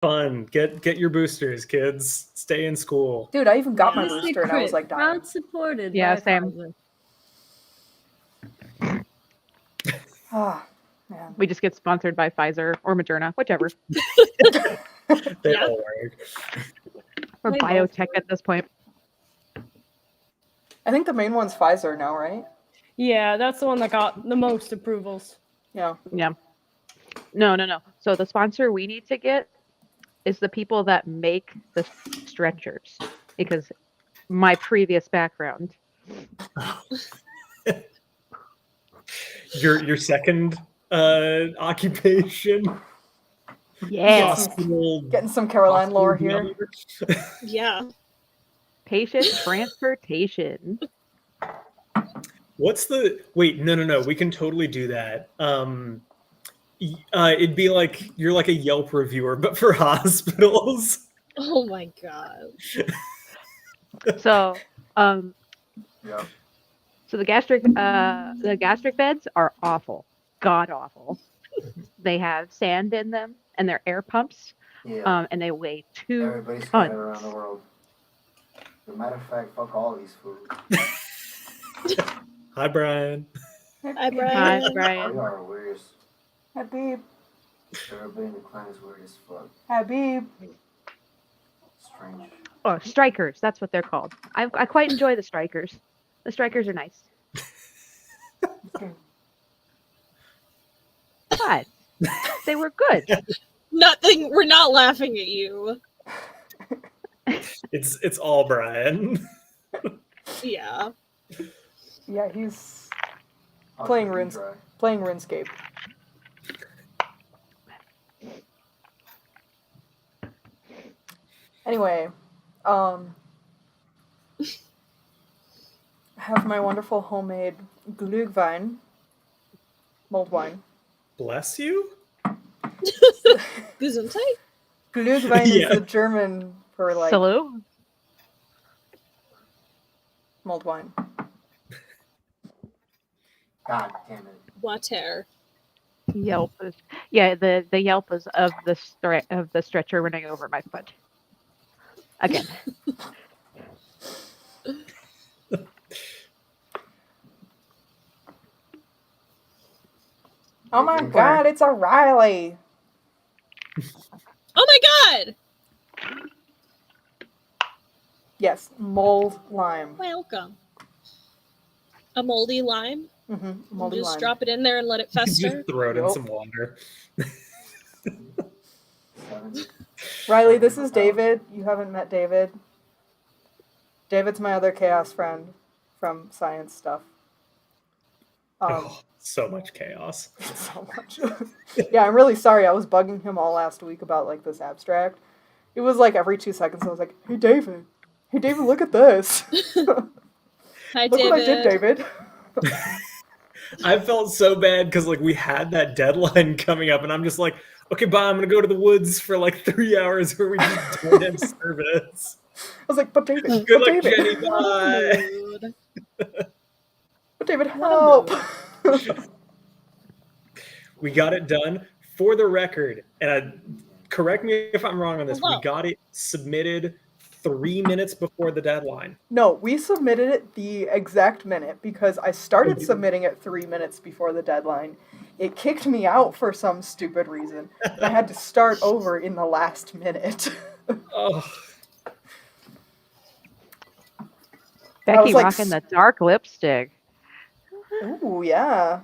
Fun. Get your boosters, kids. Stay in school. Dude, I even got my Honestly, booster and I was like dying. Proud supported Yeah, by same. Pfizer. Oh, man. We just get sponsored by Pfizer or Moderna, whichever. They Yeah. all work. Or They both biotech work. at this point. I think the main one's Pfizer now, right? Yeah, that's the one that got the most approvals. Yeah. Yeah. No. So the sponsor we need to get is the people that make the stretchers, because my previous background. Your second occupation. Yeah. Hospital. Getting some Caroline lore hospital here. number. Yeah. Patient transportation. What's the wait? No. We can totally do that. It'd be like you're like a Yelp reviewer, but for hospitals. Oh my god. So, Yeah. so the gastric beds are awful, god awful. They have sand in them, and they're air pumps, Yeah. and they weigh 2 Everybody's scattered tons. around the world. As a matter of fact, fuck all these foods. Hi, Brian. Hi, Hi, Brian. We Brian. are weird as Habib. everybody in the clan is weird as fuck. Habib. Strange. Oh, strikers. That's what they're called. I quite enjoy the strikers. The strikers are nice. But they were good. Nothing. We're not laughing at you. It's all Brian. Yeah. Yeah, he's I'll Playing keep you runes. dry. playing RuneScape. Anyway, I have my wonderful homemade Glühwein, mulled wine. Bless you. Gesundheit? Glühwein Yeah. is the German for like Salute. mulled wine. God damn it. Water. Yelp is, yeah, the Yelp is of the stretcher running over my foot. Again. Oh my god, it's O'Reilly! Oh my god! Yes, mulled lime. Welcome. A moldy lime? Mm-hmm. Moldy Just lime. drop it in there and let it fester? Just throw it in Yup. some water. 70. Riley, this is David. You haven't met David. David's my other chaos friend from science stuff. Oh, so much chaos. So much. Yeah, I'm really sorry. I was bugging him all last week about like this abstract. It was like every 2 seconds I was like, "Hey David, look at this. Hi, Look David. what I did, David." I felt so bad because like we had that deadline coming up, and I'm just like, okay, bye. I'm gonna go to the woods for like 3 hours where we just don't have service. I was like, "But David, Good but luck, David, Jenny. Bye. Mood. but David, help." We got it done for the record, and correct me if I'm wrong on this. Hello. We got it submitted 3 minutes before the deadline. No, we submitted it the exact minute because I started Okay. submitting it 3 minutes before the deadline. It kicked me out for some stupid reason. And I had to start over in the last minute. Oh, Becky was like, rocking the dark lipstick. Ooh, yeah.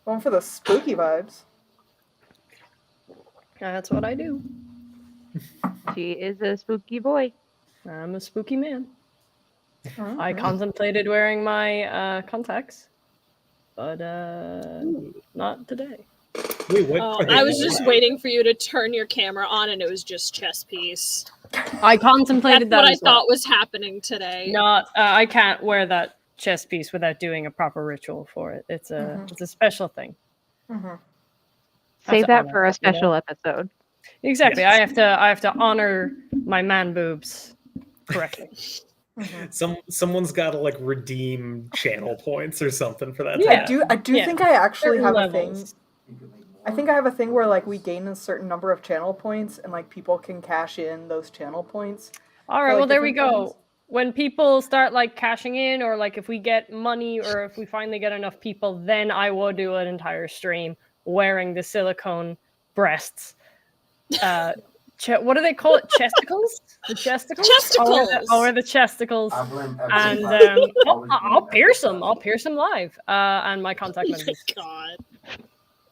Going for the spooky vibes. That's what I do. She is a spooky boy. I'm a spooky man. Mhm. I contemplated wearing my contacts, but not today. wait, what? Oh, are they I was all just right? waiting for you to turn your camera on, and it was just chess piece. I contemplated That's what that I as well. thought was happening today. Not, I can't wear that chess piece without doing a proper ritual for it. It's a it's a special thing. Mhm. Save to that honor for a that, you know? special episode. Exactly. I have to honor my man boobs correctly. Mhm. Someone's got to like redeem channel points or something for that. Yeah. I do Yeah. think I actually Certain have levels. a thing. You could make more. I think I have a thing where like we gain a certain number of channel points and like people can cash in those channel points. All for, right, like, well there we different go. things. When people start like cashing in, or like if we get money, or if we finally get enough people, then I will do an entire stream wearing the silicone breasts. What do they call it? Chesticles? The chesticles? Chesticles! I'll wear the chesticles. I blame And Xbox. I'll pierce them. I'll pierce them live. And my contact Oh my lenses. god.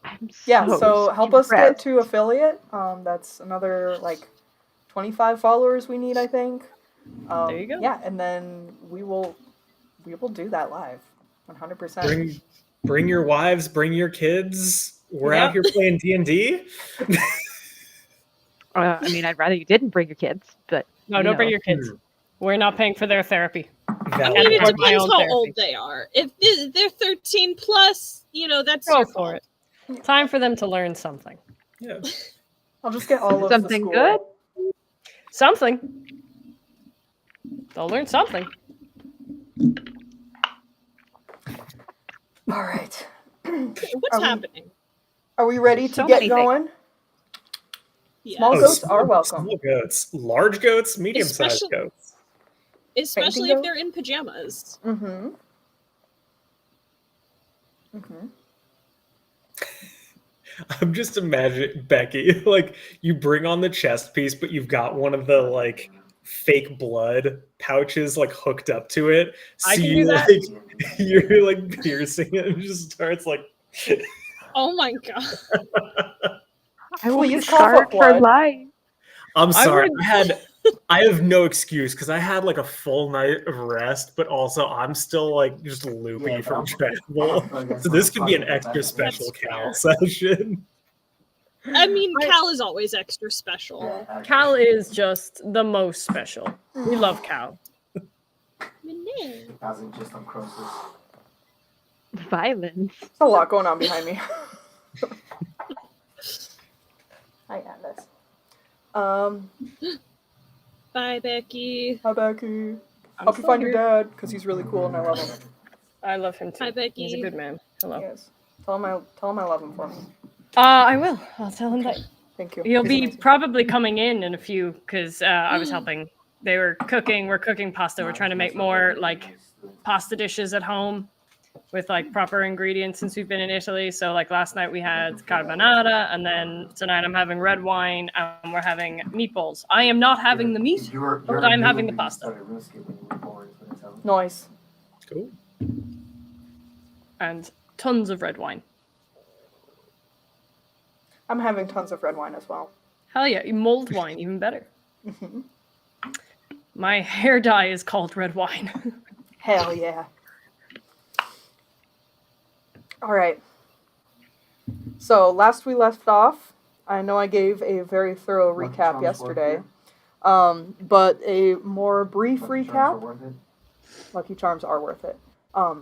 I'm Yeah, so help us get impressed. to affiliate. That's another like 25 followers we need, I think. There you go. Yeah, and then we will do that live, 100%. Bring your wives, bring your kids. We're Yeah. out here playing D&D. I mean, I'd rather you didn't bring your kids, but No, you don't bring know. your kids. We're not paying for their therapy. I Valid. mean, it afford my depends own how therapy. old they are. If they're 13 plus, you know, that's Go your for fault. it. Time for them to learn something. Yeah. I'll just get all of Something the good? school. Something. They'll learn something. All right. What's Are we- happening? Are we ready to So get many things. going? Yeah. Small goats are welcome. Small goats. Large goats, medium-sized Especially- goats. Especially Fainting if they're in pajamas. Mm-hmm. Mm-hmm. I'm just imagining Becky, like you bring on the chest piece, but you've got one of the like fake blood pouches like hooked up to it. I So can you do that. like you're like piercing it and it just starts like Oh my god. I will be Please cough scarred up for blood. life. I'm sorry. would- I have no excuse because I had like a full night of rest, but also I'm still like just loopy Yeah, from but travel. So this could be an extra special Cal session. I mean, Cal is always extra special. Cal is just the most special. We love Cal. Hasn't just on Croesus. Violence. There's a lot going on behind me. Hi, Atlas. Bye, Becky. Hi, Becky. I'm Help you still find your here. dad, because he's really cool and I love him. I love him too. Hi, Becky. He's a good man. Hello. Yes. Tell him I love him for me. I will. I'll tell him that. Thank you. He'll He's be amazing. probably coming in a few because I was helping. They were cooking. We're cooking pasta. We're trying to make more like pasta dishes at home with like proper ingredients since we've been in Italy. So like last night we had carbonara, and then tonight I'm having red wine and we're having meatballs. I am not having the meat. but I'm having the pasta. Nice. Cool. And tons of red wine. I'm having tons of red wine as well. Hell yeah, mulled wine, even better. Mhm. My hair dye is called red wine. Hell yeah. All right. So last we left off, I know I gave a very thorough recap yesterday, but a more brief recap. Lucky Charms are worth it. How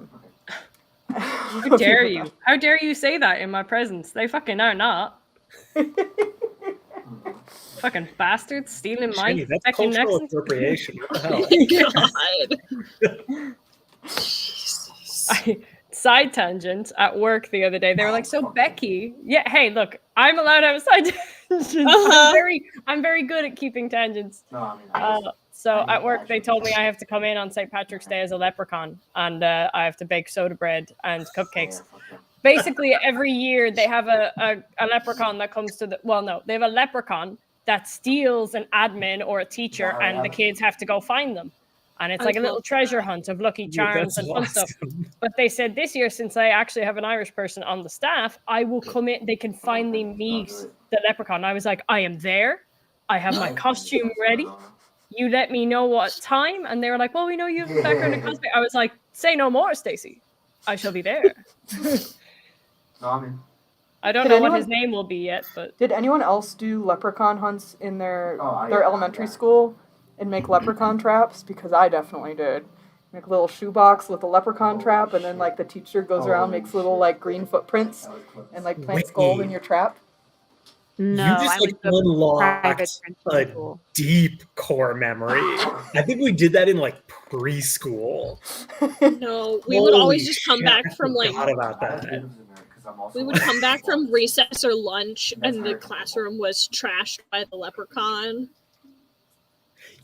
dare you? How dare you say that in my presence? They fucking are not. Fucking bastards stealing my Jenny, that's fucking cultural necks. appropriation. What the hell? God. Side tangent at work the other day. They were like, "So Becky, yeah, hey, look, I'm allowed to have a side tangent. I'm very good at keeping tangents." No, I mean, So at work, they told me I have to come in on St. Patrick's Day as a leprechaun, and I have to bake soda bread and cupcakes. Basically, every year they have a leprechaun that comes to the. Well, no, they have a leprechaun that steals an admin or a teacher, and the kids have to go find them. And it's like a little treasure hunt of Lucky Charms and fun stuff. But they said this year, since I actually have an Irish person on the staff, I will come in. They can finally meet the leprechaun. I was like, I am there. I have my costume ready. You let me know what time. And they were like, well, we know you have a background in cosplay. I was like, say no more, Stacey. I shall be there. No, I mean, I don't Did know what anyone- his name will be yet, but Did anyone else do leprechaun hunts in their Oh, elementary school and make leprechaun traps? Because I definitely did. Make a little shoebox with a leprechaun trap, and then like the teacher goes around, makes little like green footprints, and like plants gold in your trap. No, You I just like went to a unlocked private a French school. deep core memory. I think we did that in like preschool. No, we would always Holy just come shit, back I from like forgot about that. We would come back from recess or lunch, and the classroom was trashed by the leprechaun.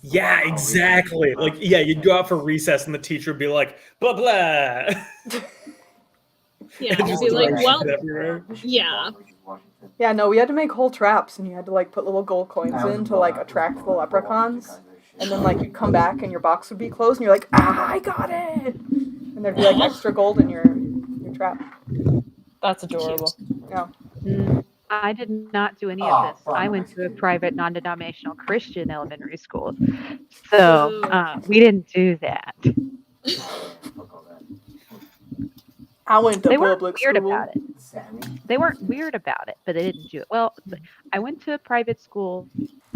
Yeah, exactly. Like, yeah, you'd go out for recess, and the teacher would be like, blah blah. Yeah, And we'd just be like, throw well, shit everywhere. yeah. Yeah, no, we had to make whole traps, and you had to like put little gold coins in to like attract the leprechauns. And then like you'd come back, and your box would be closed, and you're like, ah, I got it. And there'd be like extra gold in your trap. That's adorable. Yeah. I did not do any of this. I went to a private, non-denominational Christian elementary school, so we didn't do that. I went to They weren't public weird school. about it. They weren't weird about it, but they didn't do it. Well, I went to a private school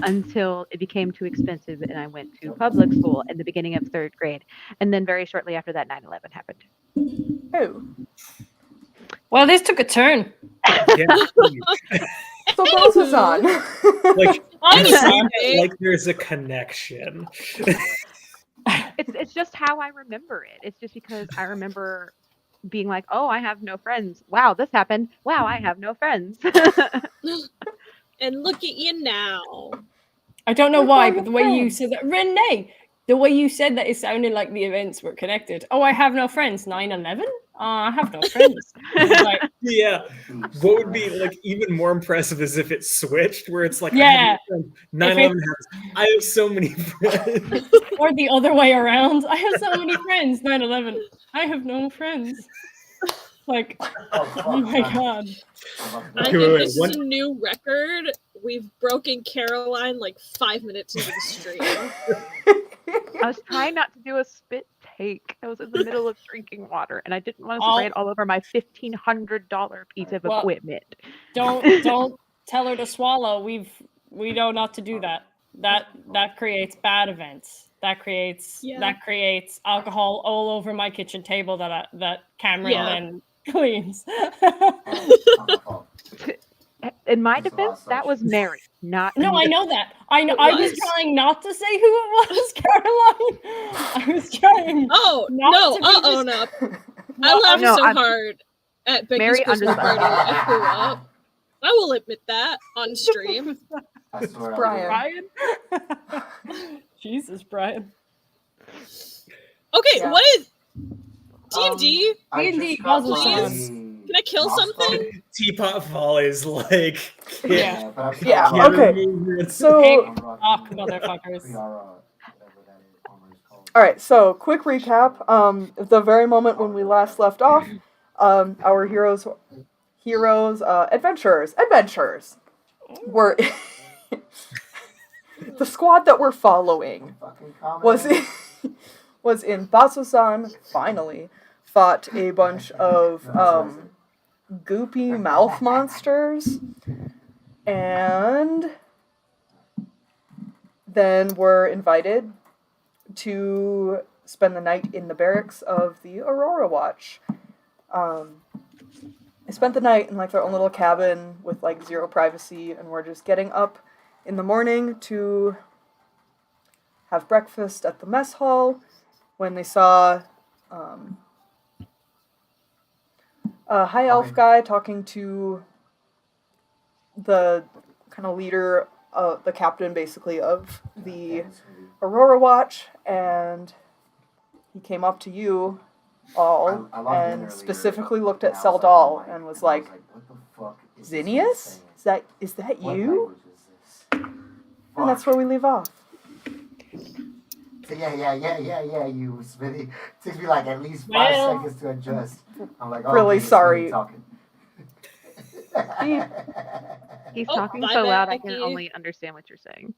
until it became too expensive, and I went to public school in the beginning of 3rd grade. And then very shortly after that, 9/11 happened. Oh. Well, this took a turn. Yeah. So Bazzoxan. Like, I you was say on that like there's a connection. It's just how I remember it. It's just because I remember being like, oh, I have no friends. Wow, this happened. Wow, I have no friends. And look at you now. I don't know We're why, all but the way you friends. said that, Renee, the way you said that, it sounded like the events were connected. Oh, I have no friends. 9/11? I have no friends. Like, Yeah. What would be like even more impressive is if it switched, where it's like, Yeah. 9/11 happens. I have so many friends. or the other way around. I have so many friends. 9/11. I have no friends. Like, oh my god. I Okay, think wait, this what? is a new record. We've broken Caroline like 5 minutes into the stream. I was trying not to do a spit take. I was in the middle of drinking water, and I didn't want to Oh. spray it all over my $1,500 piece of Well, equipment. Don't tell her to swallow. We know not to do that. That creates bad events. That creates alcohol all over my kitchen table that Cameron then cleans. In my defense, that was Mary, not No, me. I know that. I know. It I was was. trying not to say who it was, Caroline. I was trying. Oh, Not no, to be I'll dis- own up. I laughed no, so I'm- hard at Becky's Mary under Christmas the party bus. when I threw up. I will admit that on stream. I swear Brian. Brian. Jesus, Brian. Okay, Yeah. what is D&D? D&D, Bazzoxan. Can I kill something? Teapot volleys, like Yeah. Yeah, camera okay. movements. So, Fuck, motherfuckers. all right. So, quick recap. The very moment when we last left off, our adventurers were the squad that we're following was in Bazzoxan. Finally, fought a bunch of goopy mouth monsters, and then were invited to spend the night in the barracks of the Aurora Watch. They spent the night in like their own little cabin with like zero privacy, and were just getting up in the morning to have breakfast at the mess hall when they saw a high elf guy talking to the kind of leader, the captain basically of the Aurora Watch, and he came up to you all and specifically looked at Seldal and was like, Zinnius? Is that you? And that's where we leave off. Yeah, you, Smithy. Takes me like at least 5 Well. seconds to adjust. I'm like, oh, Really okay, sorry. Talking. He's Oh, talking bye, so loud, I can Becky. only understand what you're saying.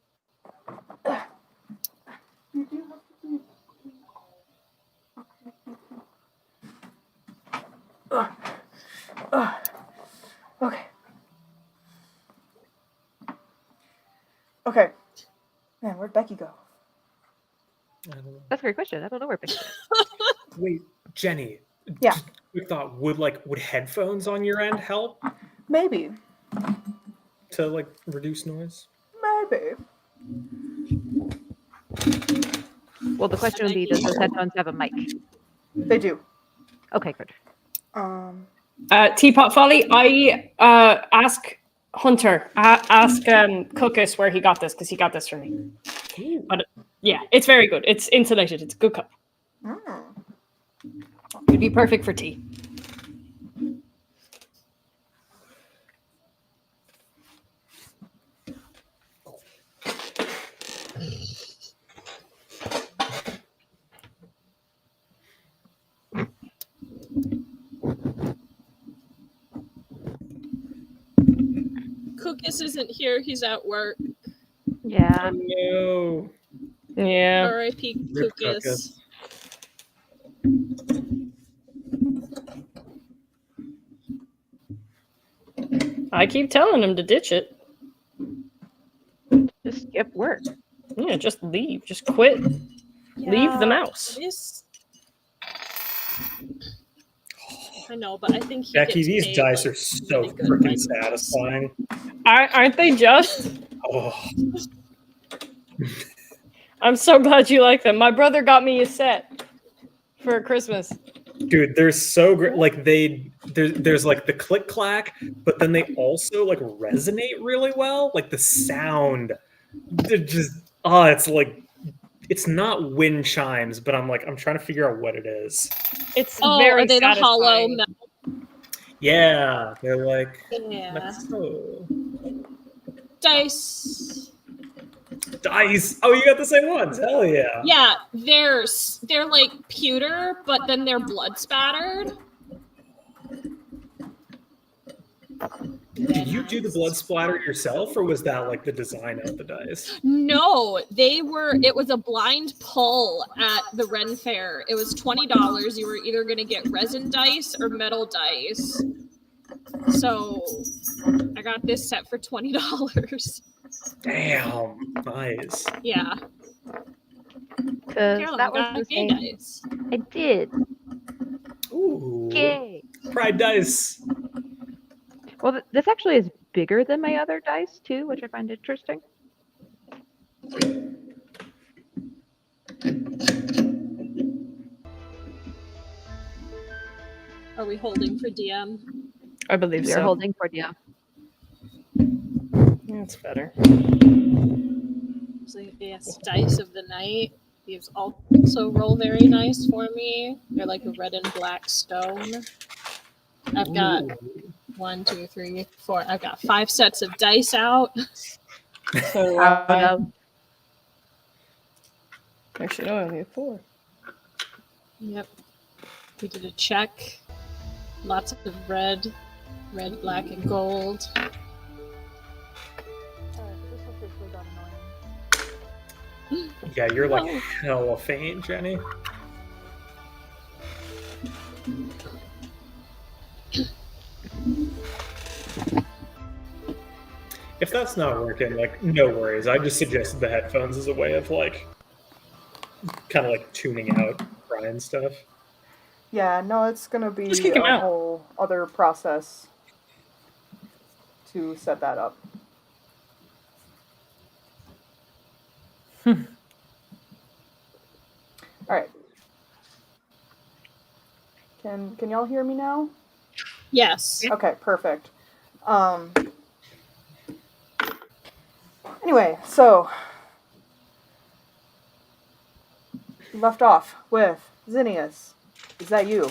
Okay. Okay. Man, where'd Becky go? I don't know. That's a great question. I don't know where Becky is. Wait, Jenny. Yeah. just quick thought: would headphones on your end help Maybe. to like reduce noise? Maybe. Well, the question would be, does those headphones have a mic? They do. Okay, good. Teapot Folly, I ask Hunter, ask Cookus where he got this, because he got this for me. But yeah, it's very good. It's insulated. It's a good cup. It'd be perfect for tea. Cookus isn't here. He's at work. Yeah. No. Yeah. R.I.P. Rip Cookus. I keep telling him to ditch it. Just skip work. Yeah, just leave. Just quit. Leave the mouse. This... I know, but I think he Becky, gets these paid, dice like, are so really good freaking money. satisfying. Aren't they just? Oh, I'm so glad you like them. My brother got me a set for Christmas. dude, they're so great. Like there's like the click clack, but then they also like resonate really well. Like the sound, they're just it's like it's not wind chimes, but I'm trying to figure out what it is. It's Oh, very are they the hollow satisfying. metal? Yeah, they're like Yeah. so Dice. dice. Oh, you got the same ones. Hell yeah. Yeah, they're like pewter, but then they're blood spattered. Did you do the blood splatter yourself, or was that like the design of the dice? No, it was a blind pull at the Ren Fair. It was $20. You were either going to get resin dice or metal dice. So I got this set for $20. Damn, nice. Yeah. Because Carolyn that was got the gay same. dice. I did. Ooh, Yay. pride dice. Well, this actually is bigger than my other dice, too, which I find interesting. Are we holding for DM? I believe We are holding for you. That's better. So yes, dice of the night. These also roll very nice for me. They're like a red and black stone. I've got 1, 2, 3, 4. I've got 5 sets of dice out. So actually, no, I only have 4. Yep. We did a check. Lots of red, black, and gold. Yeah, you're like hella faint, Jenny. If that's not working, like, no worries. I just suggested the headphones as a way of like kind of like tuning out Brian stuff. Yeah, no, it's gonna be Just kick him a out. whole other process to set that up. All right. Can y'all hear me now? Yes. Okay, perfect. Anyway, so we left off with Zinnius. Is that you?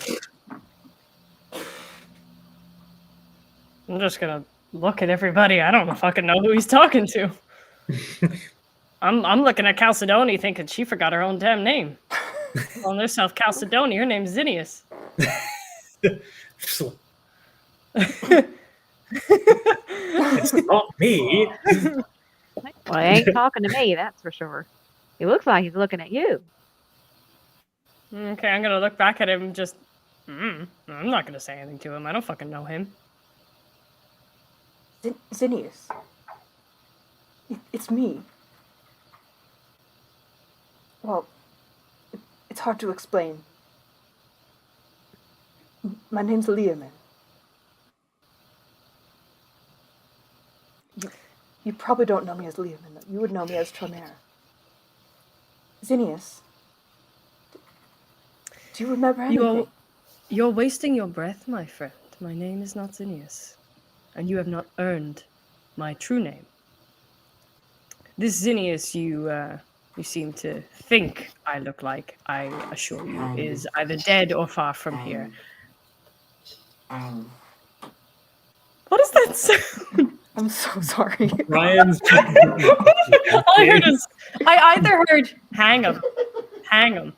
I'm just gonna look at everybody. I don't fucking know who he's talking to. I'm looking at Chalcedony thinking she forgot her own damn name. On herself, Chalcedony. Her name's Zinnius. It's not me. Well, he ain't talking to me, that's for sure. He looks like he's looking at you. Okay, I'm gonna look back at him and just... I'm not gonna say anything to him. I don't fucking know him. Zinnius. It's me. Well, it's hard to explain. My name's Leoman. You probably don't know me as Leoman. You would know me as Tronair. Zinnius. Do you remember anything? You're wasting your breath, my friend. my name is not Zinnius, and you have not earned my true name. This Zinnius you seem to think I look like, I assure you, is either dead or far from here. What is that sound? I'm so sorry. Ryan's All I heard was, I either heard hang 'em, hang 'em,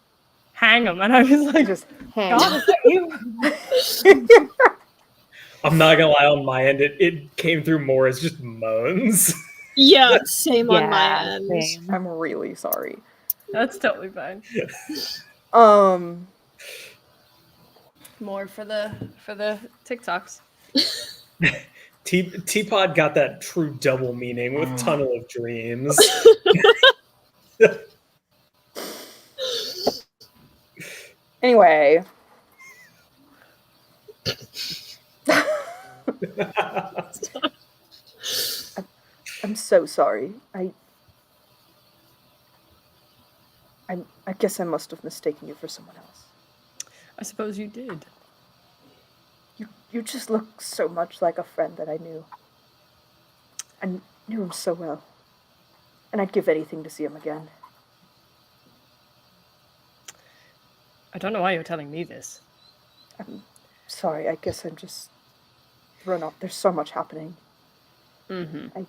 hang 'em, and I was like, Just hang. God, is that you? I'm not gonna lie, on my end, it came through more as just moans. Yeah, same on my Yeah, end. same. I'm really sorry. That's totally fine. More for the TikToks. Teapot got that true double meaning with Tunnel of Dreams. Anyway. I'm so sorry. I guess I must have mistaken you for someone else. I suppose you did. You just look so much like a friend that I knew. I knew him so well. And I'd give anything to see him again. I don't know why you're telling me this. I'm sorry, I guess I'm just thrown off. There's so much happening. Mm-hmm.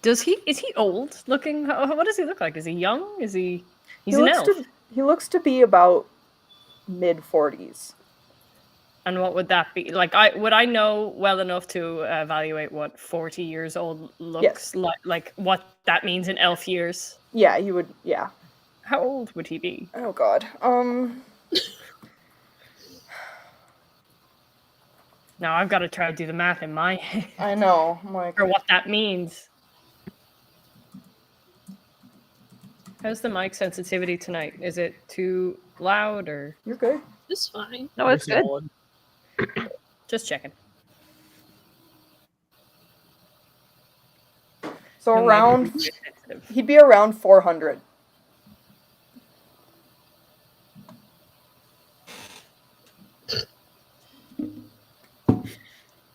Is he old looking? What does he look like? Is he young? He's an elf. He looks to be about mid-40s. And what would that be? Like, would I know well enough to evaluate what 40 years old looks like what that means in elf years? Yeah, you would, yeah. How old would he be? Oh god. Now I've got to try to do the math in my head. I know. I'm like, or what that means. How's the mic sensitivity tonight? Is it too loud or? You're good. It's fine. No, it's good. Just checking. So No, around, maybe it's sensitive. he'd be around 400.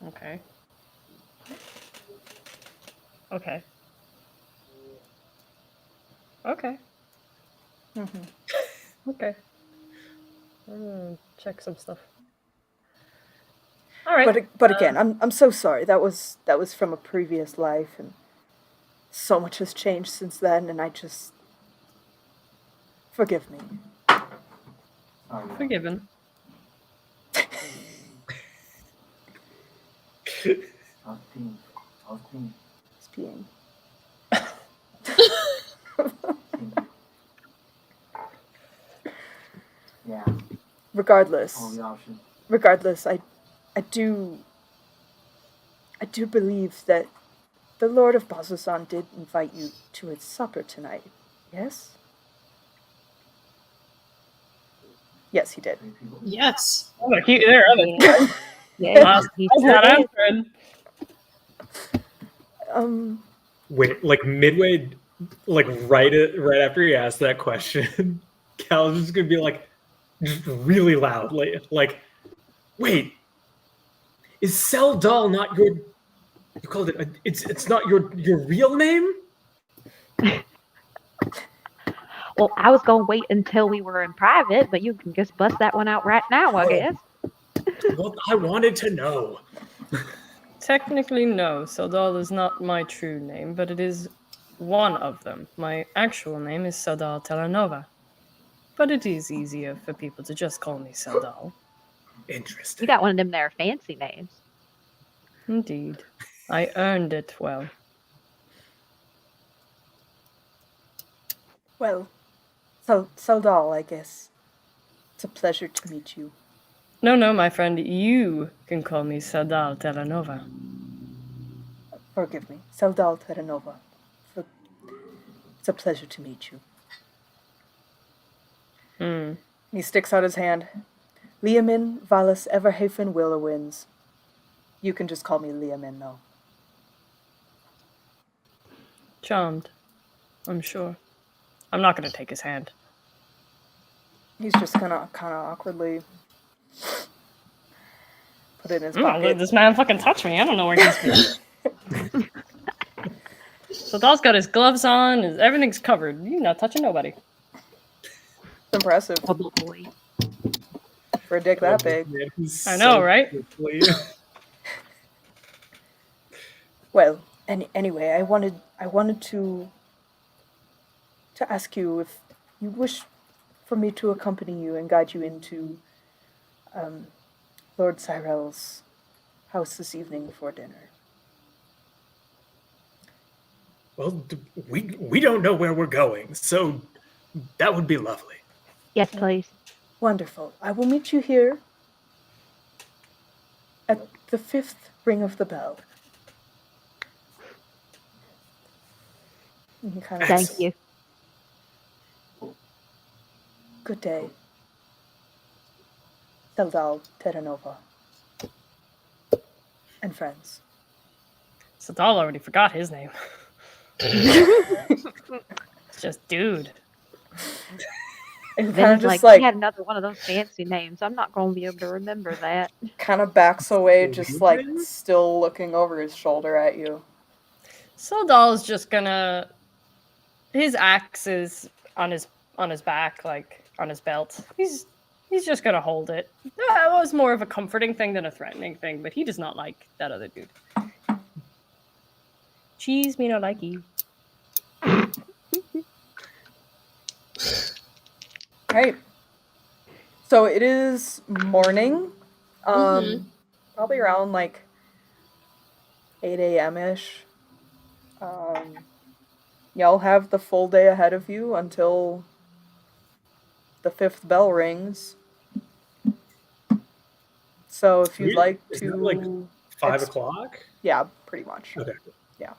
Okay. Okay. Okay. Mm-hmm. Okay. I'm gonna check some stuff. All right. But again, I'm so sorry. That was from a previous life, and so much has changed since then. And I just forgive me. Forgiven. It's peeing. Yeah. Regardless, All the options. I do believe that the Lord of Bazzoxan did invite you to his supper tonight. Yes? Yes, he did. Yes. Oh, there are other. Yeah, he That's sure not did. answering. Wait, like midway, like right after he asked that question, Cal is just gonna be like, just really loudly, like, wait, is Seldal not your? You called it. It's not your real name. Well, I was gonna wait until we were in private, but you can just bust that one out right now, I guess. Well, I wanted to know. Technically, no. Seldal is not my true name, but it is one of them. My actual name is Seldal Terranova. But it is easier for people to just call me Seldal. Interesting. You got one of them there fancy names. Indeed. I earned it well. Well, Seldal, I guess. It's a pleasure to meet you. No, my friend. You can call me Seldal Terranova. Forgive me. Seldal Terranova. It's a pleasure to meet you. He sticks out his hand. Liamin Valis Everhafen Willowinds. You can just call me Liamin, though. Charmed. I'm sure. I'm not going to take his hand. He's just kind of awkwardly. put it in his I'm not letting pocket. this man fucking touch me. I don't know where he's been. So Doll's got his gloves on. Everything's covered. You're not touching nobody. It's impressive Bubble boy. for a dick that big. Man, he's I know, right? quickly- Well, anyway, I wanted to ask you if you wish for me to accompany you and guide you into Lord Cyrell's house this evening for dinner. Well, we don't know where we're going, so that would be lovely. Yes, please. Wonderful. I will meet you here at the 5th ring of the bell. And he kind of Thank you. Good day. Seldal, Terranova. And friends. So Doll already forgot his name. It's just dude. And kind Then of just he had another one of those fancy names. I'm not going to be able to remember that. kind of backs away, just like still looking over his shoulder at you. So Doll's just gonna. His axe is on his back, like on his belt. He's just gonna hold it. That was more of a comforting thing than a threatening thing, but he does not like that other dude. Cheese, me no like you. Right. So it is morning. Probably around like 8 a.m. ish. Y'all have the full day ahead of you until the 5th bell rings. So if you'd like Is to that like 5 o'clock? Yeah, pretty much. Okay. Yeah.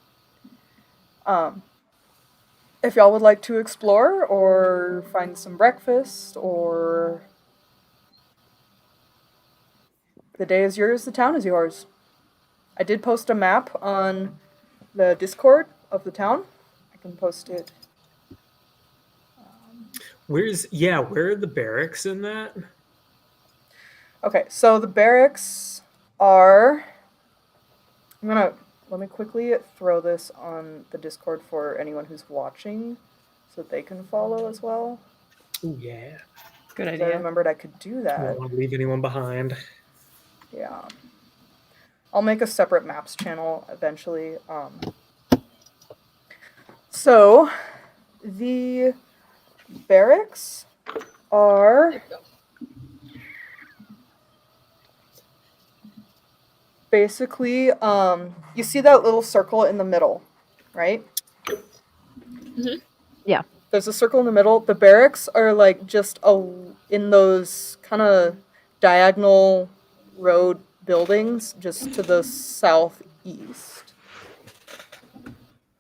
If y'all would like to explore or find some breakfast or the day is yours, the town is yours. I did post a map on the Discord of the town. I can post it. Where are the barracks in that? Okay, so the barracks are. Let me quickly throw this on the Discord for anyone who's watching so that they can follow as well. Oh yeah. Good I idea. remembered I could do I that. don't want to leave anyone behind. Yeah. I'll make a separate maps channel eventually. So, the barracks are There we go. basically, you see that little circle in the middle, right? Mhm. Yeah. There's a circle in the middle. The barracks are like just in those kind of diagonal road buildings just to the southeast.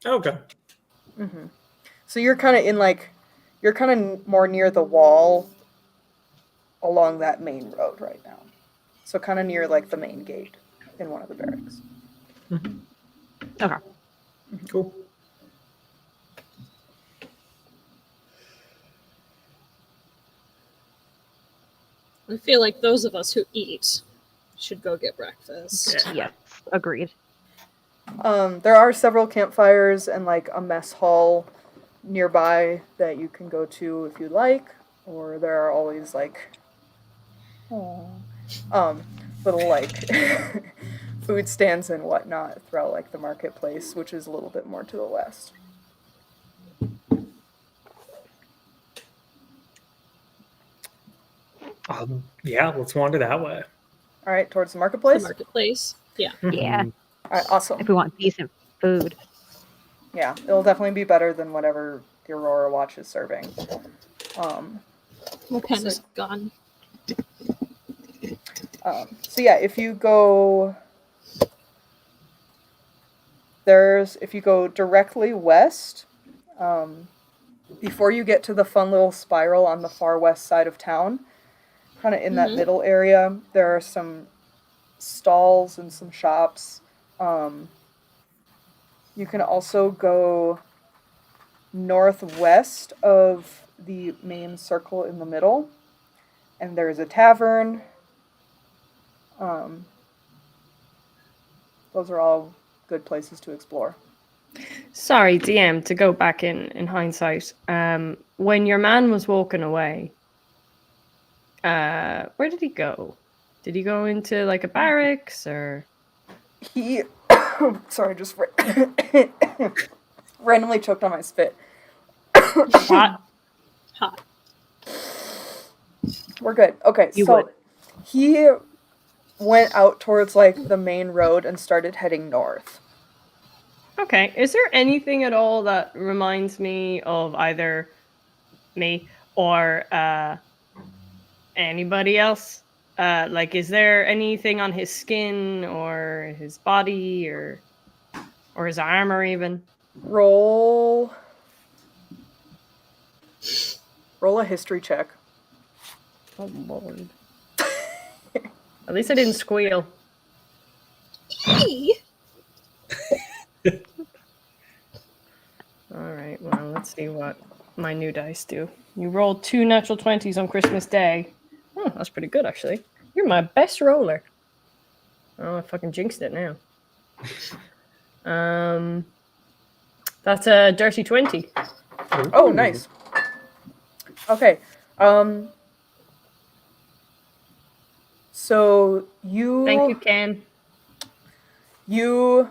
Okay. Mm-hmm. So you're kind of you're kind of more near the wall along that main road right now. So kind of near like the main gate in one of the barracks. Okay. Cool. I feel like those of us who eat should go get breakfast. Yeah. Yes. Agreed. There are several campfires and like a mess hall nearby that you can go to if you like, or there are always like little like food stands and whatnot throughout like the marketplace, which is a little bit more to the west. Yeah, let's wander that way. All right, towards the The marketplace. marketplace. Yeah. Yeah. All right, awesome. If we want decent food. Yeah, it'll definitely be better than whatever the Aurora Watch is serving. What kind So- of gun? So yeah, if you go directly west, before you get to the fun little spiral on the far west side of town, kind of in that middle area, there are some stalls and some shops. You can also go northwest of the main circle in the middle, and there's a tavern. Those are all good places to explore. Sorry, DM, to go back in hindsight. When your man was walking away, where did he go? Did he go into like a barracks or? He, sorry, just randomly choked on my spit. Hot. Hot. We're good. Okay, You so would. he went out towards like the main road and started heading north. Okay. Is there anything at all that reminds me of either me or anybody else? Like, is there anything on his skin or his body or his armor even? Roll a history check. Oh lord. At least I didn't squeal. Hey! Alright, well, let's see what my new dice do. You rolled 2 natural 20s on Christmas Day. Oh, that's pretty good, actually. You're my best roller. Oh, I fucking jinxed it now. That's a dirty 20. Oh, nice. Okay. So Thank you, Ken. you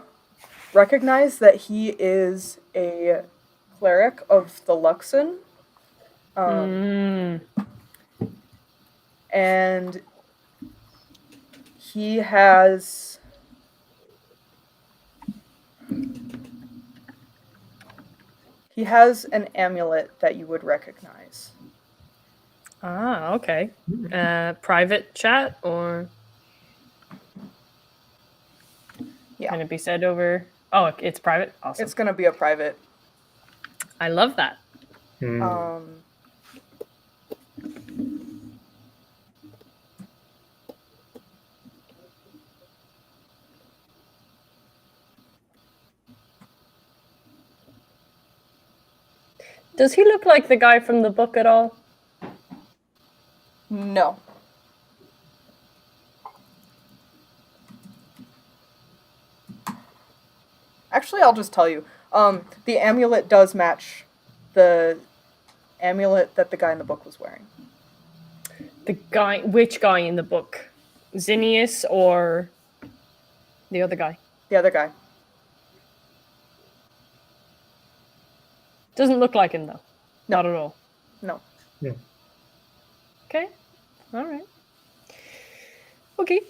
recognize that he is a cleric of the Luxon. And he has an amulet that you would recognize. Ah, okay. Private chat or Yeah. can it be said over? Oh, it's private. Awesome. It's gonna be a private. I love that. Does he look like the guy from the book at all? No. Actually, I'll just tell you. The amulet does match the amulet that the guy in the book was wearing. The guy, which guy in the book? Zinnius or the other guy? The other guy. Doesn't look like him though. No. Not at all. No. Okay. All right. Okay.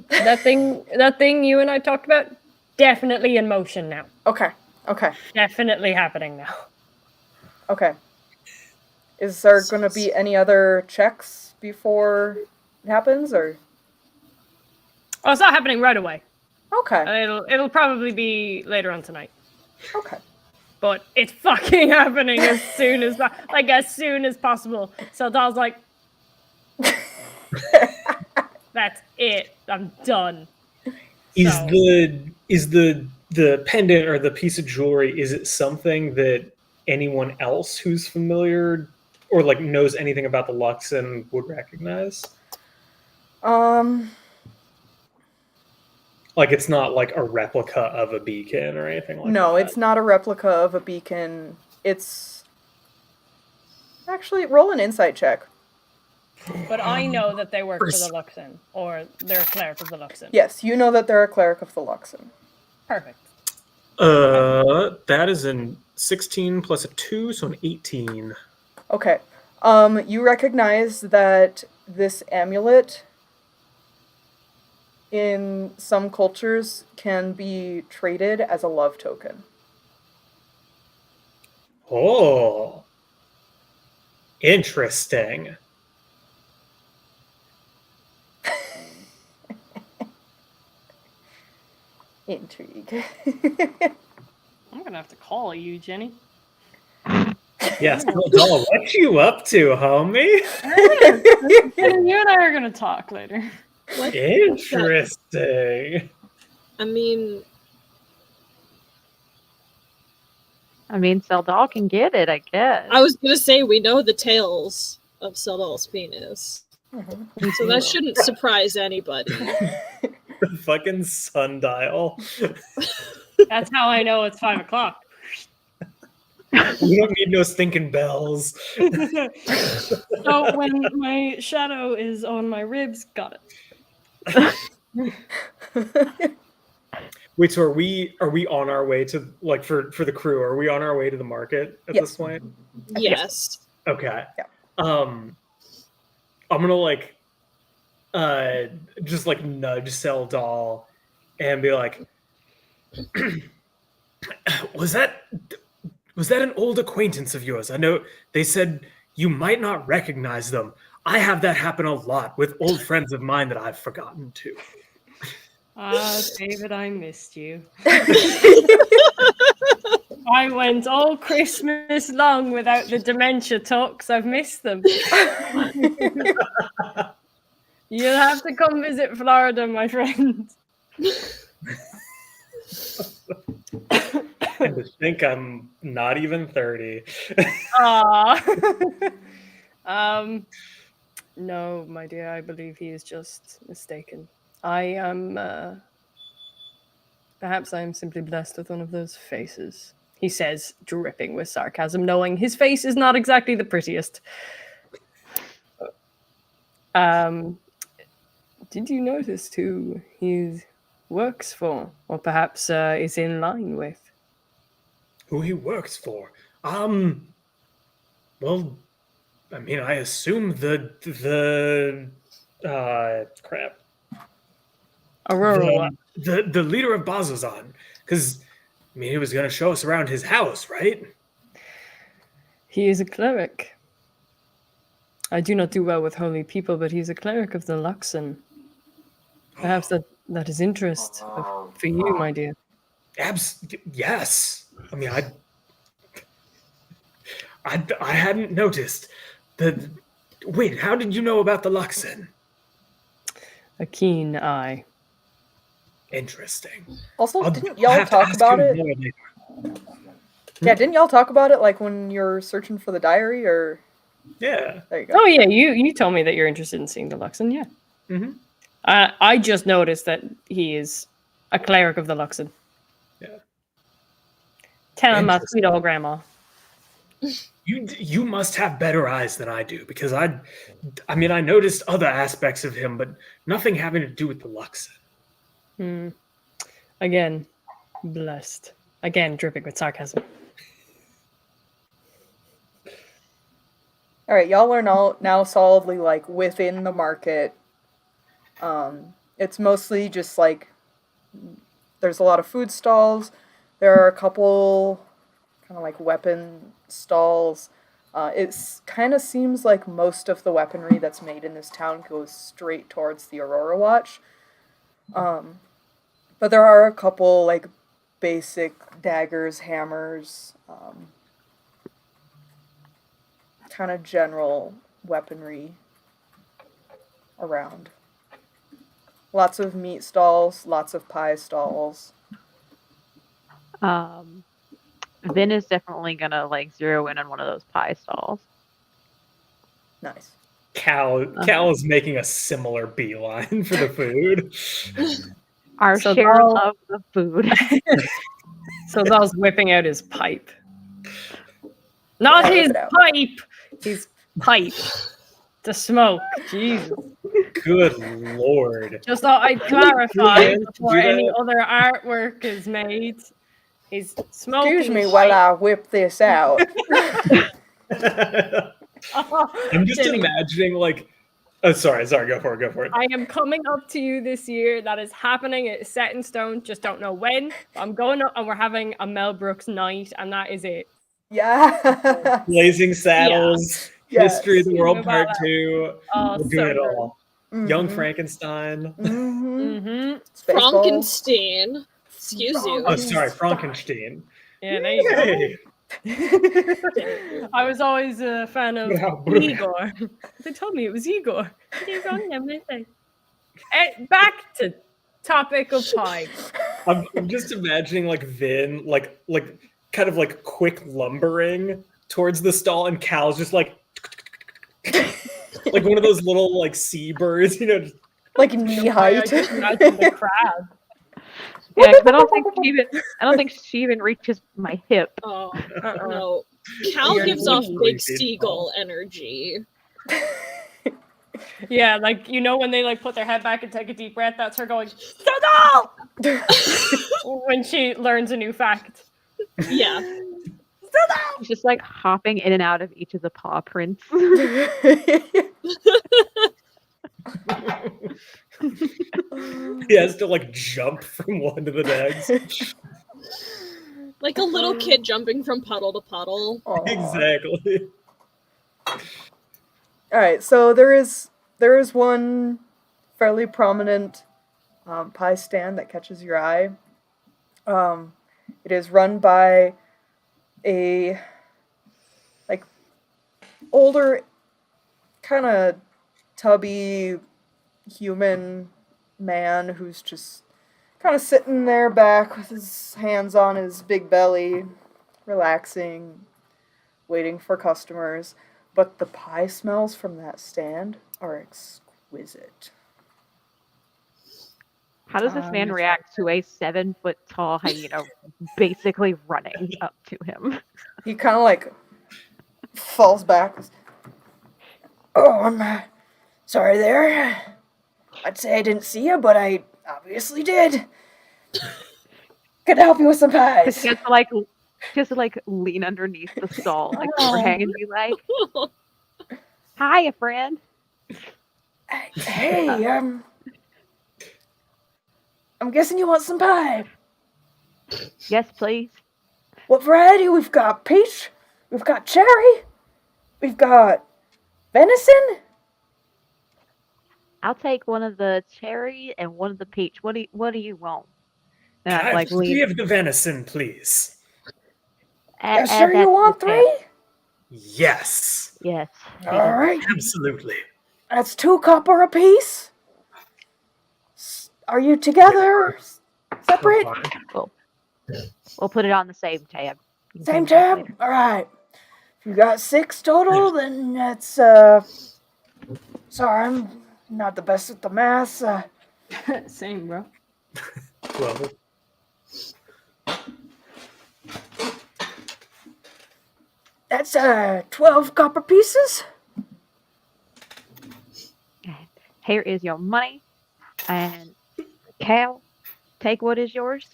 That thing you and I talked about, definitely in motion now. Okay. Okay. Definitely happening now. Okay. Is there going to be any other checks before it happens, or? Oh, it's not happening right away. Okay. It'll probably be later on tonight. Okay. But it's fucking happening as soon as possible. So Dahl's like, that's it. I'm done. Is So- the pendant or the piece of jewelry, is it something that anyone else who's familiar or like knows anything about the Luxon would recognize? Like it's not like a replica of a beacon or anything like that. No, it's not a replica of a beacon. It's actually roll an insight check. But I know that they work for the Luxon, or they're a cleric of the Luxon. Yes, you know that they're a cleric of the Luxon. Perfect. That is a 16 plus a 2, so an 18. Okay. You recognize that this amulet in some cultures can be traded as a love token. Oh. Interesting. Intrigue. I'm gonna have to call you, Jenny. Yes, Seldal, what you up to, homie? You and I are gonna talk later. What? Interesting. I mean, Seldal can get it, I guess. I was gonna say we know the tales of Seldal's penis, so that shouldn't surprise anybody. The fucking sundial. That's how I know it's 5 o'clock. We don't need no stinking bells. So when my shadow is on my ribs, got it. Wait, so are we on our way to like for the crew? Are we on our way to the market at Yes. this point? Yes. Okay. Yeah. I'm gonna like just like nudge Seldal and be like, was that an old acquaintance of yours? I know they said you might not recognize them. I have that happen a lot with old friends of mine that I've forgotten too. David, I missed you. I went all Christmas long without the dementia talks. I've missed them. You'll have to come visit Florida, my friend. And to think I'm not even 30. No, my dear, I believe he is just mistaken. I am, perhaps I am simply blessed with one of those faces, he says, dripping with sarcasm, knowing his face is not exactly the prettiest. Did you notice who he works for, or perhaps is in line with? Who he works for? Well, I mean, I assume the crap. Aurora. The leader of Bazzoxan, because I mean, he was going to show us around his house, right? He is a cleric. I do not do well with holy people, but he's a cleric of the Luxon. Perhaps that is interest for you, my dear. Yes. I mean, I hadn't noticed. Wait, how did you know about the Luxon? A keen eye. Interesting. Also, I'll didn't y'all have to talk ask about you it? more later. Yeah, didn't y'all talk about it like when you're searching for the diary? Or Yeah. there you go. Oh yeah, you told me that you're interested in seeing the Luxon. Yeah. Mm-hmm. I just noticed that he is a cleric of the Luxon. Yeah. Tell him my sweet old grandma. You must have better eyes than I do, because I mean, I noticed other aspects of him, but nothing having to do with the Luxon. Again, blessed. Again, dripping with sarcasm. All right, y'all are now solidly like within the market. It's mostly just like there's a lot of food stalls. There are a couple kind of like weapon stalls. It kind of seems like most of the weaponry that's made in this town goes straight towards the Aurora Watch. But there are a couple like basic daggers, hammers, kind of general weaponry around. Lots of meat stalls, lots of pie stalls. Vynn is definitely gonna like zero in on one of those pie stalls. Nice. Cal is making a similar beeline for the food. Our So share Val- of the food. So Zal's whipping out his pipe. Not Yeah, his whip it out. pipe! His pipe. To smoke. Jesus. Good lord. Just thought I'd clarify Yeah, before do that. any other artwork is made. He's smoking. Excuse me while I whip this out. I'm just Jenny, imagining like, oh, sorry, go for it. I am coming up to you this year. That is happening. It's set in stone. Just don't know when. But I'm going up and we're having a Mel Brooks night, and that is it. Yeah. Blazing Saddles, Yes. History of the World Move Part on. 2. Oh, We'll do so it good. all. Young Frankenstein. Mm-hmm. Mm-hmm. Frankenstein. Excuse you. Oh, sorry, Frankenstein. Yeah, there you go. Hey. I was always a fan of Wow. Igor. They told me it was Igor. You're wrong, everything. Back to topic of pie. I'm just imagining like Vynn, like kind of like quick lumbering towards the stall, and Cal's just like one of those little like seabirds, you know. like knee I height. just imagine the crab. Yeah, 'cause I don't think she even reaches my hip. Oh Uh-uh. no. Cal You're gives off neat. big 3 feet seagull tall. energy. Yeah, like when they like put their head back and take a deep breath, that's her going Seldal! When she learns a new fact. Yeah. She's just like hopping in and out of each of the paw prints. He has to like jump from one to the next. Like a little kid jumping from puddle to puddle. Aw. Exactly. All right, so there is one fairly prominent pie stand that catches your eye. It is run by a like older, kind of tubby human man who's just kind of sitting there back with his hands on his big belly, relaxing, waiting for customers. But the pie smells from that stand are exquisite. How does this man react to a 7-foot tall hyena basically running up to him? He kind of like falls back. Oh, I'm sorry there. I'd say I didn't see you, but I obviously did. Could I help you with some pies? He has to like lean underneath the stall, like overhang, and be like, "Hi, friend." Hey, I'm guessing you want some pie. Yes, please. What variety? We've got peach, we've got cherry, we've got venison. I'll take one of the cherry and one of the peach. What do you want? And Can I I have like 3 lean. of the venison, please? You sure you want 3? Yes. Yes. All right, Absolutely. that's 2 copper apiece. Are you together? Separate? We'll put it on the same tab. You can Same pay me back tab? later. All right. If you got 6 total, then that's sorry, I'm not the best at the math. Same, bro. Well, That's 12 copper pieces. Here is your money, and Cal, take what is yours.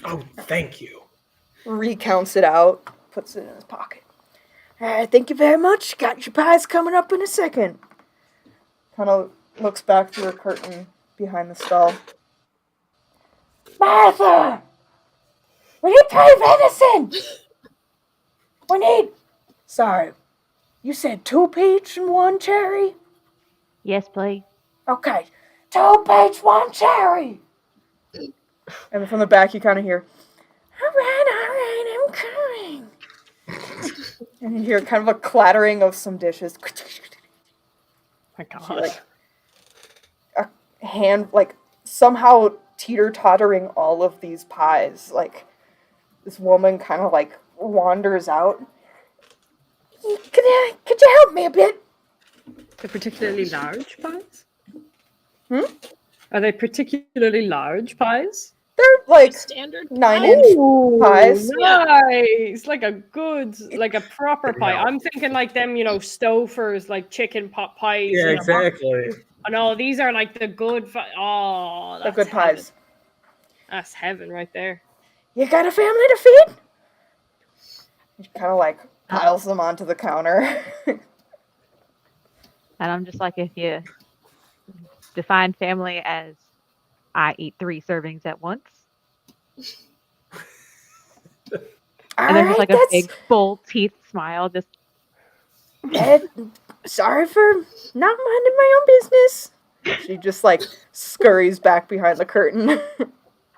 oh, thank you. Recounts it out, puts it in his pocket. Thank you very much. Got your pies coming up in a second. Kind of looks back through a curtain behind the stall. Martha! We need 3 venison! We need... Sorry. You said 2 peach and 1 cherry? Yes, please. Okay. 2 peach, 1 cherry! And then from the back you kind of hear, all right, I'm coming. And you hear kind of a clattering of some dishes. My God. Like a hand, like somehow teeter-tottering all of these pies. Like this woman kind of like wanders out. Could you help me a bit? They're particularly large pies? Hmm? Are they particularly large pies? They're like Standard 9-inch pies. Nice. Like a proper pie. I'm thinking like them, Stofers, like chicken pot pies. Yeah, in a box. exactly. Oh, no, these are like the good. Oh, They're that's good heaven. pies. That's heaven right there. You got a family to feed? She kind of like piles them onto the counter. And I'm just like, if you define family as I eat 3 servings at once, and there's just like a big full teeth smile, just sorry for not minding my own business. She just like scurries back behind the curtain.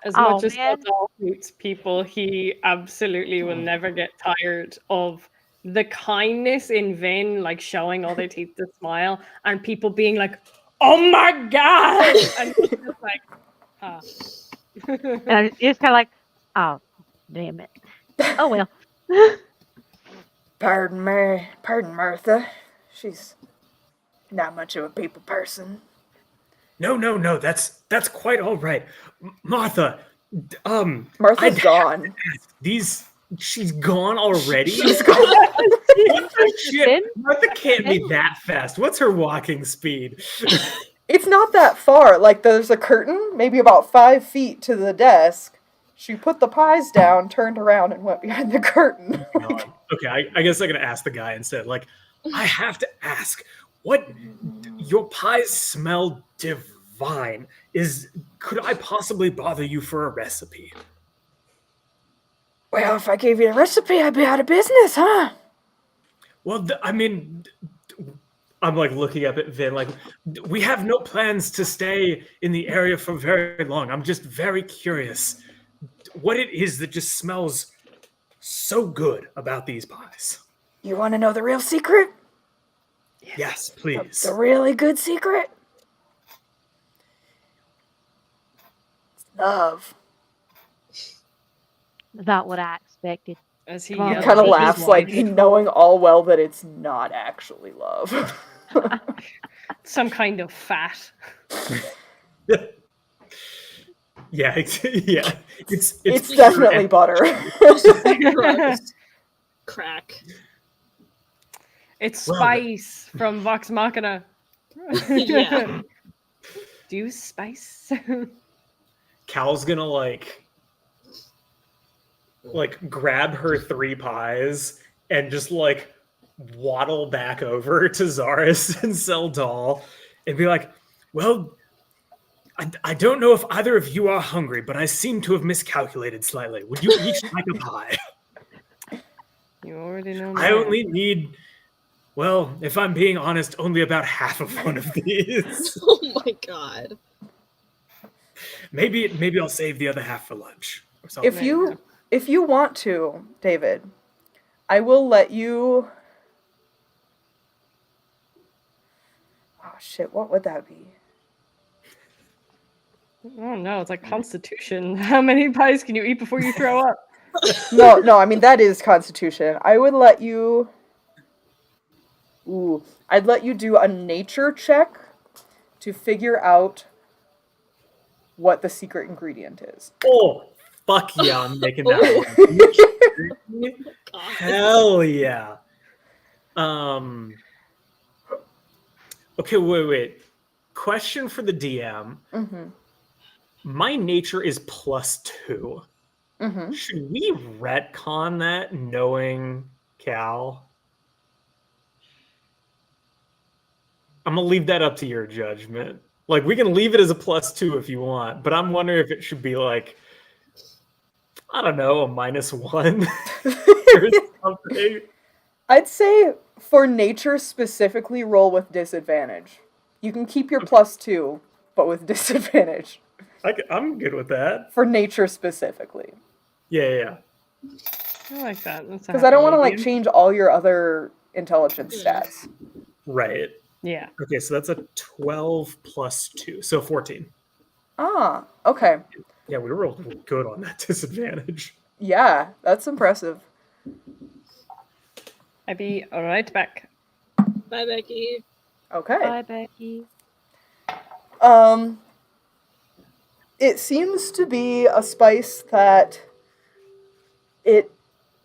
As Oh, much as man. Seldal hates people, he absolutely will never get tired of the kindness in Vynn, like showing all their teeth to smile, and people being like, "Oh my god!" and he's just like, "Ah." and I'm just kind of like, oh, damn it. Oh well. Pardon Martha. She's not much of a people person. No. That's quite all right. Martha, Martha's gone. she's gone already? She's gone. Shit, Vynn? Martha can't be that fast. What's her walking speed? It's not that far. Like, there's a curtain, maybe about 5 feet to the desk. She put the pies down, turned around, and went behind the curtain. Okay, I guess I'm gonna ask the guy instead. Like, I have to ask, what? Your pies smell divine. Could I possibly bother you for a recipe? Well, if I gave you a recipe, I'd be out of business, huh? Well, I mean, I'm like looking up at Vin. Like, we have no plans to stay in the area for very long. I'm just very curious what it is that just smells so good about these pies. You want to know the real secret? Yes, please. The really good secret? It's love. Not what I expected. As he He He yells kind of at his laughs, wife. like knowing all well that it's not actually love. Some kind of fat. Yeah, It's definitely butter. Gross. Crack. It's Well, spice from Vox Machina. Yeah. Do you spice? Cal's gonna like grab her 3 pies and just like waddle back over to Xarrus and Seldal and be like, well, I don't know if either of you are hungry, but I seem to have miscalculated slightly. Would you each like a pie? You already know. I only need, well, if I'm being honest, only about half of one of these. Oh my god. Maybe I'll save the other half for lunch or something. If you want to, David, I will let you. Oh shit! What would that be? Oh no, it's like Constitution. How many pies can you eat before you throw up? No. I mean that is Constitution. I would let you. Ooh, I'd let you do a nature check to figure out what the secret ingredient is. Oh, fuck yeah, I'm making that one. God. Hell yeah. Okay, wait. Question for the DM. Mm-hmm. My nature is +2. Mm-hmm. Should we retcon that knowing Cal? I'm gonna leave that up to your judgment. Like, we can leave it as a +2 if you want, but I'm wondering if it should be like, I don't know, a -1 or something. I'd say for nature specifically, roll with disadvantage. You can keep your +2, but with disadvantage. I'm good with that. For nature specifically. Yeah. I like that. Because I don't want to like change all your other intelligence stats. Right. Yeah. Okay, so that's a 12 + 2, so 14. Ah, okay. Yeah, we were real good on that disadvantage. Yeah, that's impressive. I'll be right back. Bye, Becky. Okay. Bye, Becky. It seems to be a spice that it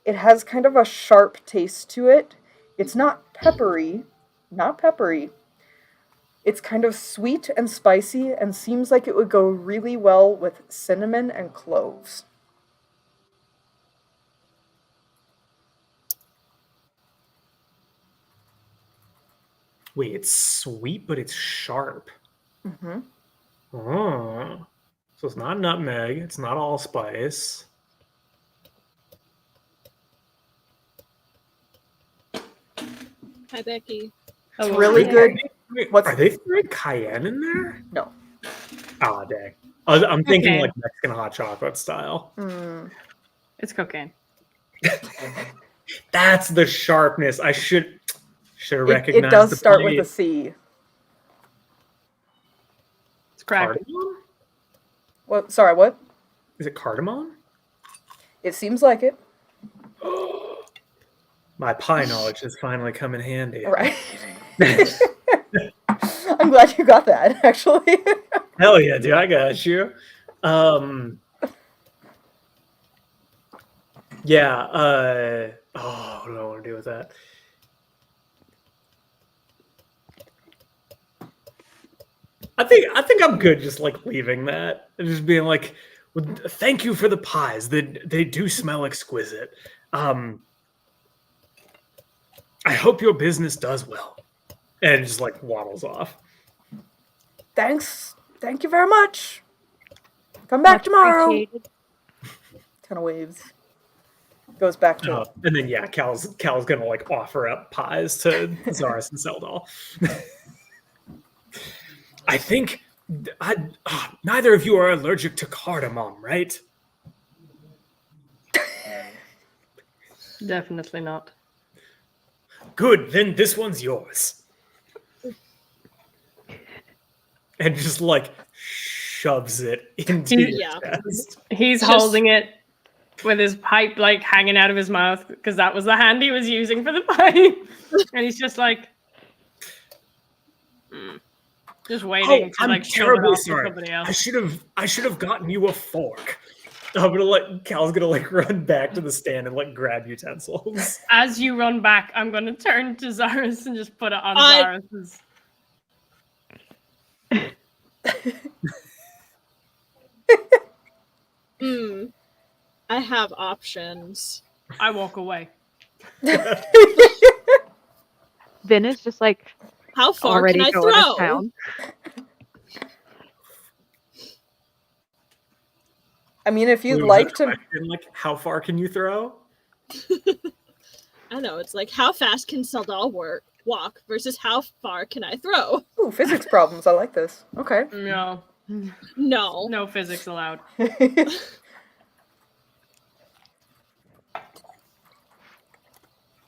has kind of a sharp taste to it. It's not peppery. It's kind of sweet and spicy and seems like it would go really well with cinnamon and cloves. Wait, it's sweet, but it's sharp. Mm-hmm. Oh. So it's not nutmeg. It's not allspice. Hi, Becky. It's really good. Are they throwing cayenne in there? No. Ah, dang. I'm thinking Okay. like Mexican hot chocolate style. It's cocaine. That's the sharpness. I should have recognized. It does the start blade. with a C. It's crack. Cardamom? What? Sorry, what? Is it cardamom? It seems like it. My pie knowledge has finally come in handy. Right. I'm glad you got that, actually. Hell yeah, dude, I got you. Yeah, what do I want to do with that? I think I'm good just like leaving that and just being like, well, thank you for the pies. They do smell exquisite. I hope your business does well. And just like waddles off. Thanks. Thank you very much. Come back Much tomorrow. appreciated. Kind of waves. Goes back to And then yeah, Cal's gonna like offer up pies to Xarrus and Seldal. I think neither of you are allergic to cardamom, right? Definitely not. Good, then this one's yours. And just like shoves it into your Yeah. chest. He's Just- holding it with his pipe like hanging out of his mouth because that was the hand he was using for the pipe. And he's just like, just waiting to I'm like shove it terribly off to sorry. somebody else. I should have gotten you a fork. Cal's gonna like run back to the stand and like grab utensils. As you run back, I'm going to turn to Xarrus and just put it on I- Xarrus's. I have options. I walk away. Vynn is just like How far already can I going to throw? town. I mean, if you'd What was like that to. question? Like, how far can you throw? I know, it's like how fast can Seldal walk versus how far can I throw? Ooh, physics problems. I like this. Okay. No, No. no physics allowed.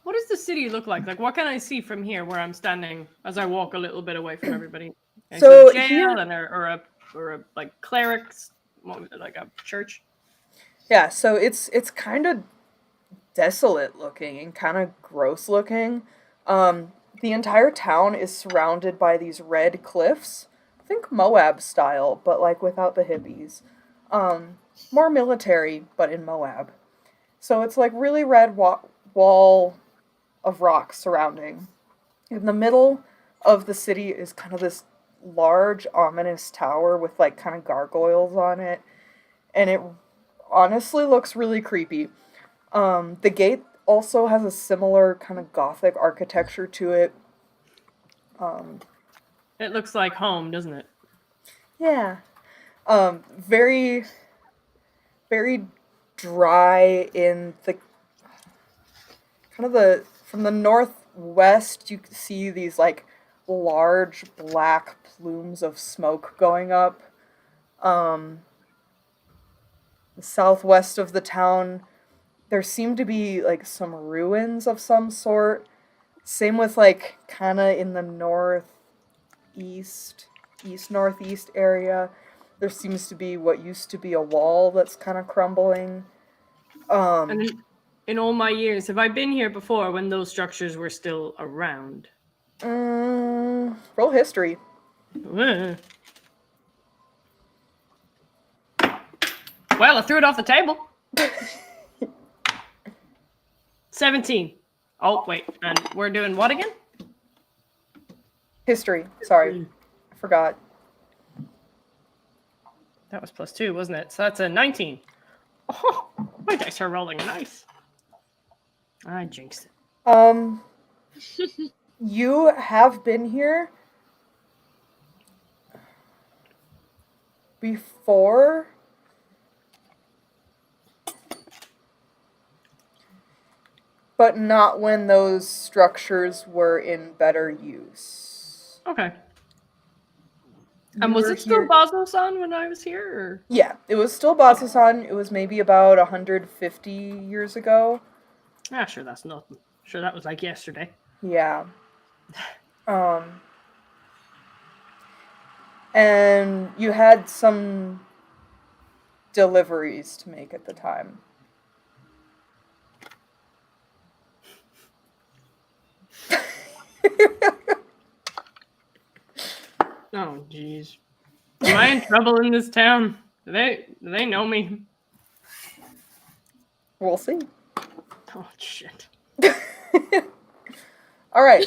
What does the city look like? Like, what can I see from here where I'm standing as I walk a little bit away from everybody? Can I So see a jail here- and or a like clerics, like a church. Yeah, so it's kind of desolate looking and kind of gross looking. The entire town is surrounded by these red cliffs. I think Moab style, but like without the hippies. More military, but in Moab. So it's like really red wall of rocks surrounding. In the middle of the city is kind of this large, ominous tower with like kind of gargoyles on it. And it honestly looks really creepy. The gate also has a similar kind of gothic architecture to it. It looks like home, doesn't it? Yeah. Very, very dry in the kind of the from the northwest. You see these like large black plumes of smoke going up. The southwest of the town, there seem to be like some ruins of some sort. Same with like kind of in the northeast, northeast area. There seems to be what used to be a wall that's kind of crumbling. And in all my years, have I been here before when those structures were still around? Roll history. Ugh. Well, I threw it off the table. 17. Oh, wait. And we're doing what again? History. Sorry. I forgot. That was +2, wasn't it? So that's a 19. Oh, my dice are rolling nice. I jinxed it. You have been here before, but not when those structures were in better use. Okay. You And was were it still here- Bazzoxan when I was here? Or? Yeah, it was still Bazzoxan. It was maybe about 150 years ago. Ah, sure, that's nothing. Sure, that was like yesterday. Yeah. And you had some deliveries to make at the time. Oh, jeez. Am I in trouble in this town? Do they know me? We'll see. Oh, shit. All right.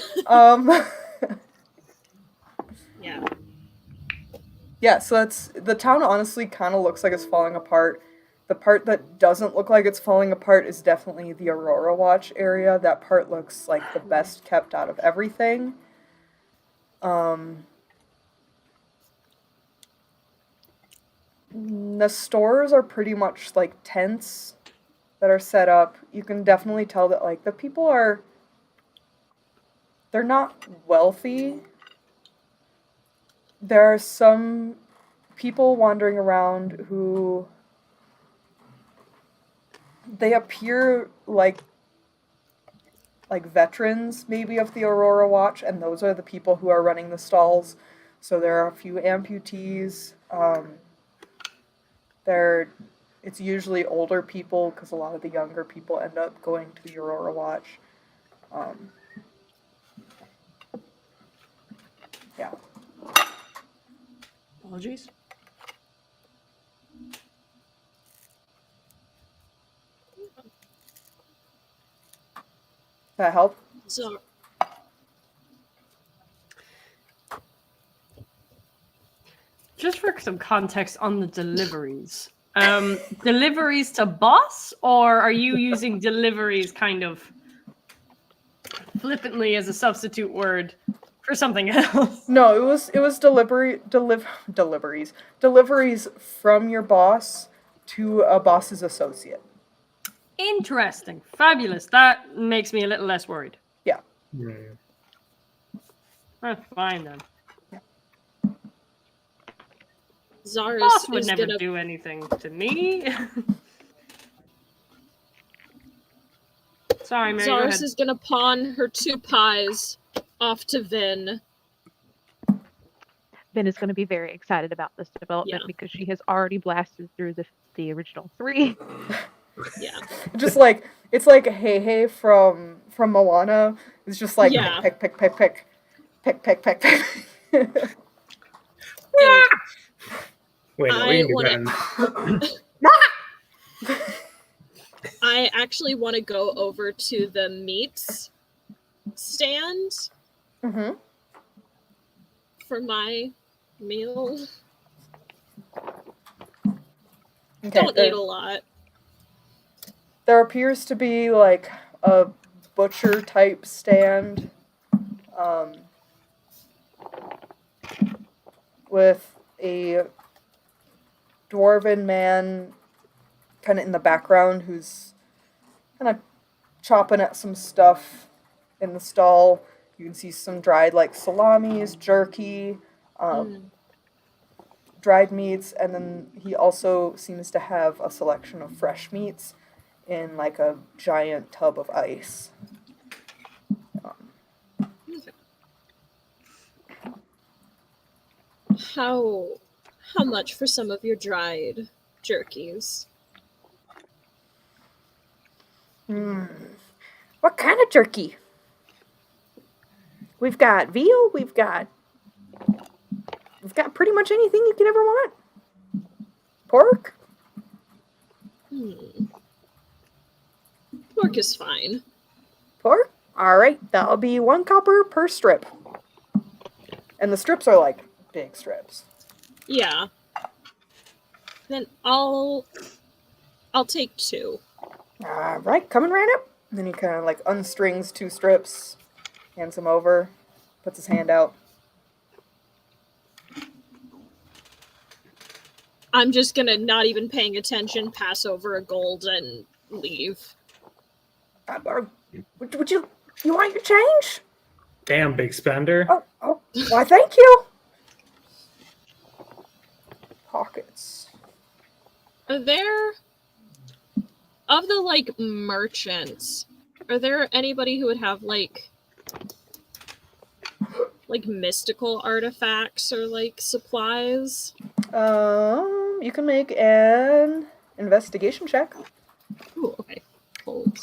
Yeah. Yeah, so that's the town honestly kind of looks like it's falling apart. The part that doesn't look like it's falling apart is definitely the Aurora Watch area. That part looks like the best kept out of everything. The stores are pretty much like tents that are set up. You can definitely tell that like the people they're not wealthy. There are some people wandering around who they appear like veterans maybe of the Aurora Watch, and those are the people who are running the stalls. So there are a few amputees. It's usually older people because a lot of the younger people end up going to the Aurora Watch. Yeah. Apologies. That help? So, Just for some context on the deliveries. Deliveries to boss, or are you using deliveries kind of flippantly as a substitute word for something else? No, it was deliveries from your boss to a boss's associate. Interesting. Fabulous. That makes me a little less worried. Yeah. Fine then. Xarrus Boss would is never gonna do anything to me. Sorry, Mary, go ahead. Xarrus is gonna pawn her 2 pies off to Vynn. Vynn is going to be very excited about this development because she has already blasted through the original 3. Yeah. Just like it's like Hey from Moana. It's just like Yeah. pick. Wait, no, we can do that. I actually want to go over to the meats stand for my meal. Okay, Don't eat a lot. There appears to be like a butcher type stand with a dwarven man kind of in the background who's kind of chopping at some stuff in the stall. You can see some dried like salamis, jerky, dried meats, and then he also seems to have a selection of fresh meats in like a giant tub of ice. How much for some of your dried jerkies? What kind of jerky? We've got veal, we've got pretty much anything you could ever want. Pork? Pork is fine. Pork? Alright, that'll be 1 copper per strip. And the strips are like big strips. Yeah. Then I'll take 2. Alright, coming right up. And then he kind of like unstrings 2 strips, hands them over, puts his hand out. I'm just gonna, not even paying attention, pass over a gold and leave. Would you want your change? Damn, big spender. Oh, why thank you. Pockets. Are there, of the like merchants, are there anybody who would have like mystical artifacts or like supplies? You can make an investigation check. Ooh, okay. Hold.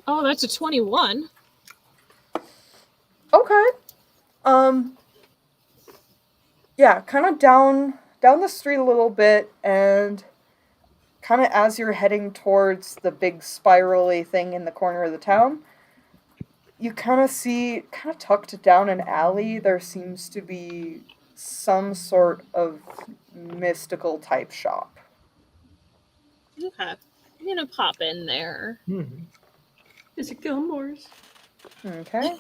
Oh, that's a 21. Okay. Yeah, kind of down the street a little bit, and kind of as you're heading towards the big spirally thing in the corner of the town, you kind of see, kind of tucked down an alley, there seems to be some sort of mystical type shop. Okay. I'm gonna pop in there. Is it Gilmore's? Okay.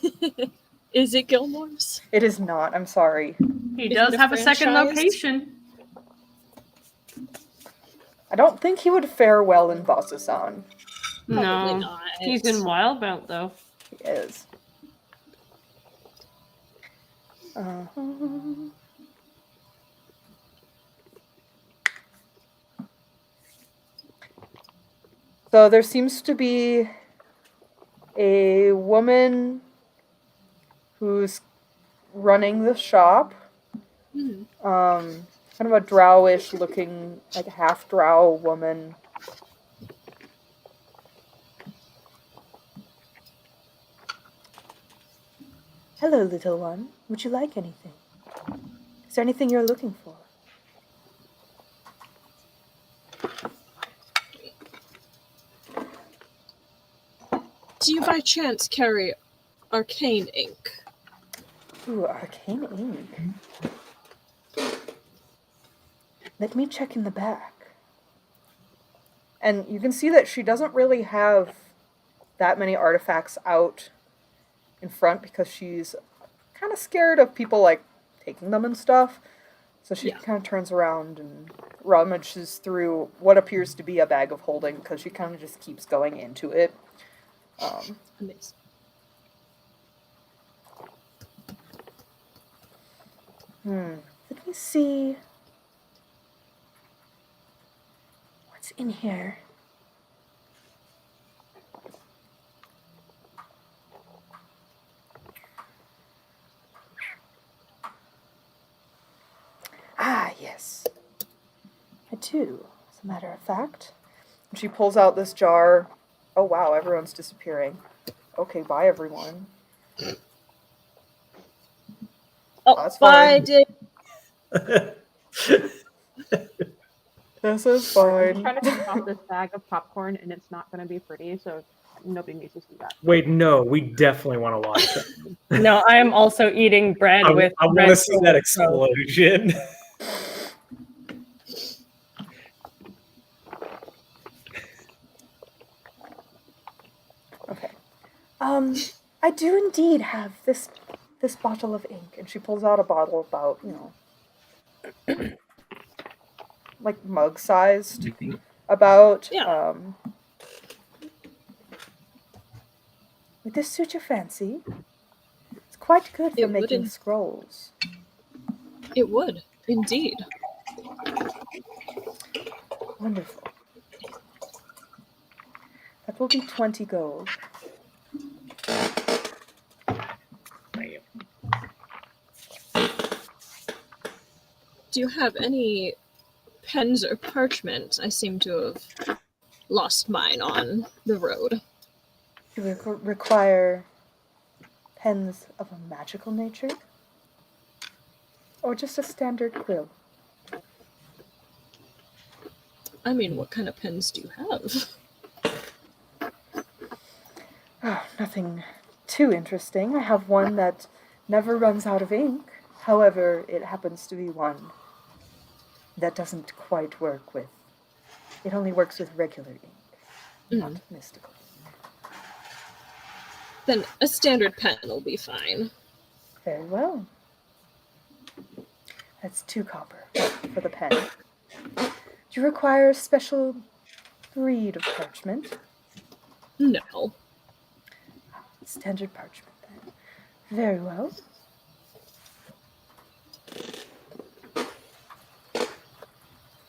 Is it Gilmore's? It is not, I'm sorry. He Is does it have a second franchised? location. I don't think he would fare well in Bazzoxan. Probably No. not. He's in Wildbout, though. He is. So there seems to be a woman who's running the shop. Kind of a drowish looking, like half drow woman. Hello, little one. Would you like anything? Is there anything you're looking for? Do you by chance carry arcane ink? Ooh, arcane ink. Let me check in the back. And you can see that she doesn't really have that many artifacts out in front because she's kind of scared of people like taking them and stuff. So she kind of turns around and rummages through what appears to be a bag of holding because she kind of just keeps going into it. Amazing. Let me see what's in here. Ah, yes. I do, as a matter of fact. And she pulls out this jar. Oh, wow, everyone's disappearing. Okay, bye, everyone. Oh, That's bye, fine. Dick. This is I'm fine. trying to finish off this bag of popcorn, and it's not going to be pretty, so nobody needs to see that. Wait, no, we definitely want to watch that. No, I am also eating bread with I want red to see that sauce. explosion. Okay. I do indeed have this bottle of ink, and she pulls out a bottle about, like mug sized, about. Yeah. Would this suit your fancy? It's quite good for It making wouldn't. scrolls. It would, indeed. Wonderful. That will be 20 gold. Do you have any pens or parchment? I seem to have lost mine on the road. Do you require pens of a magical nature? Or just a standard quill? I mean, what kind of pens do you have? Oh, nothing too interesting. I have one that never runs out of ink. However, it happens to be one that doesn't quite work with. It only works with regular ink, not mystical. Then a standard pen will be fine. Very well. That's 2 copper for the pen. Do you require a special breed of parchment? No. Standard parchment, then. Very well.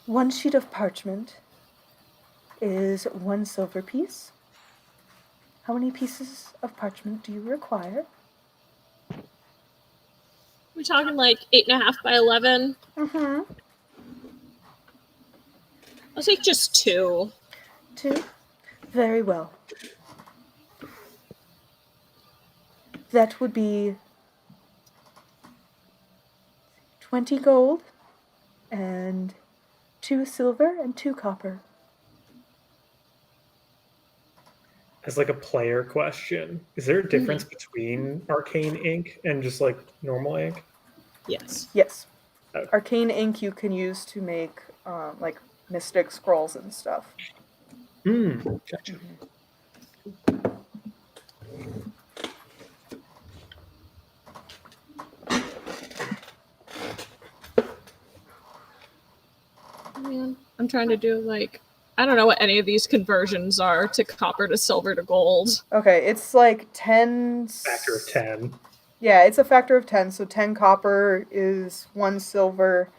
One sheet of parchment is 1 silver piece. How many pieces of parchment do you require? We're talking like 8.5 by 11. Mm-hmm. I'll take just 2. 2. Very well. That would be 20 gold and 2 silver and 2 copper. As like a player question, is there a difference between arcane ink and just like normal ink? Yes. Yes. Okay. Arcane ink you can use to make like mystic scrolls and stuff. Gotcha. Man, I'm trying to do like I don't know what any of these conversions are to copper to silver to gold. Okay, it's like 10... Factor of 10. Yeah, it's a factor of 10, so 10 copper is 1 silver,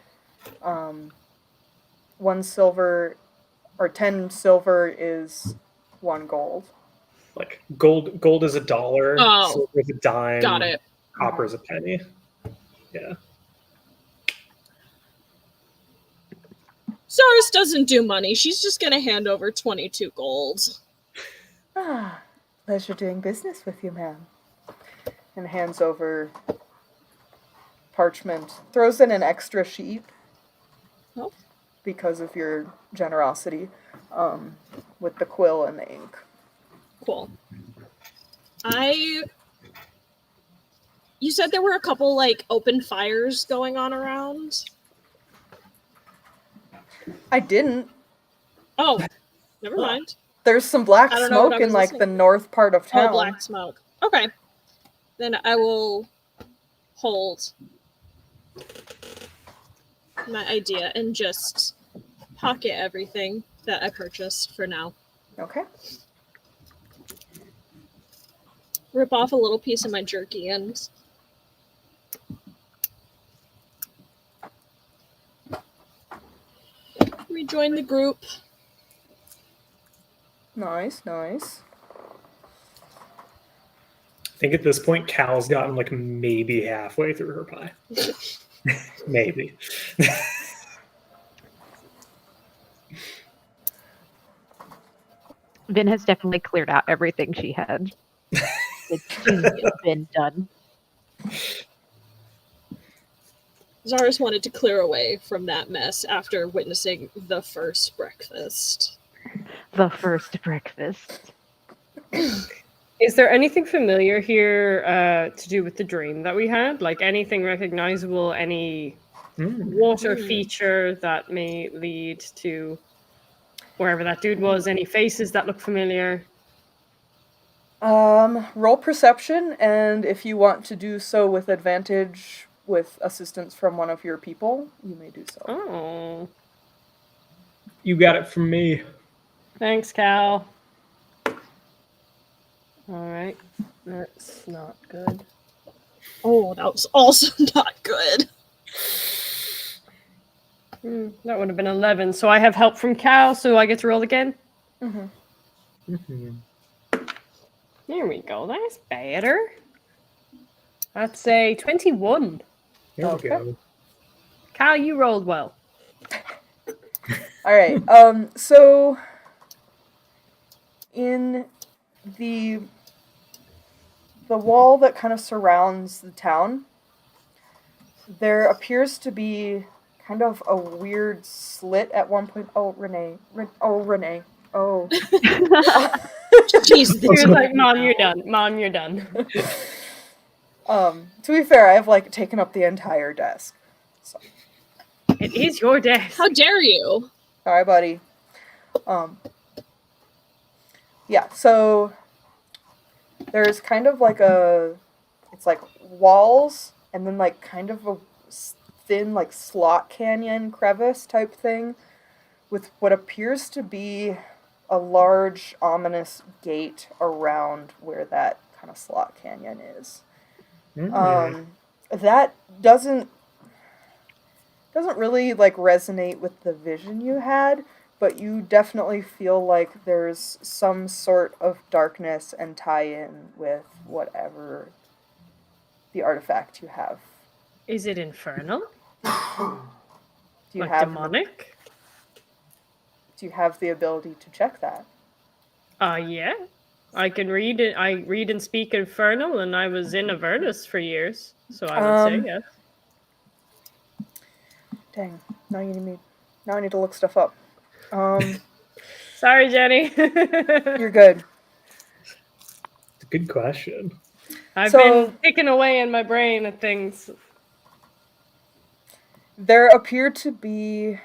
1 silver, or 10 silver is 1 gold. Like gold is $1, Oh, silver is a dime, got it. copper is a penny. Yeah. Xarrus doesn't do money. She's just gonna hand over 22 gold. Ah, pleasure doing business with you, ma'am. And hands over parchment. Throws in an extra sheet. Oh. Because of your generosity, with the quill and the ink. Cool. You said there were a couple like open fires going on around? I didn't. Oh, never mind. There's some black I don't know what smoke I in was like listening the to. north part of town. Oh, black smoke. Okay. Then I will hold my idea and just pocket everything that I purchased for now. Okay. Rip off a little piece of my jerky and rejoin the group. Nice, nice. I think at this point, Cal's gotten like maybe halfway through her pie. Maybe. Vynn has definitely cleared out everything she had. It's been done. Xarrus wanted to clear away from that mess after witnessing the first breakfast. The first breakfast. Is there anything familiar here to do with the dream that we had? Like anything recognizable, any water feature that may lead to wherever that dude was? Any faces that look familiar? Roll perception, and if you want to do so with advantage with assistance from one of your people, you may do so. Oh. You got it from me. Thanks, Cal. Alright. That's not good. Oh, that was also not good. That would have been 11. So I have help from Cal, so I get to roll again? Mm-hmm. There we go. That's better. That's a 21. There Okay. we go. Cal, you rolled well. Alright, so in the wall that kind of surrounds the town, there appears to be kind of a weird slit at one point. Oh, Renee. Oh. Jesus. He was like, Mom, you're done. Mom, you're done. To be fair, I've like taken up the entire desk. So. It is your desk. How dare you? Sorry, buddy. Yeah, so there's kind of like it's like walls and then like kind of a thin like slot canyon crevice type thing with what appears to be a large ominous gate around where that kind of slot canyon is. That doesn't really like resonate with the vision you had, but you definitely feel like there's some sort of darkness and tie-in with whatever the artifact you have. Is it infernal? Do you Like have demonic? Do you have the ability to check that? Yeah. I can read it. I read and speak Infernal, and I was in Avernus for years, so I would say yes. Dang. Now I need to look stuff up. Sorry, Jenny. You're good. It's a good question. I've So- been picking away in my brain at things. There appear to be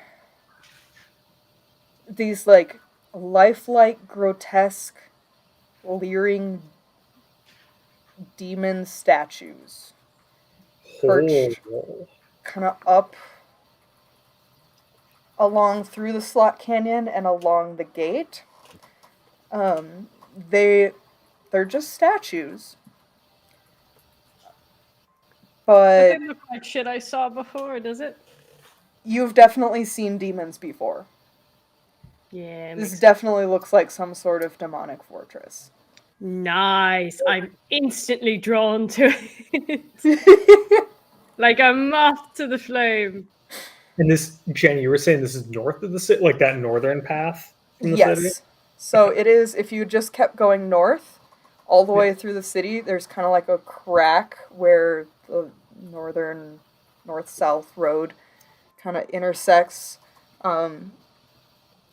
these like lifelike, grotesque, leering demon statues perched Oh. kind of up along through the slot canyon and along the gate. They're just statues. That But didn't look like shit I saw before, does it? you've definitely seen demons before. Yeah. This definitely looks like some sort of demonic fortress. Nice. I'm instantly drawn to it. Like a moth to the flame. And this, Jen, you were saying this is north of the city, like that northern path from the Yes. city? So it is, if you just kept going north, all the way through the city, there's kind of like a crack where the north-south road kind of intersects.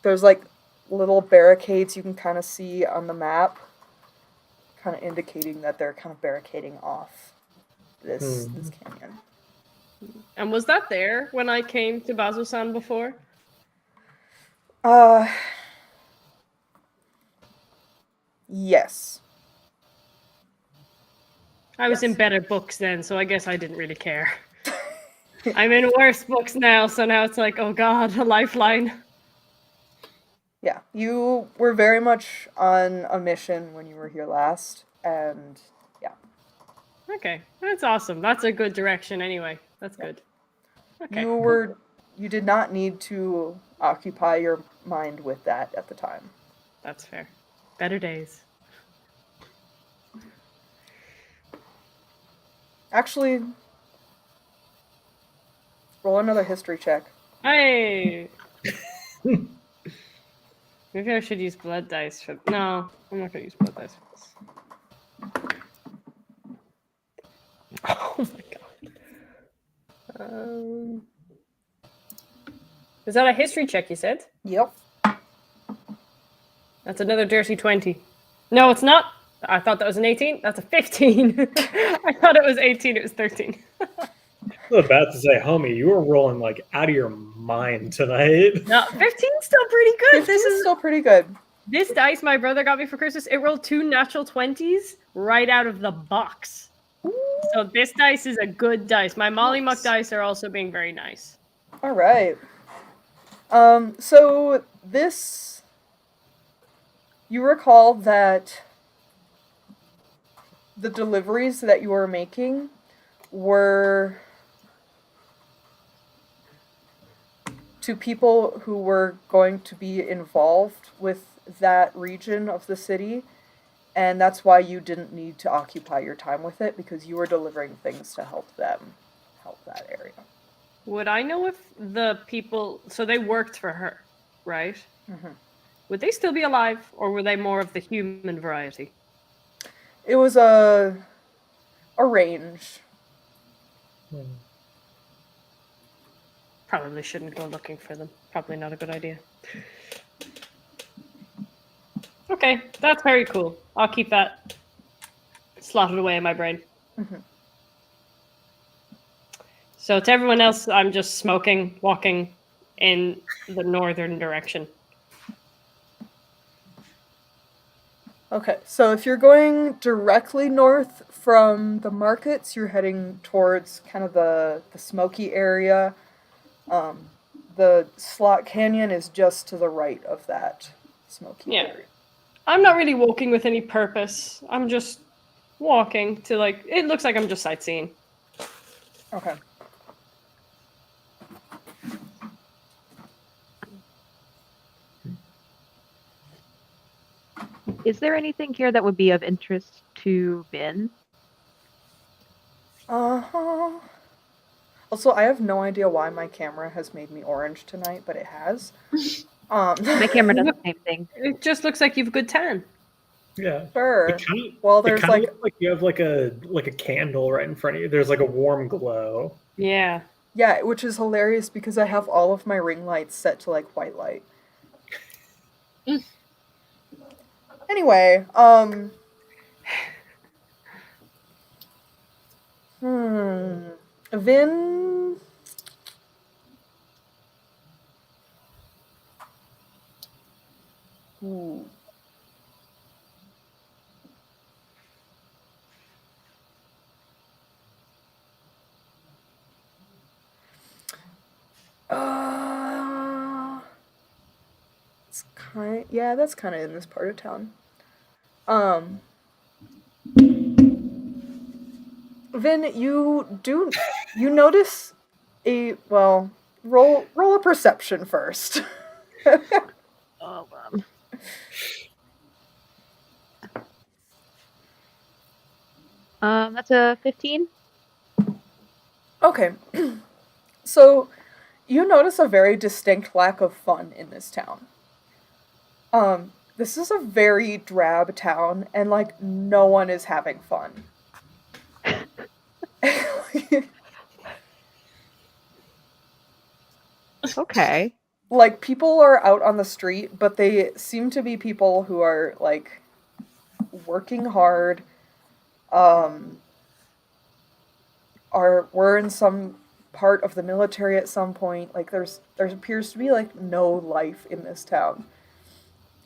There's like little barricades you can kind of see on the map, kind of indicating that they're kind of barricading off this canyon. And was that there when I came to Bazzoxan before? Yes. I was in better books then, so I guess I didn't really care. I'm in worse books now, so now it's like, oh god, a lifeline. Yeah, you were very much on a mission when you were here last, and yeah. Okay, that's awesome. That's a good direction anyway. That's good. Okay. You did not need to occupy your mind with that at the time. That's fair. Better days. Actually, roll another history check. Hey! Maybe I should use blood dice for... No, I'm not going to use blood dice for this. Oh my god. Is that a history check, you said? Yep. That's another dirty 20. No, it's not. I thought that was an 18. That's a 15. I thought it was 18. It was 13. I was about to say, homie, you were rolling like out of your mind tonight. No, 15's still pretty good. This is still pretty good. This dice my brother got me for Christmas. It rolled 2 natural 20s right out of the box. So this dice is a good dice. My Molly Muck dice are also being very nice. All right. So this, you recall that the deliveries that you were making were to people who were going to be involved with that region of the city, and that's why you didn't need to occupy your time with it, because you were delivering things to help them help that area. Would I know if the people... So they worked for her, right? Mm-hmm. Would they still be alive, or were they more of the human variety? It was a range. Probably shouldn't go looking for them. Probably not a good idea. Okay, that's very cool. I'll keep that slotted away in my brain. Mm-hmm. So to everyone else, I'm just smoking, walking in the northern direction. Okay, so if you're going directly north from the markets, you're heading towards kind of the smoky area. The slot canyon is just to the right of that smoky area. I'm not really walking with any purpose. I'm just walking to, like, it looks like I'm just sightseeing. Okay. Is there anything here that would be of interest to Vynn? Uh-huh. Also, I have no idea why my camera has made me orange tonight, but it has. My camera does the same thing. It just looks like you've a good tan. Yeah. Sure. Well, there's it kind of looks like you have like a candle right in front of you. There's like a warm glow. Yeah. Yeah, which is hilarious because I have all of my ring lights set to like white light. Anyway, Vynn. Ooh. It's that's kind of in this part of town. Vin, you notice roll a perception first. Oh, that's a 15. Okay. So you notice a very distinct lack of fun in this town. This is a very drab town and like no one is having fun. Okay. Like people are out on the street, but they seem to be people who are like working hard, were in some part of the military at some point. Like there appears to be like no life in this town.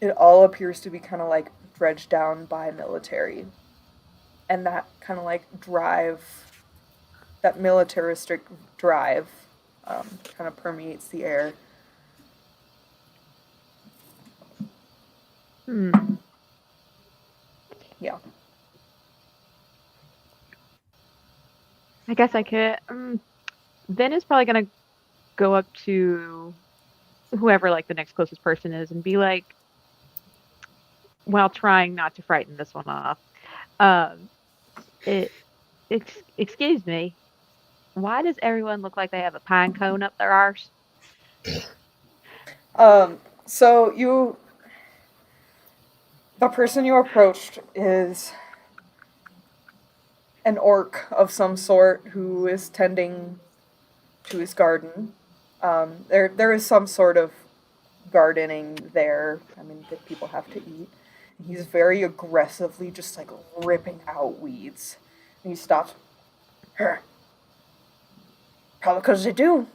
It all appears to be kind of like dredged down by military, and that kind of like that militaristic drive, kind of permeates the air. Yeah. I guess I could. Vin is probably gonna go up to whoever like the next closest person is and be like, while trying not to frighten this one off, excuse me, why does everyone look like they have a pine cone up their arse? So the person you approached is an orc of some sort who is tending to his garden. There is some sort of gardening there. I mean, that people have to eat. He's very aggressively just like ripping out weeds. And he stops. Her. Probably because they do.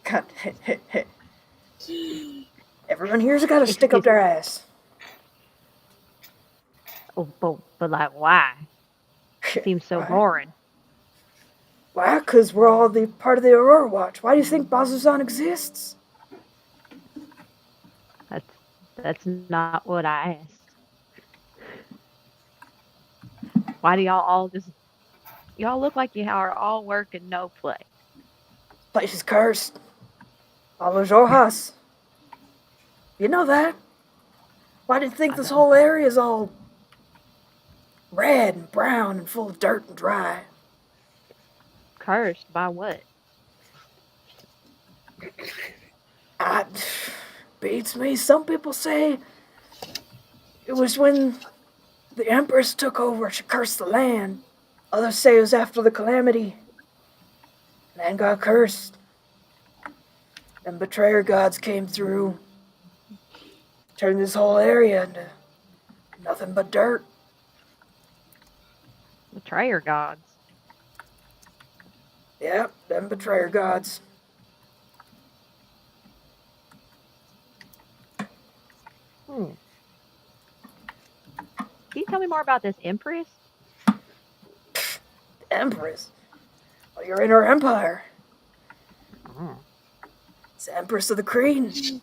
God, everyone here's got to stick up their ass. Oh, but like, why? Seems so boring. Why? Because we're all the part of the Aurora Watch. Why do you think Bazzoxan exists? That's not what I asked. Why do y'all look like you are all work and no play? Place is cursed. All those Rojas. You know that? Why do you think this whole area is all red and brown and full of dirt and dry? Cursed by what? Beats me. Some people say it was when the Empress took over, she cursed the land. Others say it was after the calamity. Land got cursed. And betrayer gods came through. Turned this whole area into nothing but dirt. Betrayer gods. Yep, them betrayer gods. Can you tell me more about this Empress? Empress? Well, you're in her empire. It's the Empress of the Kreen.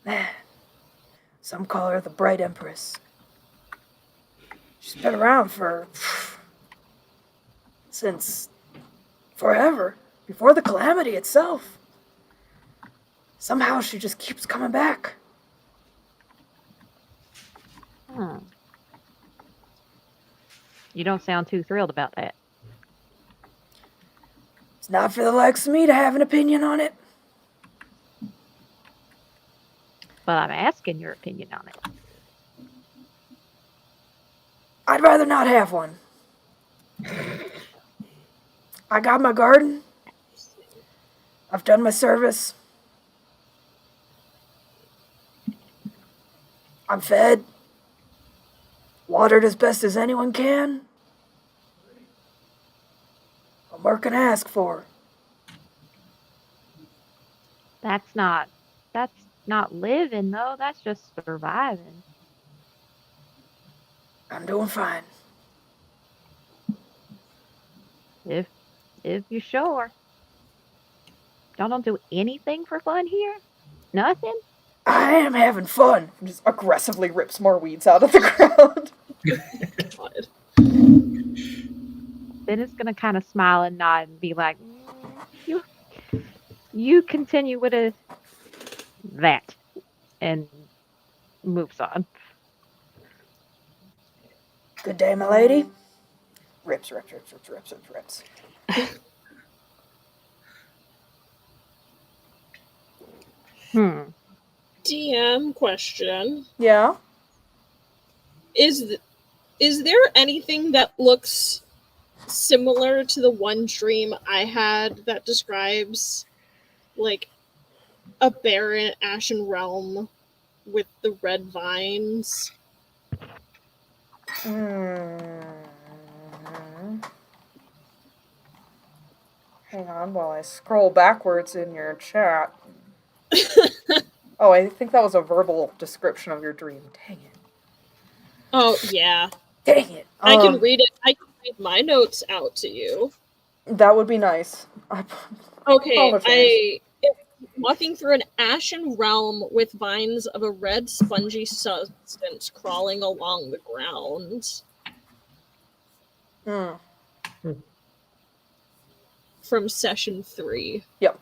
Man, some call her the Bright Empress. She's been around since forever, before the calamity itself. Somehow she just keeps coming back. You don't sound too thrilled about that. It's not for the likes of me to have an opinion on it. But I'm asking your opinion on it. I'd rather not have one. I got my garden. I've done my service. I'm fed. Watered as best as anyone can. What more can I ask for? That's not living though. That's just surviving. I'm doing fine. If you're sure. Y'all don't do anything for fun here? Nothing? I am having fun. And just aggressively rips more weeds out of the ground. God. Then it's gonna kind of smile and nod and be like, you continue with that, and moves on. Good day, my lady. Rips. DM question. Yeah? Is there anything that looks similar to the one dream I had that describes like a barren ashen realm with the red vines? Hang on while I scroll backwards in your chat. Oh, I think that was a verbal description of your dream. Dang it. Oh yeah. Dang it. I can read it. I can read my notes out to you. That would be nice. Okay, walking through an ashen realm with vines of a red spongy substance crawling along the ground. From session 3. Yep.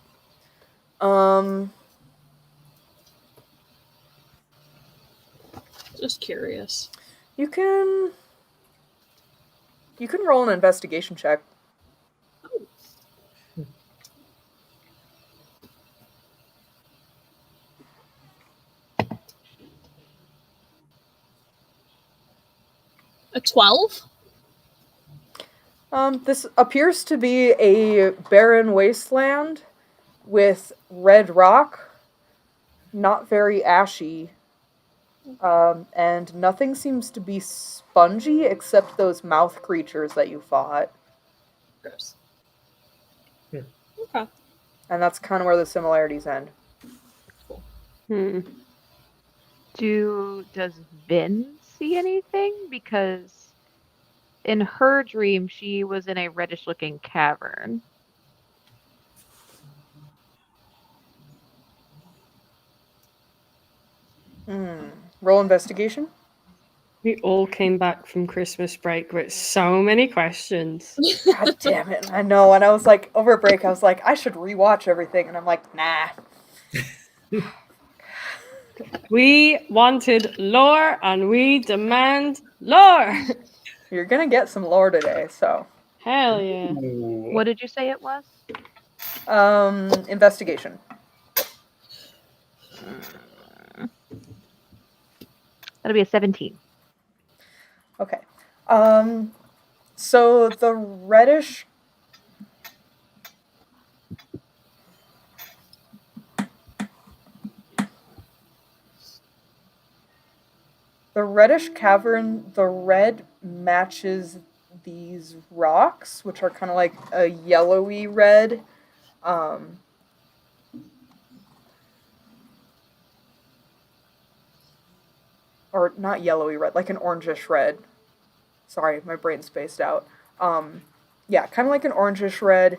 Just curious. You can roll an investigation check. A 12? This appears to be a barren wasteland with red rock, not very ashy, and nothing seems to be spongy except those mouth creatures that you fought. Gross. Okay. And that's kind of where the similarities end. Does Vynn see anything? Because in her dream, she was in a reddish-looking cavern. Roll investigation. We all came back from Christmas break with so many questions. God damn it. I know. And I was like, over break, I was like, I should rewatch everything. And I'm like, nah. We wanted lore and we demand lore. You're going to get some lore today, so. Hell yeah. What did you say it was? Investigation. That'll be a 17. Okay. So the reddish cavern, the red matches these rocks, which are kind of like a yellowy red. Or not yellowy red, like an orangish red. Sorry, my brain spaced out. Yeah, kind of like an orangish red.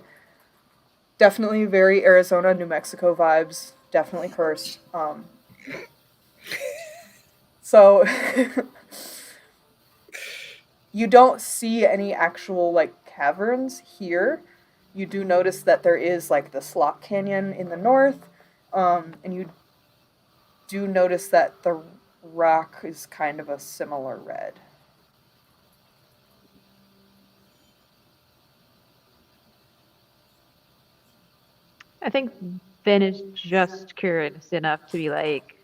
Definitely very Arizona, New Mexico vibes. Definitely cursed. So you don't see any actual like caverns here. You do notice that there is like the Slot Canyon in the north, and you do notice that the rock is kind of a similar red. I think Vynn is just curious enough to be like,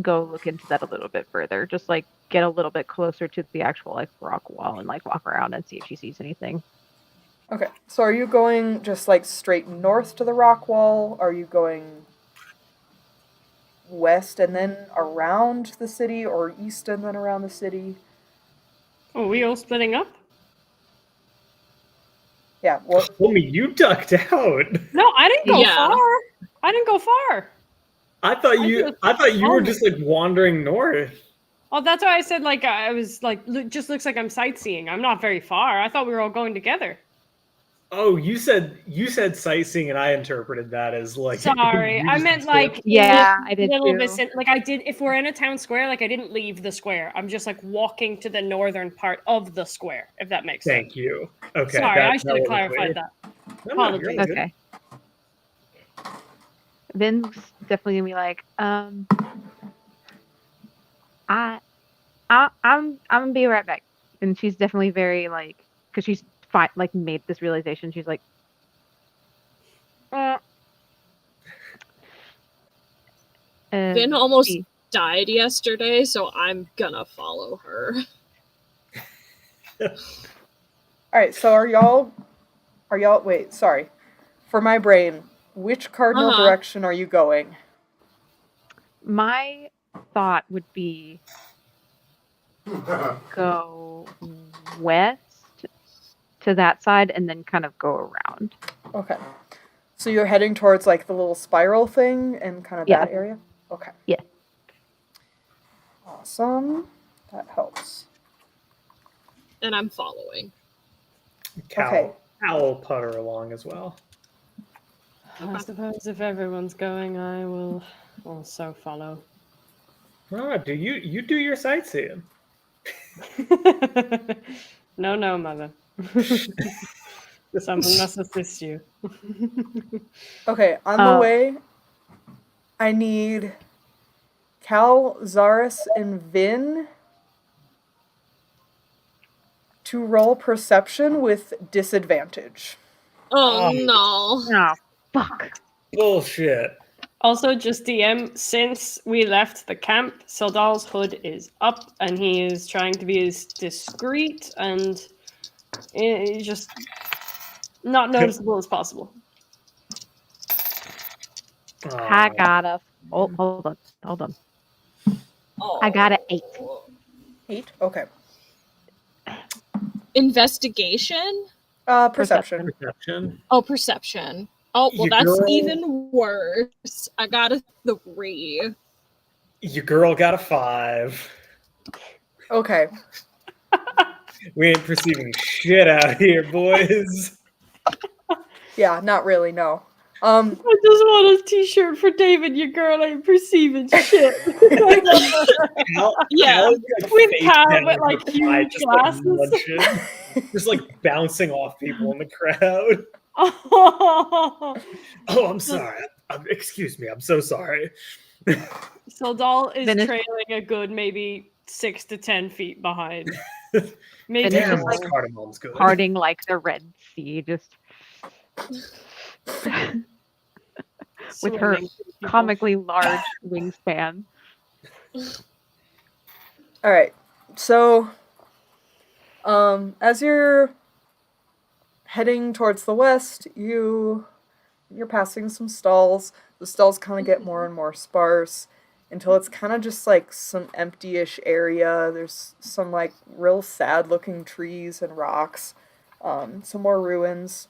go look into that a little bit further. Just like get a little bit closer to the actual like rock wall and like walk around and see if she sees anything. Okay, so are you going just like straight north to the rock wall? Are you going west and then around the city, or east and then around the city? Are we all splitting up? Yeah, what? Homie, you ducked out. No, I didn't go Yeah. far. I didn't go far. I thought you were Oh. just like wandering north. Oh, that's why I said like I was like just looks like I'm sightseeing. I'm not very far. I thought we were all going together. Oh, you said sightseeing, and I interpreted that as like. Sorry, I meant like Yeah, in I did little too. vicin- like I did. If we're in a town square, like I didn't leave the square. I'm just like walking to the northern part of the square. If that makes sense. Thank you. Okay. Sorry, I that should have wasn't clarified clear. that. No, no, you're all good. Okay. Vynn's definitely gonna be like, I'm gonna be right back. And she's definitely very like, because she's like made this realization. She's like, Vynn almost died yesterday, so I'm gonna follow her. All right, so are y'all? Wait, sorry. For my brain, which cardinal direction are you going? My thought would be go west to that side and then kind of go around. Okay. So you're heading towards like the little spiral thing and kind of Yeah. that area? Okay. Yeah. Awesome. That helps. And I'm following. Okay. I'll putter along as well. I suppose if everyone's going, I will also follow. Oh, do you do your sightseeing? No, mother. Someone must assist you. Okay, on the way, I need Chal, Xarrus, and Vynn to roll perception with disadvantage. Oh no. Oh, fuck. Bullshit. Also, just DM, since we left the camp, Seldal's hood is up, and he is trying to be as discreet and just not noticeable as possible. I got a. Oh, hold on. Oh. I got an 8. 8? Okay. Investigation? Perception. Perception. Oh, perception. Oh, well, You that's girl. even worse. I got a 3. Your girl got a 5. Okay. We ain't perceiving shit out here, boys. Yeah, not really, no. I just want a t-shirt for David, your girl ain't perceiving shit. Yeah. With Cal with like huge glasses. Just like bouncing off people in the crowd. Oh, I'm sorry. Excuse me. I'm so sorry. Seldal is Finish. trailing a good maybe 6 to 10 feet behind. And Maybe it's Damn, just this like cardamom's good. parting like the Red Sea, just with her swimming through people. comically large wingspan. All right. So, as you're heading towards the west, you're passing some stalls. The stalls kind of get more and more sparse until it's kind of just like some empty-ish area. There's some like real sad-looking trees and rocks, some more ruins,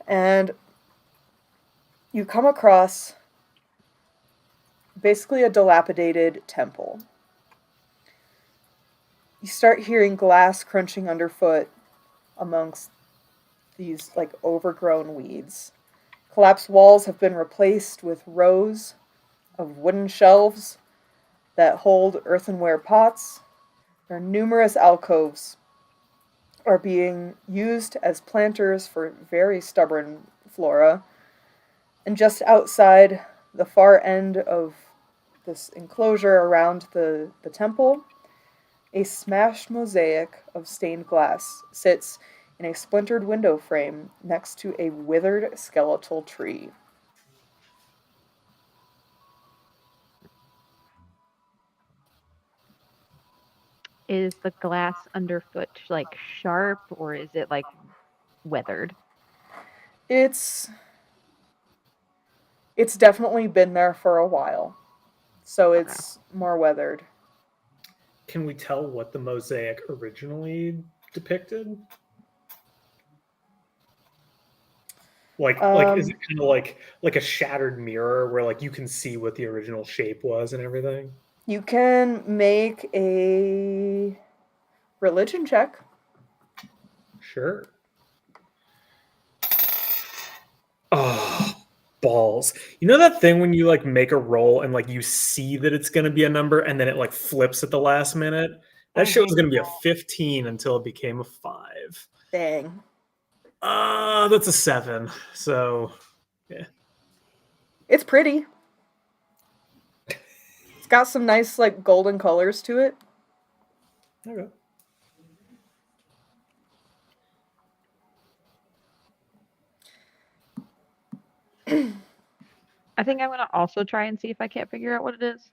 and you come across basically a dilapidated temple. You start hearing glass crunching underfoot amongst these like overgrown weeds. Collapsed walls have been replaced with rows of wooden shelves that hold earthenware pots. There are numerous alcoves are being used as planters for very stubborn flora. And just outside the far end of this enclosure around the temple, a smashed mosaic of stained glass sits in a splintered window frame next to a withered skeletal tree. Is the glass underfoot like sharp or is it like weathered? It's definitely been there for a while. So Okay. it's more weathered. Can we tell what the mosaic originally depicted? Like is it kind of like a shattered mirror where like you can see what the original shape was and everything? You can make a religion check. Sure. Oh, balls. You know that thing when you like make a roll and like you see that it's going to be a number and then it like flips at the last minute? That shit was going to be a 15 until it became a 5. Dang. That's a 7. So, yeah. It's pretty. It's got some nice like golden colors to it. Okay. I think I'm gonna also try and see if I can't figure out what it is.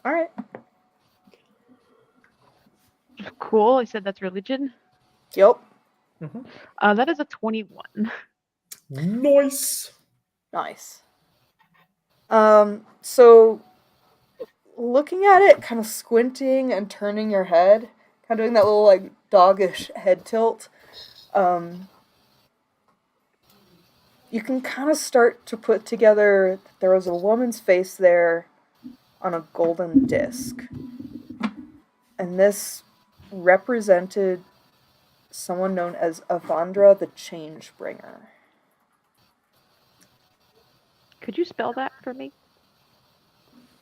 All right. Cool. I said that's religion. Yep. That is a 21. Nice. Nice. So looking at it, kind of squinting and turning your head, kind of doing that little like doggish head tilt, you can kind of start to put together that there was a woman's face there on a golden disc. And this represented someone known as Avandra the Changebringer. Could you spell that for me?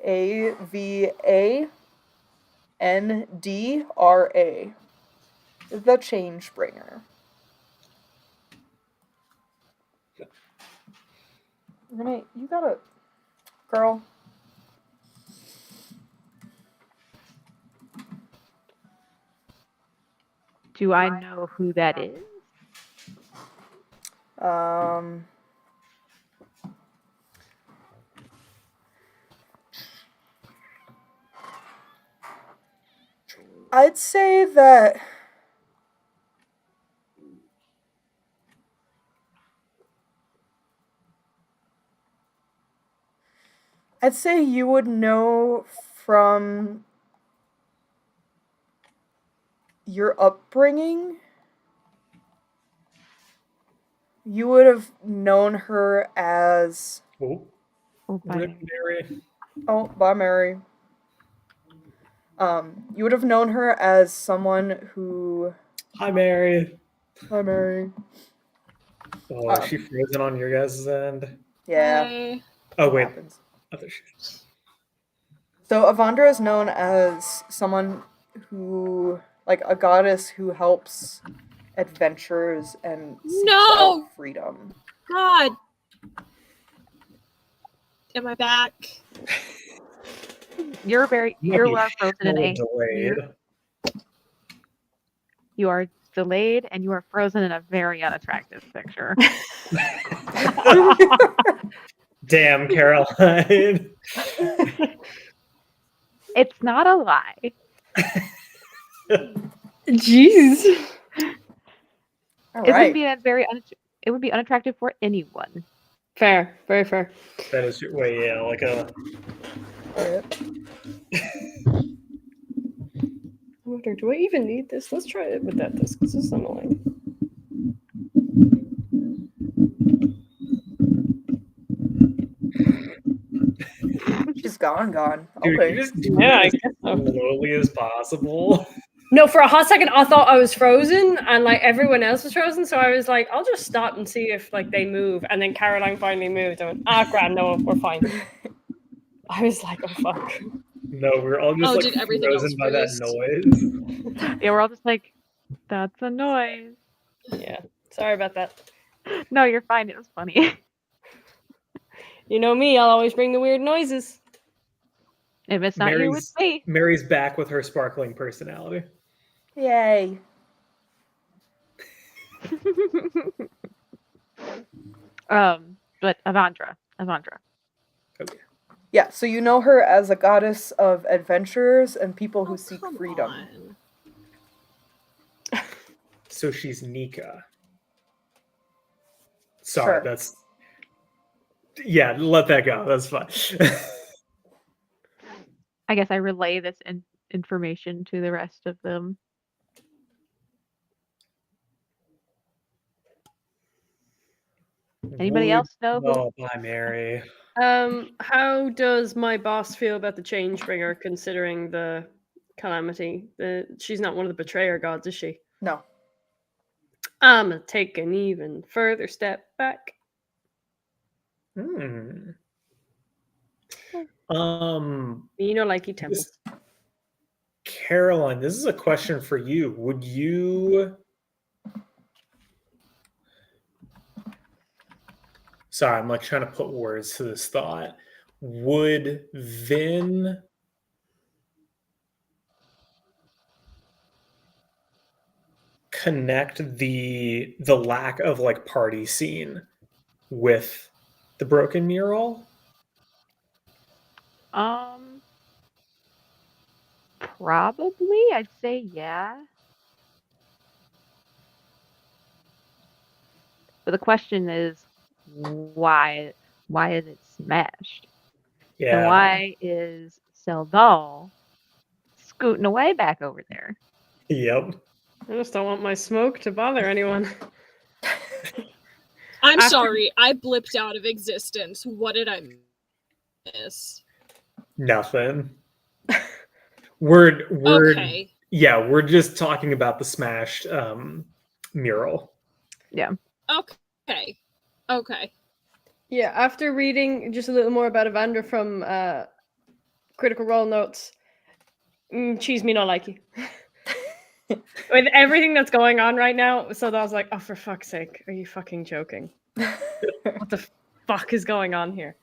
Avandra. The Changebringer. Renee, you gotta... Girl. Do I know who that is? I'd say that you would know from your upbringing. You would have known her as... Oh, bye. Mary. Oh, bye, Mary. You would have known her as someone who... Hi, Mary. Hi, Mary. Oh, is she frozen on your guys' end? Yeah. Hi. Oh, wait. Happens. I thought she... So Avandra is known as someone who, like, a goddess who helps adventurers and seeks out freedom. God. Am I back? You are frozen in a delayed. You are delayed and you are frozen in a very unattractive picture. Damn, Caroline. It's not a lie. Jeez. All It right. would be unattractive for anyone. Fair. Very fair. That is your way, yeah, like a... I wonder, do I even need this? Let's try it with that disc. This is annoying. She's gone. Dude, Okay. you just do Yeah, I it guess so. as slowly as possible. No, for a hot second, I thought I was frozen and like everyone else was frozen. So I was like, I'll just stop and see if like they move. And then Caroline finally moved. I went, grand, no, we're fine. I was like, oh fuck. No, we're all just dude, like everything frozen else by that freezed. noise. Yeah, we're all just like, that's a noise. Yeah, sorry about that. No, you're fine. It was funny. You know me, I'll always bring the weird noises. If it's not you, it's me. Mary's back with her sparkling personality. Yay. But Avandra. Okay. Yeah, so you know her as a goddess of adventurers and people who seek come freedom. on. So she's Nika. Sorry, Sure. that's... Yeah, let that go. That's fine. I guess I relay this information to the rest of them. Anybody else know who? Oh, bye, Mary. How does my boss feel about the Changebringer, considering the calamity? She's not one of the betrayer gods, is she? No. I'm gonna take an even further step back. Hmm. Likey temples. Caroline, this is a question for you. Would you... Sorry, I'm like trying to put words to this thought. Would Vynn connect the lack of like party scene with the broken mural? Probably. I'd say yeah. But the question is, why is it smashed? Yeah. And why is Seldal scooting away back over there? Yep. I just don't want my smoke to bother anyone. I'm sorry, I blipped out of existence. What did I miss? Nothing. We're Okay. Yeah, we're just talking about the smashed mural. Yeah. Okay. Okay. Yeah, after reading just a little more about Evander from Critical Role Notes, cheese me not likey. With everything that's going on right now, so I was like, oh, for fuck's sake, are you fucking joking? What the fuck is going on here?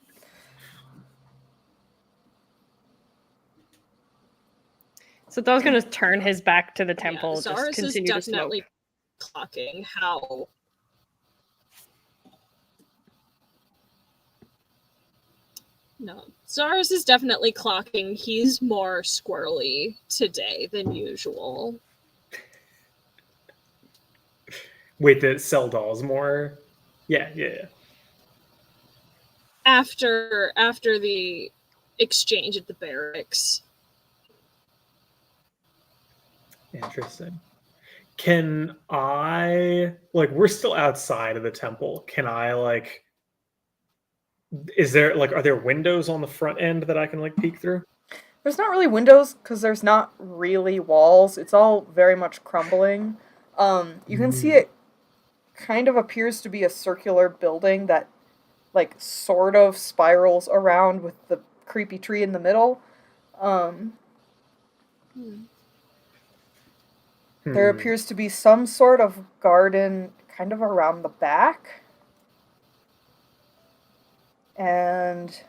So I was going to turn his back to the temple, just Xarrus is continue to smoke. definitely clocking how... No, Xarrus is definitely clocking. He's more squirrely today than usual. Wait, the Seldal's more... Yeah. After the exchange at the barracks. Interesting. Can I... Like, we're still outside of the temple. Can I, like... Is there, like, are there windows on the front end that I can, like, peek through? There's not really windows because there's not really walls. It's all very much crumbling. You can see it kind of appears to be a circular building that, like, sort of spirals around with the creepy tree in the middle. There appears to be some sort of garden kind of around the back. And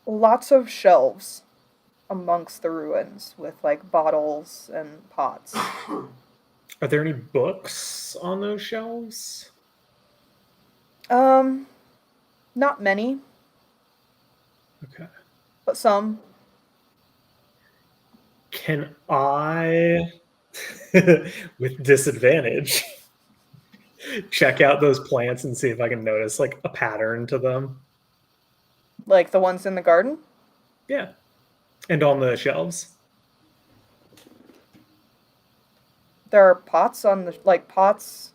lots of shelves amongst the ruins with like bottles and pots. Are there any books on those shelves? Not many, Okay. but some. Can I, with disadvantage, check out those plants and see if I can notice like a pattern to them? Like the ones in the garden? Yeah. And on the shelves? There are pots on the, like, pots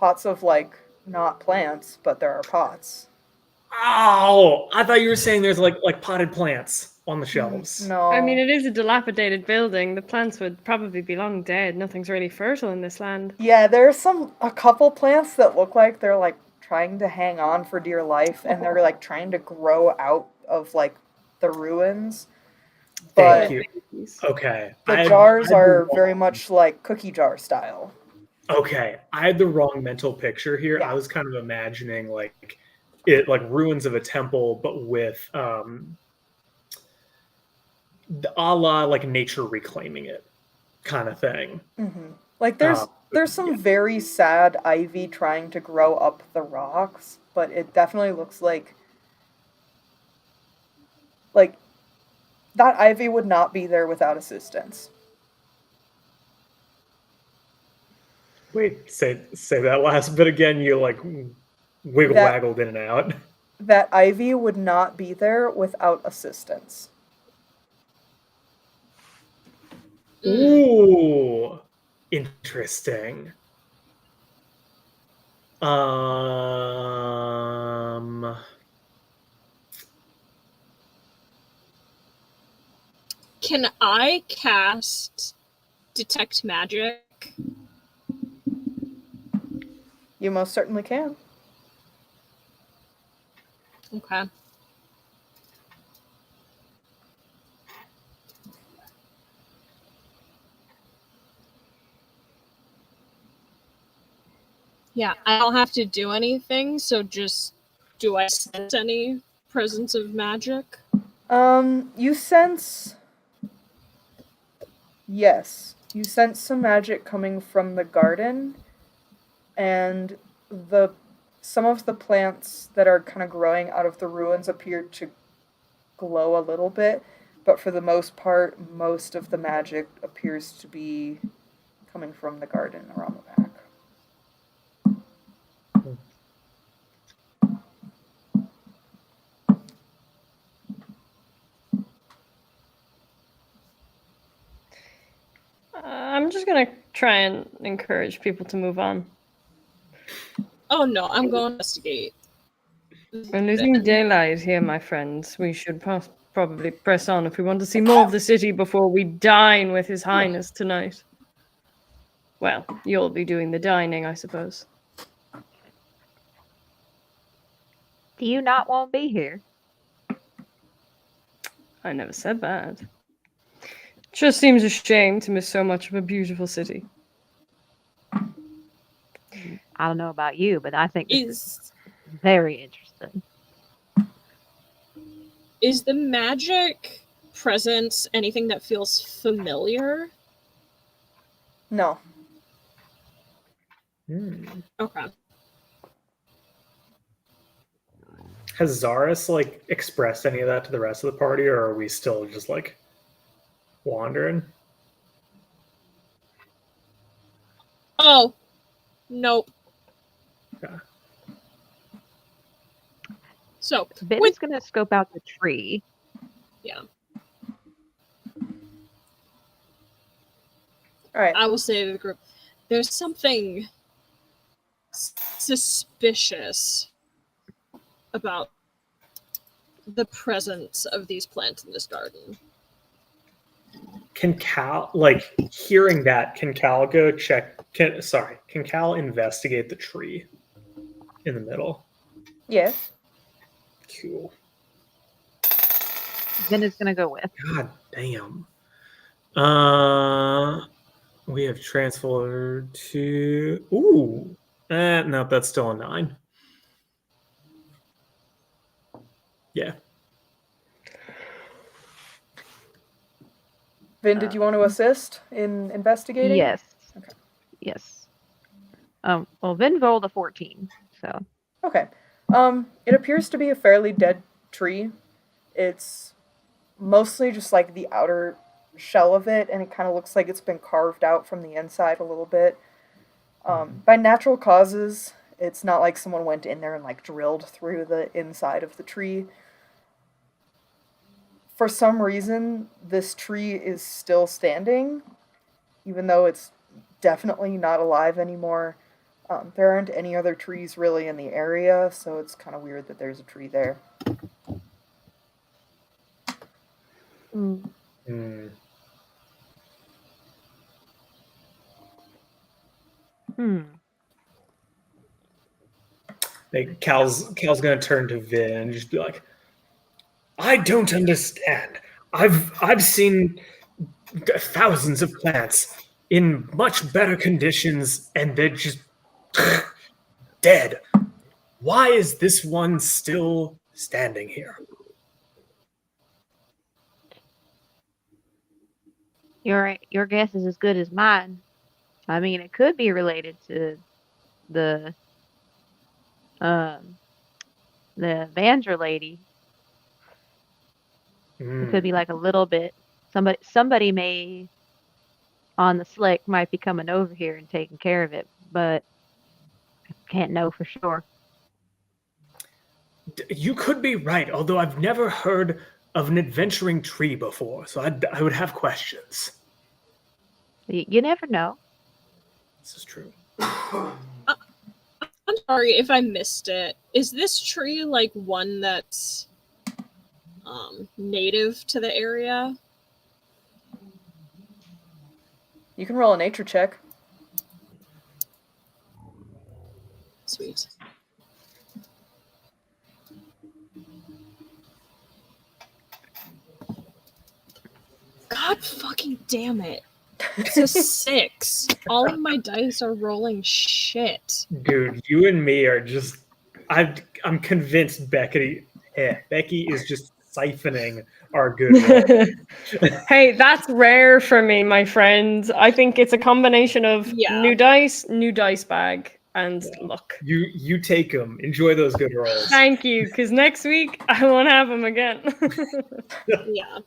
of, like, not plants, but there are pots. Oh, I thought you were saying there's like potted plants on the shelves. No. I mean, it is a dilapidated building. The plants would probably be long dead. Nothing's really fertile in this land. Yeah, there's a couple plants that look like they're, like, trying to hang on for dear life, and they're, like, trying to grow out of, like, the ruins. But Thank you. Okay. the jars are very much like cookie jar style. Okay. I had the wrong mental picture here. Yeah. I was kind of imagining like it like ruins of a temple, but with a la like nature reclaiming it kind of thing. Mm-hmm. Like there's some very sad ivy trying to grow up the rocks, but it definitely looks like that ivy would not be there without assistance. Wait, say that last bit again. You like waggled in and out. That ivy would not be there without assistance. Ooh, interesting. Um, Can I cast Detect Magic? You most certainly can. Okay. Yeah, I don't have to do anything, so just do I sense any presence of magic? You sense. Yes, you sense some magic coming from the garden, and some of the plants that are kind of growing out of the ruins appear to glow a little bit, but for the most part, most of the magic appears to be coming from the garden around the back. I'm just gonna try and encourage people to move on. Oh no, I'm going to investigate. We're losing daylight here, my friends. We should probably press on if we want to see more of the city before we dine with His Highness tonight. Well, you'll be doing the dining, I suppose. Do you not want to be here? I never said that. Just seems a shame to miss so much of a beautiful city. I don't know about you, but I think this is Is very interesting. is the magic presence anything that feels familiar? No. Okay. Has Xarrus like expressed any of that to the rest of the party, or are we still just like wandering? Oh, nope. Yeah. So, Ben with is going to scope out the tree. yeah, All right. I will say to the group, there's something suspicious about the presence of these plants in this garden. Can Cal, like, hearing that, can Cal go check? Can Cal investigate the tree in the middle? Yes. Cool. Ben is going to go with. God damn. We have transferred to. Ooh. No, that's still a 9. Yeah. Vynn, did you want to assist in investigating? Yes. Okay. Yes. Well, Ben rolled a 14, so. Okay. It appears to be a fairly dead tree. It's mostly just like the outer shell of it, and it kind of looks like it's been carved out from the inside a little bit. By natural causes, it's not like someone went in there and like drilled through the inside of the tree. For some reason, this tree is still standing, even though it's definitely not alive anymore. There aren't any other trees really in the area, so it's kind of weird that there's a tree there. Like Cal's gonna turn to Vin and just be like, I don't understand. I've seen thousands of plants in much better conditions, and they're just dead. Why is this one still standing here? Your guess is as good as mine. I mean, it could be related to the um the Vander lady. It could be like a little bit. Somebody may on the slick might be coming over here and taking care of it, but can't know for sure. You could be right, although I've never heard of an adventuring tree before, so I would have questions. You never know. This is true. I'm sorry if I missed it. Is this tree like one that's native to the area? You can roll a nature check. Sweet. God fucking damn it. It's a 6. All of my dice are rolling shit. Dude, you and me are just. I'm convinced Becky is just siphoning our good rolls. Hey, that's rare for me, my friend. I think it's a combination of new dice bag, and luck. You take them. Enjoy those good rolls. Thank you, because next week I won't have them again. Yeah.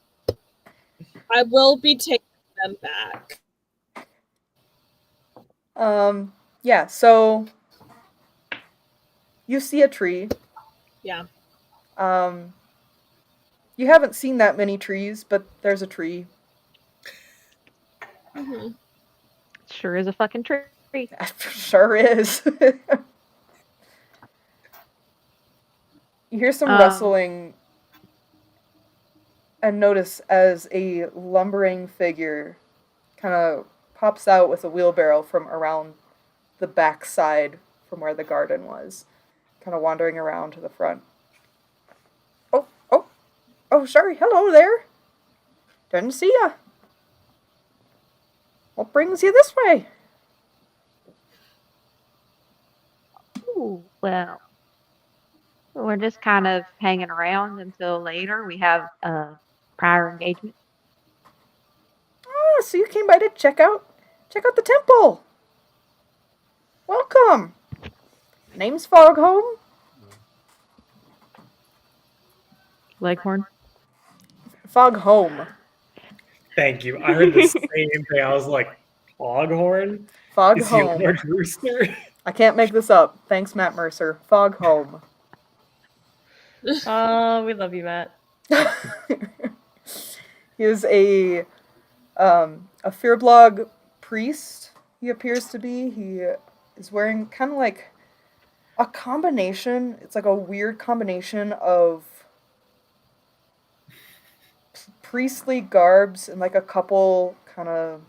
I will be taking them back. Yeah, so you see a tree. Yeah. You haven't seen that many trees, but there's a tree. Mm-hmm. Sure is a fucking tree. Sure is. You hear some rustling and notice as a lumbering figure kind of pops out with a wheelbarrow from around the back side from where the garden was, kind of wandering around to the front. Oh, sorry, hello there. Didn't see ya. What brings you this way? Ooh, well, we're just kind of hanging around until later. We have a prior engagement. Ah, so you came by to check out the temple. Welcome. Name's Foghome. Leghorn. Foghome. Thank you. I heard the same thing. I was like, Foghorn? Is he a Foghome. large rooster? I can't make this up. Thanks, Matt Mercer. Foghome. Oh, we love you, Matt. He is a Fearblog priest, he appears to be. He is wearing kind of like a combination. It's like a weird combination of priestly garbs and like a couple kind of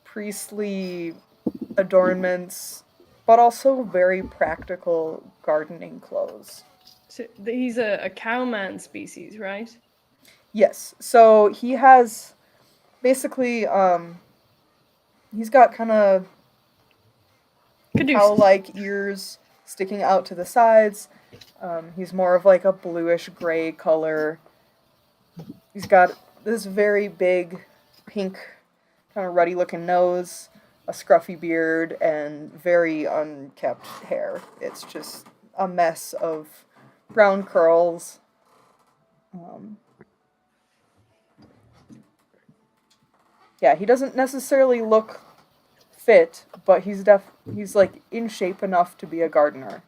priestly adornments, but also very practical gardening clothes. So he's a cowman species, right? Yes. So he has basically he's got kind of cow-like ears sticking out to the sides. He's more of like a bluish gray color. He's got this very big pink kind of ruddy looking nose, a scruffy beard, and very unkempt hair. It's just a mess of brown curls. Yeah, he doesn't necessarily look fit, but he's like in shape enough to be a gardener.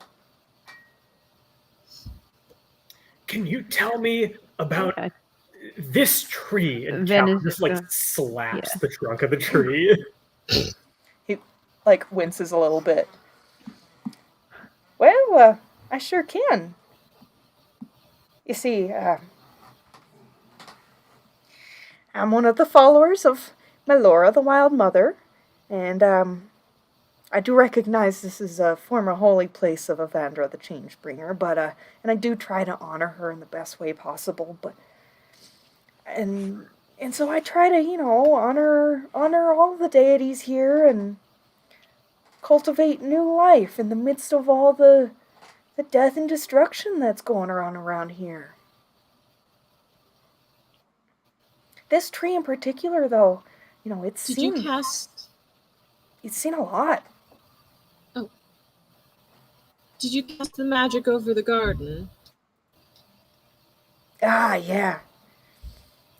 Can you tell me about this tree? And Vynn Chal is just just slaps the trunk of the tree. He like winces a little bit. Well, I sure can. You see, I'm one of the followers of Melora, the Wild Mother, and I do recognize this is a former holy place of Avandra, the Changebringer, but and I do try to honor her in the best way possible, but and so I try to, honor all the deities here and cultivate new life in the midst of all the death and destruction that's going around here. This tree in particular, though, it's Did you cast he's seen a lot. Did you cast the magic over the garden? Ah, yeah.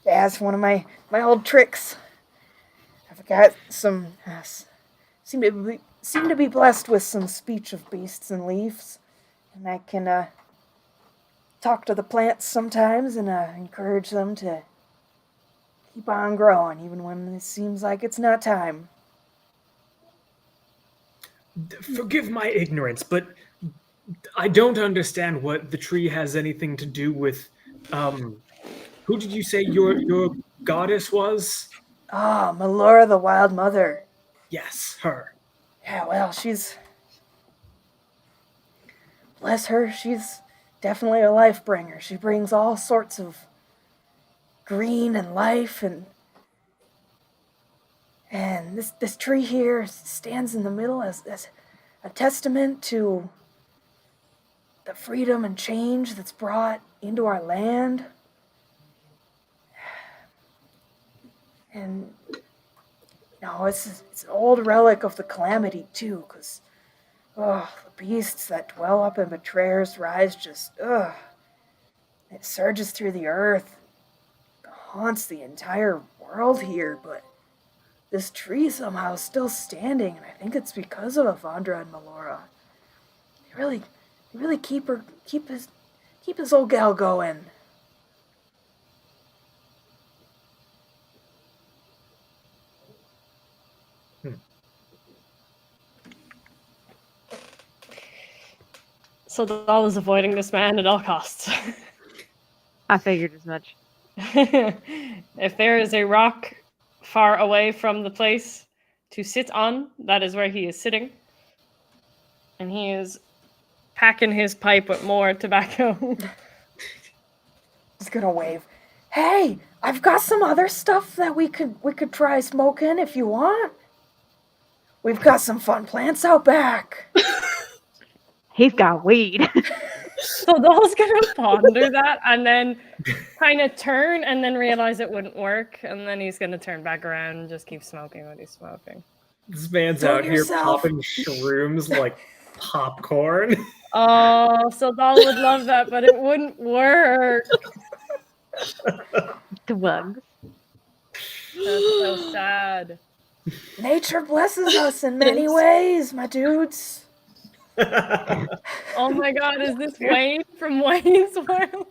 That's one of my old tricks. I've got some. Seem to be blessed with some speech of beasts and leaves, and I can talk to the plants sometimes and encourage them to keep on growing, even when it seems like it's not time. Forgive my ignorance, but I don't understand what the tree has anything to do with. Who did you say your goddess was? Ah, Melora the Wild Mother. Yes, her. Yeah, well, bless her, she's definitely a life bringer. She brings all sorts of green and life, and this tree here stands in the middle as a testament to the freedom and change that's brought into our land. And it's an old relic of the calamity too, because the beasts that dwell up in Betrayer's Rise it surges through the earth, haunts the entire world here, but this tree somehow is still standing, and I think it's because of Avandra and Melora. They really keep his old gal going. Seldal is avoiding this man at all costs. I figured as much. If there is a rock far away from the place to sit on, that is where he is sitting. And he is packing his pipe with more tobacco. He's gonna wave. Hey, I've got some other stuff that we could try smoking if you want. We've got some fun plants out back. He's got weed. So Doll's gonna ponder that and then kind of turn and then realize it wouldn't work, and then he's gonna turn back around and just keep smoking what he's smoking. This man's Do it out here yourself. popping shrooms like popcorn. Oh, so Doll would love that, but it wouldn't work. Drugs. That's so sad. Nature blesses us in many ways, my dudes. Oh my god, is this Wayne from Wayne's World?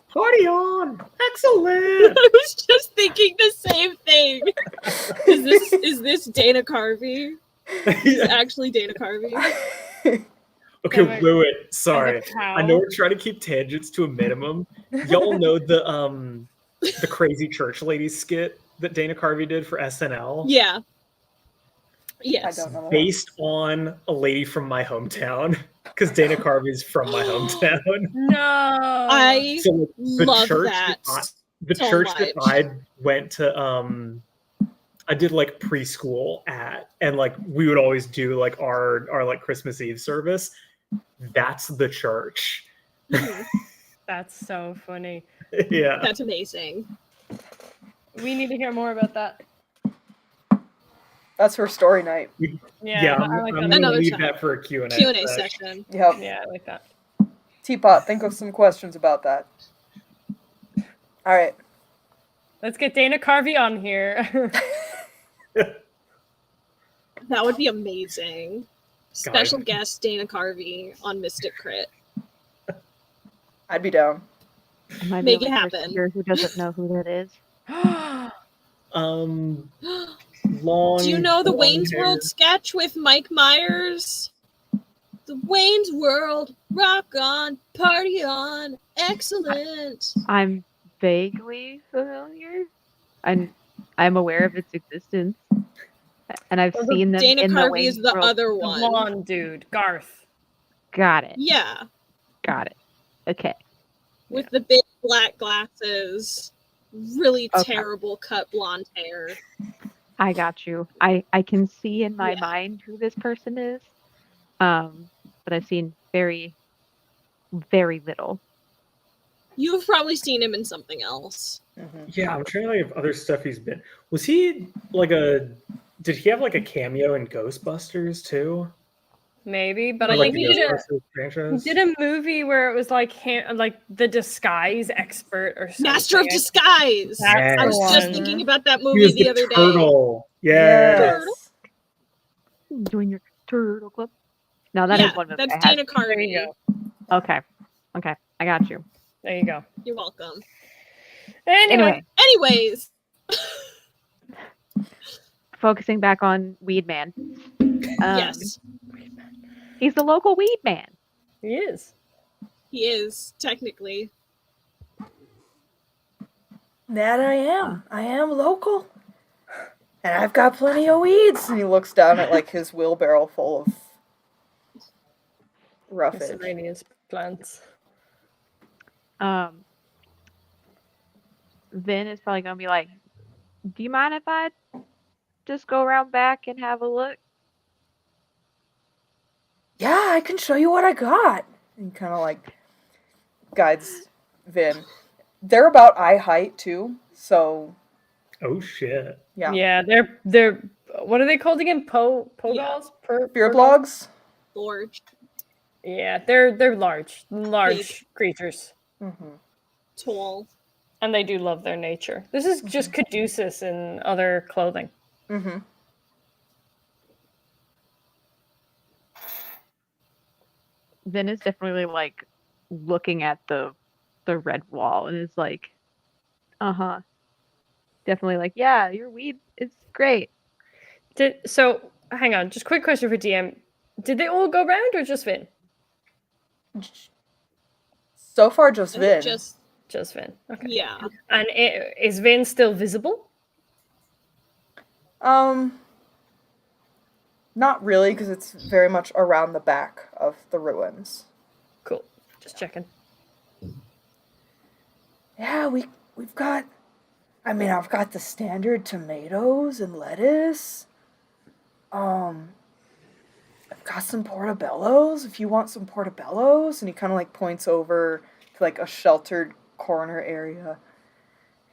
Party on! Excellent! I was just thinking the same thing. Is this Dana Carvey? Is it actually Dana Carvey? Okay, wait, wait. Sorry. As a cow. I know we're trying to keep tangents to a minimum. Y'all know the crazy church lady skit that Dana Carvey did for SNL? Yeah. I Yes. don't know. Based on a lady from my hometown. Because Dana Carvey's from my hometown. No. I So like, love that the so church that much. I went to I did like preschool at, and like we would always do like our like Christmas Eve service. That's the church. That's so funny. Yeah. That's amazing. We need to hear more about that. That's her story night. Yeah, I I'm like gonna that. Another leave time. that for a Q&A. Q&A session. Yep. Yeah, I like that. Teapot, think of some questions about that. All right. Let's get Dana Carvey on here. That would be amazing. Special guest Dana Carvey on Mystic Crit. I'd be down. Am I Make the it only person happen. here who doesn't know who that is? Long. Do you know the long Wayne's hair. World sketch with Mike Myers? The Wayne's World, rock on, party on, excellent. I'm vaguely familiar. I'm aware of its existence, and I've Well, the seen them Dana in the Carvey Wayne's is the World. other The one. blonde dude, Garth. Got it. Yeah, Got it. Okay. with the big black glasses, really Okay. terrible cut blonde hair. I got you. I can see in my Yeah. mind who this person is, but I've seen very, very little. You've probably seen him in something else. Mm-hmm. Yeah, I'm trying to think of other stuff he's been. Was he like a Did he have like a cameo in Ghostbusters too? Maybe, but Or, I like think the he Ghostbusters franchise? did a movie where it was like him, like the disguise expert or something. Master of Disguise. That's I was the just one. thinking about that He movie was the the other day. turtle. Yeah. Yes. Join your turtle club. No, that is Yeah, one movie that's I had. Dana There Carvey. you go. Okay. I got you. There you go. You're welcome. Anyway, Anyways, Focusing back on Weed Man. yes, He's the local weed man. he is. he is technically. That I am. I am local. And I've got plenty of weeds. And he looks down at like his wheelbarrow full of roughage. Miscellaneous plants. Vynn is probably gonna be like, "Do you mind if I just go around back and have a look?" Yeah, I can show you what I got. And kind of like guides Vynn. They're about eye height too, so Oh shit. yeah. Yeah, they're what are they called again? Pogols? Beard logs. Gorge. Yeah, they're large creatures, Mm-hmm. Tall. and they do love their nature. This is just caduceus in other clothing. Mm-hmm. Vynn is definitely like looking at the red wall and is like, definitely like, yeah, your weed is great. So hang on, just quick question for DM: did they all go round or just Vin? So far, just I think Vin. Just Vin. Okay. Yeah. And is Vin still visible? Not really, because it's very much around the back of the ruins. Cool. Just checking. Yeah, we've got. I mean, I've got the standard tomatoes and lettuce. I've got some portobellos. If you want some portobellos, and he kind of like points over to like a sheltered corner area.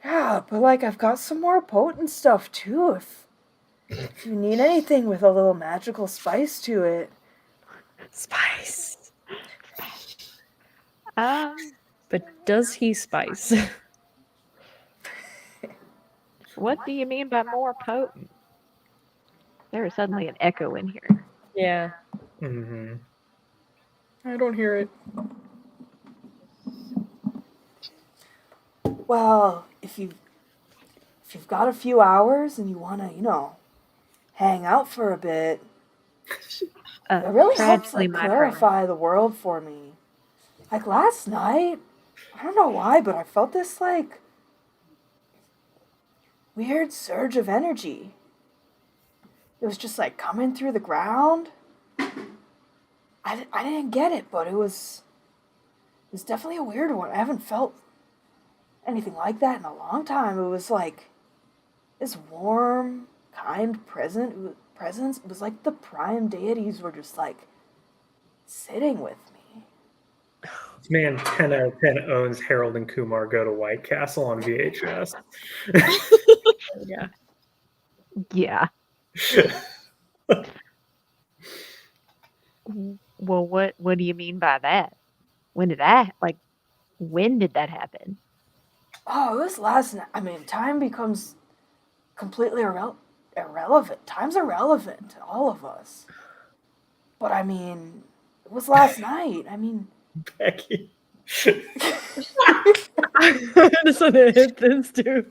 Yeah, but like I've got some more potent stuff too. If you need anything with a little magical spice to it. Spice. But does he spice? What do you mean by more potent? There is suddenly an echo in here. Yeah. Mm-hmm. I don't hear it. Well, if you've got a few hours and you want to, hang out for a bit, it really helps Tragically, like, my clarify the world for me. Like last night, I don't know why, but I felt this like weird surge of energy. It was just like coming through the ground. I didn't get it, but it was definitely a weird one. I haven't felt anything like that in a long time. It was like this warm, kind presence. It was like the prime deities were just like sitting with me. This man 10 out of 10 owns Harold and Kumar Go to White Castle on VHS. Yeah. Yeah. Well, what do you mean by that? When did that happen? Oh, it was last night. I mean, time becomes completely irrelevant. Time's irrelevant to all of us. But I mean, it was last night. I mean, Becky. I just want to hit this too.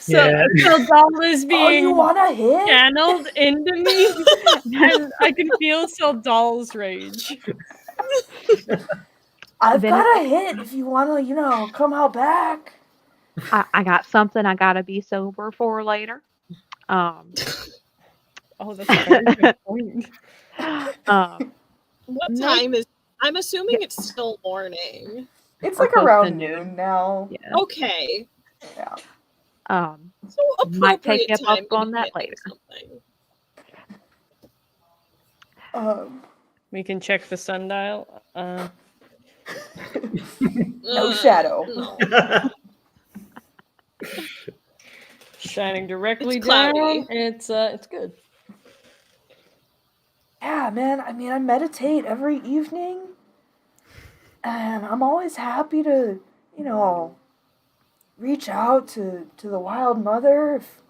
Yeah. So Seldal is oh, being you wanna hit? channeled into me, and I can feel Seldal's rage. I've Then- got a hit if you wanna, come out back. I got something I gotta be sober for later. Oh, that's a very good point. What No. time is? I'm assuming it's still morning. It's Or like close to around noon. noon now. Yeah. Okay. Yeah. So Might take appropriate you time up to on be that hitting later. something. We can check the sundial. No shadow. No. shining directly It's cloudy. down. It's good. Yeah, man. I mean, I meditate every evening, and I'm always happy to, reach out to the Wild Mother if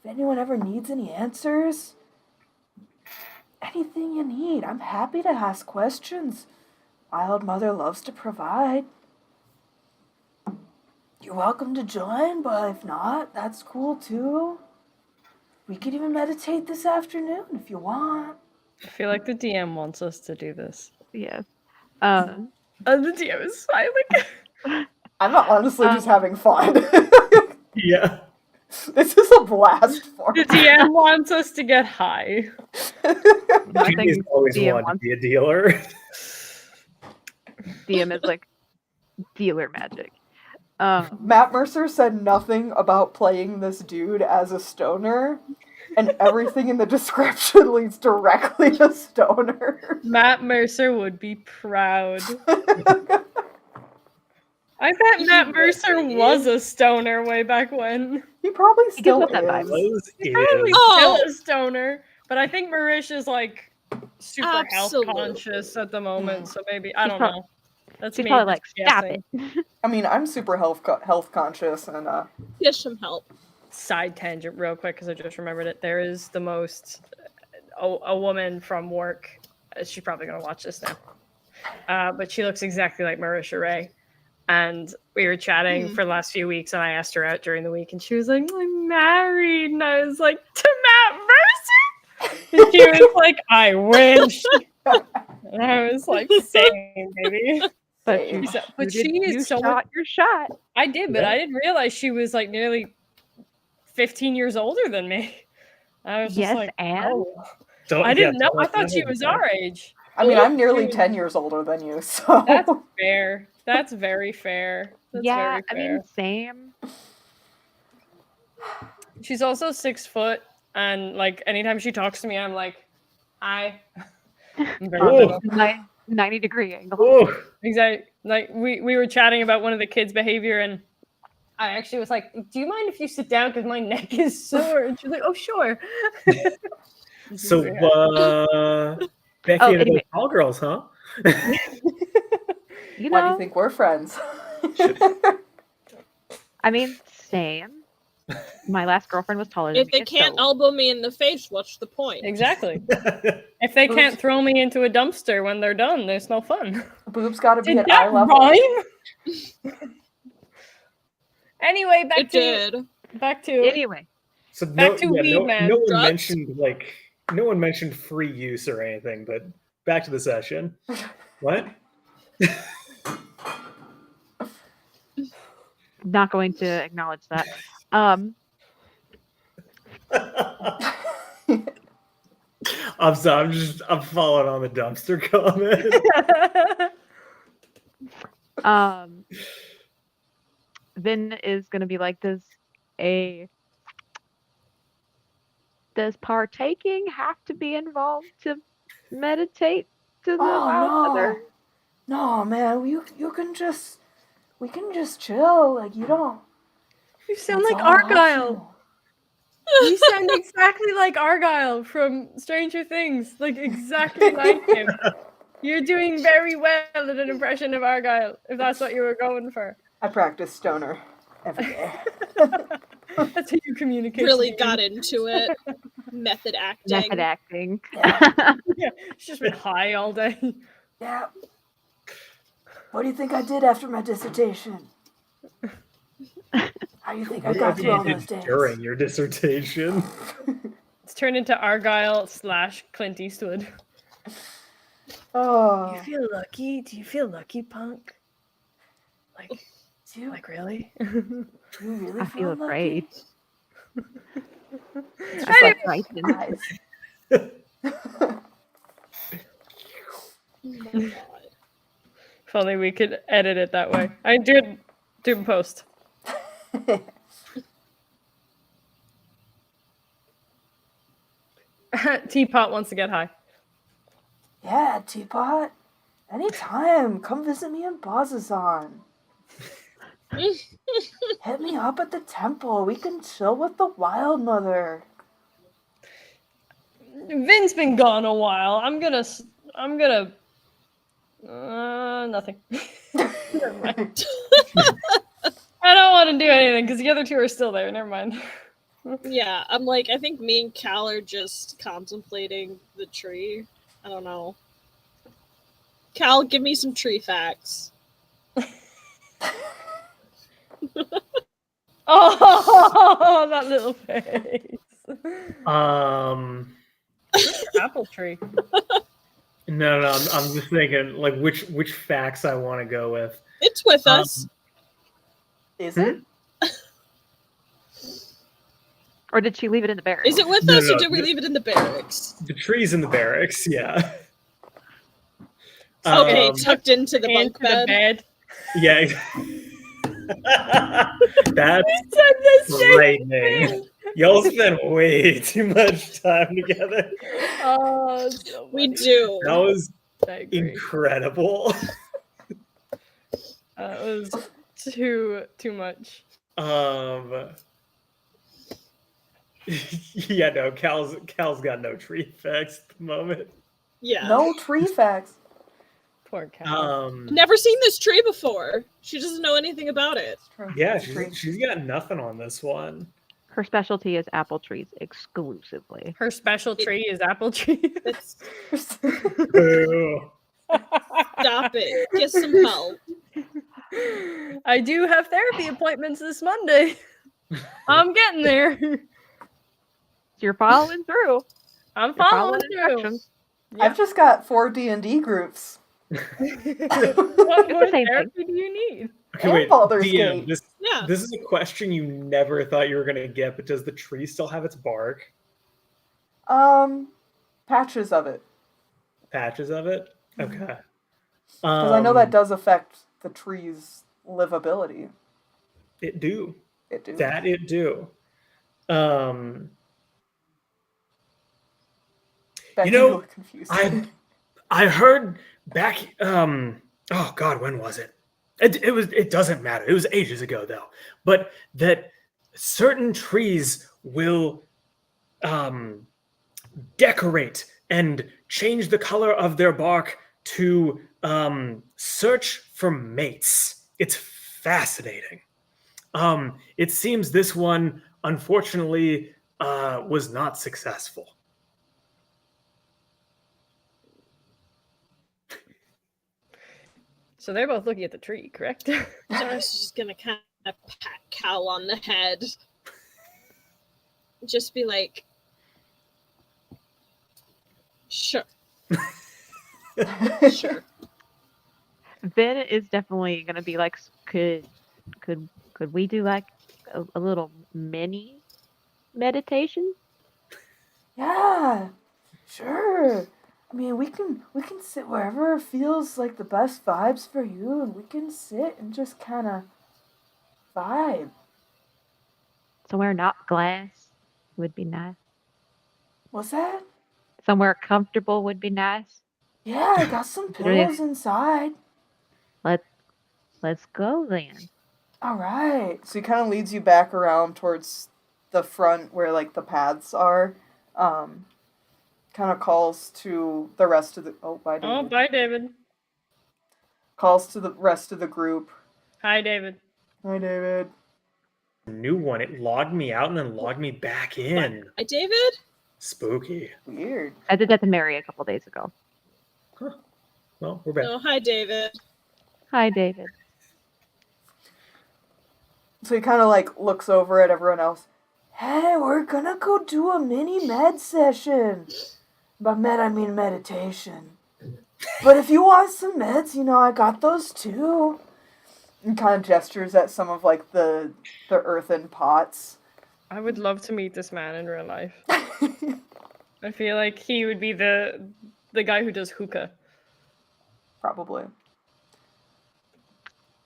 anyone ever needs any answers. Anything you need, I'm happy to ask questions. Wild Mother loves to provide. You're welcome to join, but if not, that's cool too. We could even meditate this afternoon if you want. I feel like the DM wants us to do this. Yes. And the DM is smiling. I'm honestly just having fun. Yeah. This is a blast for me. The DM wants us to get high. I think Jimmy's always DM wanted to wants be a dealer. DM is like dealer magic. Matt Mercer said nothing about playing this dude as a stoner, and everything in the description leads directly to stoner. Matt Mercer would be proud. I bet Matt Mercer was a stoner way back when. He probably He gives still off that vibe. is. Those He's probably is. still Oh. a stoner, but I think Marish is like super health Absolutely. conscious at the moment, so maybe I She's don't prob- know. That's She's me probably like, just stop guessing. it. I mean, I'm super health conscious, and Get some help. Side tangent, real quick, because I just remembered it. There is the most a woman from work. She's probably gonna watch this now, but she looks exactly like Marisha Ray. And we were chatting for the last few weeks, and I asked her out during the week, and she was like, "I'm married," and I was like, "To Matt Mercer?" And she was like, "I wish." And I was like, "Same, baby." But Same. you, But you she did, is you so shot your shot. I did, but I didn't realize she was like nearly 15 years older than me. I was just Yes, like, and oh. Don't- I didn't yeah, know. don't I thought she know was that. our age. I mean, I'm nearly Dude. 10 years older than you, so. That's fair. That's very fair. That's yeah, very I fair. mean, same. She's also 6 foot, and like anytime she talks to me, I'm like, hi. I'm very Oh. little. 90-degree angle. Oh, Exactly. Like we were chatting about one of the kids' behavior, and I actually was like, "Do you mind if you sit down? Because my neck is sore." And she's like, "Oh, sure." so Becky Oh, and anyway. the tall girls, huh? You Why do you know, think we're friends? I mean, same. My last girlfriend was taller than If me. they can't so elbow me in the face, what's the point? Exactly. If they can't throw me into a dumpster when they're done, there's no fun. Boobs gotta be Did at eye that level. rhyme? Anyway, It did. back to anyway, So Back to weed, man. no one Drugs? mentioned no one mentioned free use or anything, but back to the session. What? not going to acknowledge that. I'm sorry, I'm following on the dumpster comment. Vynn is going to be like, does partaking have to be involved to meditate to the Wild Mother? No, man, we can just chill. Like, you don't. You sound it's like all Argyle. optional. You sound exactly like Argyle from Stranger Things. Like exactly like him. You're doing very well at an impression of Argyle, if that's what you were going for. I practice stoner every day. That's how you communicate. Really got into it. Method acting. Method acting. Yeah. Yeah, she's just been high all day. Yeah. What do you think I did after my dissertation? How do you think I got through all those days? During your dissertation. It's turned into Argyle / Clint Eastwood. Oh. You feel lucky? Do you feel lucky, punk? Like, Do you, like really? do you really I feel lucky? afraid. It's I just feel like frightened. eyes. Oh my God. If only we could edit it that way. I did do in post. Teapot wants to get high. Yeah, Teapot. Anytime. Come visit me in Bazzoxan. Hit me up at the temple. We can chill with the Wild Mother. Vynn's been gone a while. I'm gonna nothing. Never mind. I don't want to do anything because the other two are still there. Never mind. Yeah, I'm like, I think me and Cal are just contemplating the tree. I don't know. Cal, give me some tree facts. Oh, that little face. Apple tree. No, I'm just thinking like which facts I want to go with. It's with us. Is it? Or did she leave it in the barracks? Is it with No, us, no, or did we leave it in the barracks? The tree's in the barracks, yeah. Okay, tucked into the bunk Into the bed. Yeah. That's frightening. Y'all spent way too much time together. Oh, so We funny. do. That was I agree. incredible. It was too much. Yeah, no, Cal's got no tree facts at the moment. Yeah. No tree facts. Poor cat. Never seen this tree before. She doesn't know anything about it. Yeah, she's got nothing on this one. Her specialty is apple trees exclusively. Her special tree is apple tree. Boo. Stop it. Get some help. I do have therapy appointments this Monday. I'm getting there. You're following through. I'm You're following through. instructions. I've just got 4 D&D groups. What the same therapy do you need? Okay, And wait, Baldur's DM, Gate. Yeah. this is a question you never thought you were gonna get, but does the tree still have its bark? Patches of it. Patches of it? Okay. Because I know that does affect the tree's livability. It do. It do. That it do. Becky, you know, look confused. I heard back oh god, when was it? It doesn't matter. It was ages ago though. But that certain trees will decorate and change the color of their bark to search for mates. It's fascinating. It seems this one unfortunately was not successful. So they're both looking at the tree, correct? Xarrus is just gonna kind of pat Cal on the head. Just be like, sure. Sure. Vynn is definitely gonna be like, could we do like a little mini meditation? Yeah, sure. I mean, we can sit wherever feels like the best vibes for you, and we can sit and just kind of vibe. Somewhere not glass would be nice. What's that? Somewhere comfortable would be nice. Yeah, I got some pillows inside. Let's go then. All right. So he kind of leads you back around towards the front where like the paths are. Kind of calls to the rest of the bye David. Oh, bye, David. Calls to the rest of the group. Hi, David. Hi, David. New one. It logged me out and then logged me back in. Hi, David? Spooky. Weird. I did that to Mary a couple days ago. Huh. Well, we're back. Oh, hi, David. Hi, David. So he kind of like looks over at everyone else. Hey, we're gonna go do a mini med session. By med, I mean meditation. But if you want some meds, you know, I got those too. And kind of gestures at some of like the earthen pots. I would love to meet this man in real life. I feel like he would be the guy who does hookah. Probably.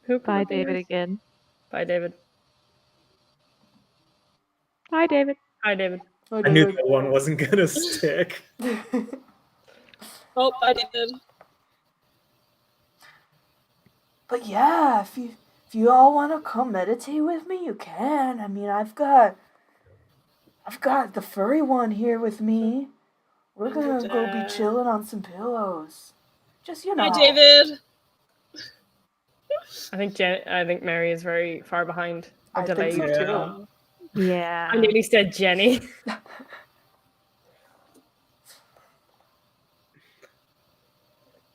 Hookah Bye, would be David nice. again. Bye, David. Hi, David. Hi, David. I knew that one wasn't gonna stick. Oh, hi, David. But yeah, if If you all want to come meditate with me, you can. I mean, I've got the furry one here with me. We're gonna go be chilling on some pillows. Just, you know. Hi, David. I think Mary is very far behind. Or I think delayed. so Yeah. too. Yeah. I nearly said Jenny.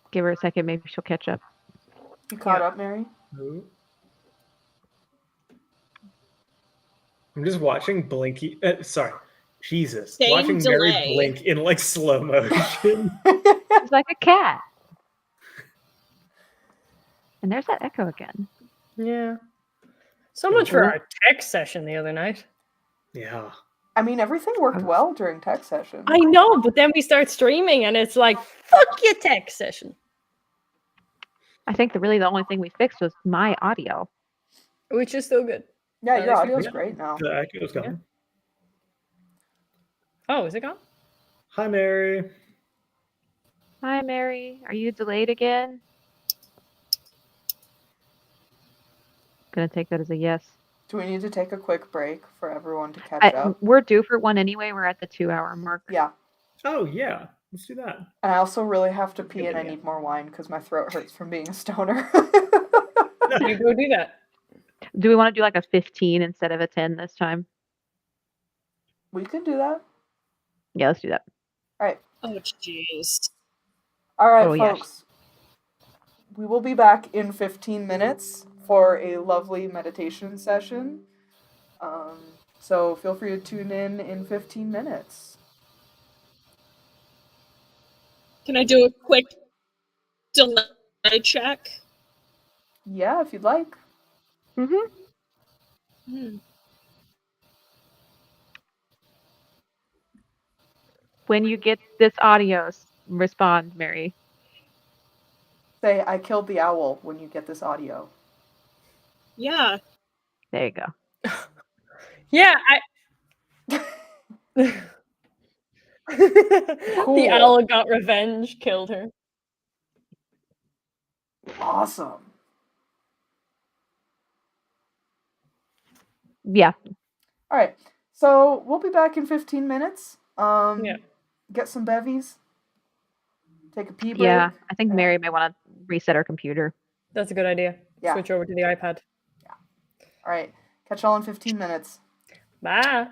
Give her a second, maybe she'll catch up. You caught Yeah. up, Mary? I'm just watching Blinky. Sorry, Jesus. Same watching Mary delay. blink in like slow motion. It's like a cat. And there's that echo again. Yeah. So much for our tech session the other night. Yeah. I mean, everything worked well during tech session. I know, but then we start streaming and it's like, fuck your tech session. I think the only thing we fixed was my audio. Which is still good. Yeah, At your least we audio's fixed it. great now. The echo's gone. Oh, is it gone? Hi, Mary. Hi, Mary. Are you delayed again? Gonna take that as a yes. Do we need to take a quick break for everyone to catch up? We're due for one anyway. We're at the 2-hour mark. Yeah. Oh, yeah. Let's do that. And I also really have to pee Good and I idea. need more wine because my throat hurts from being a stoner. You go do that. Do we want to do like a 15 instead of a 10 this time? We can do that. Yeah, let's do that. All right. Oh, jeez. All right, Oh, yes. folks. We will be back in 15 minutes for a lovely meditation session. So feel free to tune in 15 minutes. Can I do a quick delay check? Yeah, if you'd like. Mm-hmm. When you get this audio, respond, Mary. Say, I killed the owl when you get this audio. Yeah. There you go. Yeah, Cool. The owl got revenge, killed her. Awesome. Yeah. All right. So we'll be back in 15 minutes. Yeah. Get some bevies. Take a pee break. Yeah. I think Mary may want to reset her computer. That's a good idea. Yeah. Switch over to the iPad. All right. Catch y'all in 15 minutes. Bye.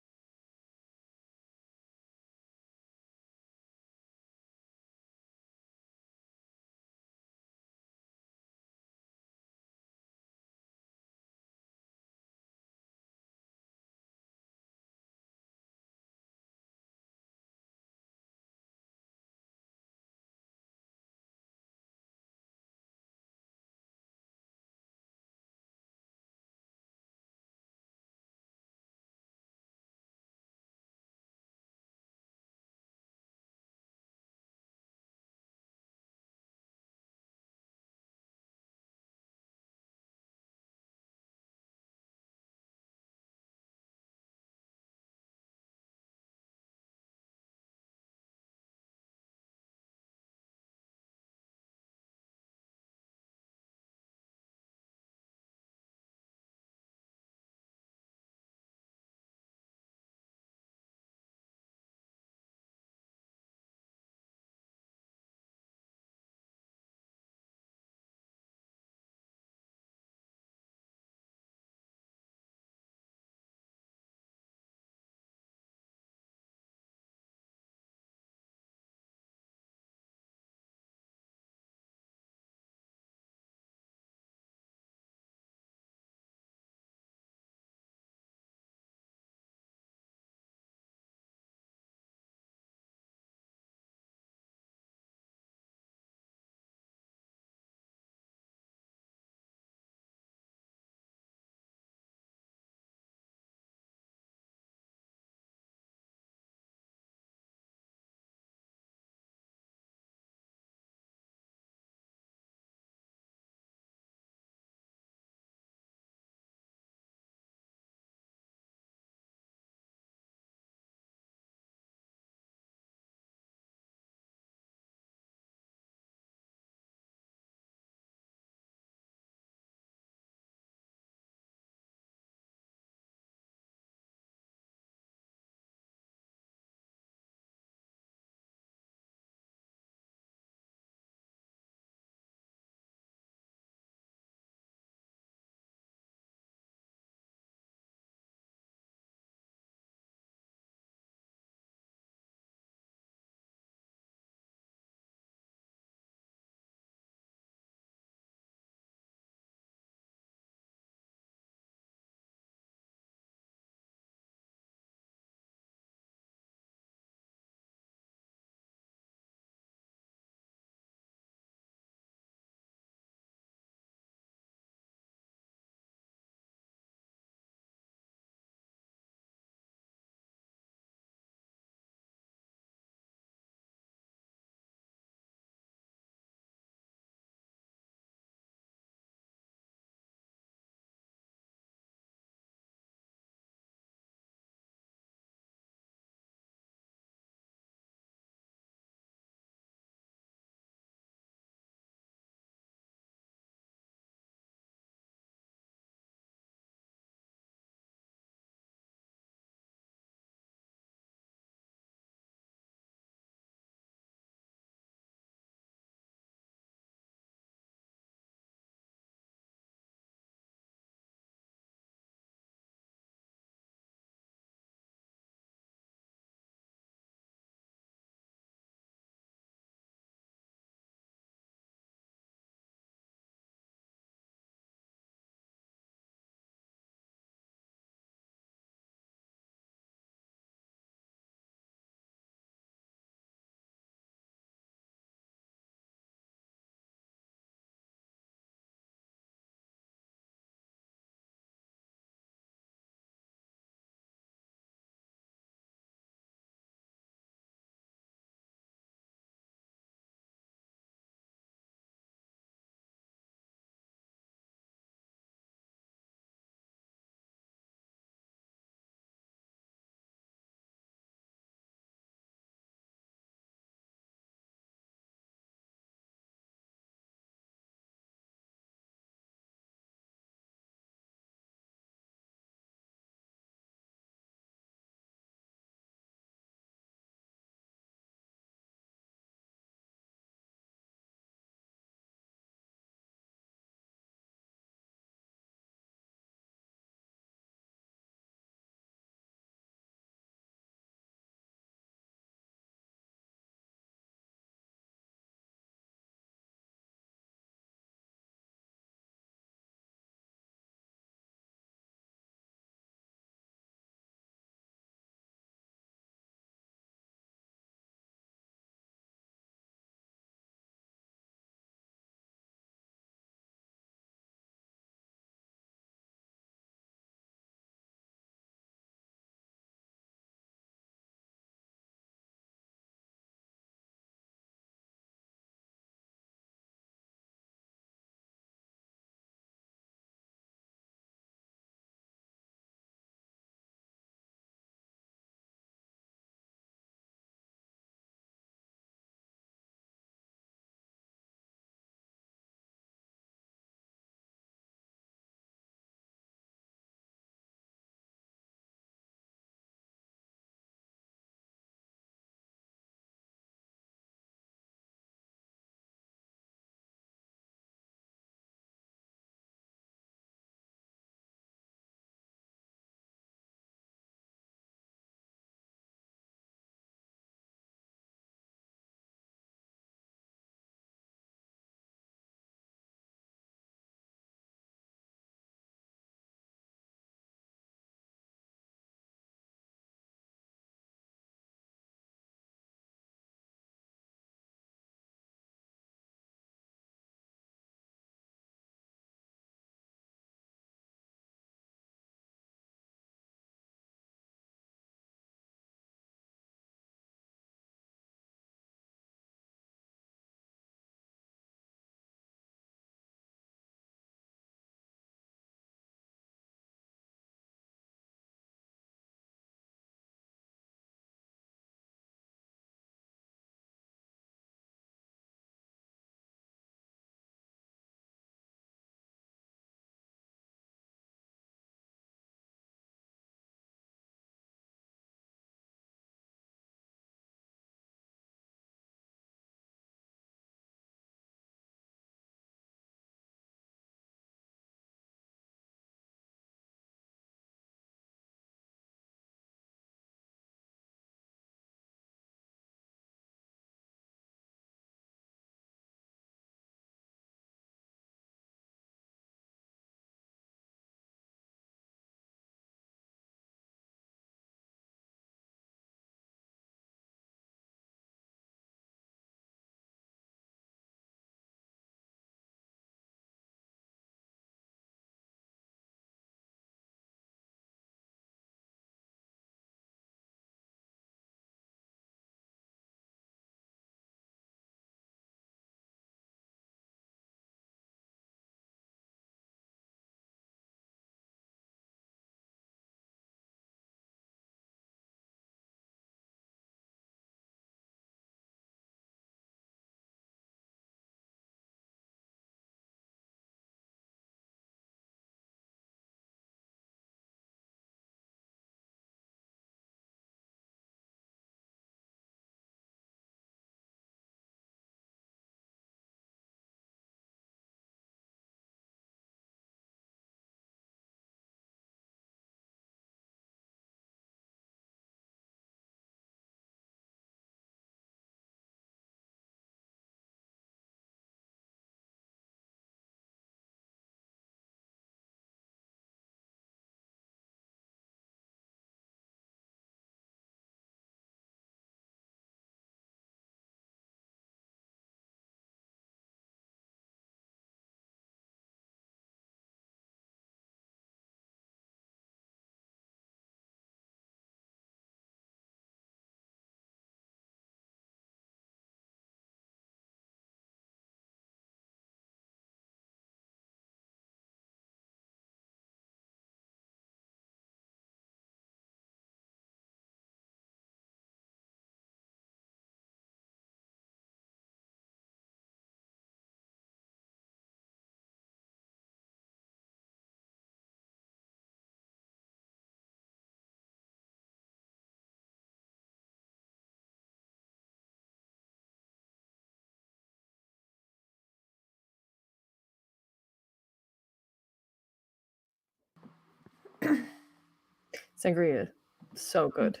Sangria, so good.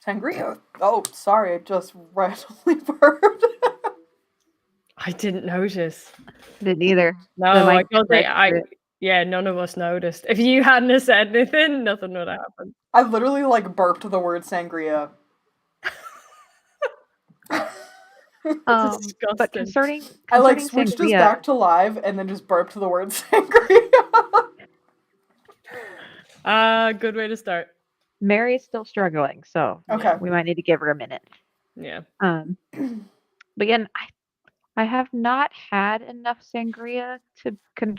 Sangria. Oh, sorry, I just randomly burped. I didn't notice. Didn't either. No, The I mic don't think registered it. Yeah, none of us noticed. If you hadn't have said anything, nothing would have happened. I literally like burped the word sangria. But Disgusting. concerning I like concerning switched us sangria, back to live and then just burped the word sangria. Good way to start. Mary is still struggling, so Okay. we might need to give her a minute. Yeah. But again, I have not had enough sangria to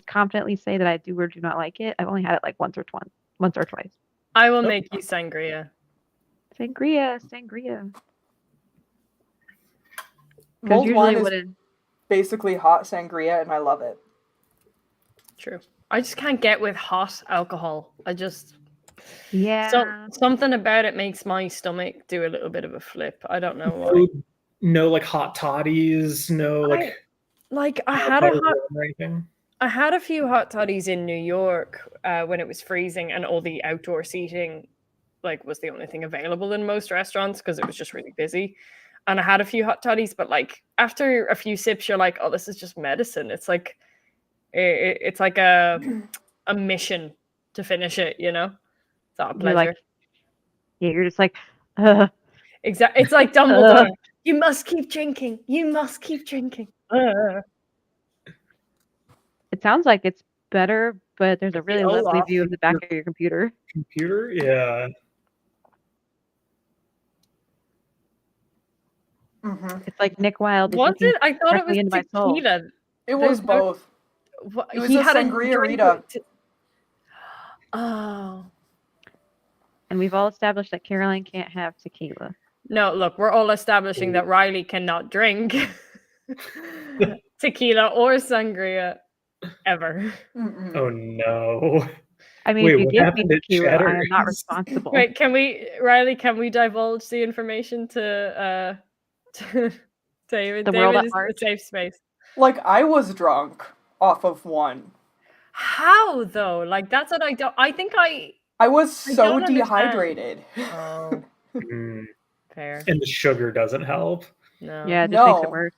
confidently say that I do or do not like it. I've only had it like once or twice. I will make you sangria. Sangria. Because Mulled usually wine is basically hot sangria, and I love it. True. I just can't get with hot alcohol. yeah. Something about it makes my stomach do a little bit of a flip. I don't know why. No, like hot toddies. No, like I had butter or anything. I had a few hot toddies in New York when it was freezing and all the outdoor seating like was the only thing available in most restaurants because it was just really busy. And I had a few hot toddies, but like after a few sips, you're like, oh, this is just medicine. It's like it's like a mission to finish it, you know? It's not a pleasure. You're just like, Exactly. It's like Dumbledore. You must keep drinking. You must keep drinking. It sounds like it's better, but there's a really lovely Olaf view of the back of your computer. Computer? Yeah. Mm-hmm. It's like Nick Wilde. Was it? I thought it was into my soul. tequila. It was both. It was He a had sangria drink Rita. Oh. And we've all established that Caroline can't have tequila. No, look, we're all establishing that Riley cannot drink tequila or sangria ever. Mm-mm. Oh no. I mean, Wait, if you what give me happened at tequila, I am not Cheddar's? responsible. Wait, Riley, can we divulge the information to David? The world David at is large? a safe space. Like, I was drunk off of one. How though? Like that's what I don't. I think I was so don't understand. dehydrated. Oh, Mm. fair. And the sugar doesn't help. No. Yeah, it just makes it No. worse.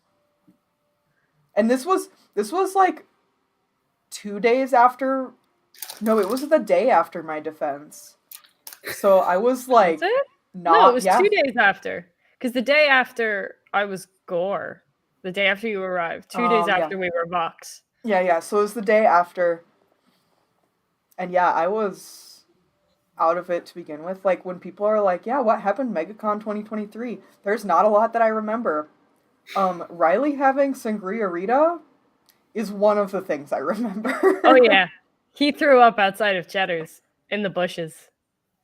And this was like 2 days after. No, it was the day after my defense. So I was like, Was it? not. No, it was yeah. 2 days after. Because the day after I was Gore. The day after you arrived. 2 days Yeah. after we were Vox. Yeah. So it was the day after. And yeah, I was out of it to begin with. Like, when people are like, yeah, what happened MegaCon 2023? There's not a lot that I remember. Riley having Sangria Rita is one of the things I remember. Oh, yeah. He threw up outside of Cheddar's in the bushes.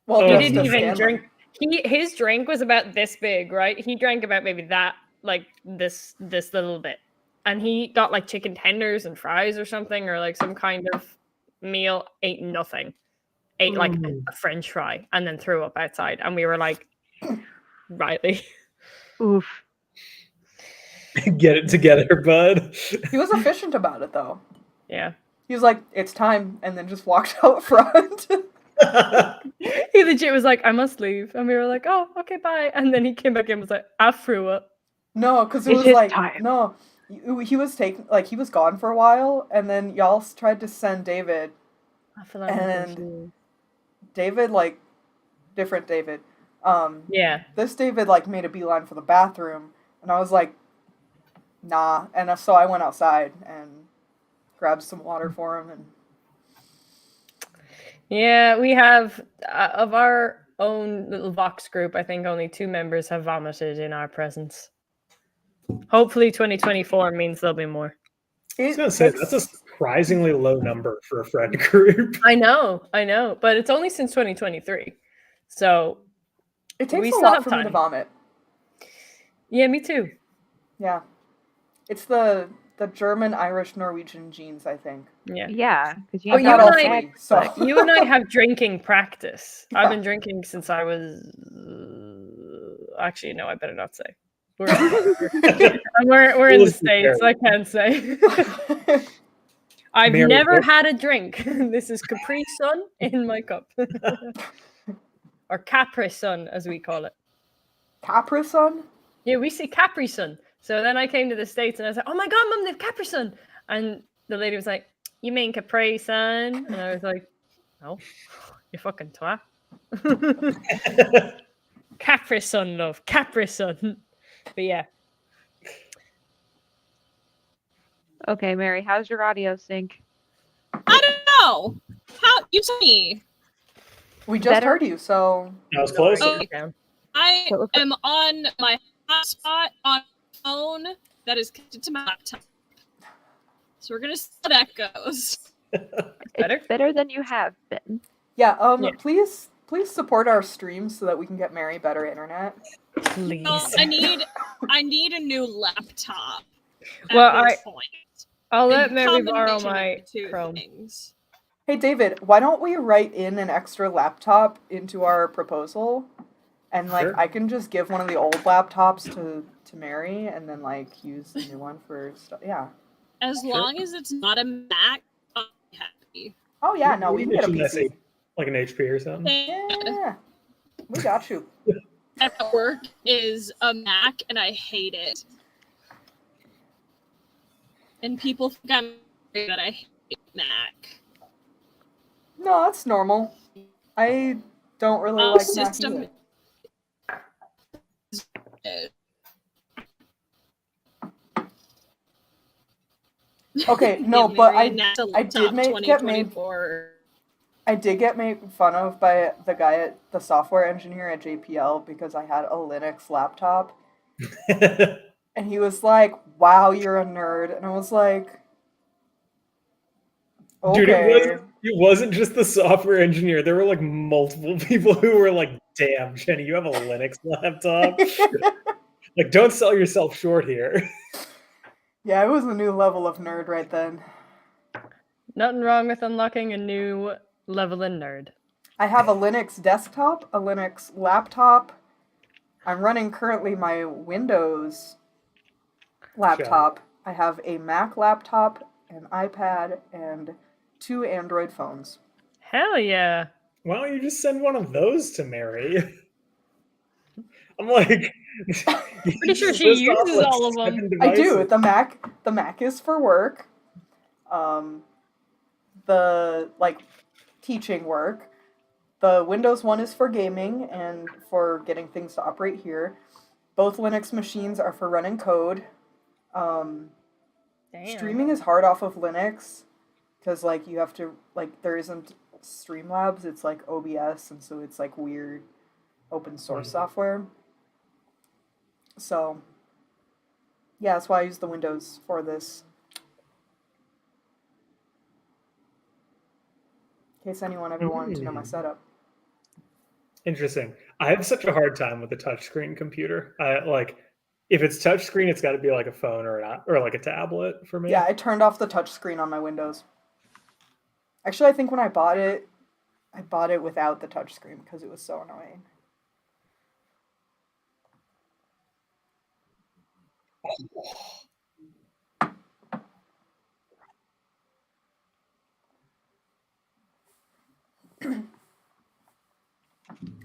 Well, He Oh, didn't just even Stanley. drink. His drink was about this big, right? He drank about maybe that, like this little bit. And he got like chicken tenders and fries or something, or like some kind of meal, ate nothing. Ate like a French fry and then threw up outside. And we were like, Riley. Oof. Get it together, bud. He was efficient about it, though. Yeah. He was like, it's time, and then just walked out front. He legit was like, I must leave. And we were like, oh, okay, bye. And then he came back in and was like, I threw up. No, because it It's was his like, time. no, he was he was gone for a while, and then y'all tried to send David, I feel like and David, like, different David. yeah. This David, like, made a beeline for the bathroom, and I was like, nah. And so I went outside and grabbed some water for him, and Yeah, we have, of our own little Vox group, I think only 2 members have vomited in our presence. Hopefully 2024 means there'll be more. I was gonna say that's a surprisingly low number for a friend group. I know, but it's only since 2023. So it takes we a still lot have for me to time. vomit. Yeah, me too. Yeah. It's the German, Irish, Norwegian genes, I think. Yeah. Yeah, because you Oh, have you Not and all I- three, so. You and I have drinking practice. Yeah. I've been drinking since I was. Actually, no, I better not say. We're in the Let's be States. fair. I can't say. I've Mary, never what- had a drink. This is Capri Sun in my cup. Or Capri Sun, as we call it. Capri Sun? Yeah, we see Capri Sun. So then I came to the States and I was like, oh my God, Mom, they have Capri Sun. And the lady was like, you mean Capri Sun? And I was like, no, you fucking twat. Capri Sun, love. Capri Sun. But yeah. Okay, Mary, how's your audio sync? I don't know. How you tell me? We just Better? heard you, so I was close. Oh. Down. I So- am on my hotspot on my phone that is connected to my laptop. So we're gonna see how that goes. Better? It's better than you have been. yeah. Yeah. Please support our streams so that we can get Mary better internet. Please. No, I need a new laptop. At Well, this point. I'll A let Mary borrow combination of my the two Chrome. things. Hey David, why don't we write in an extra laptop into our proposal, and like Sure. I can just give one of the old laptops to Mary, and then like use the new one for stuff. Yeah. As Sure. long as it's not a Mac, I'm happy. Oh yeah, no, we can get a PC. Like an HP or something. Yeah, we got you. At work is a Mac, and I hate it. And people think I'm that I hate Mac. No, that's normal. I don't really Our like Mac system either. Okay, no, Get but married, I NASA did laptop get made 2024. I did get made fun of by the guy at the software engineer at JPL because I had a Linux laptop, and he was like, "Wow, you're a nerd," and I was like, Dude, "Okay." it wasn't just the software engineer. There were like multiple people who were like, damn, Jenny, you have a Linux laptop? Like, don't sell yourself short here. Yeah, it was a new level of nerd right then. Nothing wrong with unlocking a new level in nerd. I have a Linux desktop, a Linux laptop. I'm running currently my Windows laptop. I have a Mac laptop, an iPad, and 2 Android phones. Hell yeah. Why don't you just send one of those to Mary? I'm like, Pretty sure she uses all of them. I do. The Mac is for work. The like teaching work. The Windows one is for gaming and for getting things to operate here. Both Linux machines are for running code. Damn. Streaming is hard off of Linux because like you have to like there isn't Streamlabs. It's like OBS, and so it's like weird open source software. So yeah, that's why I use the Windows for this. In case anyone ever wanted to know my setup. Interesting. I have such a hard time with a touchscreen computer. I like if it's touchscreen, it's got to be like a phone or like a tablet for me. Yeah, I turned off the touchscreen on my Windows. Actually, I think when I bought it without the touchscreen because it was so annoying.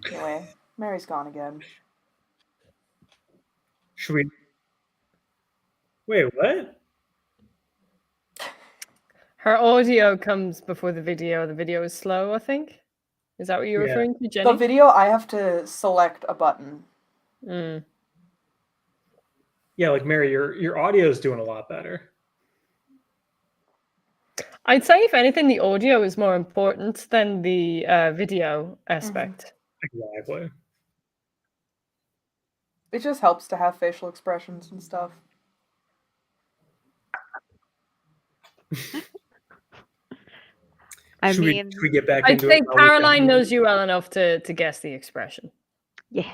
Anyway, Mary's gone again. Should we? Wait, what? Her audio comes before the video. The video is slow, I think. Is that what you're Yeah. referring to, Jenny? The video, I have to select a button. Mm. Yeah, like Mary, your audio is doing a lot better. I'd say, if anything, the audio is more important than the video aspect. Exactly. It just helps to have facial expressions and stuff. I should mean, we get back I'd into say it? Caroline knows you well enough to guess the expression. yeah.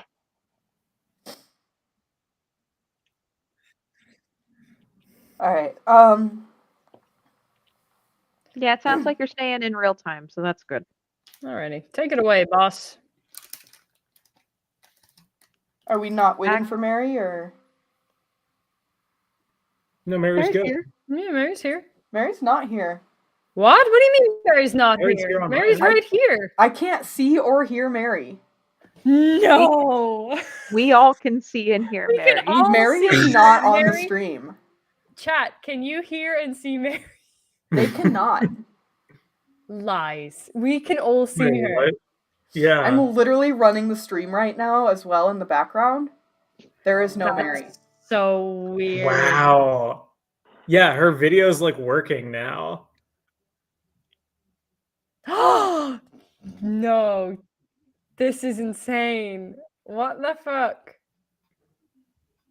All right. Yeah, it sounds like you're staying in real time, so that's good. Alrighty. Take it away, boss. Are we not waiting for Mary or? No, Mary's There's good. here. Yeah, Mary's here. Mary's not here. What? What do you mean Mary's not Mary's here? here on Mary's mine. right here. I can't see or hear Mary. No. We all can see and hear We can Mary. all Mary see is not on the Mary. stream. Chat, can you hear and see Mary? They cannot. Lies. We can all see Wait, her. what? Yeah. I'm literally running the stream right now as well in the background. There is no Mary. That's so weird. Wow. Yeah, her video's like working now. No. This is insane. What the fuck?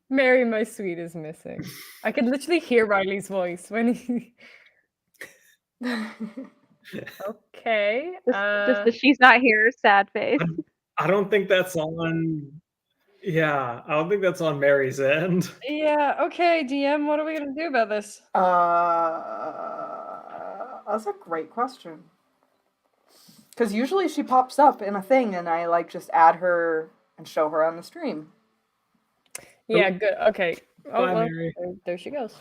Mary, my sweet, is missing. I could literally hear Riley's voice when he. Okay. Just the she's not here sad face. I don't think that's on. Yeah, I don't think that's on Mary's end. Yeah, okay, DM, what are we gonna do about this? That's a great question. Because usually she pops up in a thing and I like just add her and show her on the stream. Yeah, good. Okay. Oh, Bye, well, Mary. there she goes.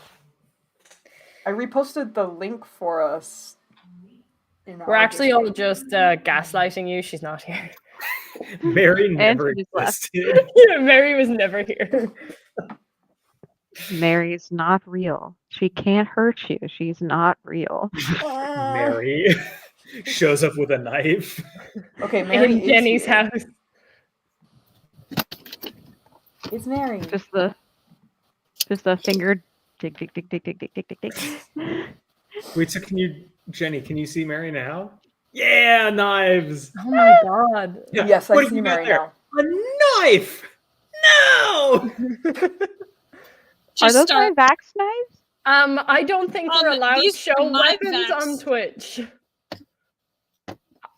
I reposted the link for us. We're actually all just gaslighting you. She's not here. Mary And never she just left. existed. Yeah, Mary was never here. Mary's not real. She can't hurt you. She's not real. Mary shows up with a knife. Okay, Mary In is Jenny's here. house. It's Mary. Just the finger dig dig dig dig dig dig dig dig dig. Wait, so Jenny, can you see Mary now? Yeah, knives. Oh my god. Yeah, Yes, I what have see you got Mary there? now. A knife! No! Are Just those start. my Vax knives? I don't think we're allowed to these show are my weapons on facts. Twitch.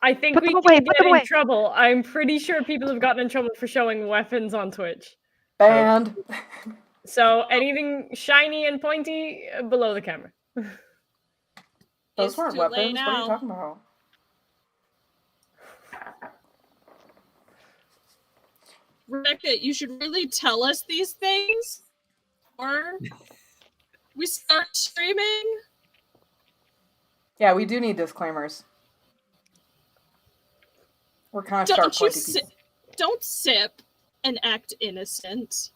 I think Put we them can away, put get them in away. trouble. I'm pretty sure people have gotten in trouble for showing weapons on Twitch. Banned. So anything shiny and pointy below the camera. Those It's weren't too late weapons. What are you now. talking about? Rebecca, you should really tell us these things, or we start streaming. Yeah, we do need disclaimers. We're kind of Don't sharp you pointy people. don't sip and act innocent.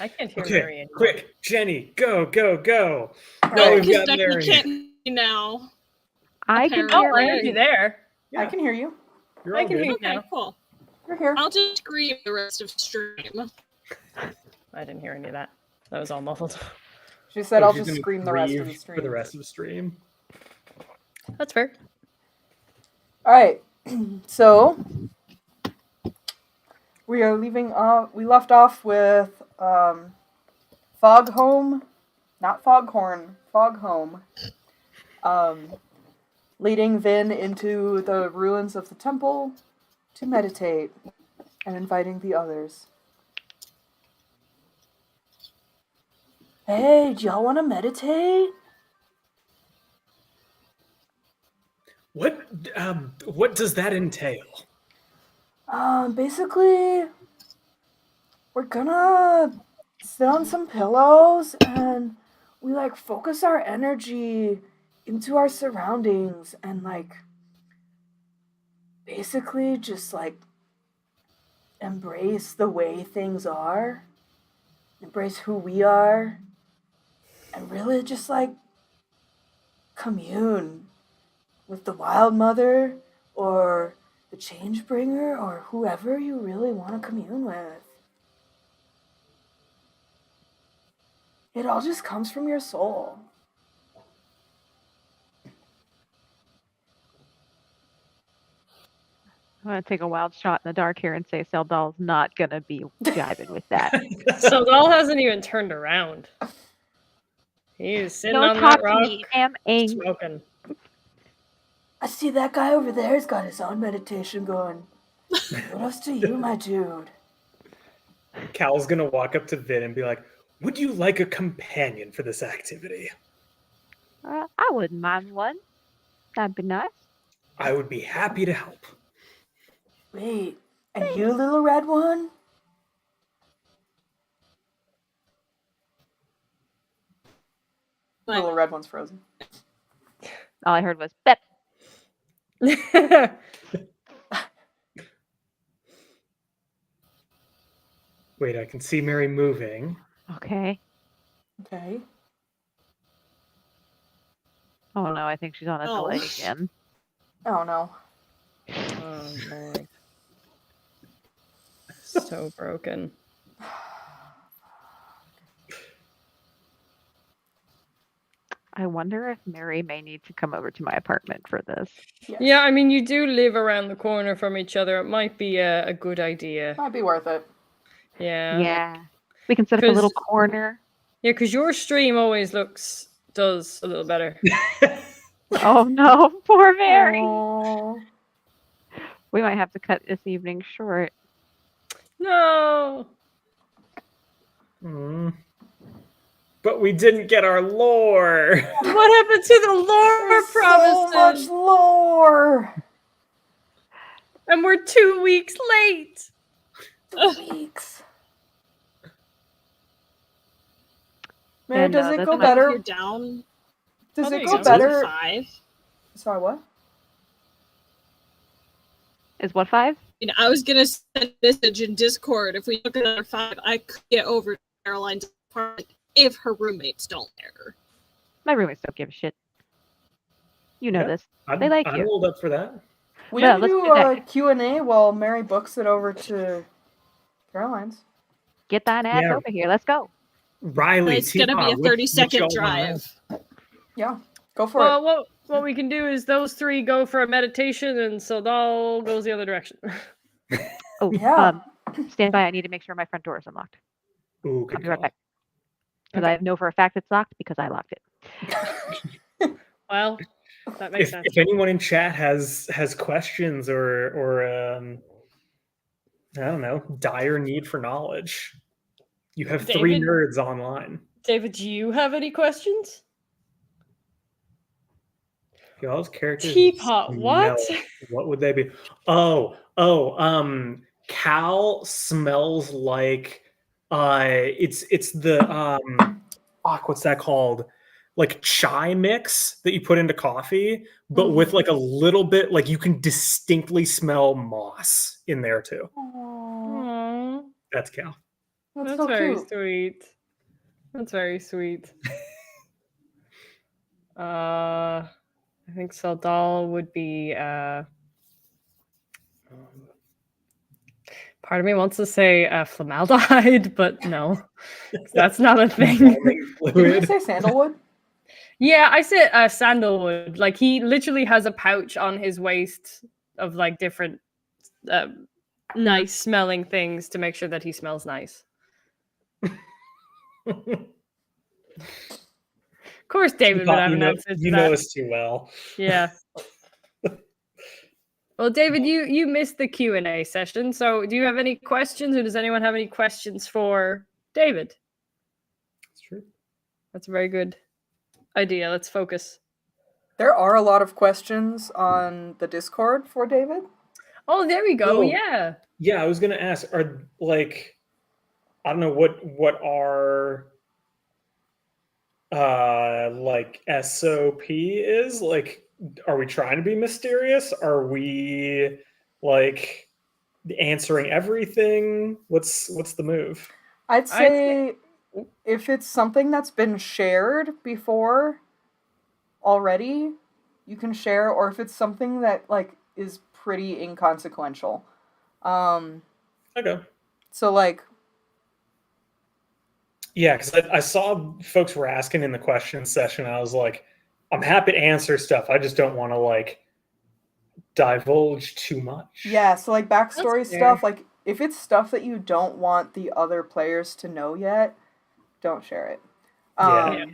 I can't hear Okay, Mary anymore. quick, Jenny, go, go, go. Right. No, we've Because got Becky Mary. can't hear me now. I can Apparently. hear Oh, I heard you there. Yeah, I can hear you. you're I all can good. hear you Okay, now. cool. You're here. I'll just scream the rest of stream. I didn't hear any of that. That was all muffled. She said, Oh, "I'll she's just gonna scream the rest of the grieve stream." for the rest of the stream. That's fair. All right. So we are leaving off. We left off with Foghome, not Foghorn, Foghome, leading Vynn into the ruins of the temple to meditate and inviting the others. Hey, do y'all want to meditate? What does that entail? Basically, we're gonna sit on some pillows and we like focus our energy into our surroundings and like basically just like embrace the way things are, embrace who we are, and really just like commune with the Wild Mother or the Changebringer or whoever you really want to commune with. It all just comes from your soul. I'm gonna take a wild shot in the dark here and say Seldal's not gonna be jiving with that. Seldal hasn't even turned around. He's sitting Don't on talk that to rock, me. I'm angry. smoking. I see that guy over there. He's got his own meditation going. What else do you, my dude? Cal's gonna walk up to Vin and be like, "Would you like a companion for this activity?" I wouldn't mind one. That'd be nice. I would be happy to help. Wait, and you, little red one? The little red one's frozen. All I heard was "Bep." Wait, I can see Mary moving. Okay. Okay. Oh no, I think she's on a Oh. delay again. Oh no. Oh Lord. So broken. I wonder if Mary may need to come over to my apartment for this. Yes. Yeah, I mean, you do live around the corner from each other. It might be a good idea. Might be worth it. Yeah. Yeah. We can set up a little corner. Yeah, because your stream always does a little better. Oh no, poor Mary. Oh. We might have to cut this evening short. No. But we didn't get our lore. What happened to the lore There's so promises? much lore. And we're 2 weeks late. 2 weeks. Mary, And, does it that's go enough. better? You're down. Does there it you go go. better? 5. Sorry, what? Is what 5? You know, I was gonna send a message in Discord. If we look at our 5, I could get over to Caroline's apartment if her roommates don't let her. My roommates don't give a shit. You know Yeah. this. I'm, They like I'm you. rolled up for that. We Yeah, can let's do do that. Q&A while Mary books it over to Caroline's. Get that ass Yeah. over here. Let's go. Riley, It's gonna be Teapot, a what 30-second y'all wanna know? drive. Yeah, go for Well, it. what we can do is those 3 go for a meditation, and Seldal goes the other direction. Oh, Yeah. stand by. I need to make sure my front door is unlocked. Ooh, I'll good be right call. back. Because I know for a fact it's locked because I locked it. Well, that makes If, sense. if anyone in chat has questions or I don't know, dire need for knowledge, you have 3 David? nerds online. David, do you have any questions? Y'all's characters. Teapot, what? No. What would they be? Cal smells like it's the fuck, what's that called? Like chai mix that you put into coffee, but with like a little bit, like you can distinctly smell moss in there too. Aww, That's Cal. That's that's so very cute. sweet. That's very sweet. I think Seldal would be part of me wants to say formaldehyde, but no. That's not a thing. Embalming Did you fluid. say sandalwood? Yeah, I said sandalwood. Like he literally has a pouch on his waist of like different nice smelling things to make sure that he smells nice. Of course, David would have an answer to You that. know us too well. Yeah. Well, David, you missed the Q&A session. So, do you have any questions, or does anyone have any questions for David? That's true. That's a very good idea. Let's focus. There are a lot of questions on the Discord for David. Oh, there we go. Oh. Yeah. Yeah, I was gonna ask, are like, I don't know what our like SOP is. Like, are we trying to be mysterious? Are we like answering everything? What's the move? I'd say if it's something that's been shared before already, you can share, or if it's something that like is pretty inconsequential. Okay. So like, Yeah, because I saw folks were asking in the question session. I was like, I'm happy to answer stuff. I just don't want to like divulge too much. yeah, so like backstory That's fair. stuff, like if it's stuff that you don't want the other players to know yet, don't share it. Yeah.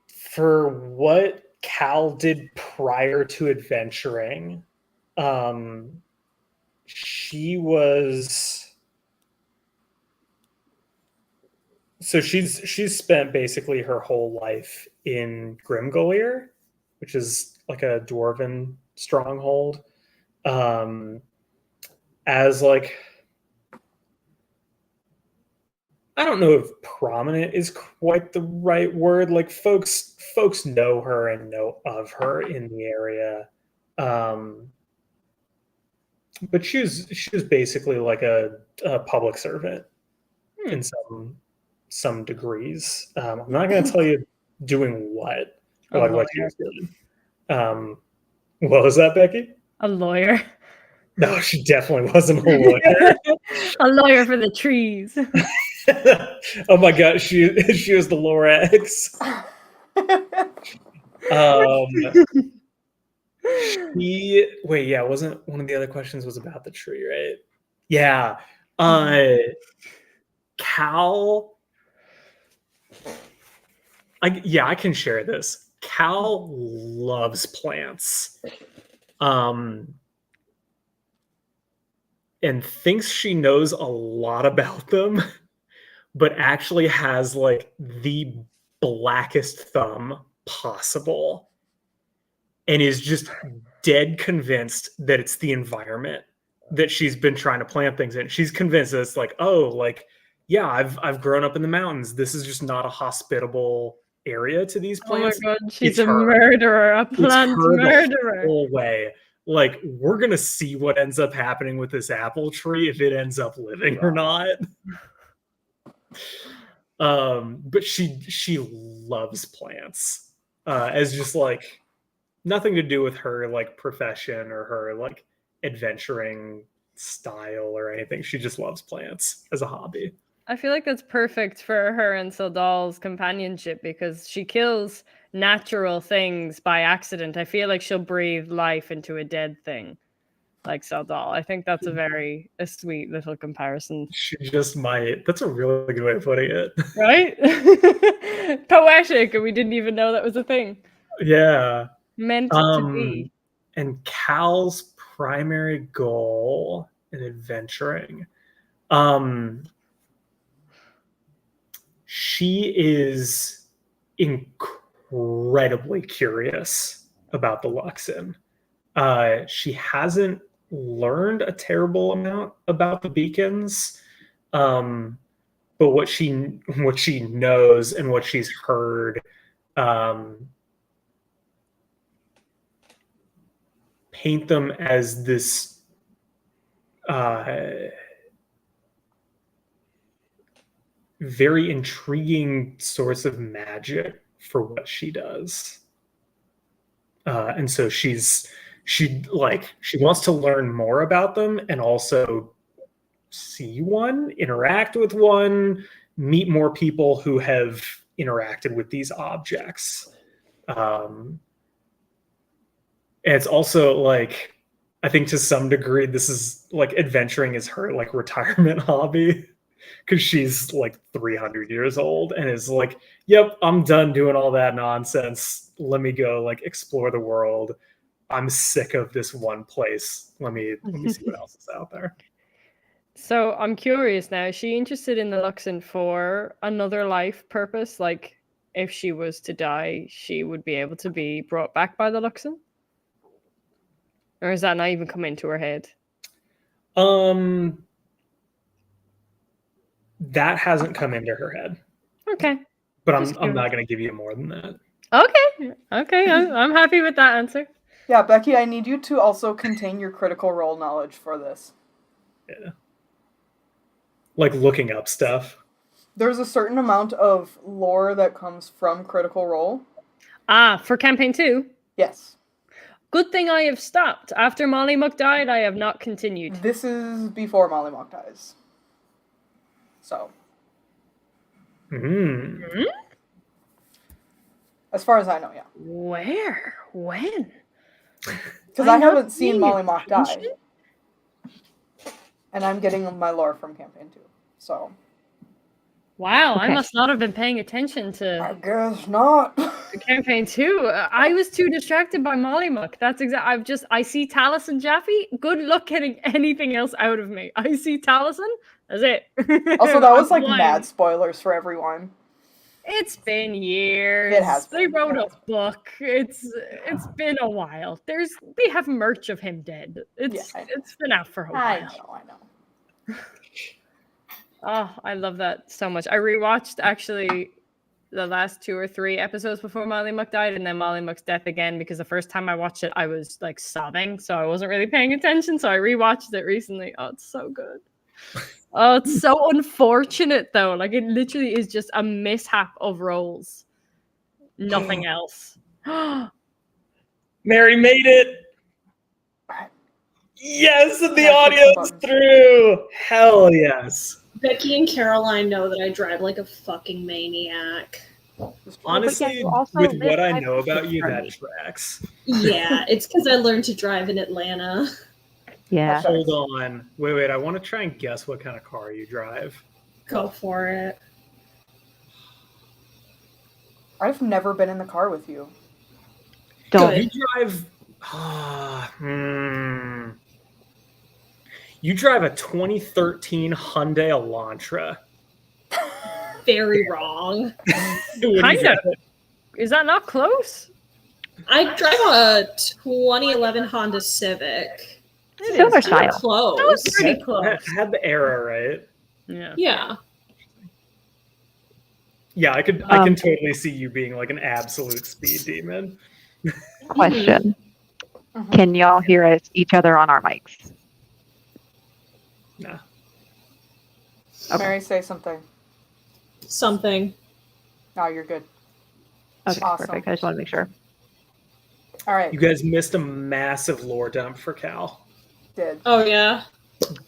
For what Cal did prior to adventuring, she was so she's spent basically her whole life in Grimgolier, which is like a dwarven stronghold. As like I don't know if prominent is quite the right word. Like folks know her and know of her in the area. But she was basically like a public servant in some degrees. I'm not going to tell you doing what or like what she was doing. What was that, Becky? A lawyer. No, she definitely wasn't a lawyer. A lawyer for the trees. Oh my god, she was the Lorax. Wasn't one of the other questions was about the tree, right? Yeah. Cal. I can share this. Cal loves plants. And thinks she knows a lot about them, but actually has like the blackest thumb possible. And is just dead convinced that it's the environment that she's been trying to plant things in. She's convinced that it's like, oh, like, yeah, I've grown up in the mountains. This is just not a hospitable area to these plants. Oh my god, she's a murderer, a plant murderer. The whole way. Like, we're gonna see what ends up happening with this apple tree if it ends up living or not. But she loves plants. As just like nothing to do with her like profession or her like adventuring style or anything. She just loves plants as a hobby. I feel like that's perfect for her and Seldal's companionship because she kills natural things by accident. I feel like she'll breathe life into a dead thing, like Seldal. I think that's a sweet little comparison. She just might. That's a really good way of putting it. Right? Poetic, and we didn't even know that was a thing. Yeah. Meant to be. And Cal's primary goal in adventuring. She is incredibly curious about the Luxon. She hasn't learned a terrible amount about the beacons, but what she knows and what she's heard paint them as this very intriguing source of magic for what she does. And so she wants to learn more about them and also see one, interact with one, meet more people who have interacted with these objects. And it's also like, I think to some degree, this is like adventuring is her like retirement hobby. Because she's like 300 years old and is like, yep, I'm done doing all that nonsense. Let me go like explore the world. I'm sick of this one place. Let me see what else is out there. So I'm curious now, is she interested in the Luxon for another life purpose? Like if she was to die, she would be able to be brought back by the Luxon? Or is that not even come into her head? That hasn't come into her head. Okay. But I'm not going to give you more than that. Okay. I'm happy with that answer. Yeah, Becky, I need you to also contain your critical role knowledge for this. Yeah. Like looking up stuff. There's a certain amount of lore that comes from Critical Role. For campaign 2? Yes. Good thing I have stopped. After Molly Muck died, I have not continued. This is before Molly Muck dies. So. Mm-hmm. As far as I know, yeah. Where? When? Because I haven't seen Molly Mock die. And I'm getting my lore from campaign 2. So. Wow, okay. I must not have been paying attention to. I guess not. Campaign 2. I was too distracted by Molly Muck. That's exactly. I see Talus and Jaffe. Good luck getting anything else out of me. I see Taliesin. That's it. Also, that was like mad spoilers for everyone. It's been years. It has been. They wrote a book. It's been a while. They have merch of him dead. It's been out for a while. I know. Oh, I love that so much. I rewatched actually the last 2 or 3 episodes before Molly Muck died, and then Molly Muck's death again, because the first time I watched it, I was like sobbing, so I wasn't really paying attention. So I rewatched it recently. Oh, it's so good. Oh, it's so unfortunate though. Like it literally is just a mishap of roles. Nothing else. Mary made it. Yes, and the Yeah, click some audio's buttons. through. Hell yes. Becky and Caroline know that I drive like a fucking maniac. Honestly, you also with live what I by know about you, that Right. tracks. Yeah, it's because I learned to drive in Atlanta. Yeah. Hold on. Wait. I want to try and guess what kind of car you drive. Go for it. I've never been in the car with you. Don't. Good. You drive. You drive a 2013 Hyundai Elantra. Very wrong. What do you Kind of. drive? Is that not close? I drive a 2011 Honda Civic. Similar style. Close. Pretty I close. had the era right. Yeah. Yeah. Yeah, I can totally see you being like an absolute speed demon. Question. Mhm. Can y'all hear us each other on our mics? Nah. Okay. Mary, say something. Something. No, you're good. Okay, Awesome. perfect. I just want to make sure. All right. You guys missed a massive lore dump for Cal. Did. Oh yeah.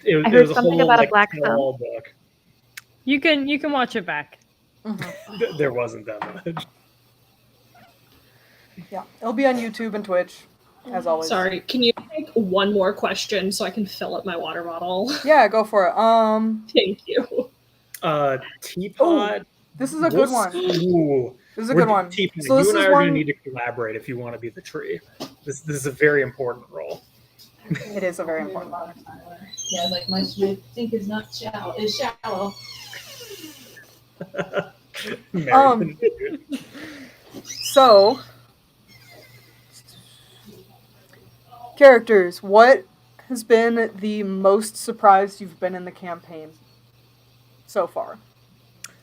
It I heard was a something whole about a like black tell-all book. You can watch it back. Mhm. There wasn't that much. Yeah, it'll be on YouTube and Twitch, as always. Sorry. Can you take one more question so I can fill up my water bottle? Yeah, go for it. Thank you. Teapot. This is a good one. Ooh. This is a good one. Teapot, So you this and I is are going to one. need to collaborate if you want to be the tree. This is a very important role. It is a very important one. Yeah, like my sink is not shallow. It's shallow. Mary, So, characters, what has been the most surprised you've been in the campaign so far?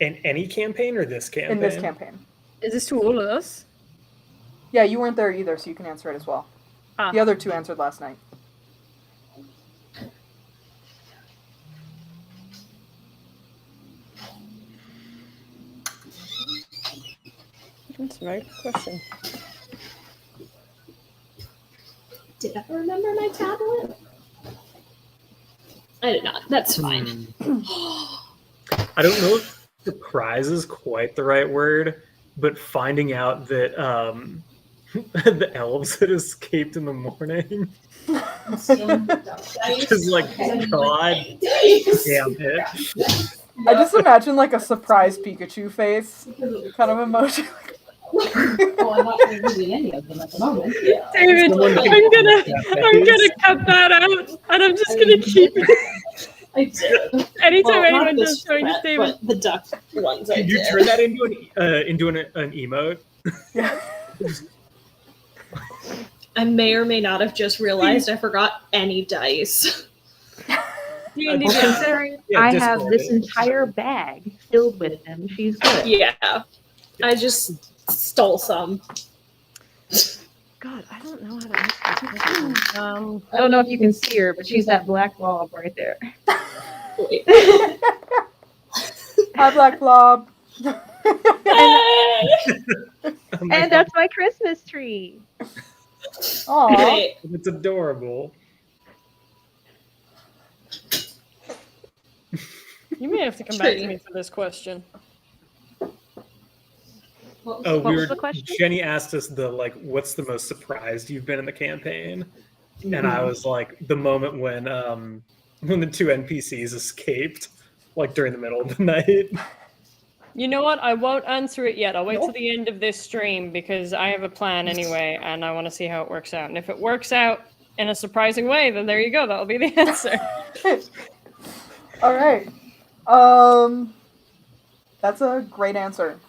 in any campaign or this campaign? In this campaign. Is this to all of us? Yeah, you weren't there either, so you can answer it as well. Ah. The other two answered last night. That's a very good question. Did I remember my tablet? I did not. That's fine. I don't know if surprise is quite the right word, but finding out that the elves had escaped in the morning. Just like, God damn it. I just imagine like a surprised Pikachu face kind of emoji. Well, I'm not using any of them at the moment. David, I'm gonna cut that out, and I'm just gonna keep it. I did. Anytime Well, not anyone this does something to threat, David. but the duck ones I Did you did. turn that into an emote? Yeah. I may or may not have just realized I forgot any dice. You need Well, to- considering Yeah, I have Discord. this entire bag filled with them, she's good. Yeah. I just stole some. God, I don't know how to ask this question. I don't know if you can see her, but she's that black blob right there. Wait. Hi, Black Blob. And that's my Christmas tree. Aw. Wait. It's adorable. You may have to come back to Tree. me for this question. Oh, What was the question? Jenny asked us what's the most surprised you've been in the campaign? And I was like, the moment when the two NPCs escaped, like during the middle of the night. You know what? I won't answer it yet. I'll wait till the end of this stream because I have a plan anyway, and I want to see how it works out. And if it works out in a surprising way, then there you go. That'll be the answer. All right. That's a great answer.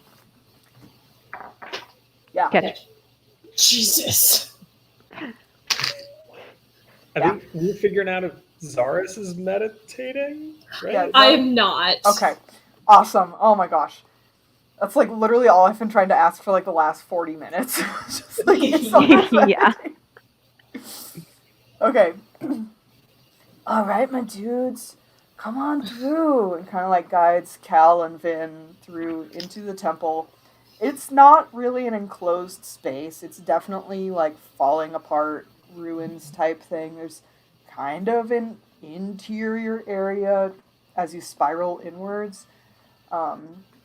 Yeah. Okay. Jesus. I think we're figuring out if Xarrus is meditating, right? Yeah, I am not. Okay. Awesome. Oh my gosh. That's like literally all I've been trying to ask for like the last 40 minutes. Just like it's so Yeah. Okay. All right, my dudes. Come on through. And kind of like guides Cal and Vynn through into the temple. It's not really an enclosed space. It's definitely like falling apart ruins type thing. There's kind of an interior area as you spiral inwards.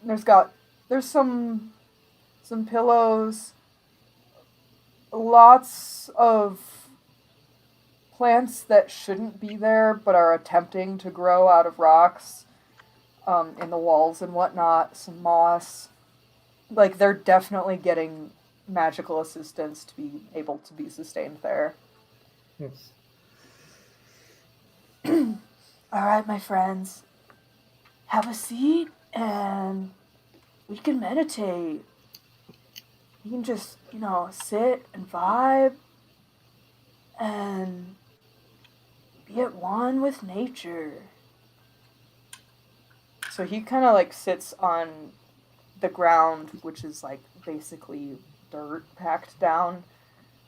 There's some pillows, lots of plants that shouldn't be there but are attempting to grow out of rocks in the walls and whatnot. Some moss. Like they're definitely getting magical assistance to be able to be sustained there. Yes. All right, my friends. Have a seat and we can meditate. You can just, sit and vibe and be at one with nature. So he kind of like sits on the ground, which is like basically dirt packed down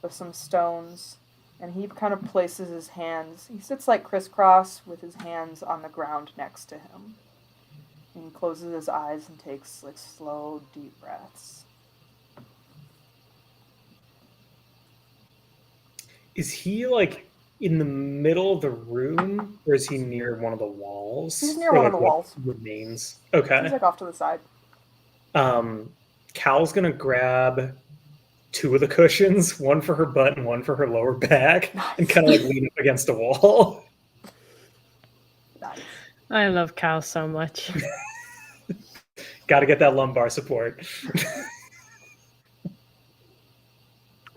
with some stones. And he kind of places his hands, he sits like crisscross with his hands on the ground next to him. And he closes his eyes and takes like slow, deep breaths. Is he like in the middle of the room, or is he near one of the walls? He's near Or, one of like, the what walls. remains. Okay. He's like off to the side. Cal's gonna grab 2 of the cushions, one for her butt and one for her lower back, and kind of like lean up against a wall. Nice. I love Cal so much. Got to get that lumbar support.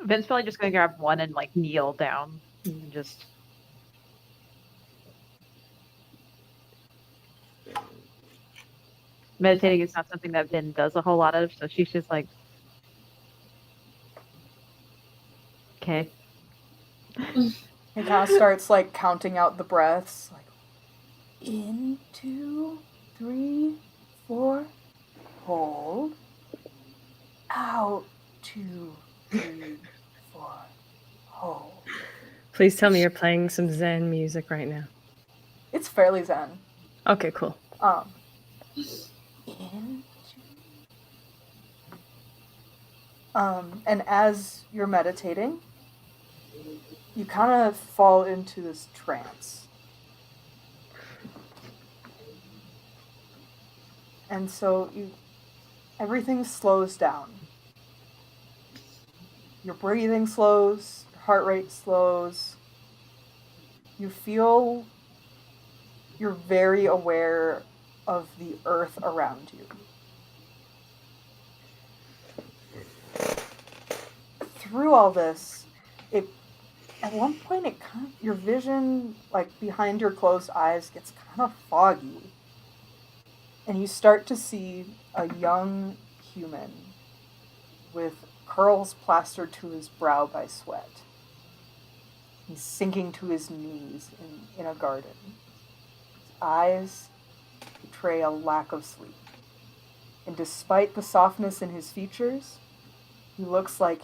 Vin's probably just gonna grab one and like kneel down and just. Meditating is not something that Vin does a whole lot of, so she's just like, okay. He kind of starts like counting out the breaths, like in 2, 3, 4, hold, out 2, 3, 4, hold. Please tell me you're playing some Zen music right now. It's fairly zen. Okay, cool. In 2. And as you're meditating, you kind of fall into this trance. And so everything slows down. Your breathing slows, your heart rate slows. You feel you're very aware of the earth around you. Through all this, at one point your vision, like behind your closed eyes, gets kind of foggy. And you start to see a young human with curls plastered to his brow by sweat. He's sinking to his knees in a garden. His eyes betray a lack of sleep. And despite the softness in his features, he looks like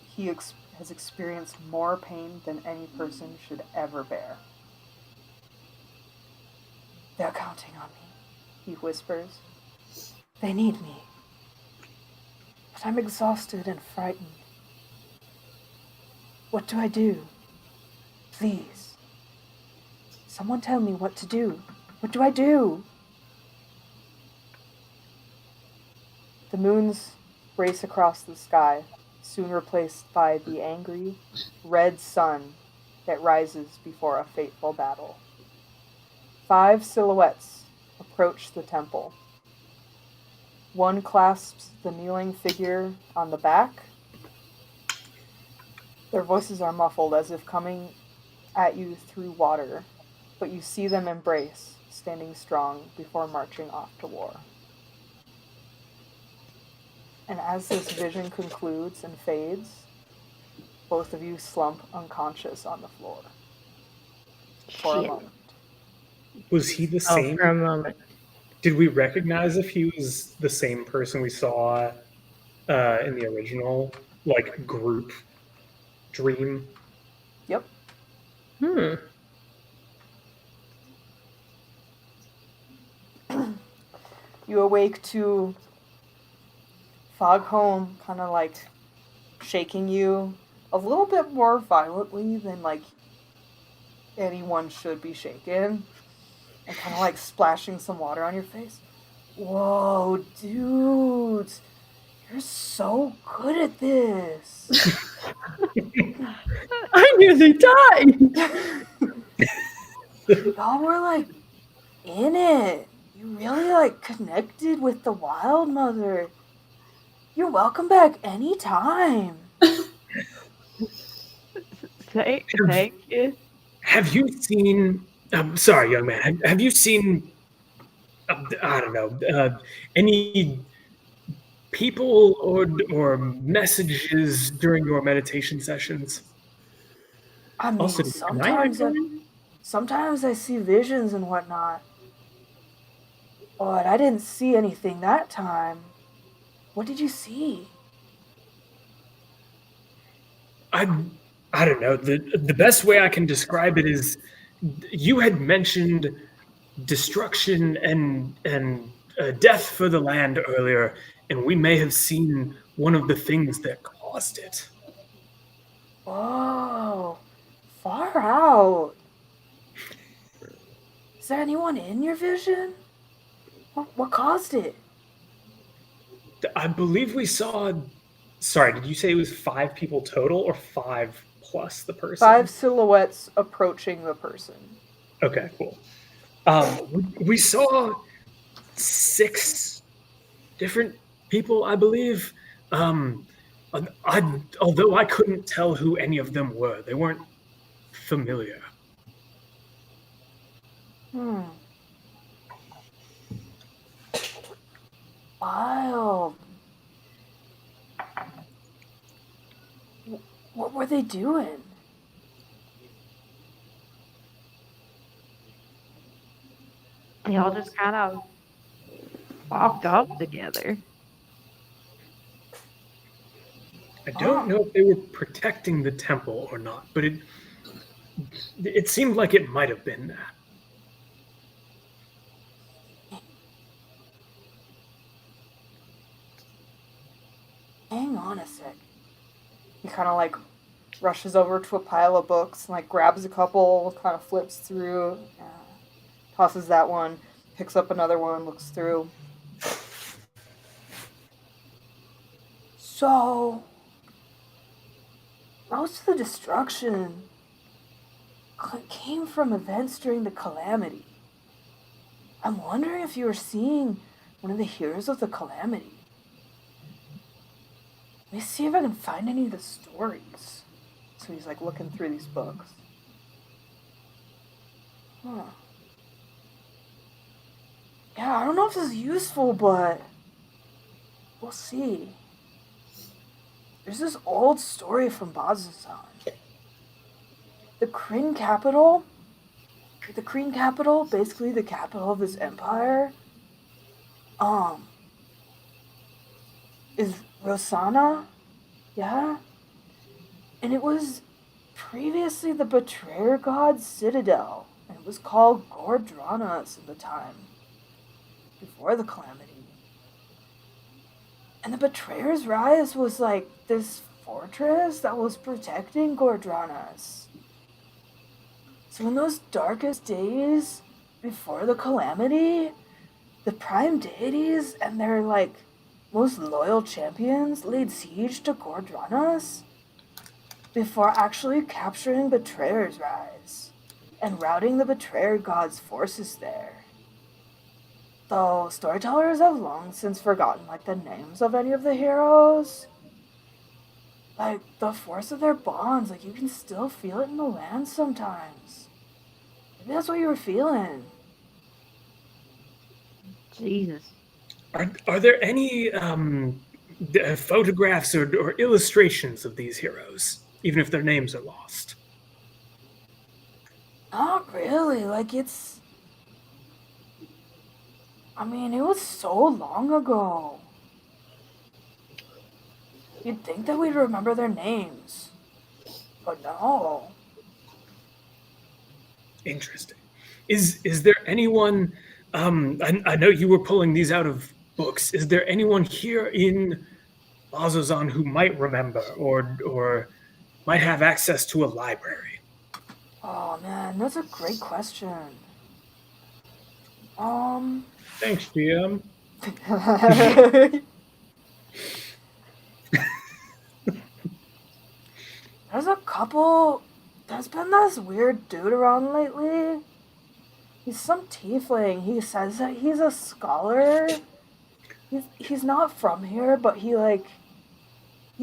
he has experienced more pain than any person should ever bear. They're counting on me, he whispers. They need me. But I'm exhausted and frightened. What do I do? Please. Someone tell me what to do. What do I do? The moons race across the sky, soon replaced by the angry, red sun that rises before a fateful battle. 5 silhouettes approach the temple. One clasps the kneeling figure on the back. Their voices are muffled as if coming at you through water, but you see them embrace, standing strong before marching off to war. And as this vision concludes and fades, both of you slump unconscious on the floor. for a Shit. moment. Was he the Oh, same? for a moment. Did we recognize if he was the same person we saw in the original like group dream? Yep. Hmm. You awake to Foghorn kind of like shaking you a little bit more violently than like anyone should be shaken, and kind of like splashing some water on your face. Whoa, dude, you're so good at this. I nearly died. Y'all were like in it. You really like connected with the Wild Mother. You're welcome back anytime. Thank you. Have you seen? I'm sorry, young man. Have you seen? I don't know. Any people or messages during your meditation sessions? I mean, Also, am I echoing? sometimes I see visions and whatnot. But I didn't see anything that time. What did you see? I don't know. The best way I can describe it is you had mentioned destruction and death for the land earlier, and we may have seen one of the things that caused it. Whoa, far out. Is there anyone in your vision? What caused it? I believe we saw. Sorry, did you say it was 5 people total or 5 plus the person? 5 silhouettes approaching the person. Okay, cool. We saw 6 different people, I believe. Although I couldn't tell who any of them were, they weren't familiar. Wild. What were they doing? They all just kind of walked off together. I don't know if they were protecting the temple or not, but it seemed like it might have been that. Hang on a sec. He kind of like rushes over to a pile of books and like grabs a couple, kind of flips through, tosses that one, picks up another one, looks through. So, most of the destruction came from events during the Calamity. I'm wondering if you were seeing one of the heroes of the Calamity. Let me see if I can find any of the stories. So he's like looking through these books. Huh. Yeah, I don't know if this is useful, but we'll see. There's this old story from Bazzoxan. The Kryn capital, basically the capital of his empire, is Rosanna, yeah? And it was previously the Betrayer God's citadel, and it was called Gordranas at the time, before the Calamity. And the Betrayer's Rise was like this fortress that was protecting Gordranas. So in those darkest days before the Calamity, the Prime Deities and their like most loyal champions laid siege to Gordranas before actually capturing Betrayer's Rise and routing the Betrayer God's forces there. Though storytellers have long since forgotten like the names of any of the heroes, like the force of their bonds, like you can still feel it in the land sometimes. Maybe that's what you were feeling. Jesus. Are there any photographs or illustrations of these heroes, even if their names are lost? Not really. Like, it's. I mean, it was so long ago. You'd think that we'd remember their names. But no. Interesting. Is there anyone? I know you were pulling these out of books. Is there anyone here in Bazzoxan who might remember or might have access to a library? Oh man, that's a great question. Thanks, GM. There's a couple. There's been this weird dude around lately. He's some tiefling. He says that he's a scholar. He's not from here, but he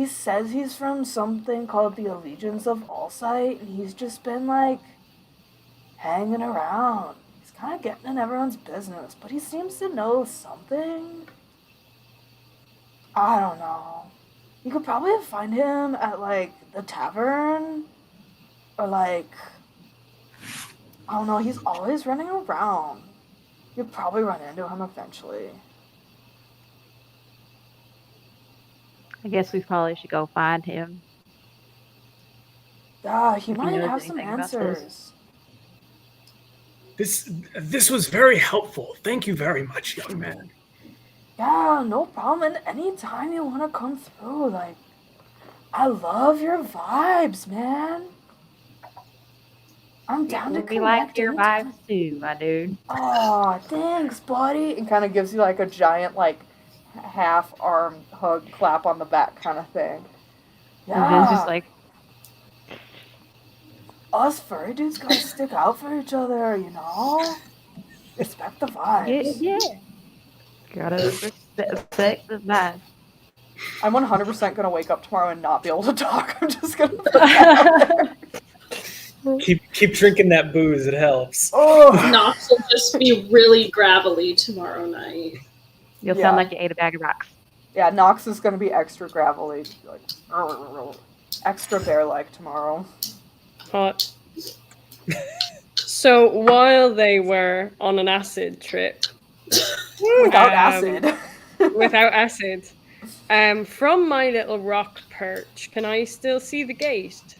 says he's from something called the Allegiance of Allsight, and he's just been hanging around. He's kind of getting in everyone's business, but he seems to know something. I don't know. You could probably find him at the tavern, or I don't know. He's always running around. You'd probably run into him eventually. I guess we probably should go find him. Yeah, he If he might knows have some anything about this. answers. This was very helpful. Thank you very much, young man. Yeah, no problem. And anytime you want to come through, I love your vibes, man. I'm down to We like connect your anytime. vibes too, my dude. Aw, thanks, buddy. And kind of gives you a giant, half-arm hug, clap on the back kind of thing. And Vin's Yeah, just like, us furry dudes gotta stick out for each other, you know? Respect the vibes. yeah. Gotta respect the vibe. I'm 100% gonna wake up tomorrow and not be able to talk. I'm just gonna put that out there. Keep drinking that booze. It helps. Oh, Knox will just be really gravelly tomorrow night. You'll Yeah. sound like you ate a bag of rocks. yeah, Nox is gonna be extra gravelly, extra bear-like tomorrow. Hot. So while they were on an acid trip, Without Um, acid. without acid, from my little rock perch, can I still see the gate?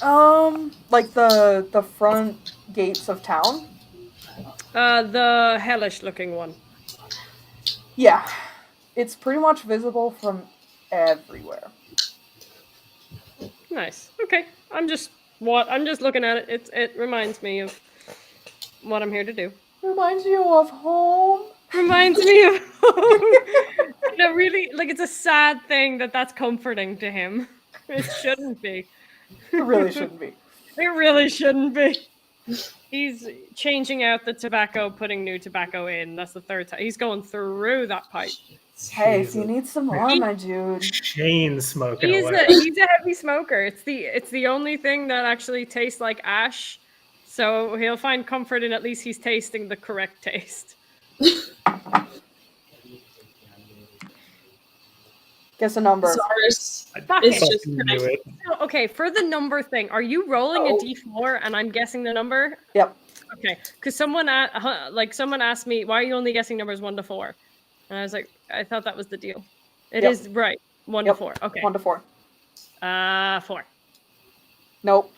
The front gates of town? The hellish looking one. Yeah. It's pretty much visible from everywhere. Nice. Okay. I'm just looking at it. It reminds me of what I'm here to do. Reminds you of home. Reminds me of really it's a sad thing that's comforting to him. It shouldn't be. It really shouldn't be. It really shouldn't be. He's changing out the tobacco, putting new tobacco in. That's the third time. He's going through that pipe. Hey, if you need some more, my dude. Chain smoking He's away. a heavy smoker. It's the only thing that actually tastes like ash. So he'll find comfort in at least he's tasting the correct taste. Guess a number. Xarrus Fuck is it. just Fucking knew it. So, okay, for the number thing, are you rolling a d4 and I'm guessing the number? Yep. Okay, because someone asked me, why are you only guessing numbers 1 to 4? And I was like, I thought that was the deal. It Yep. is right. 1 Yep. to 4. Okay. 1 to 4. 4. Nope.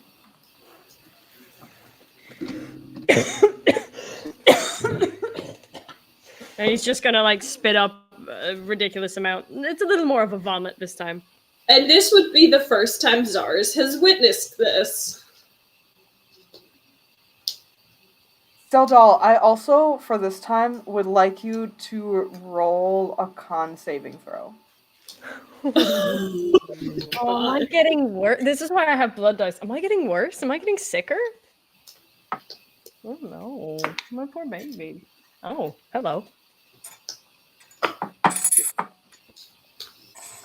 And he's just gonna spit up a ridiculous amount. It's a little more of a vomit this time. And this would be the first time Xarrus has witnessed this. Seldal, I also, for this time, would like you to roll a con saving throw. Oh, am I getting worse? This is why I have blood dice. Am I getting worse? Am I getting sicker? Oh no, my poor baby. Oh, hello.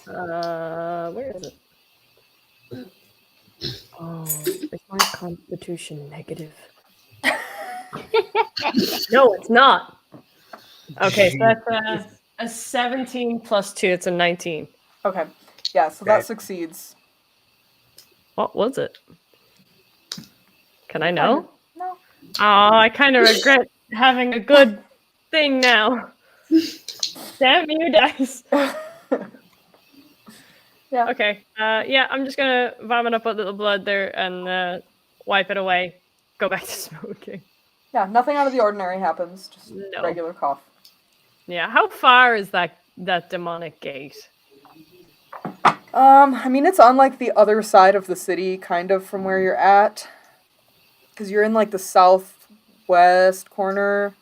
Where is it? Oh, is my constitution negative? No, it's not. Okay, so that's a 17 plus 2. It's a 19. Okay. Yeah, so that succeeds. What was it? Can I know? No. Oh, I kind of regret having a good thing now. Damn you, dice. Yeah. Okay. Yeah, I'm just gonna vomit up a little blood there and wipe it away. Go back to smoking. Yeah, nothing out of the ordinary happens. Just No. regular cough. Yeah. How far is that demonic gate? I mean, it's on like the other side of the city, kind of from where you're at. Because you're in like the southwest corner.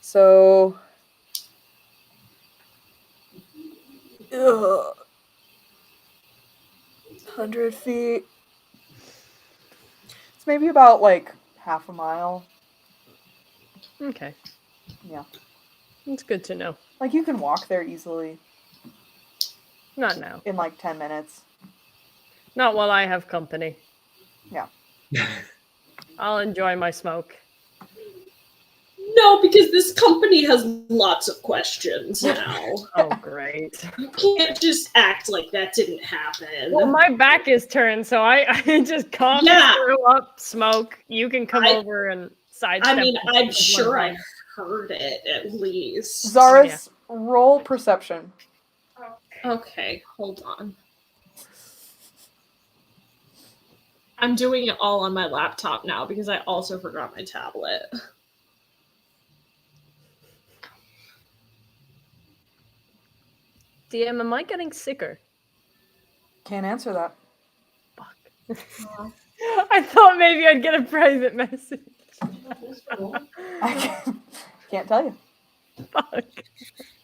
So. 100 feet. It's maybe about like half a mile. Okay. Yeah. It's good to know. Like you can walk there easily Not now. in like 10 minutes. Not while I have company. Yeah. I'll enjoy my smoke. No, because this company has lots of questions now. Oh, great. You can't just act like that didn't happen. Well, my back is turned, so I just cough, throw up, smoke. You can come over and sidestep. I mean, I'm sure I heard it at least. Xarrus, roll perception. Okay, hold on. I'm doing it all on my laptop now because I also forgot my tablet. DM, am I getting sicker? Can't answer that. Fuck. I thought maybe I'd get a private message. I can't tell you. Fuck.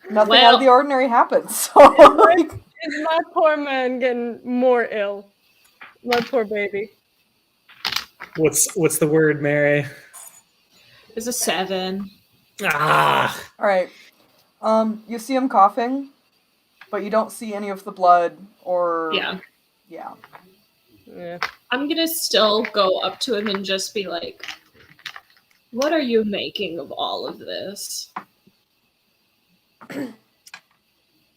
Nothing out of the ordinary happens. So, like... Is my poor man getting more ill? My poor baby. What's the word, Mary? It's a 7. Ah. All right. You see him coughing, but you don't see any of the blood or... Yeah. I'm gonna still go up to him and just be like, what are you making of all of this?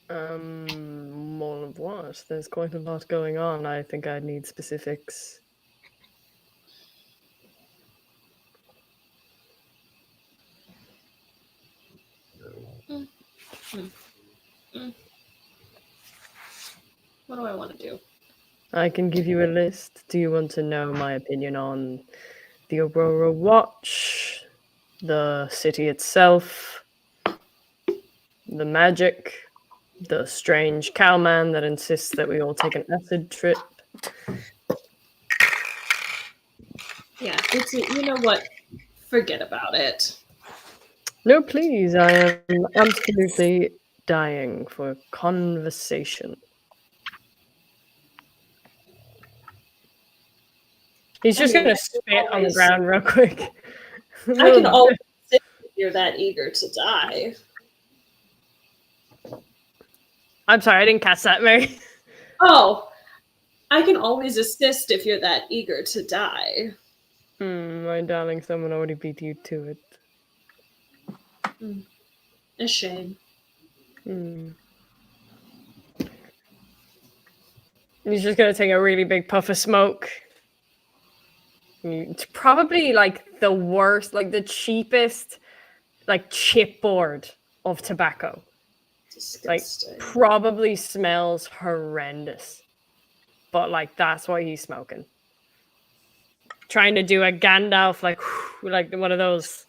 More of what? There's quite a lot going on. I think I need specifics. What do I want to do? I can give you a list. Do you want to know my opinion on the Aurora Watch, the city itself, the magic, the strange cowman that insists that we all take an acid trip? Yeah, it's you know what? Forget about it. No, please. I am absolutely dying for conversation. He's just going to spit on the ground real quick. I can always sit if you're that eager to die. I'm sorry, I didn't catch that, Mary. Oh, I can always assist if you're that eager to die. My darling, someone already beat you to it. A shame. He's just going to take a really big puff of smoke. It's probably like the worst, like the cheapest, like chipboard of tobacco. Disgusting. Like probably smells horrendous, but like that's why he's smoking. Trying to do a Gandalf like one of those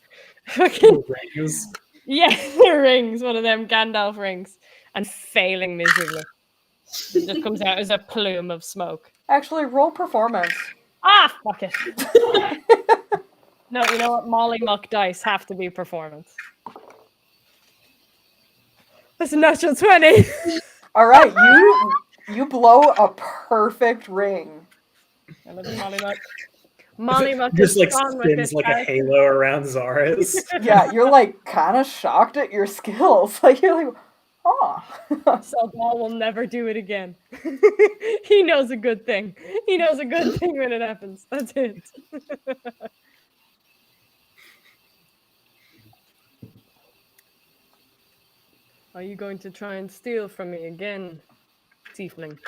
fucking rings. Yeah, rings, one of them Gandalf rings, and failing miserably. It just comes out as a plume of smoke. Actually, roll performance. Ah, fuck it. No, you know what? Molly Muck dice have to be performance. That's a natural 20. All right, you blow a perfect ring. I love you, Molly Muck. Molly Muck just is like strong with spins this like character. a halo around Xarrus. Yeah, you're like kind of shocked at your skills. Like you're like, oh. Seldal will never do it again. He knows a good thing. He knows a good thing when it happens. That's it. Are you going to try and steal from me again, Tiefling?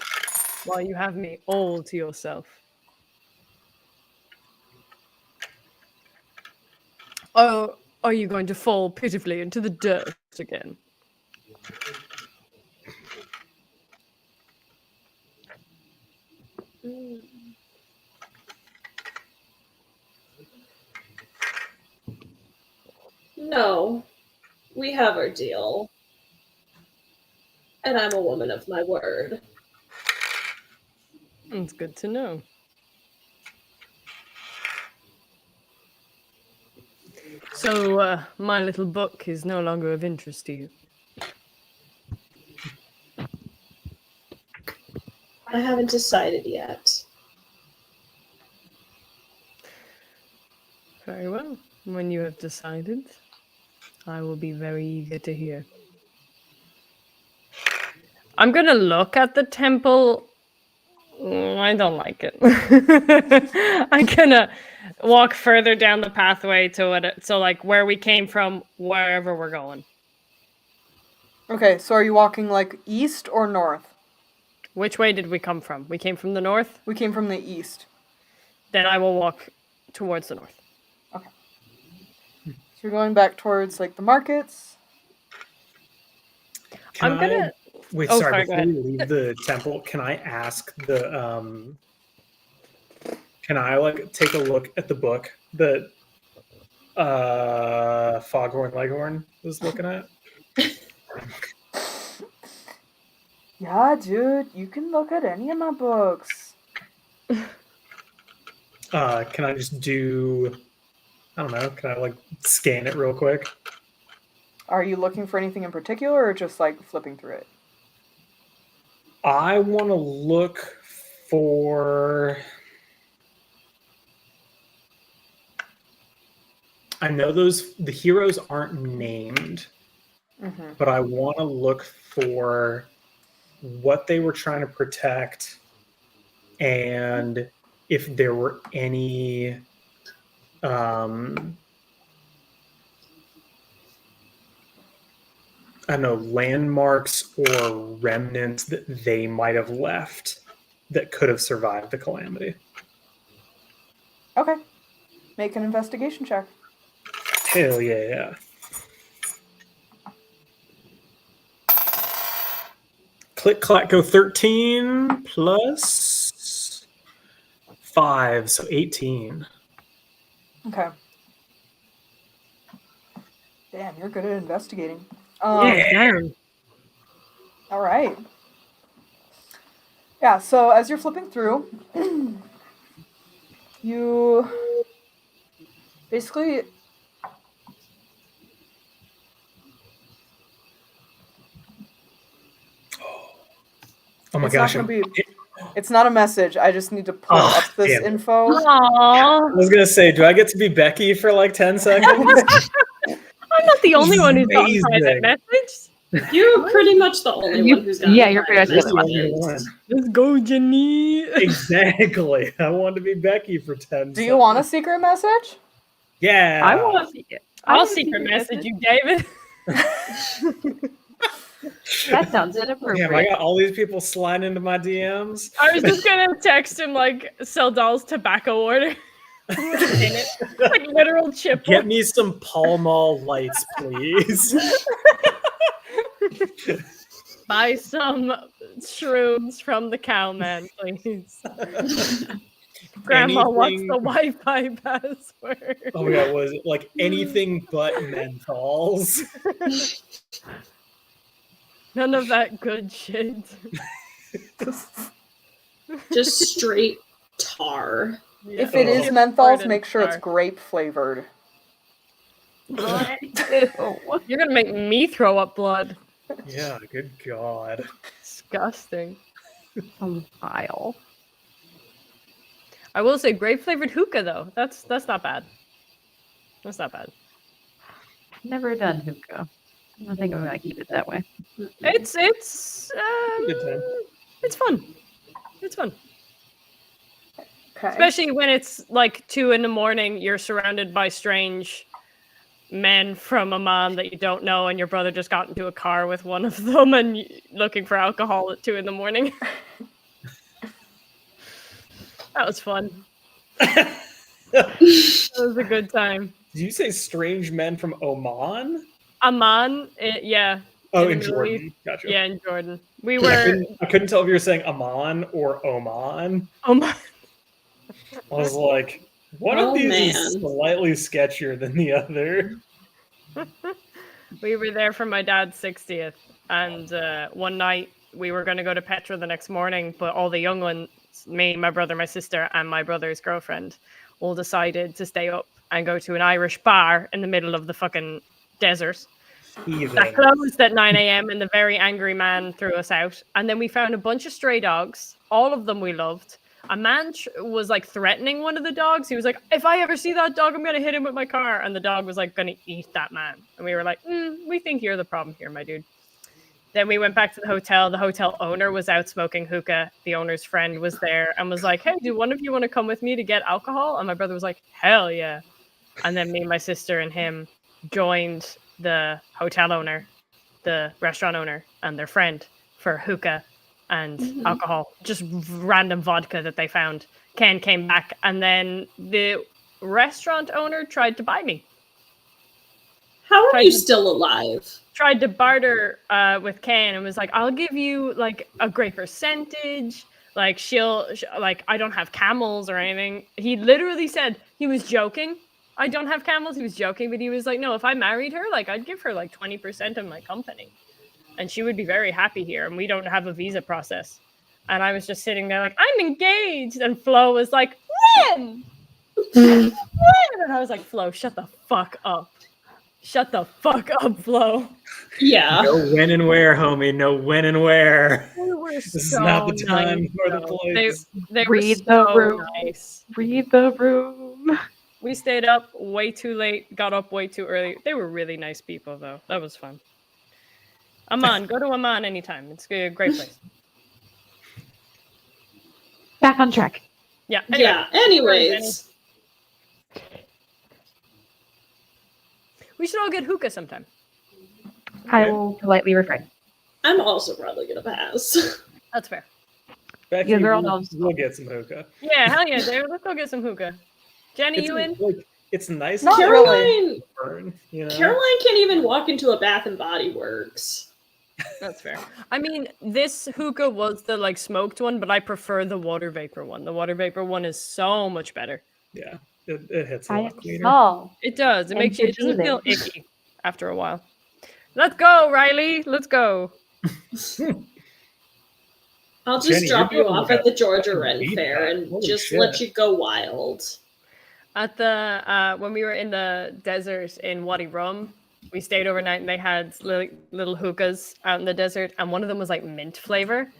While you have me all to yourself. Oh, are you going to fall pitifully into the dirt again? No, we have our deal. And I'm a woman of my word. It's good to know. So, my little book is no longer of interest to you. I haven't decided yet. Very well. When you have decided, I will be very eager to hear. I'm gonna look at the temple. I don't like it. I'm gonna walk further down the pathway to where we came from, wherever we're going. Okay, so are you walking like east or north? Which way did we come from? We came from the north? We came from the east. Then I will walk towards the north. Okay. So you're going back towards like the markets. I'm gonna. Wait, Oh, sorry. sorry, go Before we ahead. leave the temple, can I ask the Can I like take a look at the book that Foghorn Leghorn was looking at? Yeah, dude, you can look at any of my books. Can I just do? I don't know. Can I like scan it real quick? Are you looking for anything in particular, or just like flipping through it? I want to look for. I know the heroes aren't named, but I want to look for what they were trying to protect and if there were any I don't know, landmarks or remnants that they might have left that could have survived the calamity. Okay. Make an investigation check. Hell yeah. Click, clack, go 13 plus 5, so 18. Okay. Damn, you're good at investigating. Damn. All right. Yeah, so as you're flipping through, you basically Oh my it's gosh. not gonna it's not a message. I just need to pull up this damn it. info. Aww. I was going to say, do I get to be Becky for like 10 seconds? I'm not the only one who's got a private Amazing. message. You're pretty much the only one who's got Yeah, you're pretty much You're the the only one. only one. Let's go, Jenny. Exactly. I wanted to be Becky for 10 seconds. Do you want a secret message? Yeah. I want to see it. I'll secret message you, David. That sounds Damn, I inappropriate. got all these people sliding into my DMs. I was just gonna text him like Seldal's tobacco order. In it. Like literal chip. Get me some Pall Mall lights, please. Buy some shrooms from the cowman, please. Grandma wants Anything- the Wi-Fi password. Oh my god, was it like anything but menthols? None of that good shit. Just straight tar. If it is menthols, make sure it's grape flavored. Ew. You're gonna make me throw up blood. Yeah, good god. Disgusting. Vile. I will say grape flavored hookah though. That's not bad. That's not bad. Never done hookah. I don't think I'm gonna keep it that way. It's Good time. it's fun. It's fun. Okay. Especially when it's like 2 a.m, you're surrounded by strange men from a man that you don't know, and your brother just got into a car with one of them and looking for alcohol at 2 a.m. That was fun. That was a good time. Did you say strange men from Oman? Amman, yeah. Oh, the in Middle Jordan. East. Gotcha. Yeah, in Jordan. We 'Cause were. I couldn't tell if you were saying Amman or Oman. Oh my. I was like, one Oh, of these man. is slightly sketchier than the other. We were there for my dad's 60th, and one night we were going to go to Petra the next morning, but all the young ones, me, my brother, my sister, and my brother's girlfriend, all decided to stay up and go to an Irish bar in the middle of the fucking desert. Heathen. That closed at 9 a.m. and the very angry man threw us out. And then we found a bunch of stray dogs. All of them we loved. A man was like threatening one of the dogs. He was like, if I ever see that dog, I'm going to hit him with my car. And the dog was like going to eat that man. And we were like, we think you're the problem here, my dude. Then we went back to the hotel. The hotel owner was out smoking hookah. The owner's friend was there and was like, hey, do one of you want to come with me to get alcohol? And my brother was like, hell yeah. And then me, my sister, and him joined the hotel owner, the restaurant owner, and their friend for hookah and alcohol, just random vodka that they found. Ken came back, and then the restaurant owner tried to buy me. How are you still alive? Tried to barter with Ken and was like, I'll give you like a great percentage. Like like I don't have camels or anything. He literally said he was joking. I don't have camels. He was joking, but he was like, no, if I married her, like I'd give her like 20% of my company. And she would be very happy here. And we don't have a visa process. And I was just sitting there like, I'm engaged. And Flo was like, when? When? And I was like, Flo, shut the fuck up. Shut the fuck up, Flo. Yeah. No when and where, homie. No when and where. This is not the time or the place. They Read were the so room. nice. Read the room. We stayed up way too late, got up way too early. They were really nice people, though. That was fun. Amman, go to Amman anytime. It's a great place. Back on track. Yeah. Anyway, Yeah. Anyways. we should all get hookah sometime. I will politely refrain. I'm also probably gonna pass. That's fair. Becky, Yeah, they're all we'll get some hookah. Yeah, hell yeah, David. Let's go get some hookah. Jenny, you in? Like, it's nice. Not to really. burn, you know? Caroline can't even walk into a Bath and Body Works. That's fair. I mean, this hookah was the like smoked one, but I prefer the water vapor one. The water vapor one is so much better. Yeah, it hits a I lot am cleaner. small. It does. It And makes you. It doesn't feel forgiving. icky after a while. Let's go, Riley. Let's go. I'll just Jenny, drop you're you off doing at the Georgia fucking Ren beat Fair that. and Holy just shit. let you go wild. At the when we were in the desert in Wadi Rum, we stayed overnight and they had little hookahs out in the desert, and one of them was like mint flavor.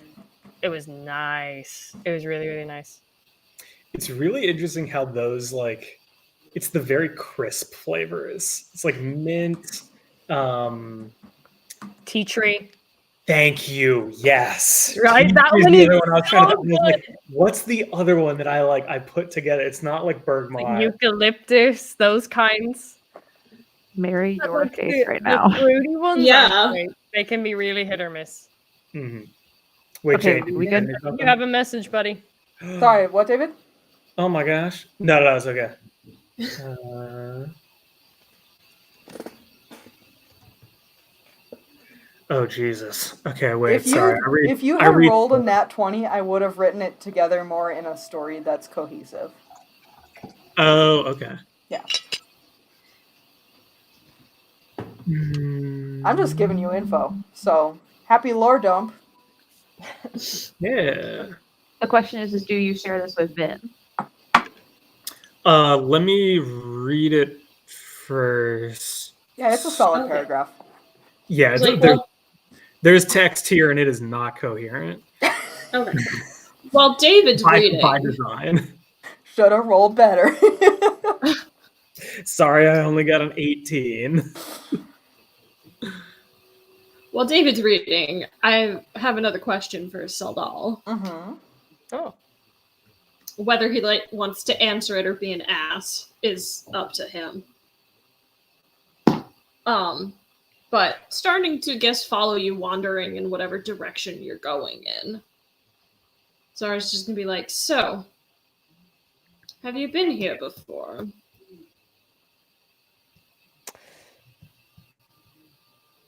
It was nice. It was really, really nice. It's really interesting how those like, it's the very crisp flavors. It's like mint. Tea tree. Thank you. Yes. Right? That Here's one the is other one I was trying to so help. I was like, what's the other one that I like? I put together. It's not like bergamot. Eucalyptus, those kinds. Marry But, your like, face the- right the now. fruity ones, Yeah. aren't great. They can be really hit or miss. Mhm. Wait, Okay, Jane, we did good? say You something? have a message, buddy. Sorry, what, David? Oh my gosh. No, it's okay. Oh Jesus. Okay, wait. If you Sorry. if you I had read- rolled a nat 20, I would have written it together more in a story that's cohesive. Oh, okay. Yeah. Mm, I'm just giving you info. So, happy lore dump. Yeah. The question is do you share this with Vynn? Let me read it first. Yeah, it's a solid Okay. paragraph. Yeah, It's like, there's text here and it is not coherent. Okay. While David's reading, by design. Should have rolled better. Sorry, I only got an 18. while David's reading, I have another question for Seldal. Mm-hmm. Oh. Whether he wants to answer it or be an ass is up to him. But starting to follow you wandering in whatever direction you're going in. So I was just gonna be like, so have you been here before?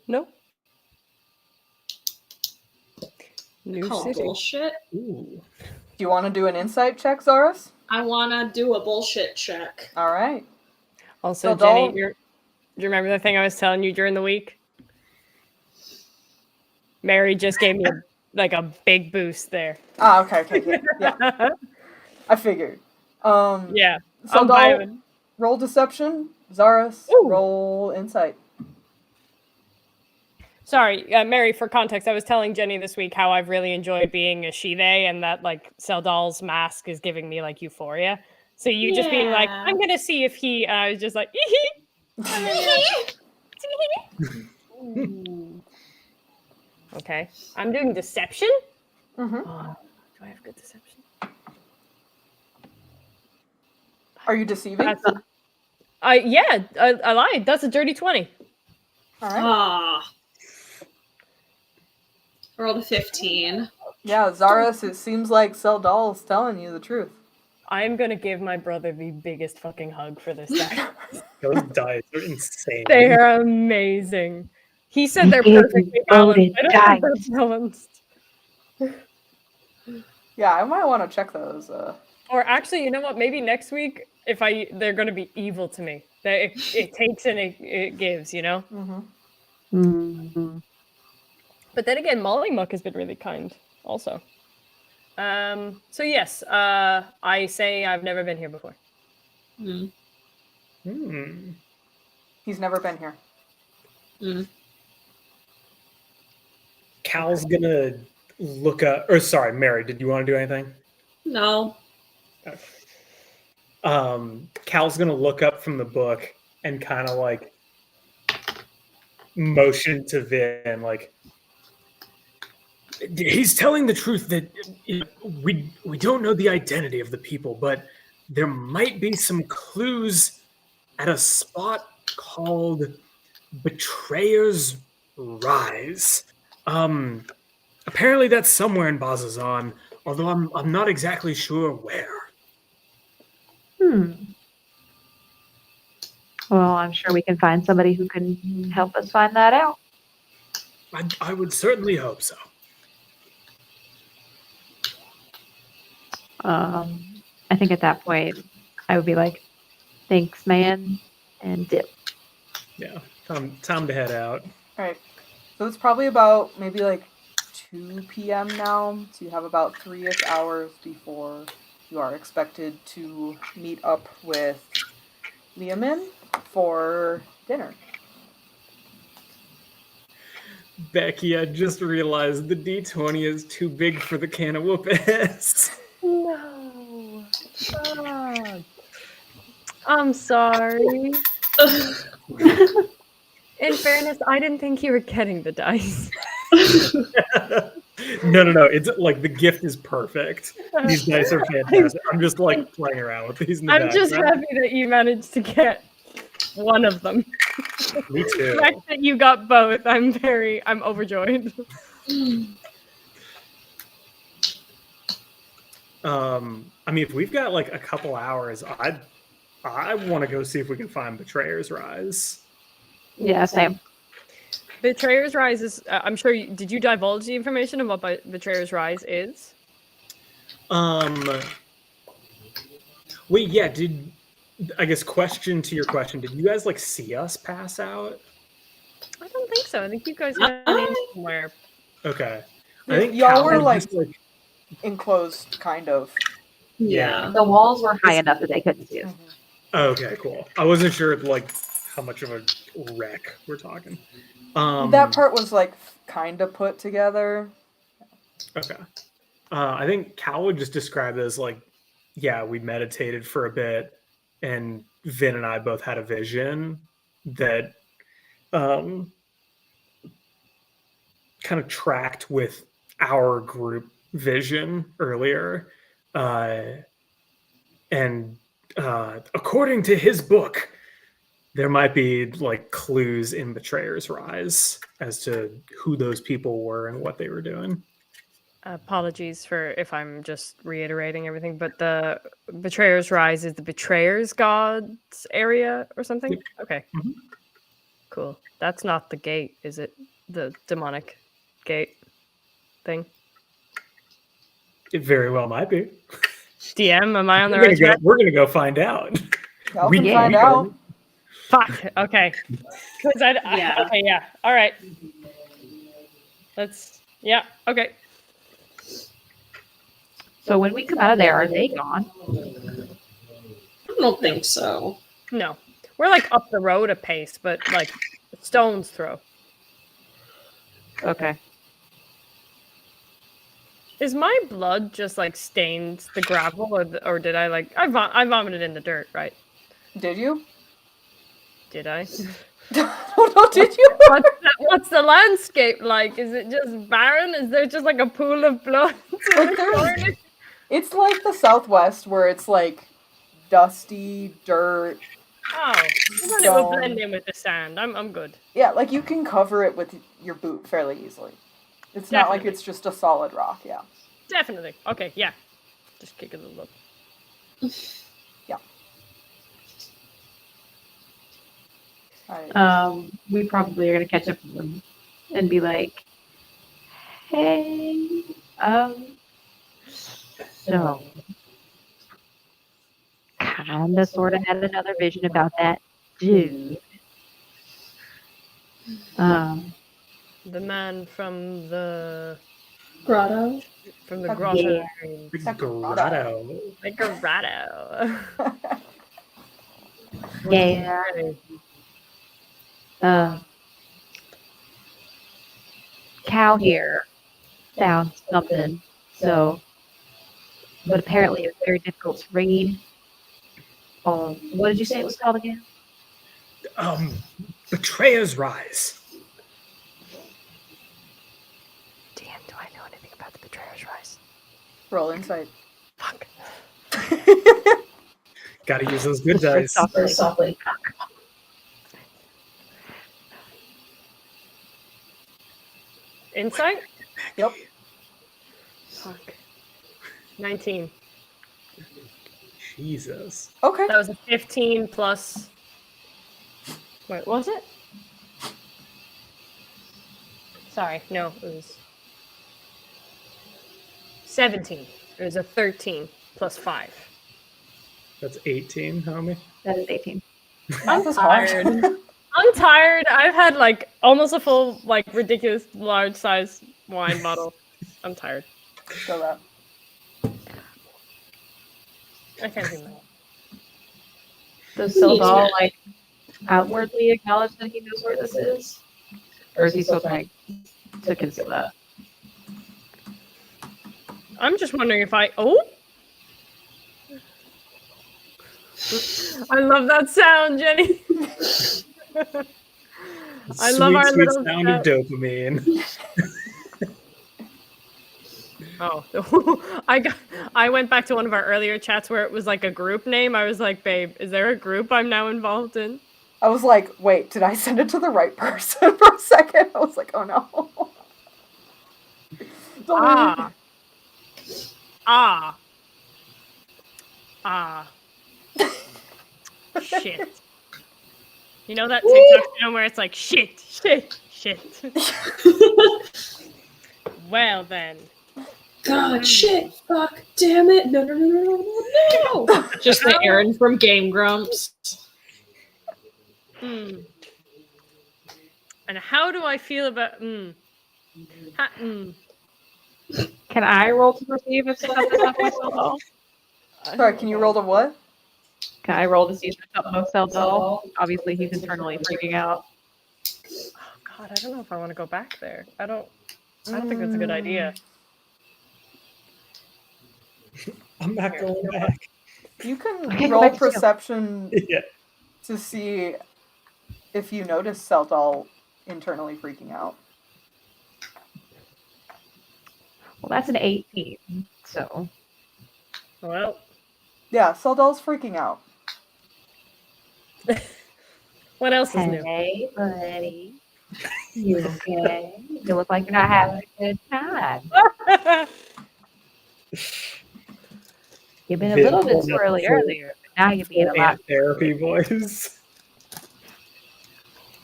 Nope. New Call city. bullshit. Ooh. Do you want to do an insight check, Xarrus? I wanna do a bullshit check. All right. Also, So Jenny, don't- do you remember the thing I was telling you during the week? Mary just gave me a big boost there. Ah, okay. Yeah, I figured. Yeah. So I'm don't vibing. roll deception. Xarrus, Ooh. roll insight. Sorry, Mary, for context, I was telling Jenny this week how I've really enjoyed being a she-they and that, like, Seldal's mask is giving me, like, euphoria. So you just being like, Yeah. I'm going to see if he, I was just like, Ooh. Okay. I'm doing deception? Mm-hmm. Oh, do I have good deception? Are you deceiving? Yeah, I lied. That's a dirty 20. All right. Ah. I rolled a 15. Yeah, Xarrus, it seems like Seldal's telling you the truth. I'm going to give my brother the biggest fucking hug for this die. Those dice are insane. They are amazing. He said they're He gave perfectly me balanced. loaded I don't think they're dice. balanced. Yeah, I might want to check those. Or actually, you know what? Maybe next week, they're going to be evil to me. It takes and it gives, you know? Mm-hmm. Mhm. But then again, Molly Muck has been really kind also. So yes, I say I've never been here before. Mm. Hmm. He's never been here. Mm. Cal's gonna look up. Or sorry, Mary, did you want to do anything? No. Cal's gonna look up from the book and kind of like motion to Vynn, like he's telling the truth that we don't know the identity of the people, but there might be some clues at a spot called Betrayer's Rise. Apparently that's somewhere in Bazzoxan, although I'm not exactly sure where. Well, I'm sure we can find somebody who can help us find that out. I would certainly hope so. I think at that point, I would be like, thanks, man, and dip. Yeah, time to head out. All right. So it's probably about maybe like 2 p.m. now. So you have about 3-ish hours before you are expected to meet up with Liamin for dinner. Becky, I just realized the D20 is too big for the can of whoop-ass. No. Fuck. I'm sorry. In fairness, I didn't think you were getting the dice. No. It's like the gift is perfect. These dice are fantastic. I'm just like playing around with these in the I'm just background. happy that you managed to get one of them. Me The too. fact that you got both, I'm overjoyed. I mean, if we've got like a couple hours, I want to go see if we can find Betrayer's Rise. Yeah, same. Betrayer's Rise is. I'm sure. Did you divulge the information of what Betrayer's Rise is? Wait, yeah. I guess question to your question? Did you guys like see us pass out? I don't think so. I think you guys went in somewhere. Okay. I think Y'all Cal were was like just, enclosed, kind of. Yeah. The walls were high enough that they couldn't see us. Okay, cool. I wasn't sure like how much of a wreck we're talking. That part was like kind of put together. Okay. I think Cal would just describe it as like, yeah, we meditated for a bit, and Vynn and I both had a vision that kind of tracked with our group vision earlier. And according to his book, there might be like clues in Betrayer's Rise as to who those people were and what they were doing. Apologies for if I'm just reiterating everything, but the Betrayer's Rise is the Betrayer's Gods area or something? Yep. Okay. Mhm. Cool. That's not the gate, is it? The demonic gate thing. It very well might be. DM, am I on the right track? We're gonna go find out. Y'all We can can find go. out. Fuck. Okay. 'Cause Yeah. Okay. Yeah. All right. Let's. Yeah. Okay. So when we come out of there, are they gone? I don't think so. No, we're like up the road a pace, but like stone's throw. Okay. Is my blood just like stained the gravel, or did I like I vomited in the dirt, right? Did you? Did I? Oh, no, did you? What's the landscape like? Is it just barren? Is there just like a pool of blood? Like it's like the Southwest where it's like dusty dirt. Oh, then it will blend in with the sand. I'm good. Yeah, like you can cover it with your boot fairly easily. It's not like Definitely. it's just a solid rock, yeah. Definitely. Okay, yeah. Just kick it a little. Yeah. Alright. We probably are gonna catch up with them and be like, hey, so kinda sorta had another vision about that dude. The man from the Grotto. grotto. Yeah. dreams. The grotto. The grotto. Yeah. Cal here found something, so, but apparently it's very difficult to read. What did you say it was called again? Betrayer's Rise. Damn, do I know anything about the Betrayer's Rise? Roll insight. Fuck. Gotta use those good dice. Very softly. Insight? Yep. Fuck. 19. Jesus. Okay. That was a 15 plus. Wait, was it? Sorry, no, it was 17. It was a 13 plus 5. That's 18, homie. That is 18. Math is hard. tired. I'm tired. I've had like almost a full, like ridiculous large size wine bottle. I'm tired. Feel that. I can't do that. Does Seldal like outwardly acknowledge that he knows where this is? Or is he still trying to conceal that? I'm just wondering if I. Oh! I love that sound, Jenny. I love our sweet little sound of dopamine. Oh, I went back to one of our earlier chats where it was like a group name. I was like, babe, is there a group I'm now involved in? I was like, wait, did I send it to the right person for a second? I was like, oh no. Shit. You know that TikTok channel where it's like, shit. Well then. God, shit, fuck, damn it, no. Just the Aaron from Game Grumps. And how do I feel about Can I roll to perceive if something's up with Seldal? Sorry, can you roll to what? Can I roll to see if there's something with Seldal? Obviously, he's internally freaking out. Oh god, I don't know if I want to go back there. I don't think that's a good idea. I'm not going back. You can Okay, go roll back to perception Yeah. to see if you notice Seldal internally freaking out. Well, that's an 18, so. Well, Yeah, Seldal's freaking out. what else is new? Hey, buddy. You okay? You look like you're not having a good time. You've been a little bit swirly earlier, but now you're being a lot. Therapy voice.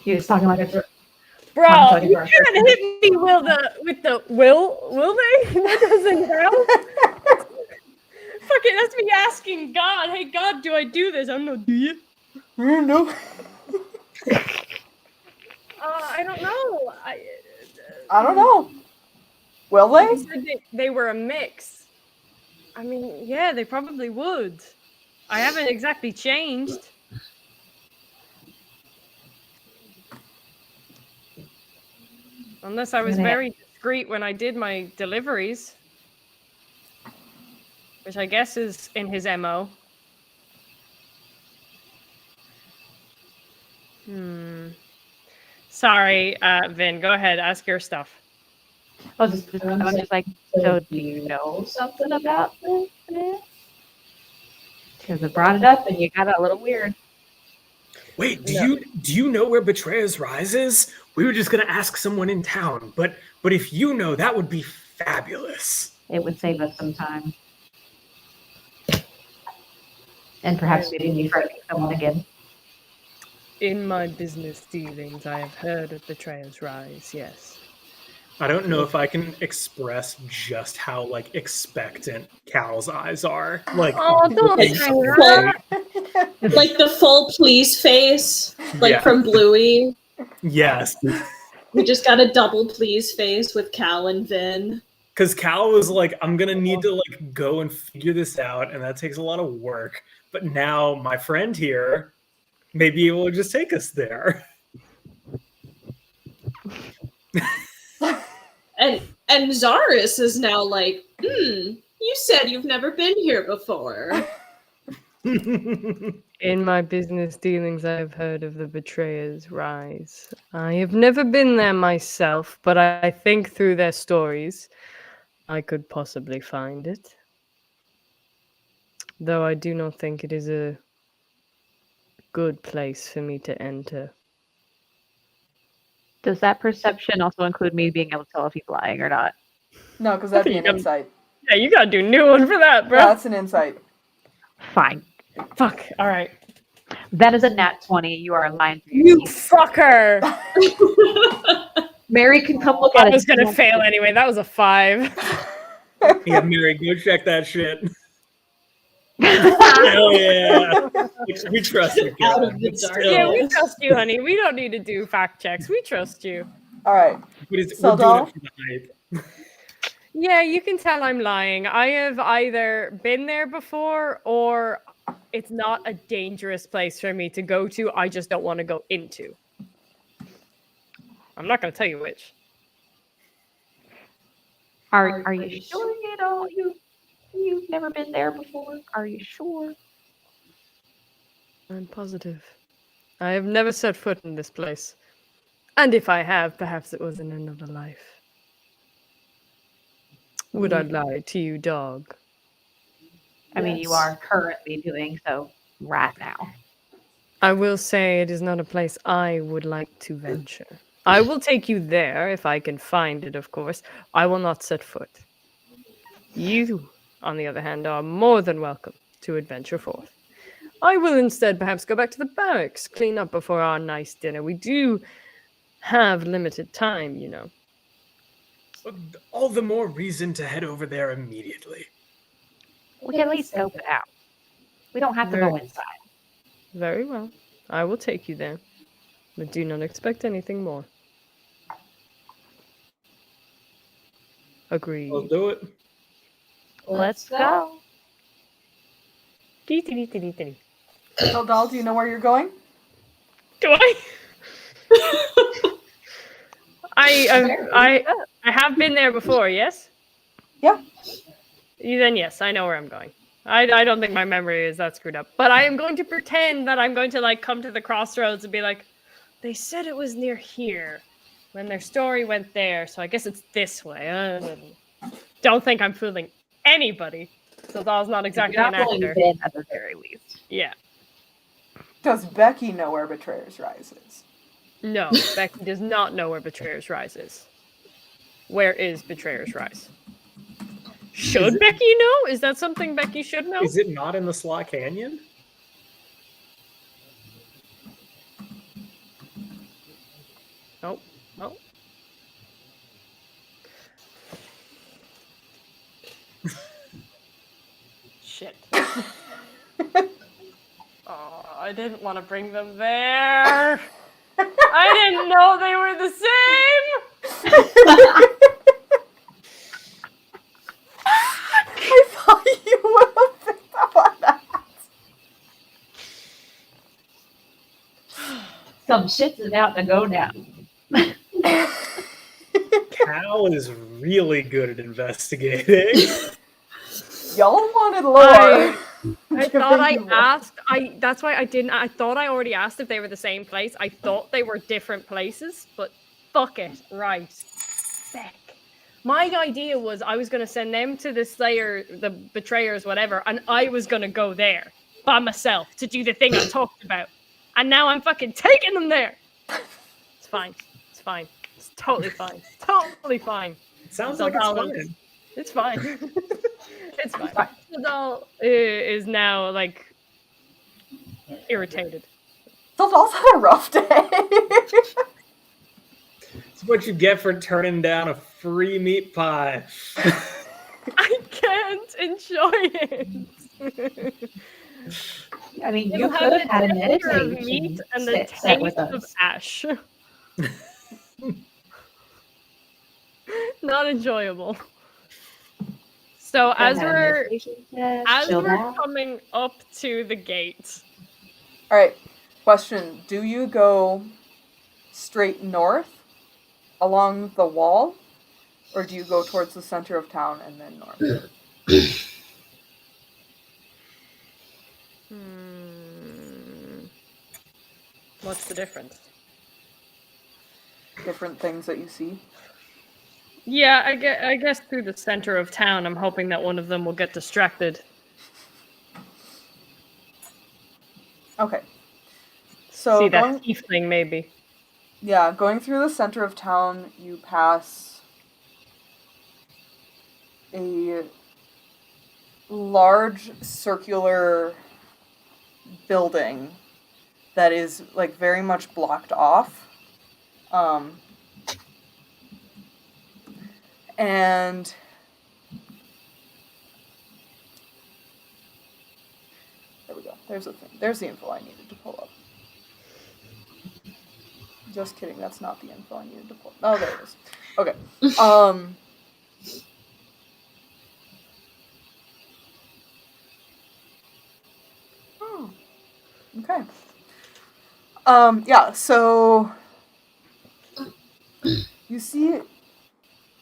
He was talking like a Bro, Talking you about can't hit me with the will they? That doesn't help. Fucking that's me asking God, hey God, do I do this? I don't know, do you? No. I don't know. I don't know. Will You they? said they were a mix. I mean, yeah, they probably would. I haven't exactly changed. Unless I was Yeah. very discreet when I did my deliveries. Which I guess is in his MO. Sorry, Vin, go ahead, ask your stuff. I was just like, so do you know something about this? Because I brought it up and you got a little weird. Wait, do you know where Betrayer's Rise is? We were just gonna ask someone in town, but if you know, that would be fabulous. It would save us some time. And perhaps we didn't need to frightening someone again. In my business dealings, I have heard of Betrayer's Rise, yes. I don't know if I can express just how like expectant Cal's eyes are. Like, Oh, don't Like, say that. like the full please face, like Yeah. from Bluey. Yes, We just got a double please face with Cal and Vin. because Cal was like, I'm gonna need to like go and figure this out, and that takes a lot of work. But now my friend here may be able to just take us there. And Xarrus is now like, you said you've never been here before. In my business dealings, I have heard of the Betrayer's Rise. I have never been there myself, but I think through their stories, I could possibly find it. Though I do not think it is a good place for me to enter. Does that perception also include me being able to tell if he's lying or not? No, because that'd be an You insight. Yeah, you gotta do a new one for that, bro. Yeah, that's an insight. Fine. Fuck. All right. That is a nat 20. You are lying through You your teeth. fucker. Mary can come look at I it. was gonna fail anyway. That was a 5. Yeah, Mary, go check that shit. Hell yeah. We trust you, Out Cal. of the But dark. still, Yeah, we trust you, honey. We don't need to do fact checks. We trust you. All right. we're doing Seldal? it for the hype. Yeah, you can tell I'm lying. I have either been there before or it's not a dangerous place for me to go to. I just don't want to go into. I'm not going to tell you which. Are you sure you know you've never been there before? Are you sure? I'm positive. I have never set foot in this place. And if I have, perhaps it was in another life. Would I lie to you, dog? I mean, you are currently doing so right now. I will say it is not a place I would like to venture. I will take you there if I can find it, of course. I will not set foot. You, on the other hand, are more than welcome to adventure forth. I will instead perhaps go back to the barracks, clean up before our nice dinner. We do have limited time, you know. All the more reason to head over there immediately. We can at least scope it out. We don't have to go inside. Very well. I will take you there. But do not expect anything more. Agreed. Let's do it. Let's go. Seldal, do you know where you're going? Do I? I have been there before, yes? Yeah. Then yes, I know where I'm going. I don't think my memory is that screwed up. But I am going to pretend that I'm going to like come to the crossroads and be like, they said it was near here when their story went there, so I guess it's this way. Don't think I'm fooling anybody. So that was not exactly an actor. Ben at the very least. Yeah. Does Becky know where Betrayer's Rise is? No, Becky does not know where Betrayer's Rise is. Where is Betrayer's Rise? Should Becky know? Is that something Becky should know? Is it not in the Slot Canyon? Oh, I didn't want to bring them there. I didn't know they were the same. I thought you would have picked up on that. Some shit's about to go down. Cal is really good at investigating. Y'all wanted lore. I thought I asked. That's why I didn't. I thought I already asked if they were the same place. I thought they were different places, but fuck it. Right. Beck. My idea was I was going to send them to the Slayer, the Betrayers, whatever, and I was going to go there by myself to do the thing I talked about. And now I'm fucking taking them there. It's fine. It's fine. It's totally fine. Totally fine. Sounds like it's fine. It's fine. It's fine. Seldal is now like irritated. Seldal's had a rough day. It's what you get for turning down a free meat pie. I can't enjoy it. I mean, It'll you could have had a the texture of meditation meat and the set with taste of us. ash. Not enjoyable. So as we're coming up to the gate. All right. Question: do you go straight north along the wall, or do you go towards the center of town and then north? What's the difference? Different things that you see. Yeah, I guess through the center of town, I'm hoping that one of them will get distracted. Okay. So see that tiefling, maybe. Yeah, going through the center of town, you pass a large circular building that is like very much blocked off. And there we go. There's the thing. There's the info I needed to pull up. Just kidding. That's not the info I needed to pull up. Oh, there it is. Okay. Okay. Yeah, so you see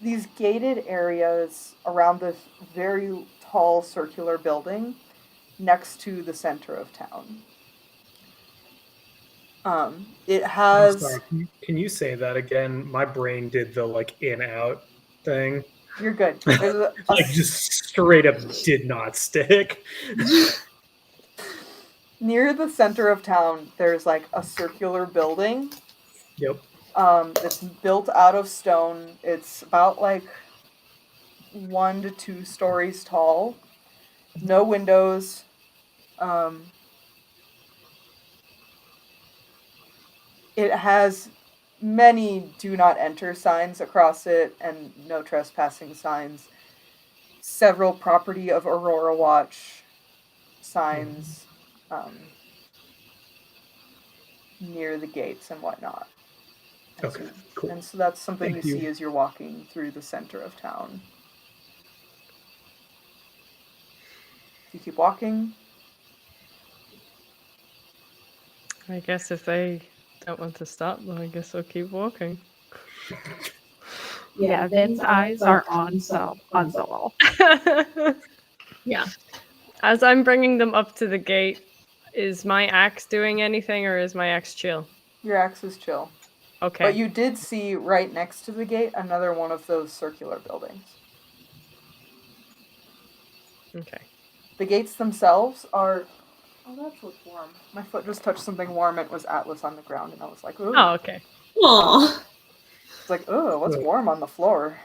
these gated areas around this very tall circular building next to the center of town. It has... I'm sorry, can you say that again? My brain did the like in-out thing. You're good. Like just straight up did not stick. Near the center of town, there's like a circular building. Yep. It's built out of stone. It's about like 1 to 2 stories tall. No windows. It has many do not enter signs across it and no trespassing signs. Several property of Aurora Watch signs near the gates and whatnot. Okay, cool. And so that's something Thank you you see as you're walking through the center of town. You keep walking. I guess if they don't want to stop, then I guess I'll keep walking. Yeah, Vynn's eyes are on Seldal. Yeah. As I'm bringing them up to the gate, is my axe doing anything, or is my axe chill? Your axe is chill. Okay. But you did see right next to the gate another one of those circular buildings. Okay. The gates themselves are... Oh, that's what's warm. My foot just touched something warm and it was Atlas on the ground and I was like, ooh. Oh, okay. Aww. It's like, oh, what's warm on the floor?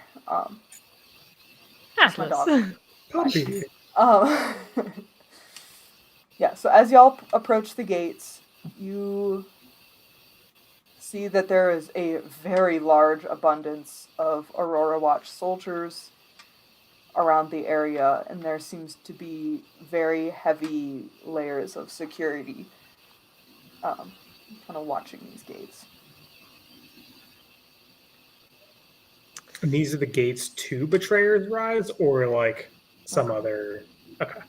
That's my dog. Puppy. Yeah, so as y'all approach the gates, you see that there is a very large abundance of Aurora Watch soldiers around the area, and there seems to be very heavy layers of security kind of watching these gates. And these are the gates to Betrayer's Rise, or like some other. Okay.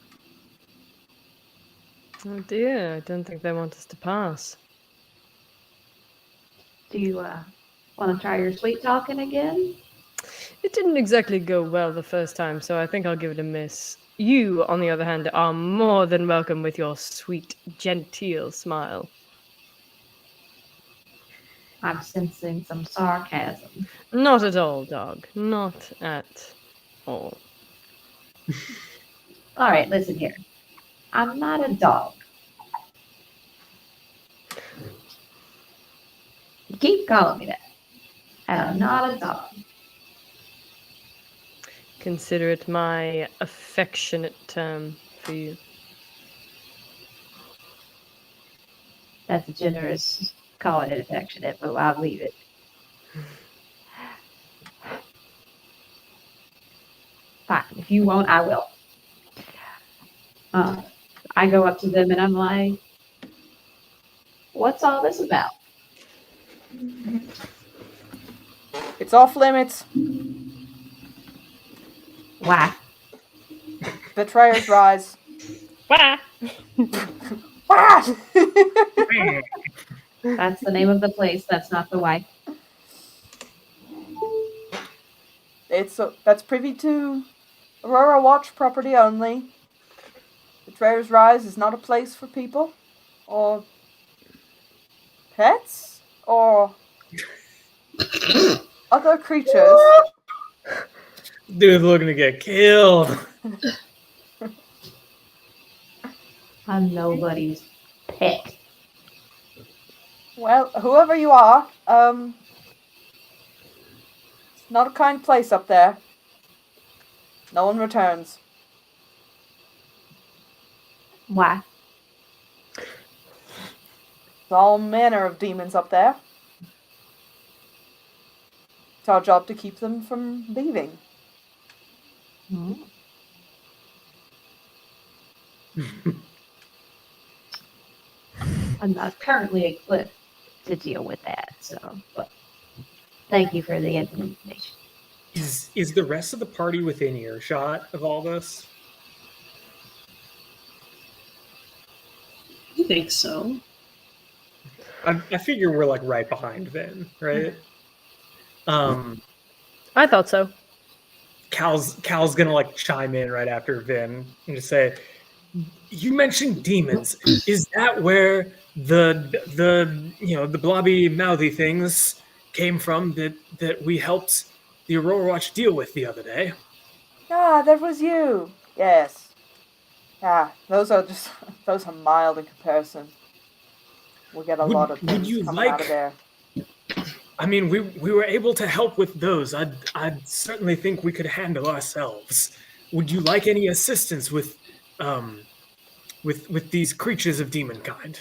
Oh dear, I don't think they want us to pass. Do you want to try your sweet talking again? It didn't exactly go well the first time, so I think I'll give it a miss. You, on the other hand, are more than welcome with your sweet, genteel smile. I'm sensing some sarcasm. Not at all, dog. Not at all. All right, listen here. I'm not a dog. You keep calling me that. And I'm not a dog. Consider it my affectionate term for you. That's a generous calling it affectionate, but I'll leave it. Fine. If you won't, I will. I go up to them and I'm like, what's all this about? It's off limits. Why? Betrayer's Rise. Wah! Ah! That's the name of the place. That's not the wife. That's privy to Aurora Watch property only. Betrayer's Rise is not a place for people, or pets, or other creatures. Dude's looking to get killed. I'm nobody's pet. Well, whoever you are, it's not a kind place up there. No one returns. Why? There's all manner of demons up there. It's our job to keep them from leaving. Hmm. I'm not currently equipped to deal with that, so but thank you for the information. Is the rest of the party within earshot of all this? I think so. I figure we're like right behind Vynn, right? I thought so. Cal's gonna like chime in right after Vynn and just say, "You mentioned demons. Is that where the blobby mouthy things came from that we helped the Aurora Watch deal with the other day?" Ah, that was you. Yes. Ah, those are mild in comparison. We get a lot of things coming out of there. I mean, we were able to help with those. I'd certainly think we could handle ourselves. Would you like any assistance with these creatures of demon kind?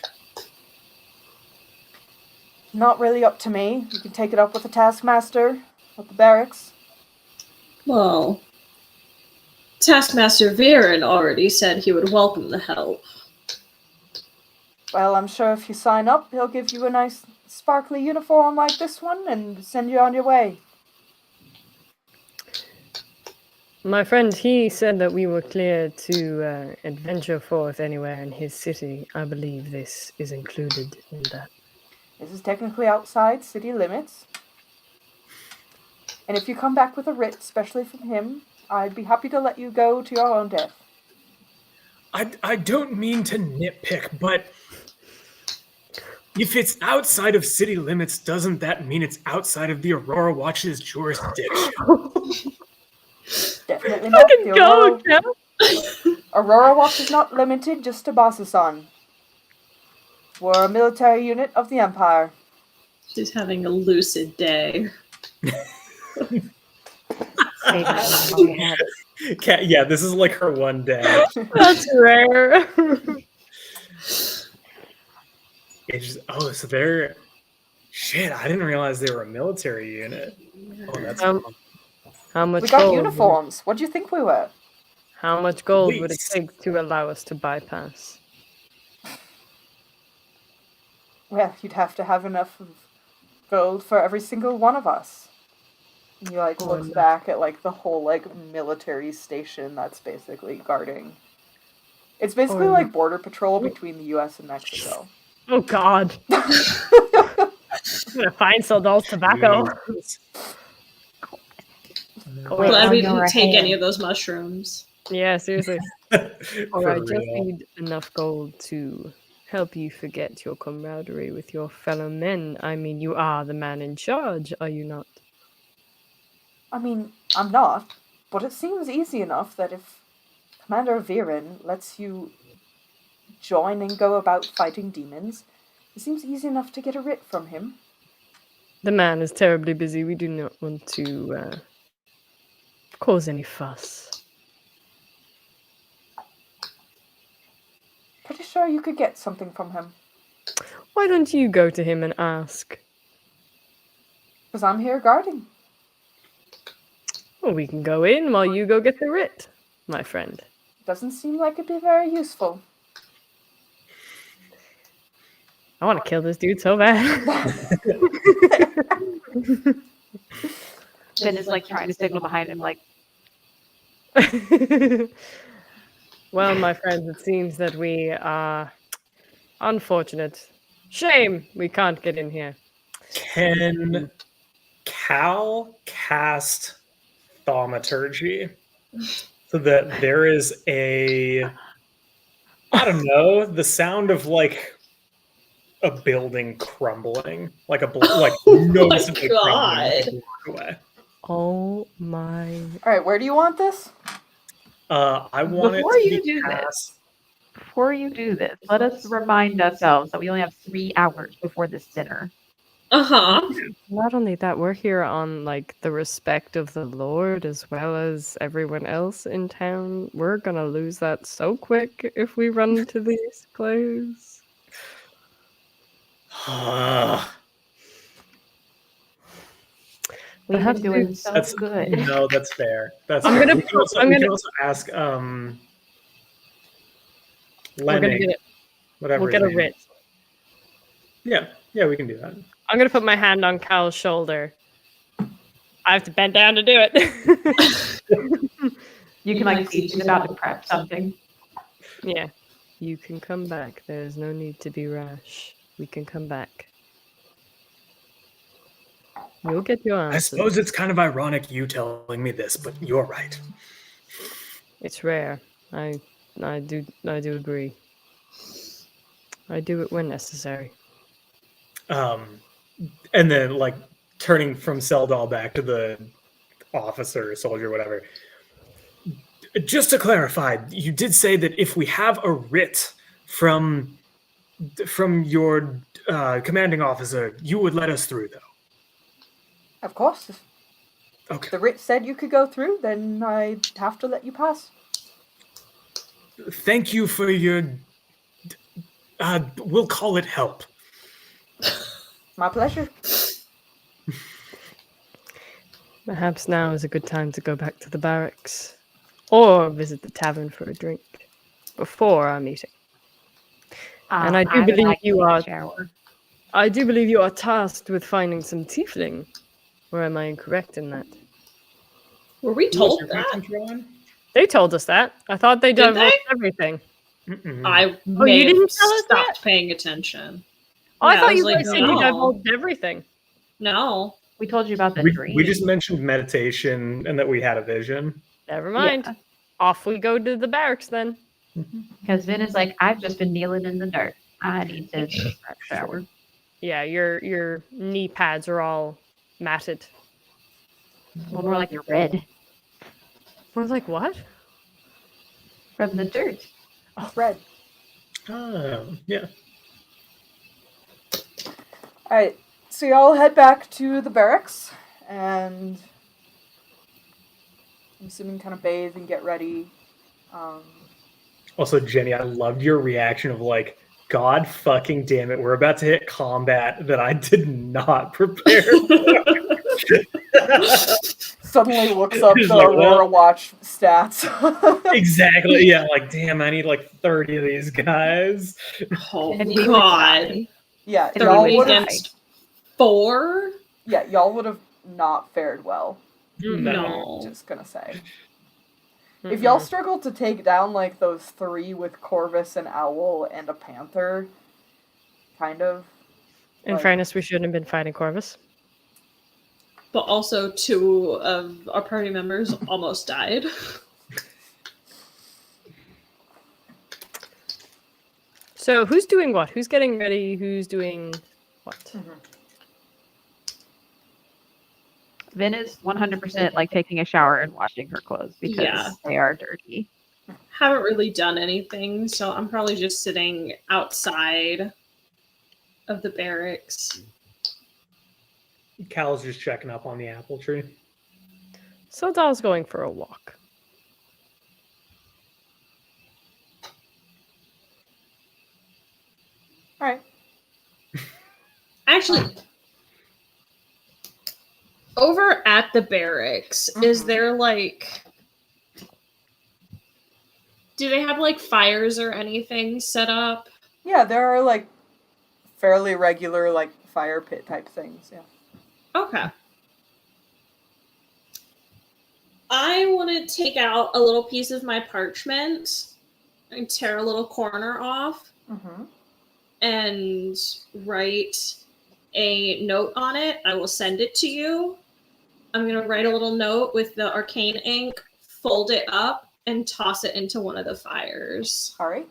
Not really up to me. You can take it up with the taskmaster at the barracks. Well, Taskmaster Viren already said he would welcome the help. Well, I'm sure if you sign up, he'll give you a nice sparkly uniform like this one and send you on your way. My friend, he said that we were clear to adventure forth anywhere in his city. I believe this is included in that. This is technically outside city limits. And if you come back with a writ, especially from him, I'd be happy to let you go to your own death. I don't mean to nitpick, but if it's outside of city limits, doesn't that mean it's outside of the Aurora Watch's jurisdiction? Definitely not. Fucking go, Aurora Watch is not limited just to Bazzoxan. We're a military unit of the Empire. She's having a lucid day. Yeah, this is like her one day. That's rare. So they're... Shit, I didn't realize they were a military unit. Oh, that's cool. How much We got gold? uniforms. What do you think we were? How much gold would it Please. take to allow us to bypass? Well, you'd have to have enough of gold for every single one of us. And he like looks back at like the whole like military station that's basically guarding. It's basically like border patrol between the U.S. and Mexico. Oh God! I'm gonna find Seldal's tobacco. Wait, Glad we on your didn't take hand. any of those mushrooms. Yeah, seriously. For Or I just real. need enough gold to help you forget your camaraderie with your fellow men. I mean, you are the man in charge, are you not? I mean, I'm not, but it seems easy enough that if Commander Viren lets you join and go about fighting demons, it seems easy enough to get a writ from him. The man is terribly busy. We do not want to cause any fuss. Pretty sure you could get something from him, Why don't you go to him and ask? because I'm here guarding. Well, we can go in while you go get the writ, my friend. Doesn't seem like it'd be very useful. I want to kill this dude so bad. Vynn is like trying to signal behind him, like, Well, my friends, it seems that we are unfortunate. Shame we can't get in here. Can Cal cast thaumaturgy so that there is a, I don't know, the sound of like a building crumbling, like a like noticeably God. crumbling as you walk away. Oh my. All right, where do you want this? I want Before it to you be do this, cast. before you do this, let us remind ourselves that we only have 3 hours before this dinner. Uh-huh. Not only that, we're here on like the respect of the Lord as well as everyone else in town. We're gonna lose that so quick if we run into these clothes. We've Perhaps been doing so That's good. No, that's fair. That's I'm fair. gonna We can also, I'm we gonna- can also ask We're gonna Lenny, get it. whatever. We'll get his a name writ. is. Yeah, we can do that. I'm gonna put my hand on Cal's shoulder. I have to bend down to do it. You can like see she's about to prep something. Yeah. You can come back. There's no need to be rash. We can come back. You'll get your answer. I suppose it's kind of ironic you telling me this, but you're right. It's rare. I do agree. I do it when necessary. And then like turning from Seldal back to the officer, soldier, whatever. Just to clarify, you did say that if we have a writ from your commanding officer, you would let us through, though. Of course. If Okay. the writ said you could go through, then I'd have to let you pass. Thank you for your. We'll call it help. My pleasure. Perhaps now is a good time to go back to the barracks. Or visit the tavern for a drink. Before our meeting. And I do would believe like to you take a are- shower. I do believe you are tasked with finding some tiefling. Or am I incorrect in that? Were we What's told your that? control on? They told us that. I thought they Did divulged they? everything. Mm-mm. I Oh, may you have didn't tell us stopped paying attention. Oh, I Yeah, I thought was you like, guys said you no. divulged everything. No. We told you about the we, dream. we just mentioned meditation and that we had a vision. Never mind. Off we go to the barracks then. Because Vynn is like, I've just been kneeling in the dirt. I need to shower. Yeah, your knee pads are all matted. Well, more like you're red We're like, what? from the dirt. Red. Oh, yeah. Alright, so y'all head back to the barracks, and I'm assuming kind of bathe and get ready. Also, Jenny, I loved your reaction of like, God fucking damn it, we're about to hit combat that I did not prepare for. suddenly looks up He's the like, Aurora well- Watch stats. Exactly. Yeah. Like, damn, I need like 30 of these guys. Oh And he would God! die. Yeah, And y'all he would would have. die. Against 4? Yeah, y'all would have not fared well. No. Just gonna say. If y'all struggled to take down like those 3 with Corvus, an owl, and a panther, kind of. In like- fairness, we shouldn't have been fighting Corvus. But also 2 of our party members almost died. So who's doing what? Who's getting ready? Who's doing what? Vynn is 100% like taking a shower and washing her clothes because Yeah. they are dirty. Haven't really done anything, so I'm probably just sitting outside of the barracks. Cal's just checking up on the apple tree. Seldal's going for a walk. Alright. Actually, over at the barracks, is Mhm. there like. Do they have like fires or anything set up? Yeah, there are like fairly regular like fire pit type things, yeah. Okay. I want to take out a little piece of my parchment and tear a little corner off Mm-hmm. and write a note on it. I will send it to you. I'm going to write a little note with the arcane ink, fold it up, and toss it into one of the fires. Alright.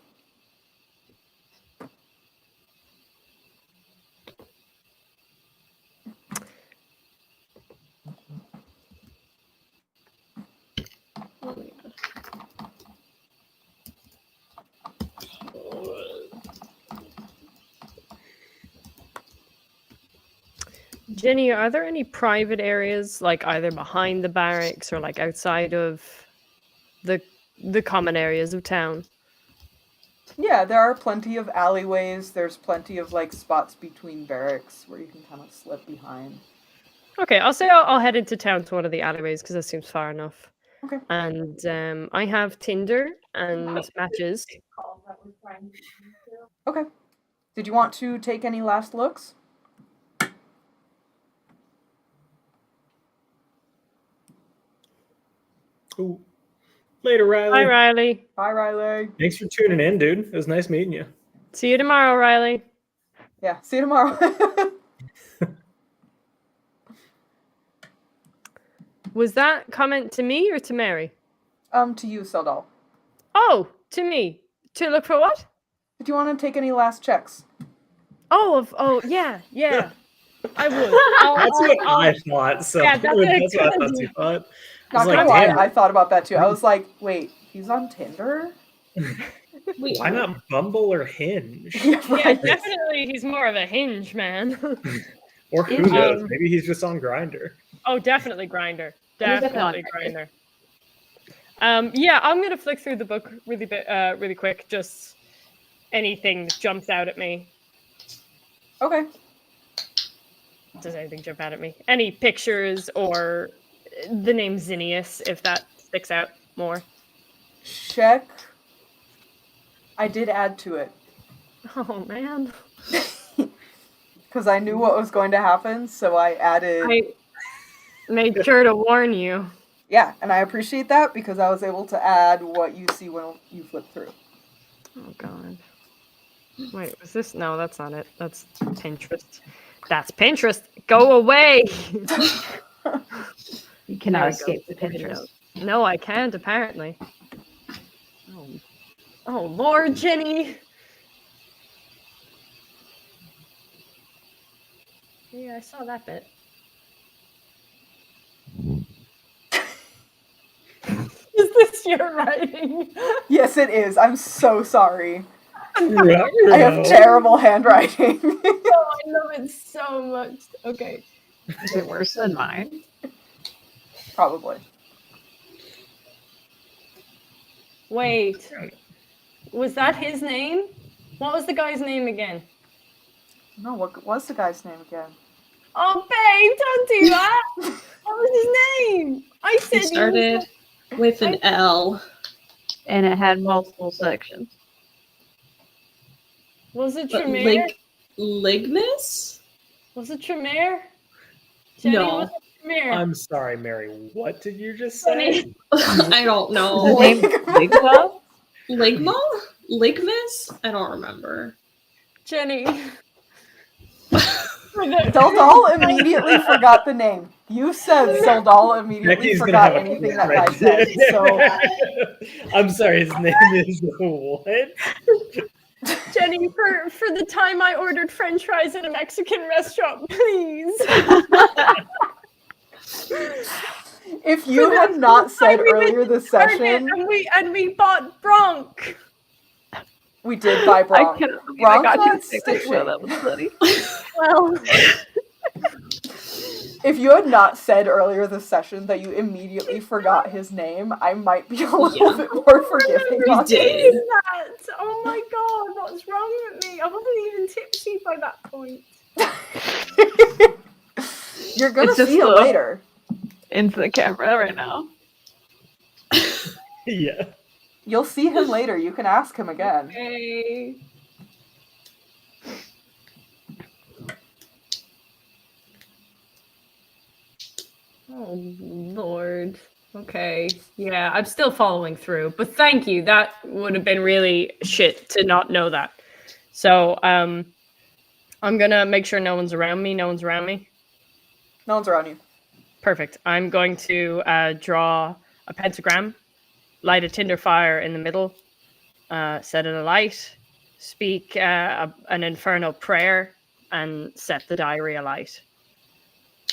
Jenny, are there any private areas, like either behind the barracks or like outside of the common areas of town? Yeah, there are plenty of alleyways, there's plenty of like spots between barracks where you can kind of slip behind. Okay, I'll say I'll head into town to one of the alleyways because that seems far enough. Okay. And I have Tinder and matches. Okay. Did you want to take any last looks? Ooh. Later, Riley. Hi, Riley. Bye, Riley. Thanks for tuning in, dude. It was nice meeting you. See you tomorrow, Riley. Yeah, see you tomorrow. Was that comment to me or to Mary? To you, Seldal. Oh, to me. To look for what? Did you want to take any last checks? Oh, yeah. I would. That's what I thought. So Yeah, that's that's what what I I thought you thought. I Not was gonna like, lie, damn, I thought about that too. I was like, wait, he's on Tinder? Wait, why not Bumble or Hinge? Yeah, Yeah, right. definitely he's more of a hinge man. Or who knows? Maybe he's just on Grinder. Oh, definitely Grinder. definitely on Definitely Grinder. Yeah, I'm gonna flick through the book really quick. Just anything that jumps out at me. Okay. Does anything jump out at me? Any pictures or the name Zinnius, if that sticks out more. Check. I did add to it. Oh man. Because I knew what was going to happen, so I added... I made sure to warn you. Yeah, and I appreciate that because I was able to add what you see when you flip through. Oh god. Wait, was this? No, that's not it. That's Pinterest. That's Pinterest. Go away. You cannot There we escape go. the Pinterest. No, I can't. Apparently. Oh Lord, Jenny. Yeah, I saw that bit. Is this your writing? Yes, it is. I'm so sorry. I I have terrible handwriting. Oh, I love it so much. Okay. Is it worse than mine? Probably. Wait. Was that his name? What was the guy's name again? No, what was the guy's name again? Oh, babe, don't do that. What was his name? I said He started with an L. And it had multiple sections. Was it But Tremere? Ligmus? Was it Tremere? Jenny, No. was it Tremere? I'm sorry, Mary. What did you just say? Jenny. I don't His know. name Ligma? Ligma? Ligmus? I don't remember. Jenny. Seldal immediately forgot the name. You said Seldal immediately Becky's gonna forgot have a anything that right I said. So I'm sorry, his name is what? Jenny, for the time I ordered French fries at a Mexican restaurant, please. if you had not said earlier this session, and we bought Bronc. we did buy I Bronc. cannot believe I Bronc got you wants to say that. stitching. That was funny. Well, If you had not said earlier this session that you immediately forgot his name, I might be a little bit more forgiving. You on did. that. Oh my god, what's wrong with me? I wasn't even tipsy by that point. it. You're gonna It's just see him the- later. Into the camera right now. Yeah. You'll see him later. You can ask him again. Okay. Oh Lord. Okay. Yeah, I'm still following through, but thank you. That would have been really shit to not know that. So, I'm gonna make sure no one's around me. No one's around me. No one's around you. Perfect. I'm going to draw a pentagram, light a tinder fire in the middle, set it alight, speak an infernal prayer, and set the diary alight.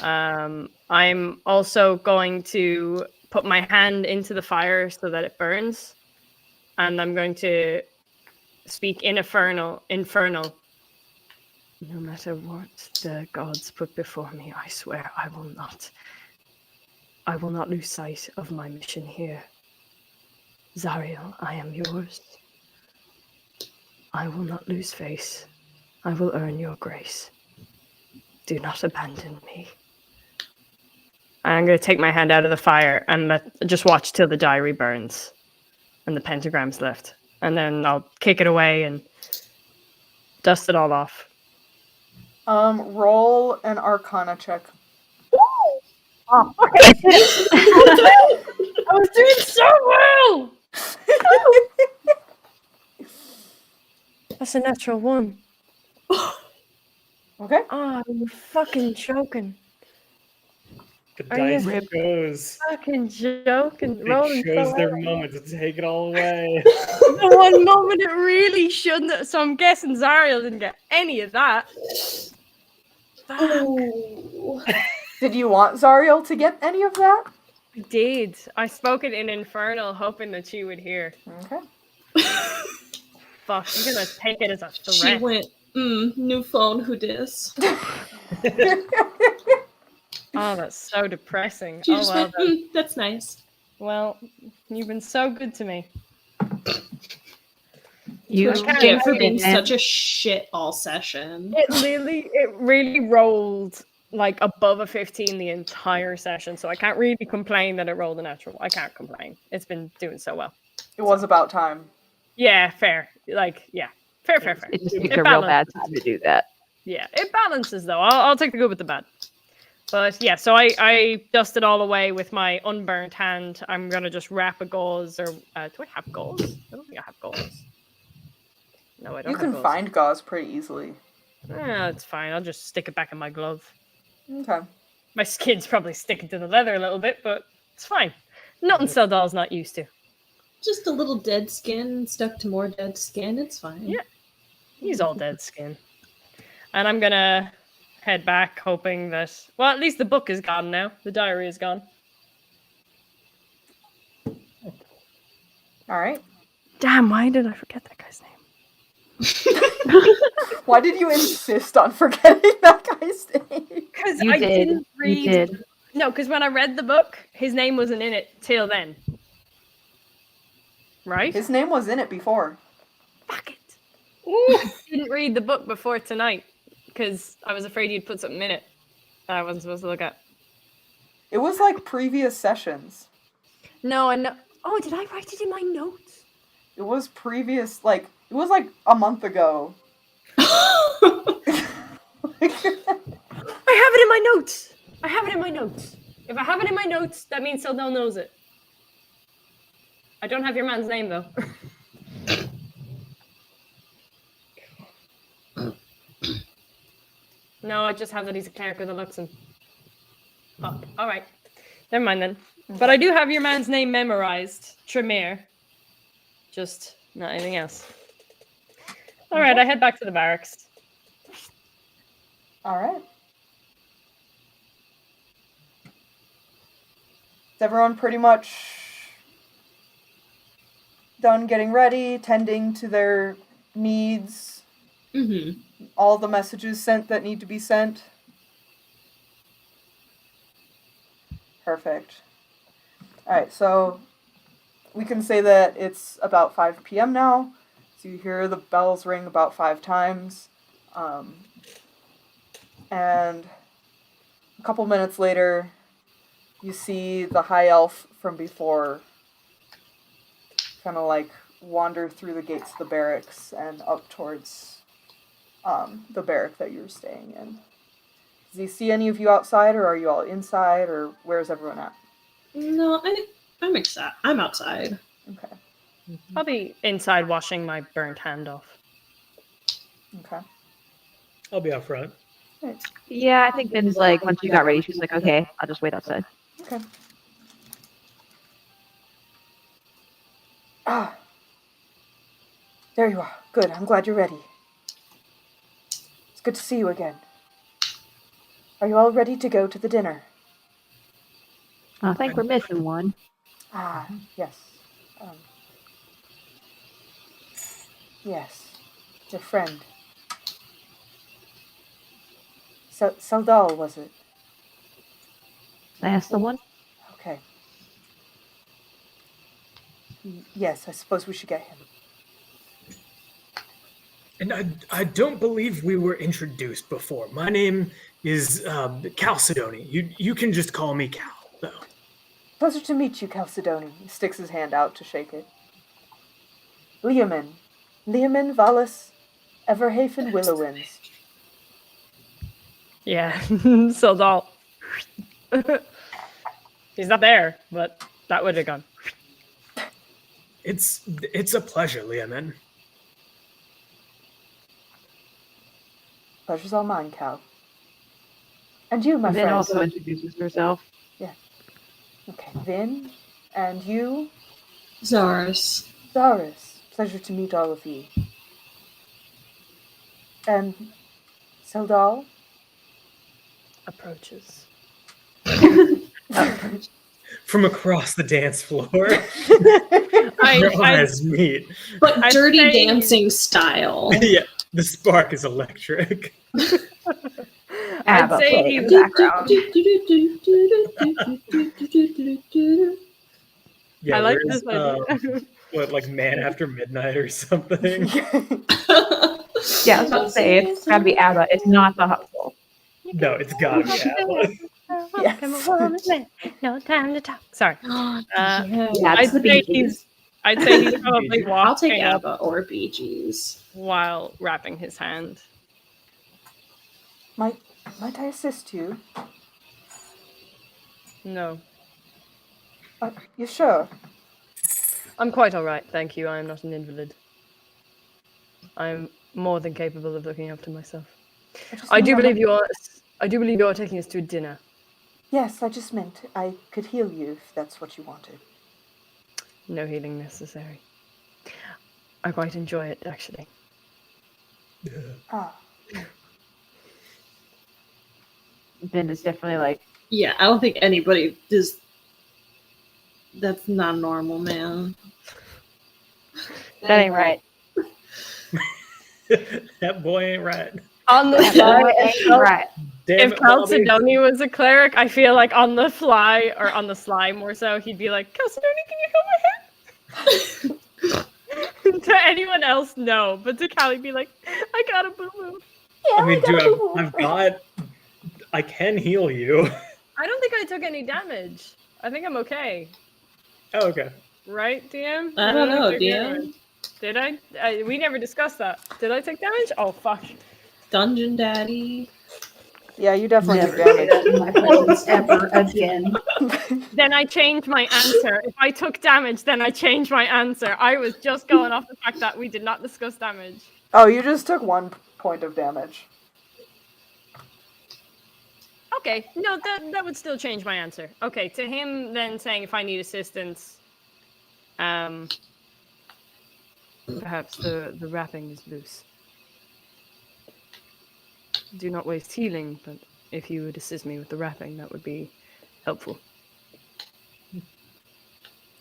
I'm also going to put my hand into the fire so that it burns, and I'm going to speak in infernal. No matter what the gods put before me, I swear I will not lose sight of my mission here. Zariel, I am yours. I will not lose face. I will earn your grace. Do not abandon me. I'm going to take my hand out of the fire and just watch till the diary burns and the pentagram's left. And then I'll kick it away and dust it all off. Roll an Arcana check. Oh, okay. I was doing so well. That's a natural one. Okay. Oh, you're fucking joking. The Are you- dice goes. Fucking joking. They Rolling chose so their well. moment to take it all away. The one moment it really shouldn't have. So I'm guessing Zariel didn't get any of that. Ooh. Did you want Zariel to get any of that? I did. I spoke it in Infernal, hoping that she would hear. Okay. Fuck, I'm gonna take it as a threat. She went, new phone, who dis? Oh, that's so depressing. She Oh, just well, went, that's nice. well, you've been so good to me. You I can't Get for imagine being it. such a shit all session. It really rolled like above a 15 the entire session, so I can't really complain that it rolled a natural. I can't complain. It's been doing so well. It was about time. Yeah, fair. Like, yeah. Fair. It just It takes a real bad balances. time to do that. Yeah, it balances though. I'll take the good with the bad. But yeah, so I dust it all away with my unburnt hand. I'm gonna just wrap a gauze, or do I have gauze? I don't think I have gauze. No, I don't. You have can gauze. find gauze pretty easily. It's fine. I'll just stick it back in my glove. Okay. My skin's probably sticking to the leather a little bit, but it's fine. Nothing Seldal's not used to. Just a little dead skin stuck to more dead skin. It's fine. Yeah. He's all dead skin. And I'm gonna head back, hoping that, well, at least the book is gone now. The diary is gone. All right. Damn, why did I forget that guy's name? Why did you insist on forgetting that guy's name? Because You I did. didn't read. You did. No, because when I read the book, his name wasn't in it till then. Right? His name was in it before. Fuck it. I didn't read the book before tonight because I was afraid you'd put something in it. I wasn't supposed to look at. It was like previous sessions. No, I know. Oh, did I write it in my notes? It was previous, like, it was like a month ago. I have it in my notes. I have it in my notes. If I have it in my notes, that means Seldal knows it. I don't have your man's name, though. No, I just have that he's a cleric with a Luxon. Oh, all right. Never mind then. But I do have your man's name memorized. Tremere. Just not anything else. All right, I head back to the barracks. All right. Is everyone pretty much done getting ready, tending to their needs? Mm-hmm. All the messages sent that need to be sent? Perfect. All right, so we can say that it's about 5 p.m. now. So you hear the bells ring about 5 times. And a couple minutes later, you see the high elf from before kind of like wander through the gates of the barracks and up towards the barrack that you're staying in. Does he see any of you outside, or are you all inside, or where's everyone at? No, I'm excited. I'm outside. Okay. I'll be inside washing my burnt hand off. Okay. I'll be out front. Yeah, I think Vynn's like, once she got ready, she's like, okay, I'll just wait outside. Okay. Ah. There you are. Good. I'm glad you're ready. It's good to see you again. Are you all ready to go to the dinner? I think we're missing one. Ah, yes. Yes. Your friend. Seldal, was it? That's the one. Okay. Yes, I suppose we should get him. And I don't believe we were introduced before. My name is Chalcedony. You can just call me Cal, though. Pleasure to meet you, Chalcedony. He sticks his hand out to shake it. Leomin Valus Everhafen Willowwinds. Yeah, Seldal. He's not there, but that would have gone. It's a pleasure, Leomin. Pleasure's all mine, Cal. And you, my Vynn friend. also introduces herself. Okay, Vynn. And you, Xarrus. Xarrus. Pleasure to meet all of you. And Seldal. Approaches. From across the dance floor, I your eyes meet. But I'd dirty say- dancing style. Yeah, the spark is electric. Abba say playing he- in the background. Yeah, I like where's, this idea. what, like Man After Midnight or something? Yeah, I was about to say, it's gotta be ABBA. It's not the hustle. No, it's gotta be ABBA. Yes. No time to talk. Sorry. Yeah, I'd it's the say Bee he's. I'd say he's probably I'll take walking up ABBA or Bee Gees. while wrapping his hand. Might I assist you? No, You sure? I'm quite all right, thank you. I am not an invalid. I'm more than capable of looking after myself. I do believe you are. I do believe you are taking us to a dinner. Yes, I just meant I could heal you if that's what you wanted. No healing necessary. I quite enjoy it, actually. Ah, Vynn is definitely like, Yeah, I don't think anybody does. That's not normal, man. that ain't right. That boy ain't right. On the That fly, boy ain't right. Damn if it, Bobby. Chalcedony was a cleric, I feel like on the fly, or on the sly more so, he'd be like, Chalcedony, can you heal my hand? To anyone else, no. But to Callie, be like, I got a boo-boo. yeah, I mean, dude, I've got I can heal you. I don't think I took any damage. I think I'm okay. Oh, okay. Right, DM? I don't know, took any DM. damage. Did I? We never discussed that. Did I take damage? Oh, fuck. Dungeon Daddy. Yeah, you definitely Never took say damage. that in my presence ever again. Then I changed my answer. If I took damage, then I changed my answer. I was just going off the fact that we did not discuss damage. Oh, you just took 1 point of damage. Okay, no, that would still change my answer. Okay, to him then saying if I need assistance, perhaps the wrapping is loose. Do not waste healing, but if you would assist me with the wrapping, that would be helpful.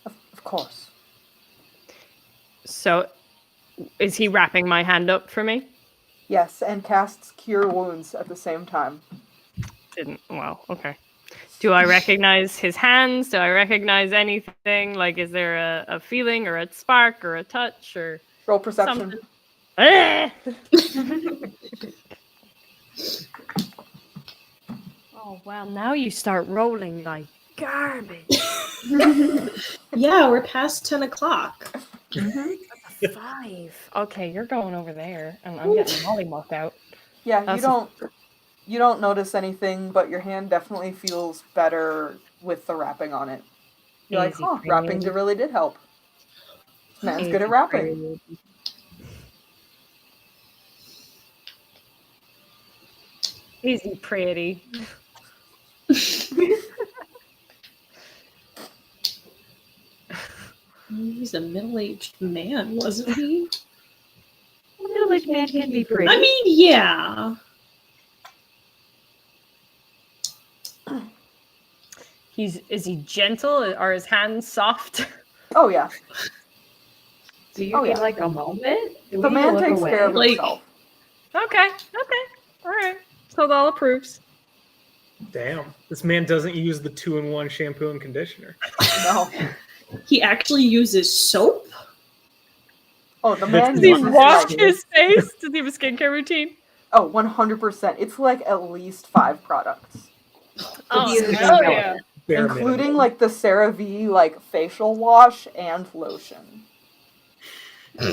Of course. So, is he wrapping my hand up for me? Yes, and casts Cure Wounds at the same time. Didn't. Wow, okay. Do I recognize his hands? Do I recognize anything? Like, is there a feeling or a spark or a touch or Roll perception. something? Ah! Oh, well, now you start rolling like garbage. Yeah, we're past 10 o'clock. 5. Okay, you're going over there, and I'm getting mollymopped out. Yeah, That's you don't notice anything, but your hand definitely feels better with the wrapping on it. You're like, Easy huh, breezy. wrapping really did help. This man's good at wrapping. Easy pretty. He's a middle-aged man, wasn't he? Middle-aged man can be pretty. I mean, yeah. Is he gentle? Are his hands soft? Oh yeah, Do you Oh, need yeah. like a moment? Do the we man look takes away? care of Like- himself. Okay, all right. Seldal approves. Damn. This man doesn't use the 2-in-1 shampoo and conditioner. No. He actually uses soap? Oh, the man Does he uses wash like, his face? Does he have a skincare routine? oh, 100%. It's like at least 5 products, Oh, He is hell very yeah. Bare including minimum. like the CeraVe like facial wash and lotion.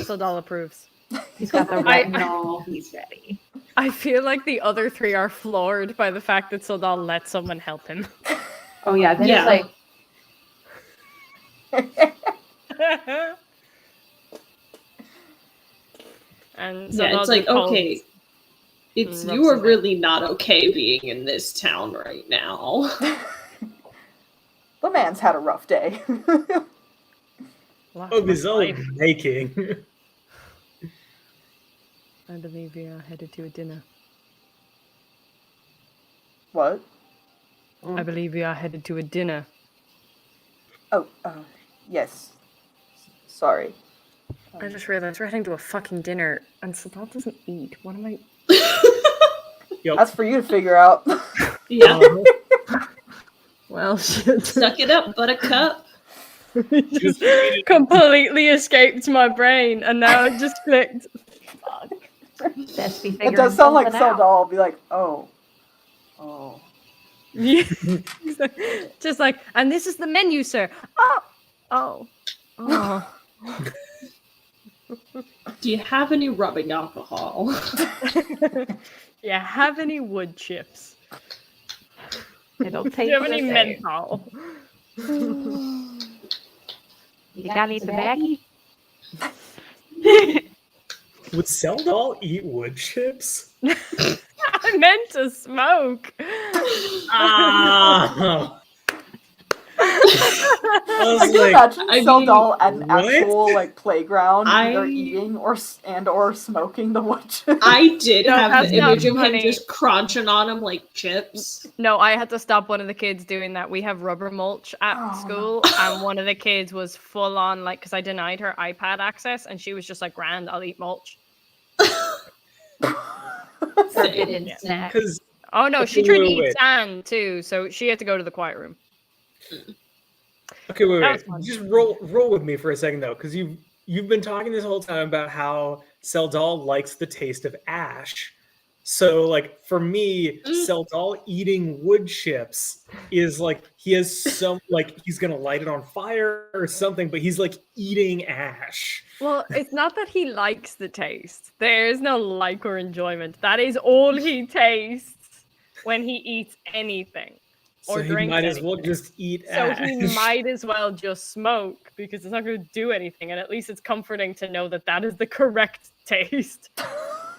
Seldal approves. He's got the I- retinol. He's ready. I feel like the other 3 are floored by the fact that Seldal let someone help him. Oh yeah, then Yeah. it's like And Yeah, Seldal it's like, just holds- okay, it's and you rubs are his really not okay being in this town right now. The man's had a rough day. Lot Of his own life. making. I believe we are headed to a dinner. What? I believe we are headed to a dinner. Oh, yes. Sorry. I just realized we're heading to a fucking dinner, and Seldal doesn't eat. What am I? Yep. That's for you to figure out. Yeah, Well, shit. suck it up, buttercup. just completely escaped my brain, and now it just clicked. Fuck. best be It figuring does sound like something out. Seldal. Be like, oh. Yeah. Just like, and this is the menu, sir. Oh. Do you have any rubbing alcohol? Yeah, have any wood chips? It'll Do take you have the any same. menthol? You got any tobacco? Would Seldal eat wood chips? I meant to smoke. Ah. I was Can you like, imagine I mean, Seldal at an what? actual like playground, either I- eating or smoking the wood chips? I did No, have that's the not image of him funny. just crunching on him like chips. No, I had to stop one of the kids doing that. We have rubber mulch at Oh, school, and one of the kids was full on, like, because I denied her iPad access, and she was just like, "Grand, I'll eat mulch." Forbidden snack. because Oh no, she Okay, tried to wait, eat wait. sand too, so she had to go to the quiet room. okay, wait, That wait. was fun. Just roll with me for a second though, because you've been talking this whole time about how Seldal likes the taste of ash. So, like, for me, Seldal eating wood chips is like he has some like he's gonna light it on fire or something, but he's like eating ash. Well, it's not that he likes the taste. There is no like or enjoyment. That is all he tastes when he eats anything or So he drinks might as well anything. just eat So ash. he might as well just smoke because it's not going to do anything, and at least it's comforting to know that that is the correct taste.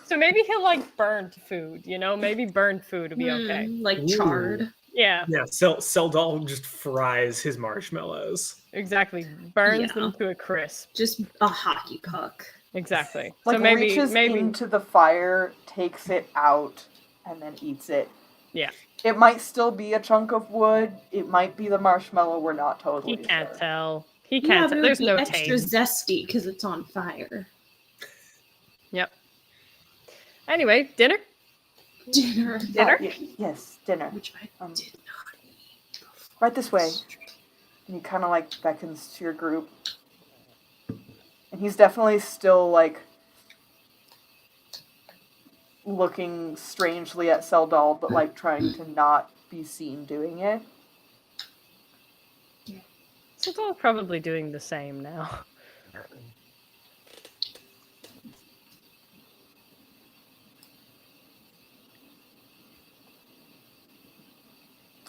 So maybe he'll like burnt food, you know? Maybe burnt food would be okay. Like charred. Yeah, Yeah, Seldal just fries his marshmallows. exactly. Burns them to a crisp. Just a hockey puck. Exactly. Like so maybe reaches into the fire, takes it out, and then eats it. Yeah. It might still be a chunk of wood. It might be the marshmallow. We're not totally he can't sure. tell. He can't tell. There's no extra taste. zesty because it's on fire. Yep. Anyway, dinner? Dinner. Yes, dinner. Which I did not eat. Right this way. And he kind of like beckons to your group. And he's definitely still like looking strangely at Seldal, but like trying to not be seen doing it. So it's all probably doing the same now.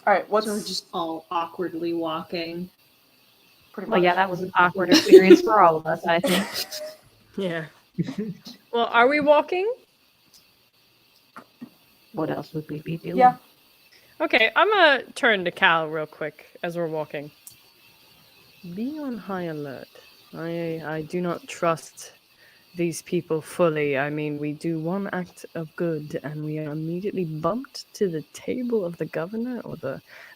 All right, what's So we're just all awkwardly walking. pretty much? Well, yeah, that was an awkward experience for all of us, I think. Yeah. Well, are we walking? What else would we be doing? Yeah. Okay, I'm gonna turn to Cal real quick as we're walking. Be on high alert. I do not trust these people fully. I mean, we do one act of good and we are immediately bumped to the table of the governor or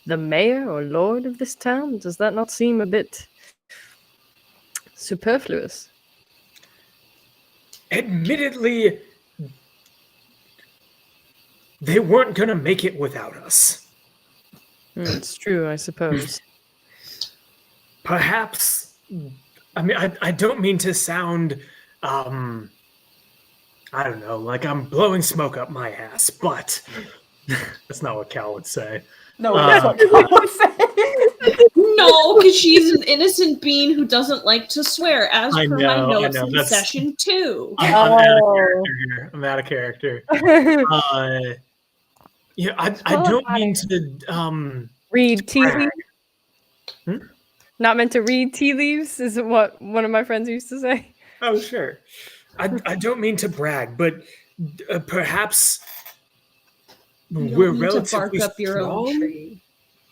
the mayor or lord of this town. Does that not seem a bit superfluous? Admittedly, they weren't gonna make it without us. It's true, I suppose. Perhaps, I mean, I don't mean to sound, I don't know, like I'm blowing smoke up my ass, but that's not what Cal would say. No, that's what Cal would say. No, because she's an innocent bean who doesn't like to swear, as I per know, my I notes know, in that's- session 2. I'm out of character here. I'm out of character. Yeah, I don't mean to, Read tea brag. leaves? Not meant to read tea leaves is what one of my friends used to say. Oh, sure. I don't mean to brag, but perhaps You don't we're need to relatively bark up your own strong tree.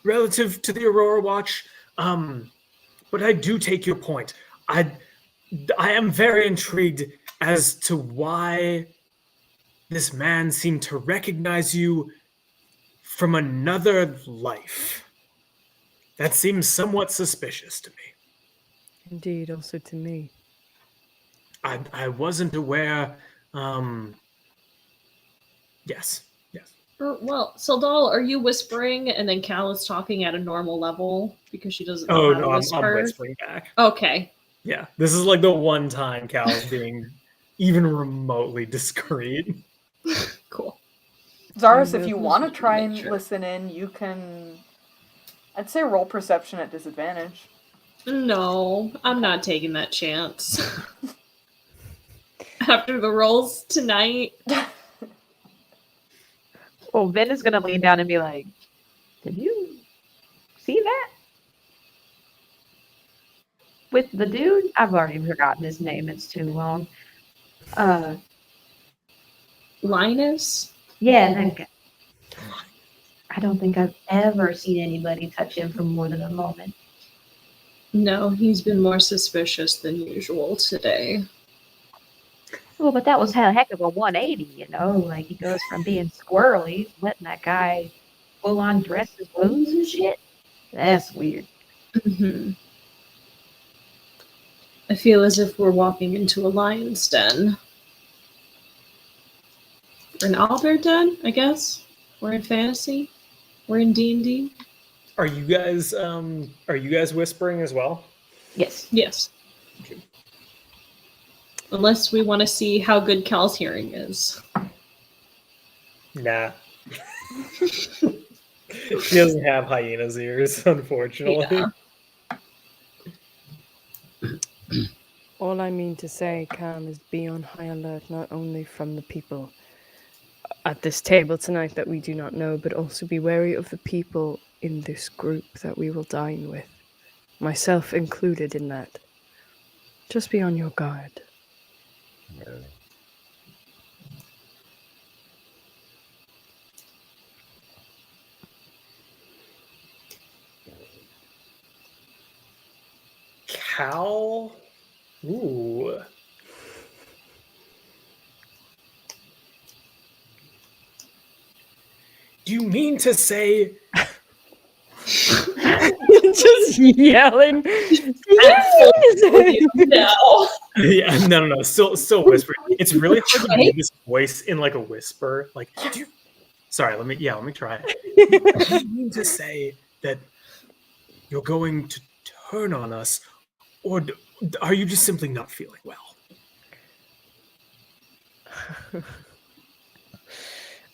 relative to the Aurora Watch. But I do take your point. I am very intrigued as to why this man seemed to recognize you from another life. That seems somewhat suspicious to me. Indeed, also to me. I wasn't aware. Yes. Well, Seldal, are you whispering and then Cal is talking at a normal level because she doesn't know Oh how to no, whisper? I'm whispering back. Okay. Yeah, this is like the one time Cal's being even remotely discreet. Cool. Xarrus, if you want to Just try make and sure. listen in, you can. I'd say roll perception at disadvantage. No, I'm not taking that chance. After the rolls tonight. Well, Vynn is going to lean down and be like, did you see that? With the dude? I've already forgotten his name. It's too long. Linus? Yeah, that guy. I don't think I've ever seen anybody touch him for more than a moment. No, he's been more suspicious than usual today. Well, but that was a heck of a 180, you know? Like, he goes from being squirrely, letting that guy full on dress his wounds and shit. That's weird. Mm-hmm. I feel as if we're walking into a lion's den. Or an owlbear den, I guess. We're in fantasy. We're in D&D. Are you guys whispering as well? Yes. Yes. Unless we want to see how good Cal's hearing is. Nah. She doesn't have hyena's ears, unfortunately. All I mean to say, Cam, is be on high alert not only from the people at this table tonight that we do not know, but also be wary of the people in this group that we will dine with. Myself included in that. Just be on your guard. Cal? Ooh. Do you mean to say... Just yelling. No. Yeah, no. Still whispering. It's really hard to do this voice in like a whisper. Like, sorry, let me try it. Do you mean to say that you're going to turn on us, or are you just simply not feeling well?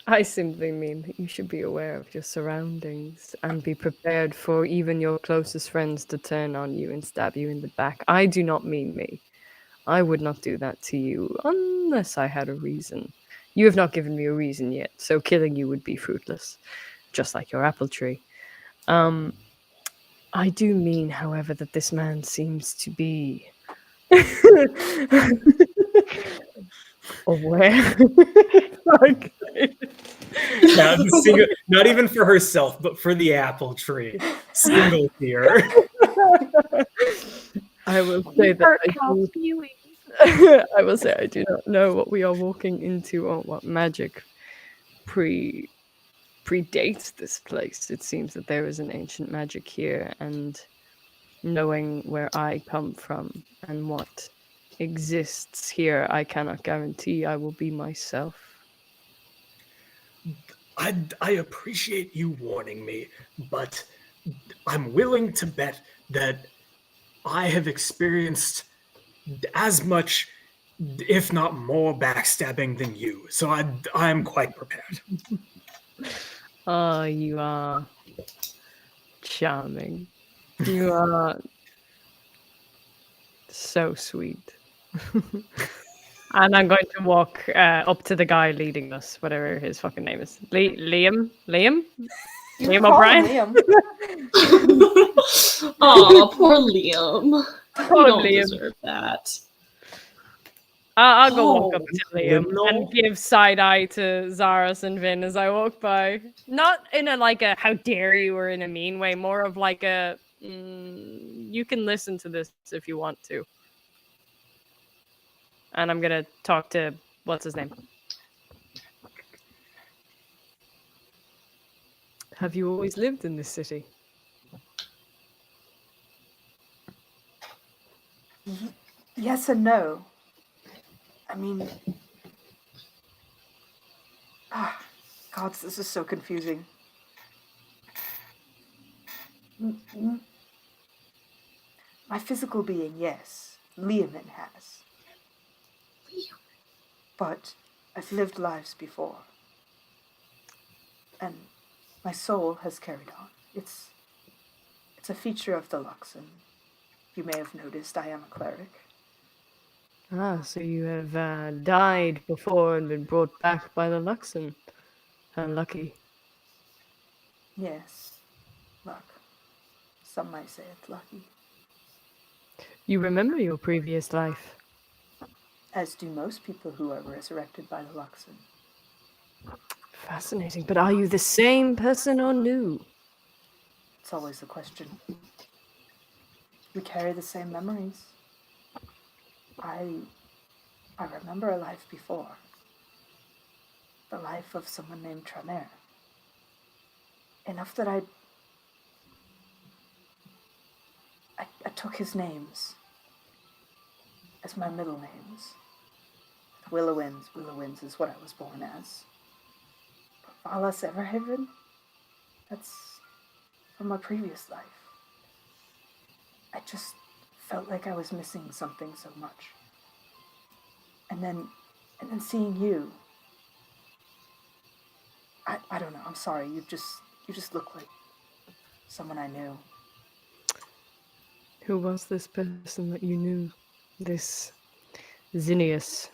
I simply mean that you should be aware of your surroundings and be prepared for even your closest friends to turn on you and stab you in the back. I do not mean me. I would not do that to you unless I had a reason. You have not given me a reason yet, so killing you would be fruitless, just like your apple tree. I do mean, however, that this man seems to be aware. Like, Now, not even for herself, but for the apple tree. Single here. I will say that I will say I do not know what we are walking into or what magic predates this place. It seems that there is an ancient magic here, and knowing where I come from and what exists here, I cannot guarantee I will be myself. I appreciate you warning me, but I'm willing to bet that I have experienced as much, if not more, backstabbing than you. So I'm quite prepared. Oh, you are charming. You are so sweet. And I'm going to walk up to the guy leading us, whatever his fucking name is. Liam? You Liam call O'Brien? him Oh, poor Liam. Poor You don't Liam. deserve that. I'll go walk up Oh, to Liam and give side eye to Xarrus and Vynn as I walk by. Not in a like a how dare you or in a mean way, more of like a you can listen to this if you want to. And I'm gonna talk to what's his name? Have you always lived in this city? yes and no. I mean, God, this is so confusing. My physical being, yes, Liamin has. But I've lived lives before. And my soul has carried on. It's a feature of the Luxon. You may have noticed I am a cleric. Ah, so you have died before and been brought back by the Luxon. How lucky. Yes, luck. Some might say it's lucky. You remember your previous life? As do most people who are resurrected by the Luxon. Fascinating. But are you the same person or new? It's always the question. We carry the same memories. I remember a life before. The life of someone named Tremer. Enough that I took his names as my middle names. Willowins is what I was born as. But Valas Everhaven? That's from my previous life. I just felt like I was missing something so much. And then seeing you, I don't know. I'm sorry. You just look like someone I knew. Who was this person that you knew? This Zinnius.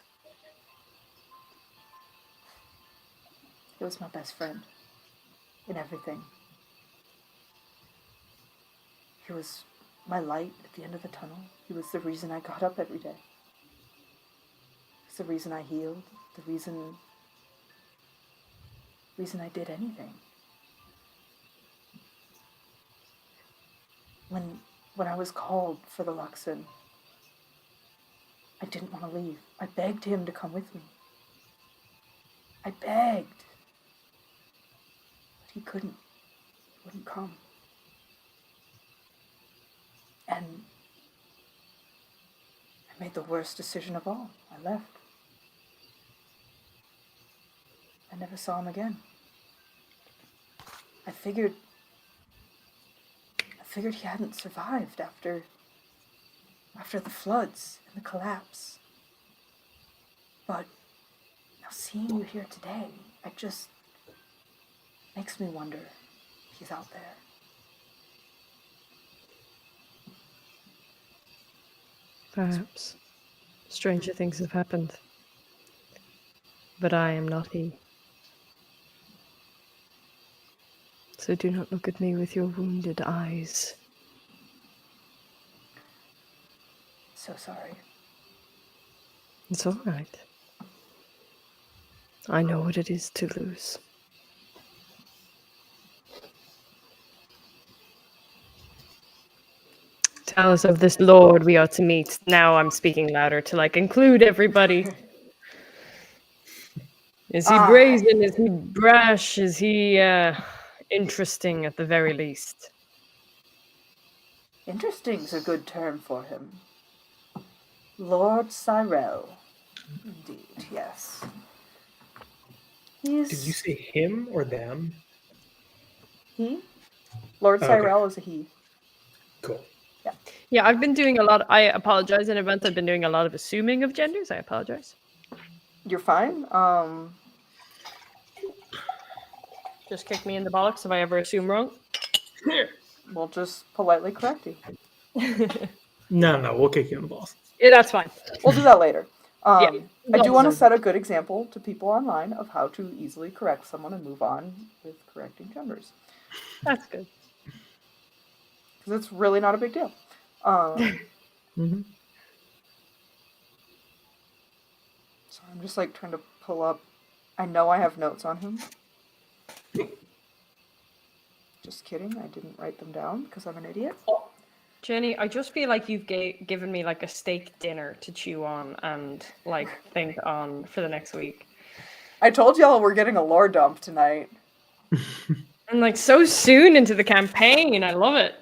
He was my best friend in everything. He was my light at the end of the tunnel. He was the reason I got up every day. It's the reason I healed. The reason I did anything. When I was called for the Luxon, I didn't want to leave. I begged him to come with me. I begged. But he couldn't. He wouldn't come. And I made the worst decision of all. I left. I never saw him again. I figured he hadn't survived after the floods and the collapse. But now seeing you here today, it just makes me wonder if he's out there. Perhaps. Stranger things have happened. But I am not he. So do not look at me with your wounded eyes. So sorry. It's all right. I know what it is to lose. Tell us of this lord we are to meet. Now I'm speaking louder to include everybody. Is he brazen? Is he brash? Is he interesting at the very least? Interesting's a good term for him. Lord Cyrell. Indeed, yes. He's... Did you say him or them? He? Lord Cyrell is a he. Cool. Yeah. Yeah, I've been doing a lot. I apologize in advance. I've been doing a lot of assuming of genders. I apologize. You're fine. Just kick me in the bollocks if I ever assume wrong. We'll just politely correct you. No, we'll kick you in the balls. Yeah, that's fine. We'll do that later. Yeah. I do want to set a good example to people online of how to easily correct someone and move on with correcting genders. That's good. Because it's really not a big deal. Mm-hmm. So I'm just trying to pull up. I know I have notes on him. Just kidding. I didn't write them down because I'm an idiot. Jenny, I just feel like you've given me a steak dinner to chew on and think on for the next week. I told y'all we're getting a lore dump tonight. And so soon into the campaign. I love it.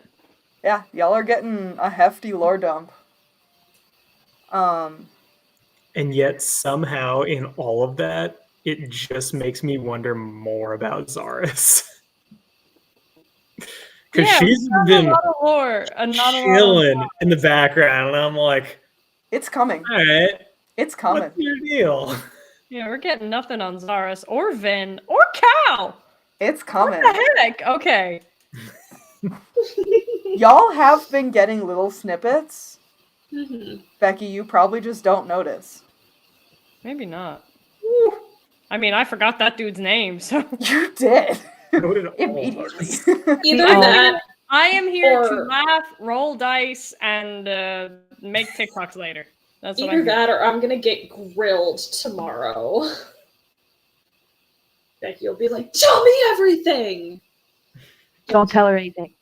Yeah, y'all are getting a hefty lore dump. And yet somehow in all of that, it just makes me wonder more about Xarrus. Because she's been a lot of lore, chilling in the background, and I'm like, it's coming. All right, it's coming. What's your deal? Yeah, we're getting nothing on Xarrus or Vynn or Cal. It's coming. What the heck? Okay. Y'all have been getting little snippets. Mm-hmm. Becky, you probably just don't notice. Maybe not. I mean, I forgot that dude's name, so. You did. Immediately. Either that. I am here to laugh, roll dice, and make TikToks later. That's what Either that or I'm gonna get grilled tomorrow. Becky will be like, tell me everything! Don't tell her anything.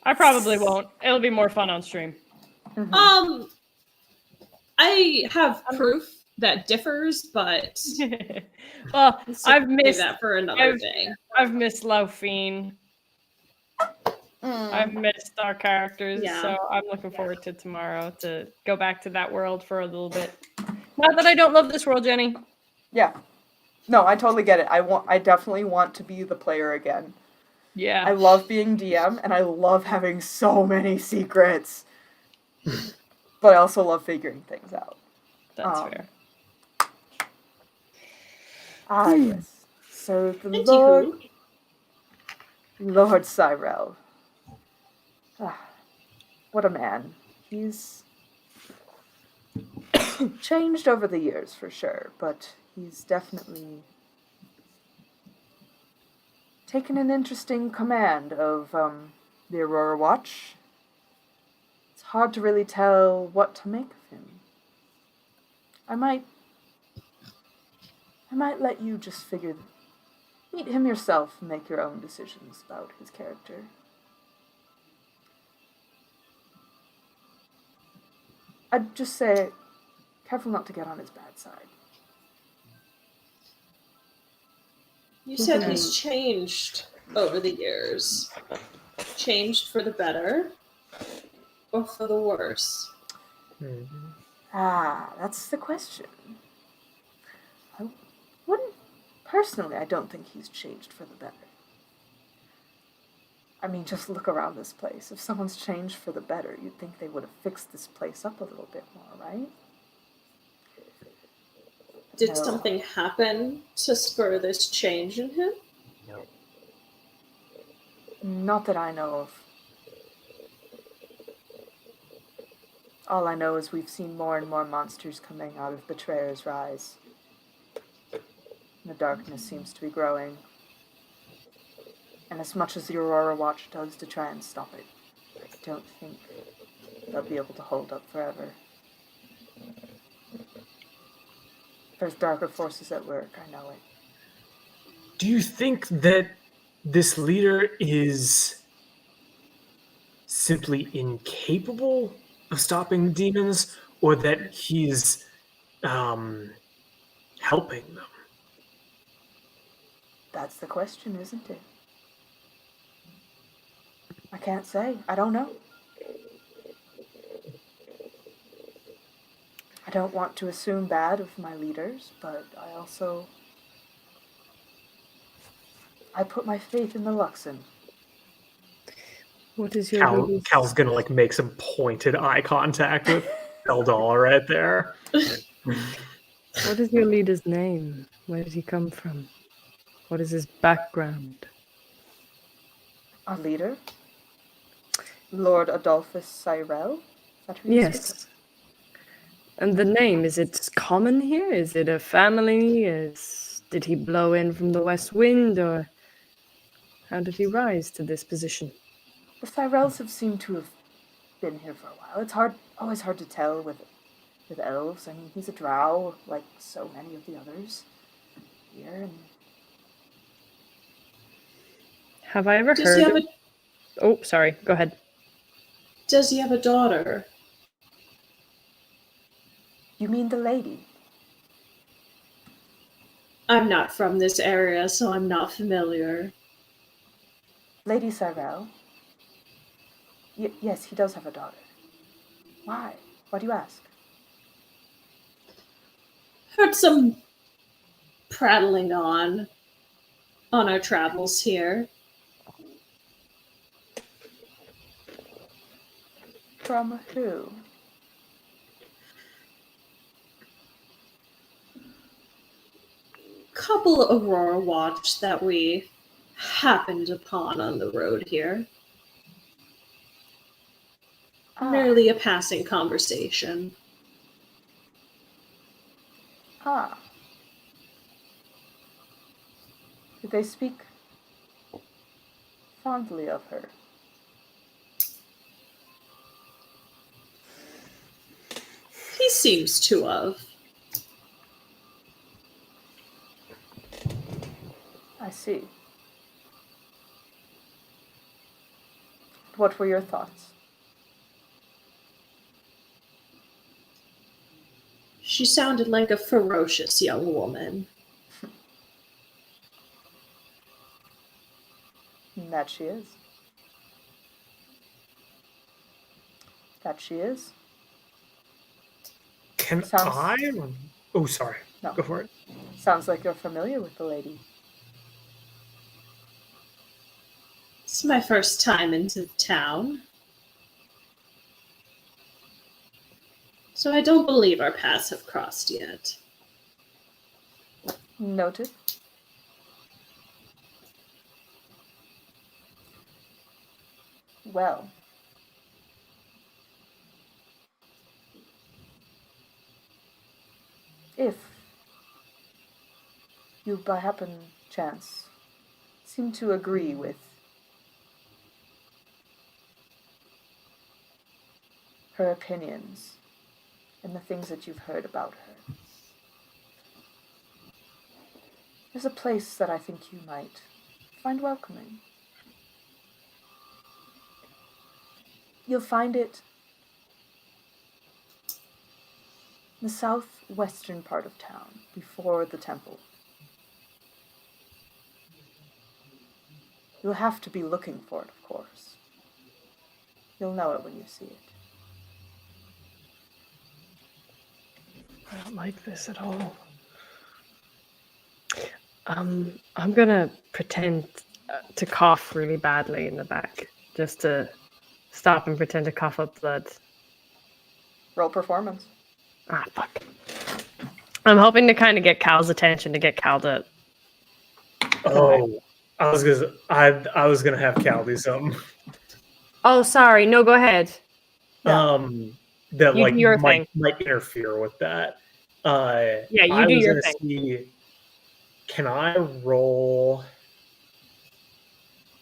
I probably won't. It'll be more fun on stream. Mm-hmm. I have proof that differs, but well, I've missed that for another day. I've missed Laufine. I've missed our characters, so I'm looking forward to tomorrow to go back to that world for a little bit. Not that I don't love this world, Jenny. Yeah. No, I totally get it. I definitely want to be the player again. Yeah. I love being DM, and I love having so many secrets. But I also love figuring things out. That's fair. Yes. So the Anywho. Lord Cyrell. What a man. He's changed over the years for sure, but he's definitely taken an interesting command of the Aurora Watch. It's hard to really tell what to make of him. I might let you just meet him yourself and make your own decisions about his character. I'd just say, careful not to get on his bad side. You said he's changed over the years. Changed for the better or for the worse? That's the question. Personally, I don't think he's changed for the better. I mean, just look around this place. If someone's changed for the better, you'd think they would have fixed this place up a little bit more, right? Did something happen to spur this change in him? Not that I know of. All I know is we've seen more and more monsters coming out of Betrayer's Rise. The darkness seems to be growing. And as much as the Aurora Watch does to try and stop it, I don't think they'll be able to hold up forever. There's darker forces at work, I know it. Do you think that this leader is simply incapable of stopping demons, or that he's helping them? That's the question, isn't it? I can't say. I don't know. I don't want to assume bad of my leaders, but I put my faith in the Luxon. What is your Cal's gonna like make some pointed eye contact with Seldal right there. What is your leader's name? Where did he come from? What is his background? Our leader? Lord Adolphus Cyrell? Yes. And the name, is it common here? Is it a family? Did he blow in from the west wind, or how did he rise to this position? The Cyrells have seemed to have been here for a while. It's always hard to tell with elves. I mean, he's a drow, like so many of the others here. And have I ever heard of... Oh, sorry. Go ahead. Does he have a daughter? You mean the lady? I'm not from this area, so I'm not familiar. Lady Cyrell? Yes, he does have a daughter. Why? Why do you ask? Heard some prattling on our travels here. From who? Couple of Aurora Watch that we happened upon on the road here. Merely a passing conversation. Did they speak fondly of her? He seems to have. I see. What were your thoughts? She sounded like a ferocious young woman. That she is. That she is. Oh, sorry. No. Go for it. Sounds like you're familiar with the lady. It's my first time into town. So I don't believe our paths have crossed yet. Noted. well. If you by happen chance seem to agree with her opinions and the things that you've heard about her, there's a place that I think you might find welcoming. You'll find it in the southwestern part of town, before the temple. You'll have to be looking for it, of course. You'll know it when you see it. I don't like this at all. I'm gonna pretend to cough really badly in the back, just to stop and pretend to cough up blood. Roll performance. Ah, fuck. I'm hoping to kind of get Cal's attention, to get Cal to. Oh, I was gonna have Cal do something. Oh, sorry. No, go ahead. Yeah. That You like do your might interfere with that. Yeah, you I do was your gonna thing. see, can I roll?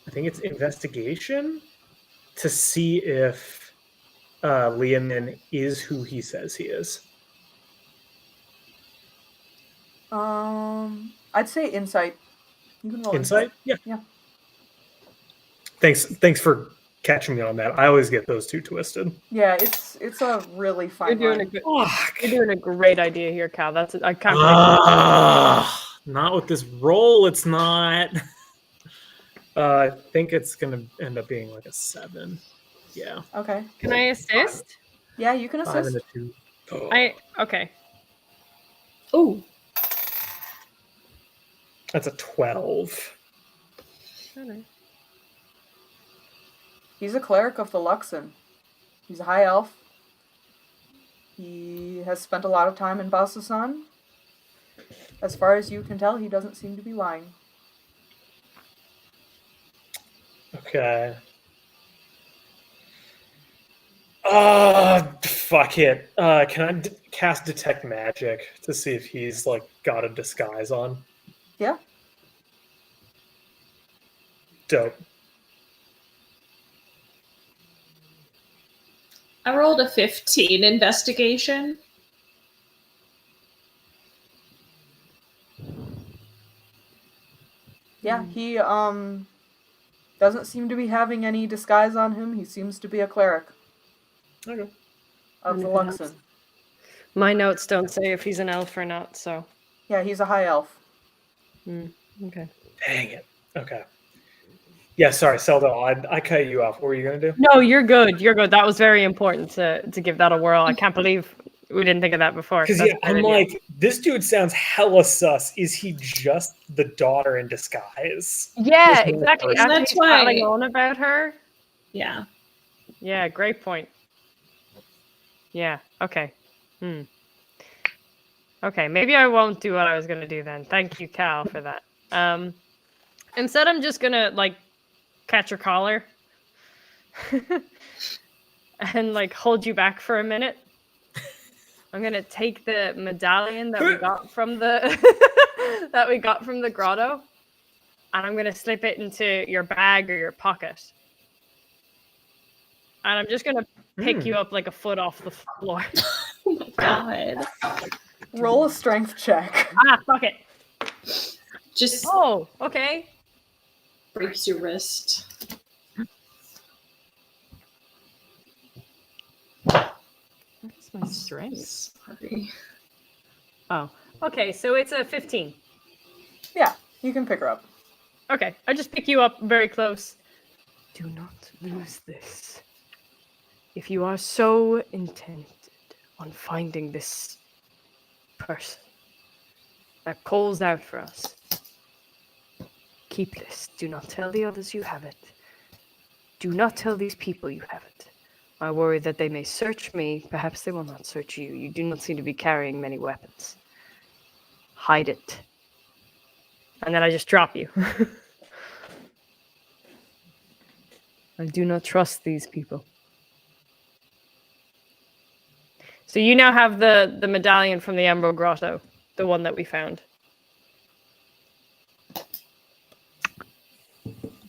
I think it's investigation to see if Liamin is who he says he is. I'd say insight. You can roll Insight? Yeah. Yeah. Thanks for catching me on that. I always get those two twisted. Yeah, it's a really fine You're doing line. a good. Fuck. You're doing a great idea here, Cal. I can't. Not with this roll. It's not. I think it's gonna end up being like a 7. Yeah. Okay. Can I assist? Yeah, you can 5 assist. and a 2. Okay. Ooh. That's a 12. He's a cleric of the Luxon. He's a high elf. He has spent a lot of time in Bazzoxan. As far as you can tell, he doesn't seem to be lying. Okay. Fuck it. Can I cast Detect Magic to see if he's like got a disguise on? Yeah. Dope. I rolled a 15 investigation. Yeah, he doesn't seem to be having any disguise on him. He seems to be a cleric Okay. of the Anything else? Luxon. My notes don't say if he's an elf or not, so. Yeah, he's a high elf. Okay. Dang it. Okay. Yeah, sorry, Seldal. I cut you off. What were you gonna do? No, you're good. You're good. That was very important to give that a whirl. I can't believe we didn't think of that before. Because That's yeah, a great I'm idea. like, this dude sounds hella sus. Is he just the daughter in disguise? Yeah, This exactly. person. After That's he's prattling why- on about her. Yeah. Yeah, great point. Yeah. Okay. Okay, maybe I won't do what I was gonna do then. Thank you, Cal, for that. Instead, I'm just gonna like catch your collar and like hold you back for a minute. I'm gonna take the medallion that we got from the grotto, and I'm gonna slip it into your bag or your pocket. And I'm just gonna pick you up like a foot off the floor. Oh my god. Roll a strength check. Fuck it. Just Oh, okay. breaks your wrist. What's my strength? Sorry. Oh, okay. So it's a 15. Yeah, you can pick her up. Okay, I just pick you up very close. Do not lose this. If you are so intent on finding this person that calls out for us, keep this. Do not tell the others you have it. Do not tell these people you have it. I worry that they may search me. Perhaps they will not search you. You do not seem to be carrying many weapons. Hide it. And then I just drop you. I do not trust these people. So you now have the medallion from the Emerald Grotto, the one that we found.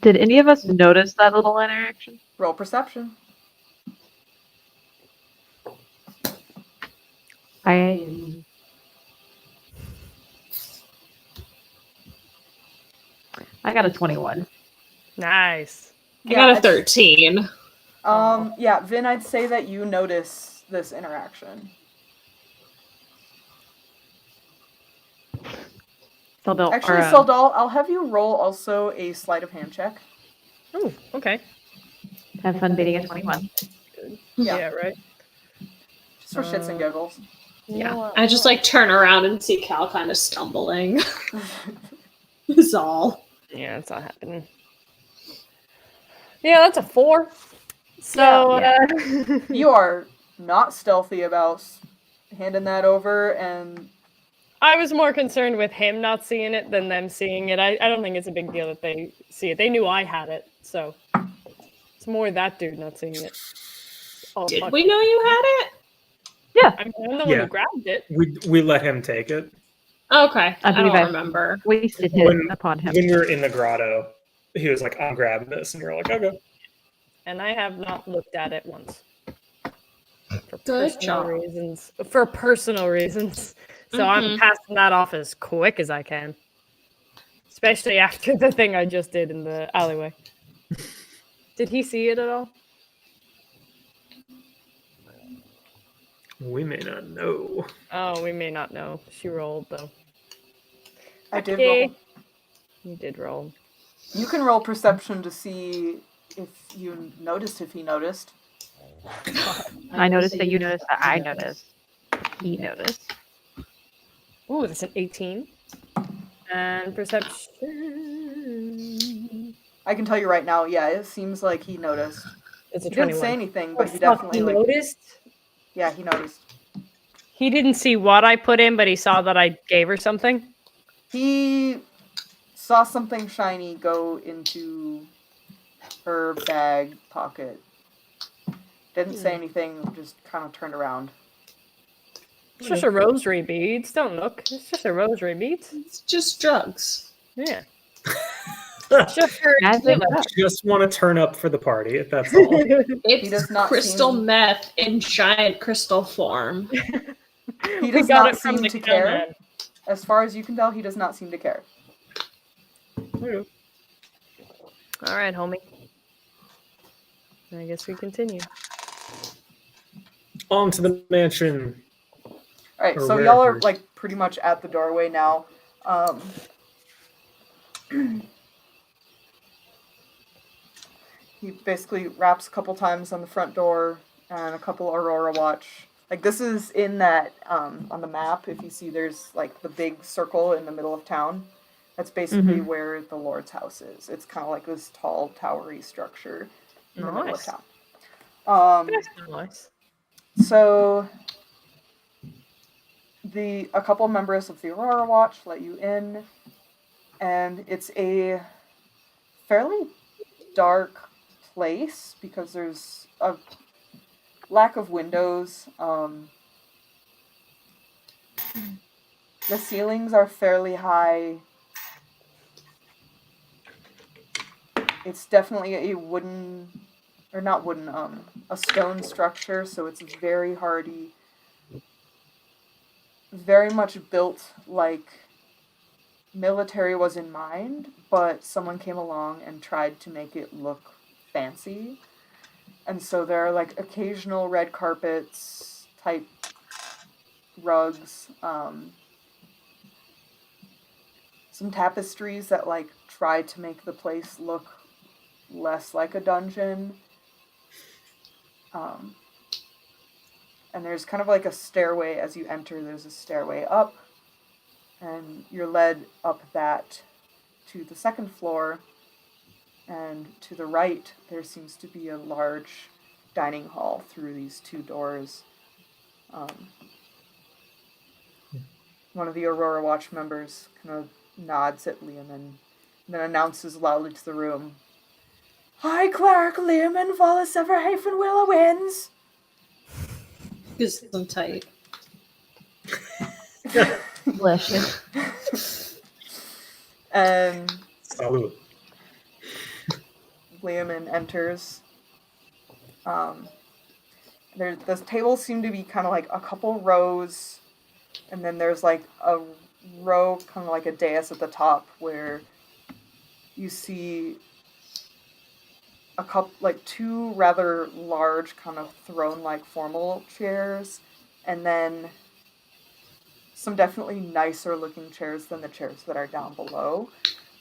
Did any of us notice that little interaction? Roll perception. I got a 21. Nice. I got a I'd- 13. Yeah, Vynn, I'd say that you notice this interaction. Seldal, Actually, Seldal, I'll have you roll also a sleight of hand check. Oh, okay. have fun beating a 21. Yeah, right. Just for shits and giggles. Yeah. I just like turn around and see Cal kind of stumbling. That's all. Yeah, it's not happening. Yeah, that's a 4. So You are not stealthy about handing that over, and I was more concerned with him not seeing it than them seeing it. I don't think it's a big deal that they see it. They knew I had it, so it's more that dude not seeing it. Oh, Did fuck. we know you had it? I'm the one who grabbed it. We let him take it. Okay. I believe don't I- remember. Wasted hit upon him. When we were in the grotto, he was like, "I'm grabbing this," and we were like, "Okay." And I have not looked at it once. For Good personal job. reasons. For personal reasons. So I'm passing that off as quick as I can. Especially after the thing I just did in the alleyway. Did he see it at all? We may not know. Oh, we may not know. She rolled though. I did Okay. roll. You did roll. You can roll perception to see if you noticed if he noticed. I noticed that you noticed that I noticed. He noticed. Oh, that's an 18. And perception. I can tell you right now, yeah, it seems like he noticed. It's a He didn't 21. say anything, Oh, but he fuck, definitely he like noticed. yeah, he noticed. He didn't see what I put in, but he saw that I gave her something. He saw something shiny go into her bag pocket. Didn't say anything, just kind of turned around. It's just a rosary beads. Don't look. It's just a rosary beads. It's just drugs. Yeah. It's just her. Magic. Just want to turn up for the party. That's all. It's does not crystal seem- meth in giant crystal form. He We does got not it from seem the to care. cowman. As far as you can tell, he does not seem to care. All right, homie. I guess we continue. On to the mansion. Alright, Or so y'all are wherever. like pretty much at the doorway now. He basically raps a couple times on the front door and a couple Aurora Watch. Like this is in that on the map. If you see, there's like the big circle in the middle of town. That's basically where the Lord's house is. It's kind of like this tall, towery structure in the middle of Nice. town. That's nice. So a couple members of the Aurora Watch let you in, and it's a fairly dark place because there's a lack of windows. The ceilings are fairly high. It's definitely a wooden, or not wooden, a stone structure, so it's very hardy. Very much built like military was in mind, but someone came along and tried to make it look fancy. And so there are like occasional red carpets type rugs, some tapestries that like try to make the place look less like a dungeon. And there's kind of like a stairway as you enter. There's a stairway up, and you're led up that to the second floor. And to the right, there seems to be a large dining hall through these two doors. One of the Aurora Watch members kind of nods at Liam and then announces loudly to the room, Hi, Clark, Liam, and Wallace Everhaven Willow wins. Because I'm tight. Delicious. And Salud. Liamin enters. The tables seem to be kind of like a couple rows, and then there's like a row, kind of like a dais at the top, where you see a couple, like two rather large, kind of throne-like formal chairs, and then some definitely nicer-looking chairs than the chairs that are down below.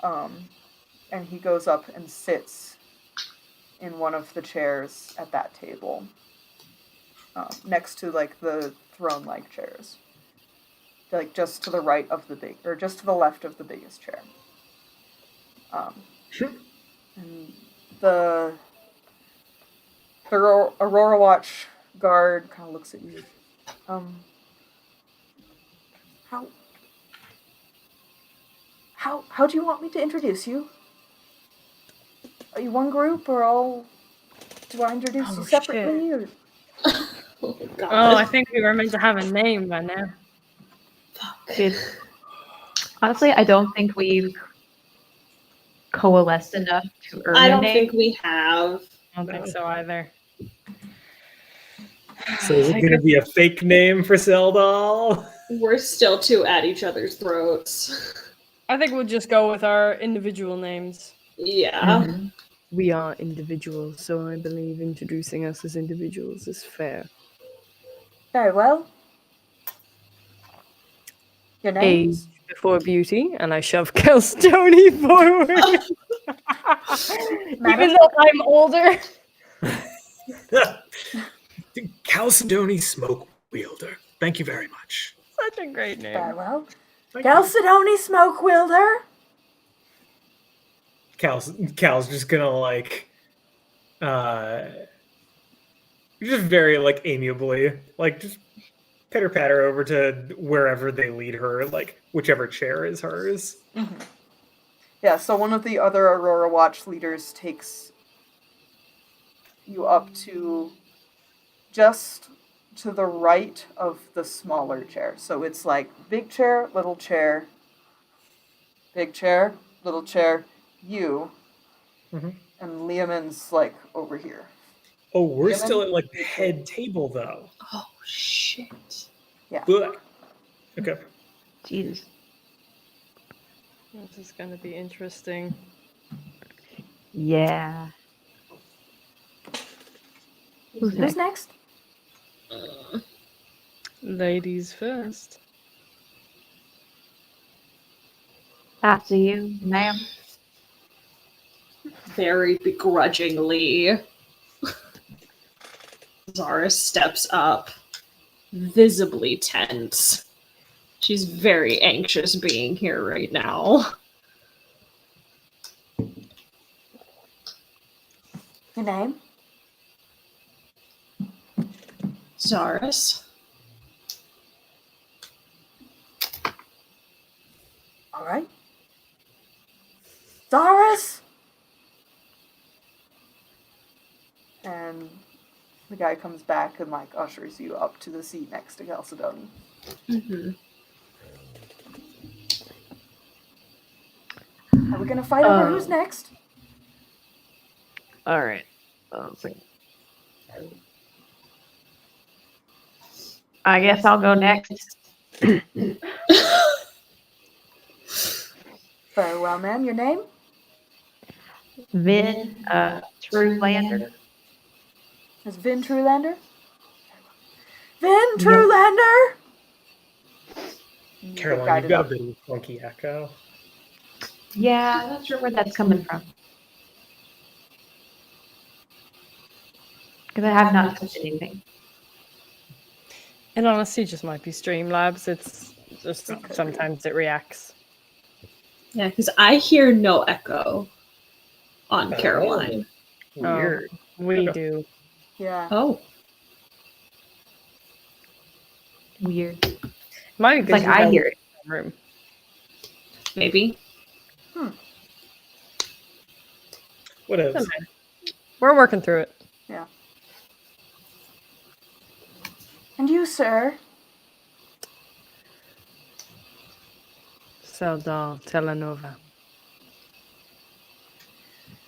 And he goes up and sits in one of the chairs at that table, next to like the throne-like chairs, like just to the right of just to the left of the biggest chair. And the Aurora Watch guard kind of looks at you. How do you want me to introduce you? Are you one group or all? Do I introduce you separately? Or? Oh, God. Oh, I think we were meant to have a name by now. Dude, honestly, I don't think we've coalesced enough to earn I a don't name. think we have. I don't think so either. So is it going to be a fake name for Seldal? We're still too at each other's throats. I think we'll just go with our individual names. Yeah. We are individuals, so I believe introducing us as individuals is fair. Very well. Your names? Age before beauty, and I shove Kelstoni forward. Even though I'm older. Chalcedony Smoke Wielder. Thank you very much. Such a great name. Very well. Thank you. Chalcedony Smoke Wielder. Cal's just gonna like just very like amiably like just pitter patter over to wherever they lead her, like whichever chair is hers. Mm-hmm. Yeah, so one of the other Aurora Watch leaders takes you up to just to the right of the smaller chair. So it's like big chair, little chair, big chair, little chair, you, and Liamin's like over here. Oh, we're Liamin? still at like the head table though. Oh, shit. Yeah. Blech. Okay. Jesus. This is gonna be interesting. Yeah. Who's Who's next? next? Ladies first. After you, ma'am. Very begrudgingly, Xarrus steps up, visibly tense. She's very anxious being here right now. Your name? Xarrus. All right. Xarrus! And the guy comes back and like ushers you up to the seat next to Chalcedony. Are we gonna fight over who's next? All right. I guess I'll go next. Very well, ma'am. Your name? Vynn, Truelander. Is Vynn Truelander? Vynn Truelander! Caroline, you've got a bit of a funky echo. Yeah, I'm not sure where that's coming from. Because I have not touched anything. It honestly just might be Streamlabs. It's just sometimes it reacts. Yeah, because I hear no echo on Caroline. Weird. We do. Yeah. Oh. Weird. Might be Like I hear it. Room. Maybe. What is? We're working through it. Yeah. And you, sir? Seldal Telenova.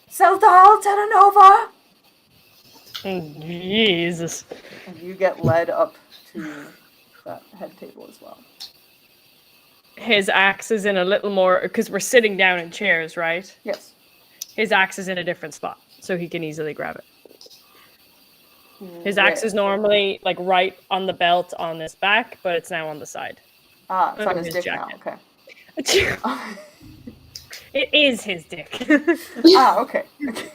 Seldal Terranova! Jesus. And you get led up to that head table as well. His axe is in a little more, because we're sitting down in chairs, right? Yes. His axe is in a different spot, so he can easily grab it. His axe is normally like right on the belt on his back, but it's now on the side. Ah, it's on under his his dick now. jacket. Okay. It is his dick. Ah, okay.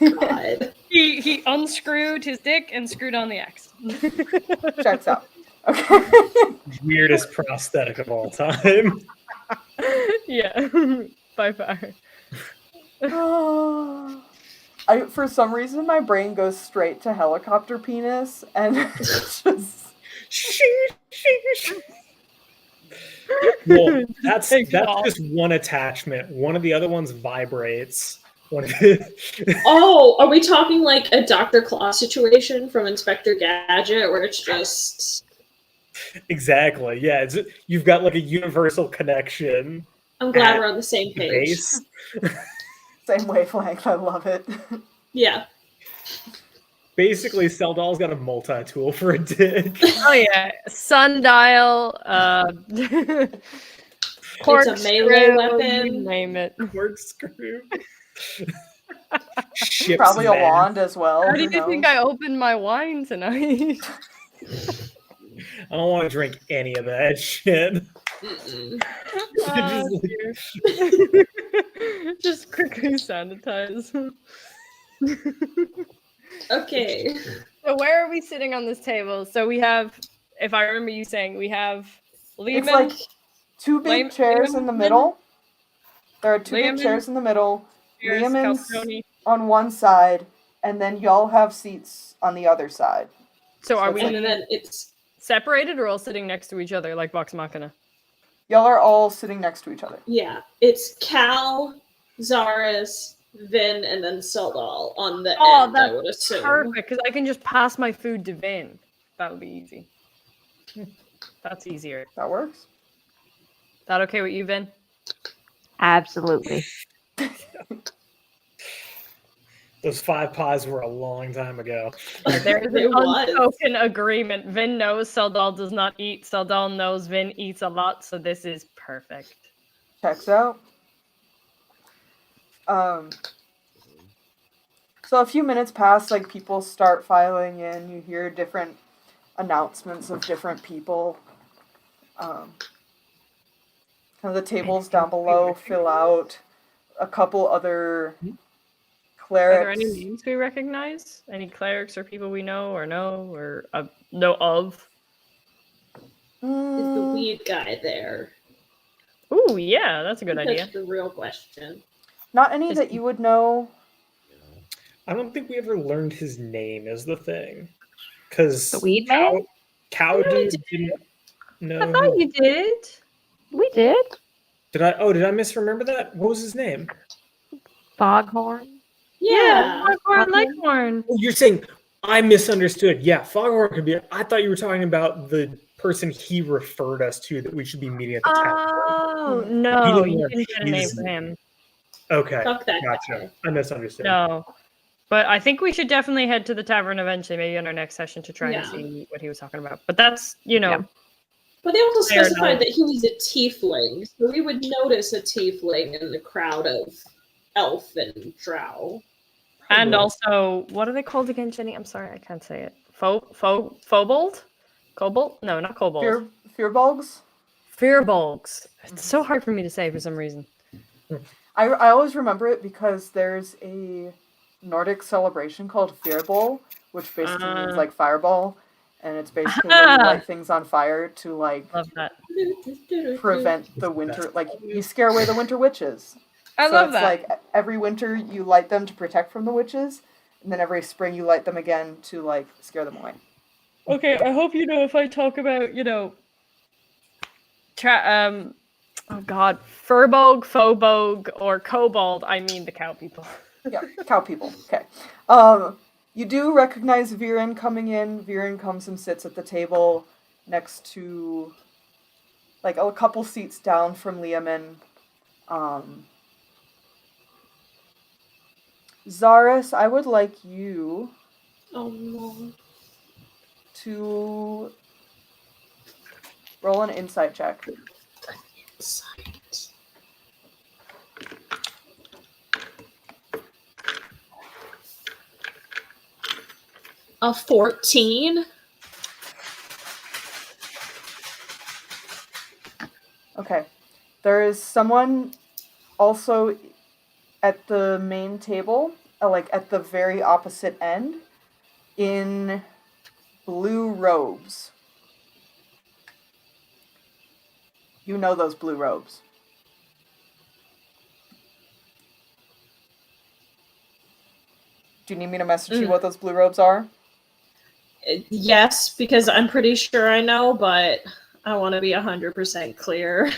God. He unscrewed his dick and screwed on the axe. Checks out. Okay. Weirdest prosthetic of all time. Yeah, by far. For some reason, my brain goes straight to helicopter penis, and it's just... Well, that's just one attachment. One of the other ones vibrates. Oh, are we talking like a Dr. Claw situation from Inspector Gadget where it's just... Exactly, yeah. You've got like a universal connection. I'm glad we're on the same page. Same wavelength, I love it. Yeah. Basically, Seldal's got a multi-tool for a dick. Oh yeah, sundial, corkscrew, it's a melee weapon. You name it. Corkscrew. Probably a wand as well. How do you think I opened my wine tonight? I don't want to drink any of that shit. Just quickly sanitize. Okay. So where are we sitting on this table? So we have, if I remember you saying, we have Lehman. It's like two big chairs in the middle. There are two big chairs in the middle. Lehman's on one side, and then y'all have seats on the other side. So are we? And then it's separated or all sitting next to each other like Vox Machina? Y'all are all sitting next to each other. Yeah, it's Chal, Xarrus, Vynn, and then Seldal on the end, I would assume. Perfect, because I can just pass my food to Vynn. That would be easy. That's easier. That works. That okay with you, Vynn? Absolutely. Those 5 pies were a long time ago. There is an unspoken agreement. Vynn knows Seldal does not eat. Seldal knows Vynn eats a lot, so this is perfect. Checks out. So a few minutes pass, like people start filing in. You hear different announcements of different people. Kind of the tables down below fill out. A couple other clerics. Are there any names we recognize? Any clerics or people we know or know of? Is the weed guy there? Ooh, yeah, that's a good idea. That's the real question. Not any that you would know. I don't think we ever learned his name is the thing. Because the weed man? Cow dude didn't know. I thought you did. We did. Did I misremember that? What was his name? Foghorn. Yeah, Foghorn Leghorn. Oh, you're saying I misunderstood. Yeah, Foghorn could be. I thought you were talking about the person he referred us to that we should be meeting at the tavern. Oh, no, you didn't get a name for him. Okay, Fuck that gotcha. guy. I misunderstood. No. But I think we should definitely head to the tavern eventually, maybe in our next session, to try and see what he was talking about. But that's, But they also Fair specified enough. that he was a tiefling, so we would notice a tiefling in the crowd of elf and drow. And also, what are they called again, Jenny? I'm sorry, I can't say it. Fobold? Cobalt? No, not Cobalt. Fearbolgs? Fearbolgs. It's so hard for me to say for some reason. I always remember it because there's a Nordic celebration called Fearbol, which basically means like fireball, and it's basically when you light things on fire to like Love that. prevent the winter, like you scare away the winter witches. I So love it's that. like every winter you light them to protect from the witches, and then every spring you light them again to like scare them away. Okay, I hope if I talk about, oh god, Furbog, Phobog, or Kobold, I mean the cow people. Yeah, cow people. Okay. You do recognize Viren coming in. Viren comes and sits at the table next to, like, a couple seats down from Liamin. Xarrus, I would like you Oh no. to roll an insight check. Insight. A 14. Okay. There is someone also at the main table, like at the very opposite end, in blue robes. You know those blue robes. Do you need me to message you what those blue robes are? Yes, because I'm pretty sure I know, but I want to be 100% clear.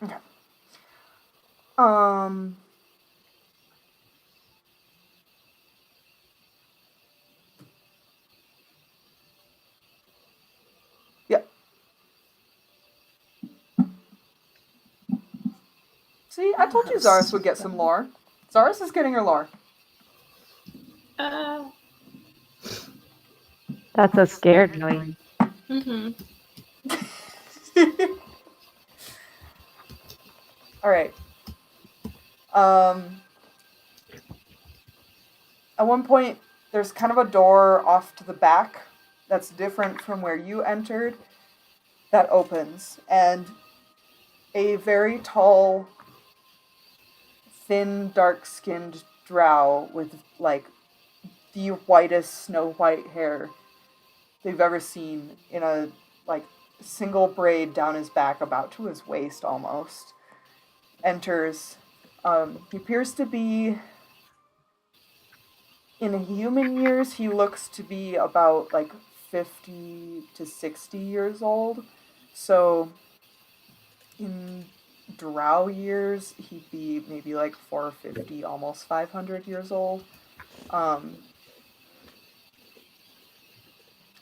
Okay. Yep. See, I told you Xarrus would get some lore. Xarrus is getting her lore. That's a scared noise. Mm-hmm. All right. At one point, there's kind of a door off to the back that's different from where you entered that opens, and a very tall, thin, dark-skinned drow with, like, the whitest snow white hair they've ever seen in a, like, single braid down his back, about to his waist almost, enters. He appears to be, in human years, he looks to be about, like, 50 to 60 years old. So, in drow years, he'd be maybe, like, 450, almost 500 years old.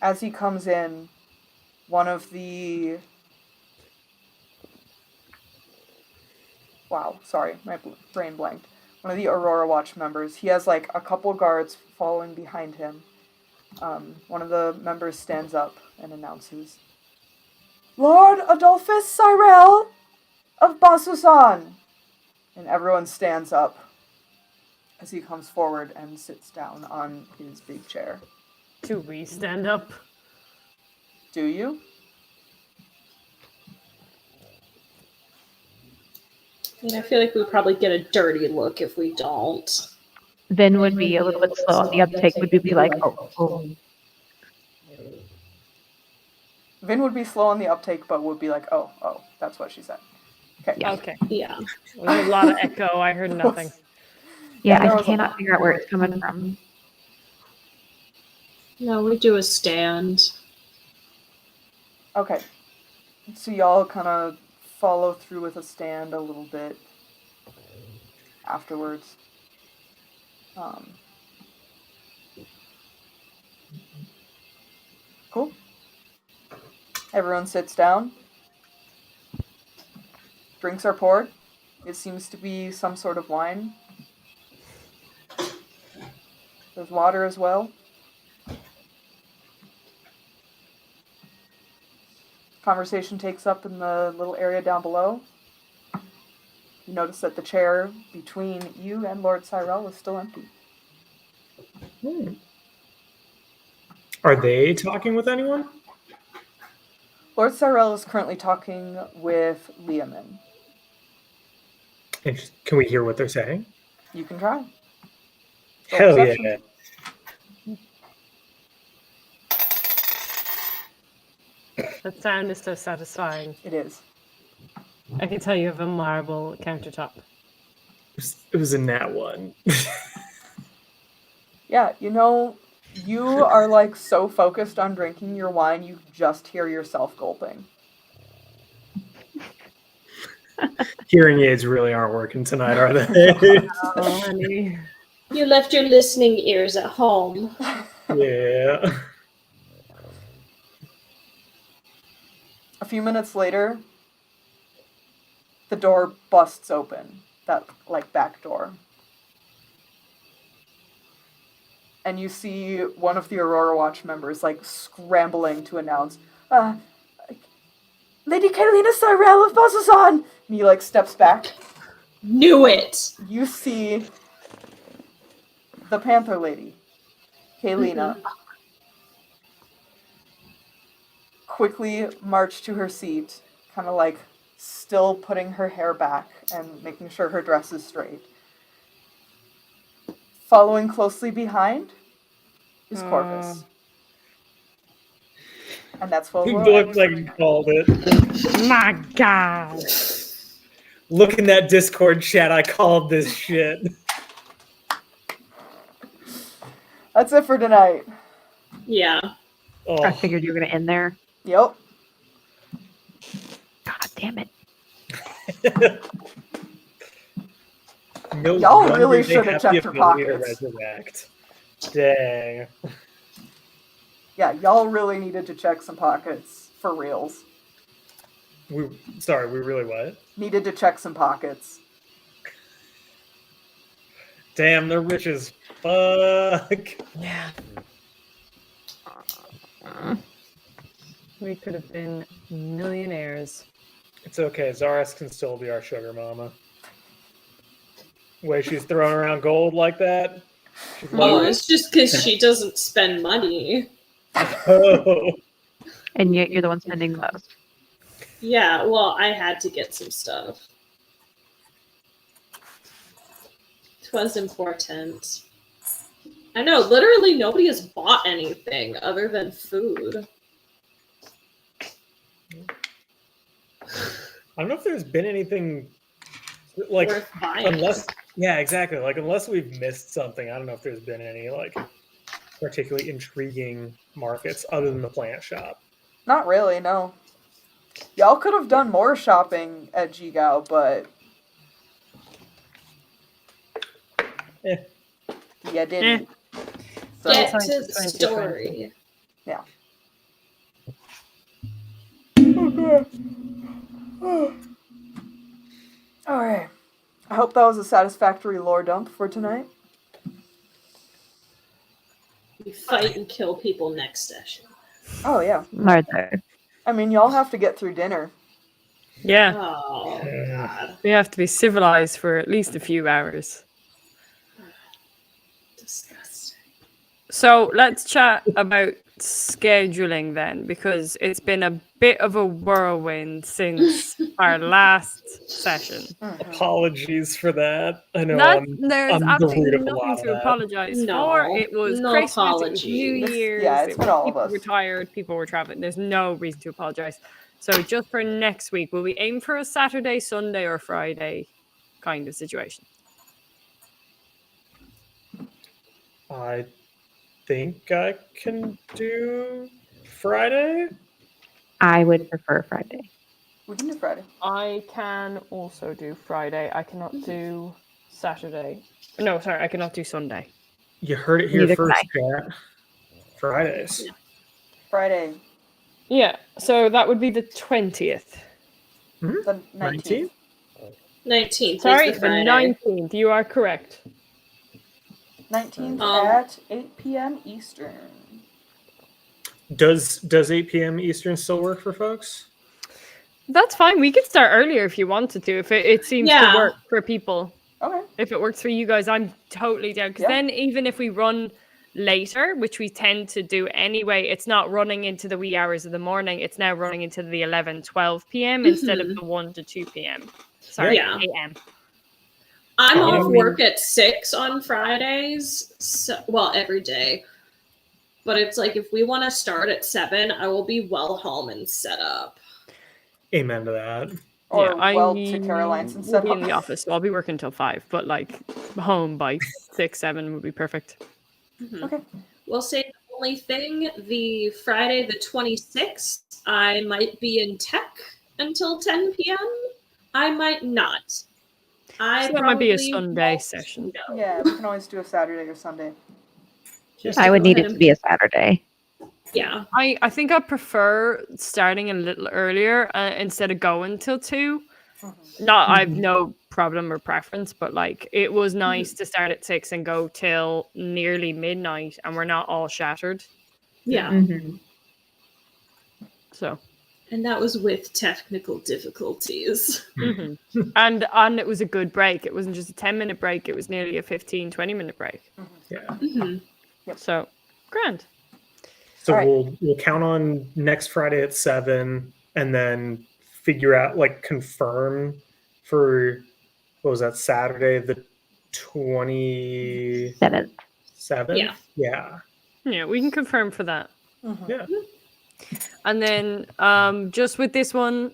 As he comes in, one of the... Wow, sorry, my brain blanked. One of the Aurora Watch members, he has, like, a couple guards following behind him. One of the members stands up and announces, "Lord Adolphus Cyrell of Bazzoxan!" And everyone stands up as he comes forward and sits down on his big chair. Do we stand up? Do you? I feel like we probably get a dirty look if we don't. Vynn would be a little bit slow on the uptake, would be like, oh. Vynn would be slow on the uptake, but would be like, oh, that's what she said. Okay. Yeah. Okay. Yeah. There's a lot of echo. I heard nothing. Yeah, there I was a cannot lot. figure out where it's coming from. No, we do a stand. Okay. So y'all kind of follow through with a stand a little bit afterwards. Cool. Everyone sits down. Drinks are poured. It seems to be some sort of wine. There's water as well. Conversation takes up in the little area down below. You notice that the chair between you and Lord Cyrell is still empty. Are they talking with anyone? Lord Cyrell is currently talking with Liamin. Can we hear what they're saying? You can try. Hell perception. yeah. That sound is so satisfying. It is. I can tell you have a marble countertop. It was a nat one. Yeah, you know, you are like so focused on drinking your wine, you just hear yourself gulping. Hearing aids really aren't working tonight, are they? Oh, honey. You left your listening ears at home. Yeah. A few minutes later, the door busts open, that like back door. And you see one of the Aurora Watch members like scrambling to announce, Lady Kaelina Cyrell of Bazzoxan! And he like steps back. Knew it! You see the Panther Lady, Kaelina, quickly march to her seat, kind of like still putting her hair back and making sure her dress is straight. Following closely behind is Corvus. And that's what we'll Looked like you called it. My God. Look in that Discord chat. I called this shit. That's it for tonight. Yeah. Oh. I figured you were going to end there. Yep. God damn it. No Y'all wonder really they should have have the checked your ability to pockets. resurrect. Dang. Yeah, y'all really needed to check some pockets for reals. We really what? Needed to check some pockets. Damn, they're rich as fuck. Yeah. We could have been millionaires. It's okay. Xarrus can still be our sugar mama. Way she's throwing around gold like that. Oh, it's just because she doesn't spend money. Oh. And yet you're the one spending the most. Yeah, well, I had to get some stuff. It was important. I know, literally nobody has bought anything other than food. I don't know if there's been anything like Worth buying. unless unless we've missed something. I don't know if there's been any like particularly intriguing markets other than the plant shop. Not really, no. Y'all could have done more shopping at Jigao, but you didn't. So, Get to the story. yeah. Alright. I hope that was a satisfactory lore dump for tonight. We fight and kill people next session. Oh, yeah. Right there. I mean, y'all have to get through dinner. Yeah. Oh, God. We have to be civilized for at least a few hours. Disgusting. So let's chat about scheduling then, because it's been a bit of a whirlwind since our last session. Apologies for that. I know There's I'm the absolutely root of a lot nothing of to that. apologize No, for. It was no Christmas, it was apologies. New Year's, It's been all of people us. were tired, people were traveling. There's no reason to apologize. So just for next week, will we aim for a Saturday, Sunday, or Friday kind of situation? I think I can do Friday. I would prefer Friday. We can do Friday. I can also do Friday. I cannot do Saturday. No, sorry, I cannot do Sunday. You heard it here Neither can first, chat. Fridays. Friday, Yeah, so that would be the 20th. the 19th. 19th. Sorry, is the the Friday. 19th. You are correct. 19th at 8 p.m. Eastern. Does 8 p.m. Eastern still work for folks? That's fine. We could start earlier if you wanted to. If it seems Yeah. to work for people. Okay. If it works for you guys, I'm totally down. Because Yeah. then even if we run later, which we tend to do anyway, it's not running into the wee hours of the morning. It's now running into the 11, 12 p.m. instead of the 1 to 2 p.m. Sorry, Yeah. a.m. I'm off Um, work at 6 on Fridays. So, well, every day. But it's like if we want to start at 7, I will be well home and set up. Amen to that. Or I well to Caroline's will instead be in of the office, so I'll be working till 5. But like home by 6, 7 would be perfect. Mhm. Okay. We'll say the only thing, the Friday the 26th, I might be in tech until 10 p.m. I might not. I So that might be a probably Sunday won't session. go. Yeah, we can always do a Saturday or Sunday. Just I to would go need ahead it to and- be a Saturday. Yeah. I think I prefer starting a little earlier instead of going till 2. Not I've no problem or preference, but like it was nice to start at 6 and go till nearly midnight, and we're not all shattered. Yeah. Mm-hmm. So, And that was with technical difficulties. and it was a good break. It wasn't just a 10-minute break. It was nearly a 15-20-minute break. Yeah. Mhm. So, grand. So All right. we'll count on next Friday at 7, and then figure out confirm for what was that, Saturday the 27th? 7th. Yeah. Yeah, we can confirm for that. Yeah. And then just with this one,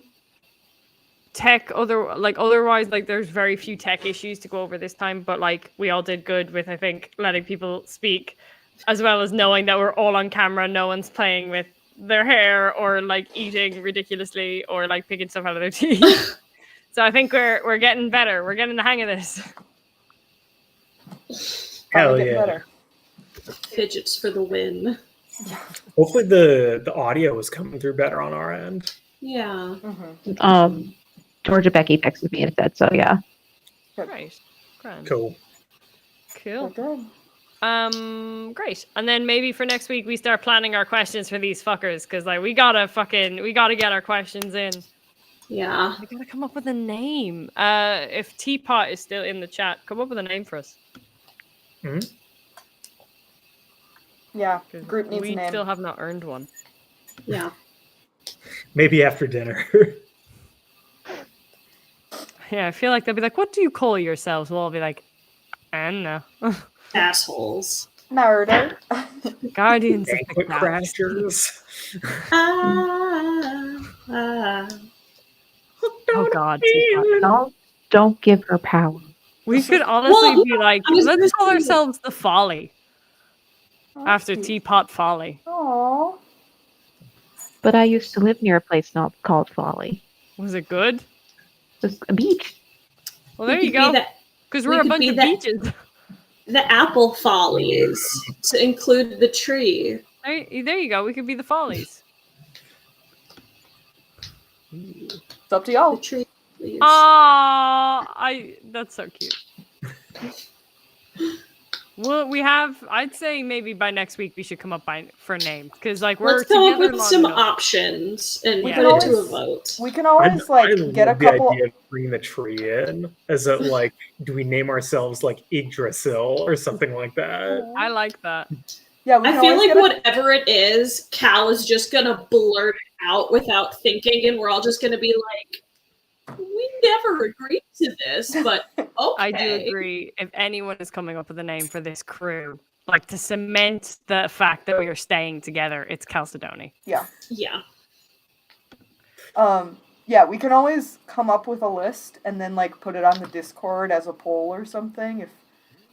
otherwise there's very few tech issues to go over this time, but like we all did good with, I think, letting people speak, as well as knowing that we're all on camera, no one's playing with their hair or like eating ridiculously or like picking stuff out of their teeth. So I think we're getting better. We're getting the hang of this. Hell Finally getting yeah. better. Fidgets for the win. Hopefully the audio is coming through better on our end. Yeah. Georgia Becky texted me and said so. Yeah. Right. Grand. Cool. Cool. Good. Great. And then maybe for next week we start planning our questions for these fuckers, because like we gotta get our questions in. Yeah. We gotta come up with a name. If Teapot is still in the chat, come up with a name for us. Yeah. 'Cause Group needs we a name. still have not earned one. Yeah. Maybe after dinner. Yeah, I feel like they'll be like, "What do you call yourselves?" We'll all be like, "I don't know." Assholes. Murder. Guardians of the Banquet Galaxy. crashers. Oh God, Teapot. Don't give her power. We could honestly be like, I was let's gonna call say- ourselves the Folly after cute. Teapot Folly. Aww. But I used to live near a place not called Folly. Was it good? It was a beach. Well, there you go. Because we're a could bunch be of that- beaches. The apple follies to include the tree. There you go. We could be the Follies. It's up to y'all. The tree. Please. That's so cute. Well, I'd say maybe by next week we should come up for names, because like we're Let's come up together with long some enough. options and We put can it to a always- vote. We can always I get a love the couple. idea of bringing the tree in. As a do we name ourselves like Yggdrasil or something like that? I like that. Yeah, we I can feel always like get whatever it is, Cal is just gonna blurt it out without thinking, and we're all just gonna be like, "We never agreed to this," but okay. I do agree. If anyone is coming up with a name for this crew, like to cement the fact that we are staying together, it's Chalcedony. Yeah. Yeah. Yeah, we can always come up with a list and then like put it on the Discord as a poll or something if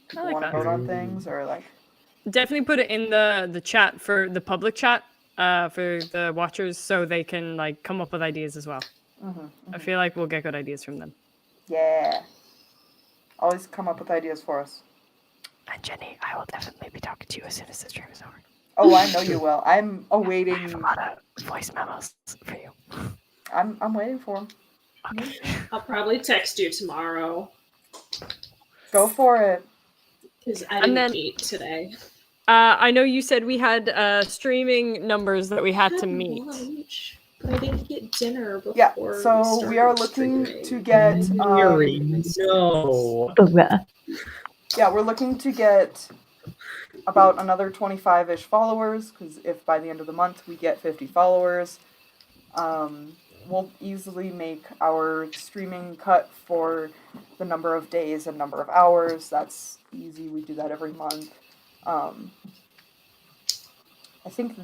people like want to that. vote on things or like. Definitely put it in the chat, for the public chat, for the watchers, so they can like come up with ideas as well. I feel like we'll get good ideas from them. Yeah. Always come up with ideas for us. And Jenny, I will definitely be talking to you as soon as the stream is over. Oh, I know you will. I'm awaiting. I have a lot of voice memos for you. I'm waiting for them. Okay. I'll probably text you tomorrow Go for it. because I And didn't then- eat today. I know you said we had streaming numbers that we had to Had meet. lunch, but I didn't get dinner before. Yeah. So we are started looking streaming. to get. Mary, no. Yeah, we're looking to get about another 25-ish followers, because if by the end of the month we get 50 followers, we'll easily make our streaming cut for the number of days and number of hours. That's easy. We do that every month. I think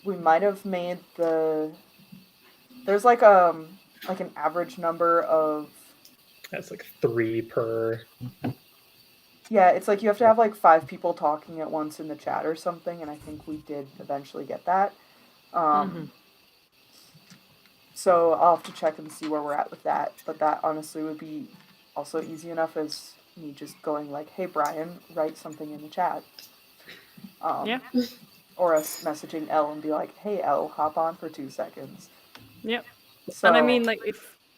we might have made there's like an average number of. That's like 3 per Yeah, it's like you have to have like 5 people talking at once in the chat or something, and I think we did eventually get that. So I'll have to check and see where we're at with that. But that honestly would be also easy enough as me just going like, "Hey Brian, write something in the chat." Yeah. Or us messaging Elle and be like, "Hey Elle, hop on for 2 seconds." Yep. So, And I mean, like,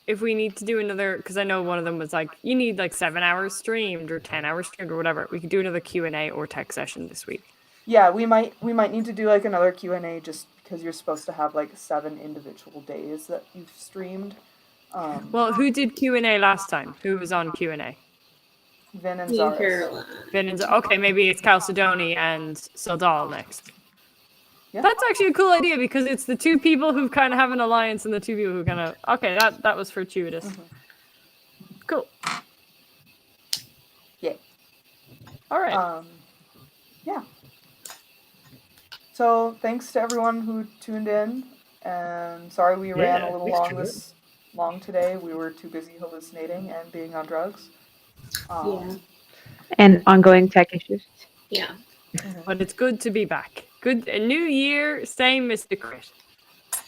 if we need to do another, because I know one of them was like, you need like 7 hours streamed or 10 hours streamed or whatever. We could do another Q&A or tech session this week. yeah, we might need to do like another Q&A just because you're supposed to have like 7 individual days that you've streamed. Well, who did Q&A last time? Who was on Q&A? Vynn and Me and Xarrus. Caroline. Vynn and okay, maybe it's Chalcedony and Seldal next. Yeah. That's actually a cool idea because it's the 2 people who kind of have an alliance and the 2 people who kind of okay. That was fortuitous. Cool. Yeah. All right. Yeah. So thanks to everyone who tuned in, and sorry we ran a little long today. We were too busy hallucinating and being on drugs. Yeah. And ongoing tech issues. Yeah. But it's good to be back. Good. A new year, same Mr. Crit.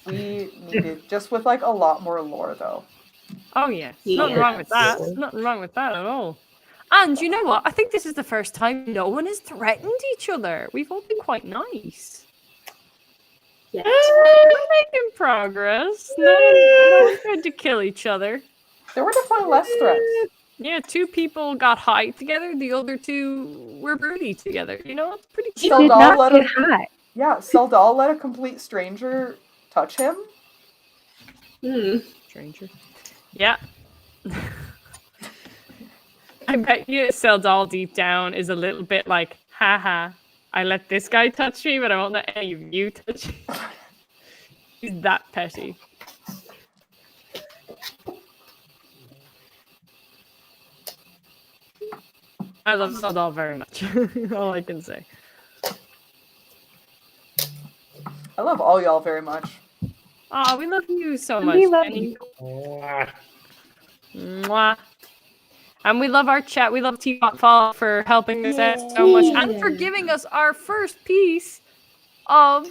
We needed just with like a lot more lore though. Oh yeah. Yeah. Nothing wrong with that. Nothing wrong with that at all. And you know what? I think this is the first time no one has threatened each other. We've all been quite nice. Yeah. We're making progress. No one tried to kill each other. There were definitely less threats. Yeah, 2 people got high together. The other 2 were broody together. You know, it's pretty He chill. did Seldal not let get him- high. Yeah, Seldal let a complete stranger touch him. Stranger. Yeah. I bet you Seldal deep down is a little bit like, haha, I let this guy touch me, but I won't let any of you touch me. He's that petty. I love Seldal very much. All I can say. I love all y'all very much. Oh, we love you so much. We love Penny. you. Mwah. And we love our chat. We love T-Fall for helping us out so much and for giving us our first piece of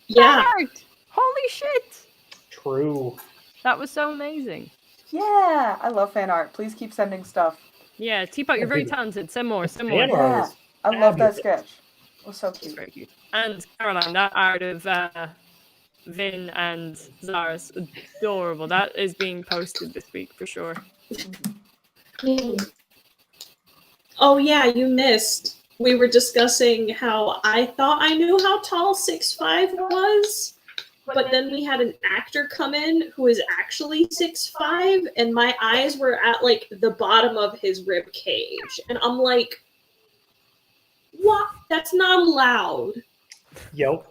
Yeah. art. Holy shit. True. That was so amazing. Yeah, I love fan art. Please keep sending stuff. Yeah, Teapot, you're very talented. Send more, send more. Fan art Yeah, is I love that fabulous. sketch. It was so It's cute. very cute. And Caroline, that art of Vynn and Xarrus, adorable. That is being posted this week for sure. Oh yeah, you missed. We were discussing how I thought I knew how tall 6'5" was, but then we had an actor come in who is actually 6'5", and my eyes were at like the bottom of his rib cage, and I'm like, what? That's not allowed. Yep.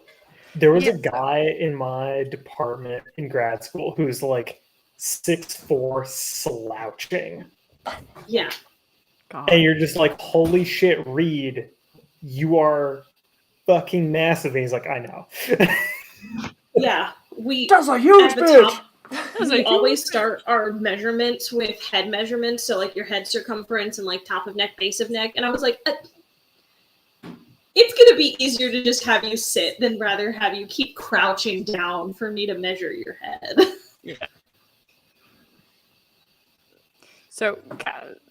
There was a guy in my department in grad school who's like 6'4", slouching. Yeah. God. And you're just like, holy shit, Reed, you are fucking massive. And he's like, I know. Yeah. We That's a huge at the bitch. top, we always start our measurements with head measurements, so like your head circumference and like top of neck, base of neck. And I was like, it's gonna be easier to just have you sit than rather have you keep crouching down for me to measure your head. Yeah. So,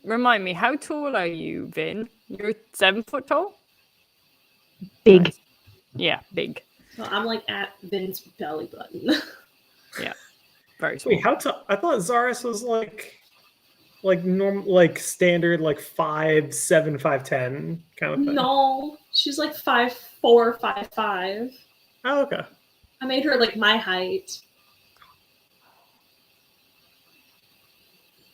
remind me, how tall are you, Vynn? You're 7 foot tall? Big. Nice. Yeah, big. So I'm like at Vin's belly button. Yeah, very small. Wait, how tall? I thought Xarrus was like normal, like standard, like 5'7", 5'10" kind of thing. No, she's like 5'4", 5'5". Oh, okay. I made her like my height.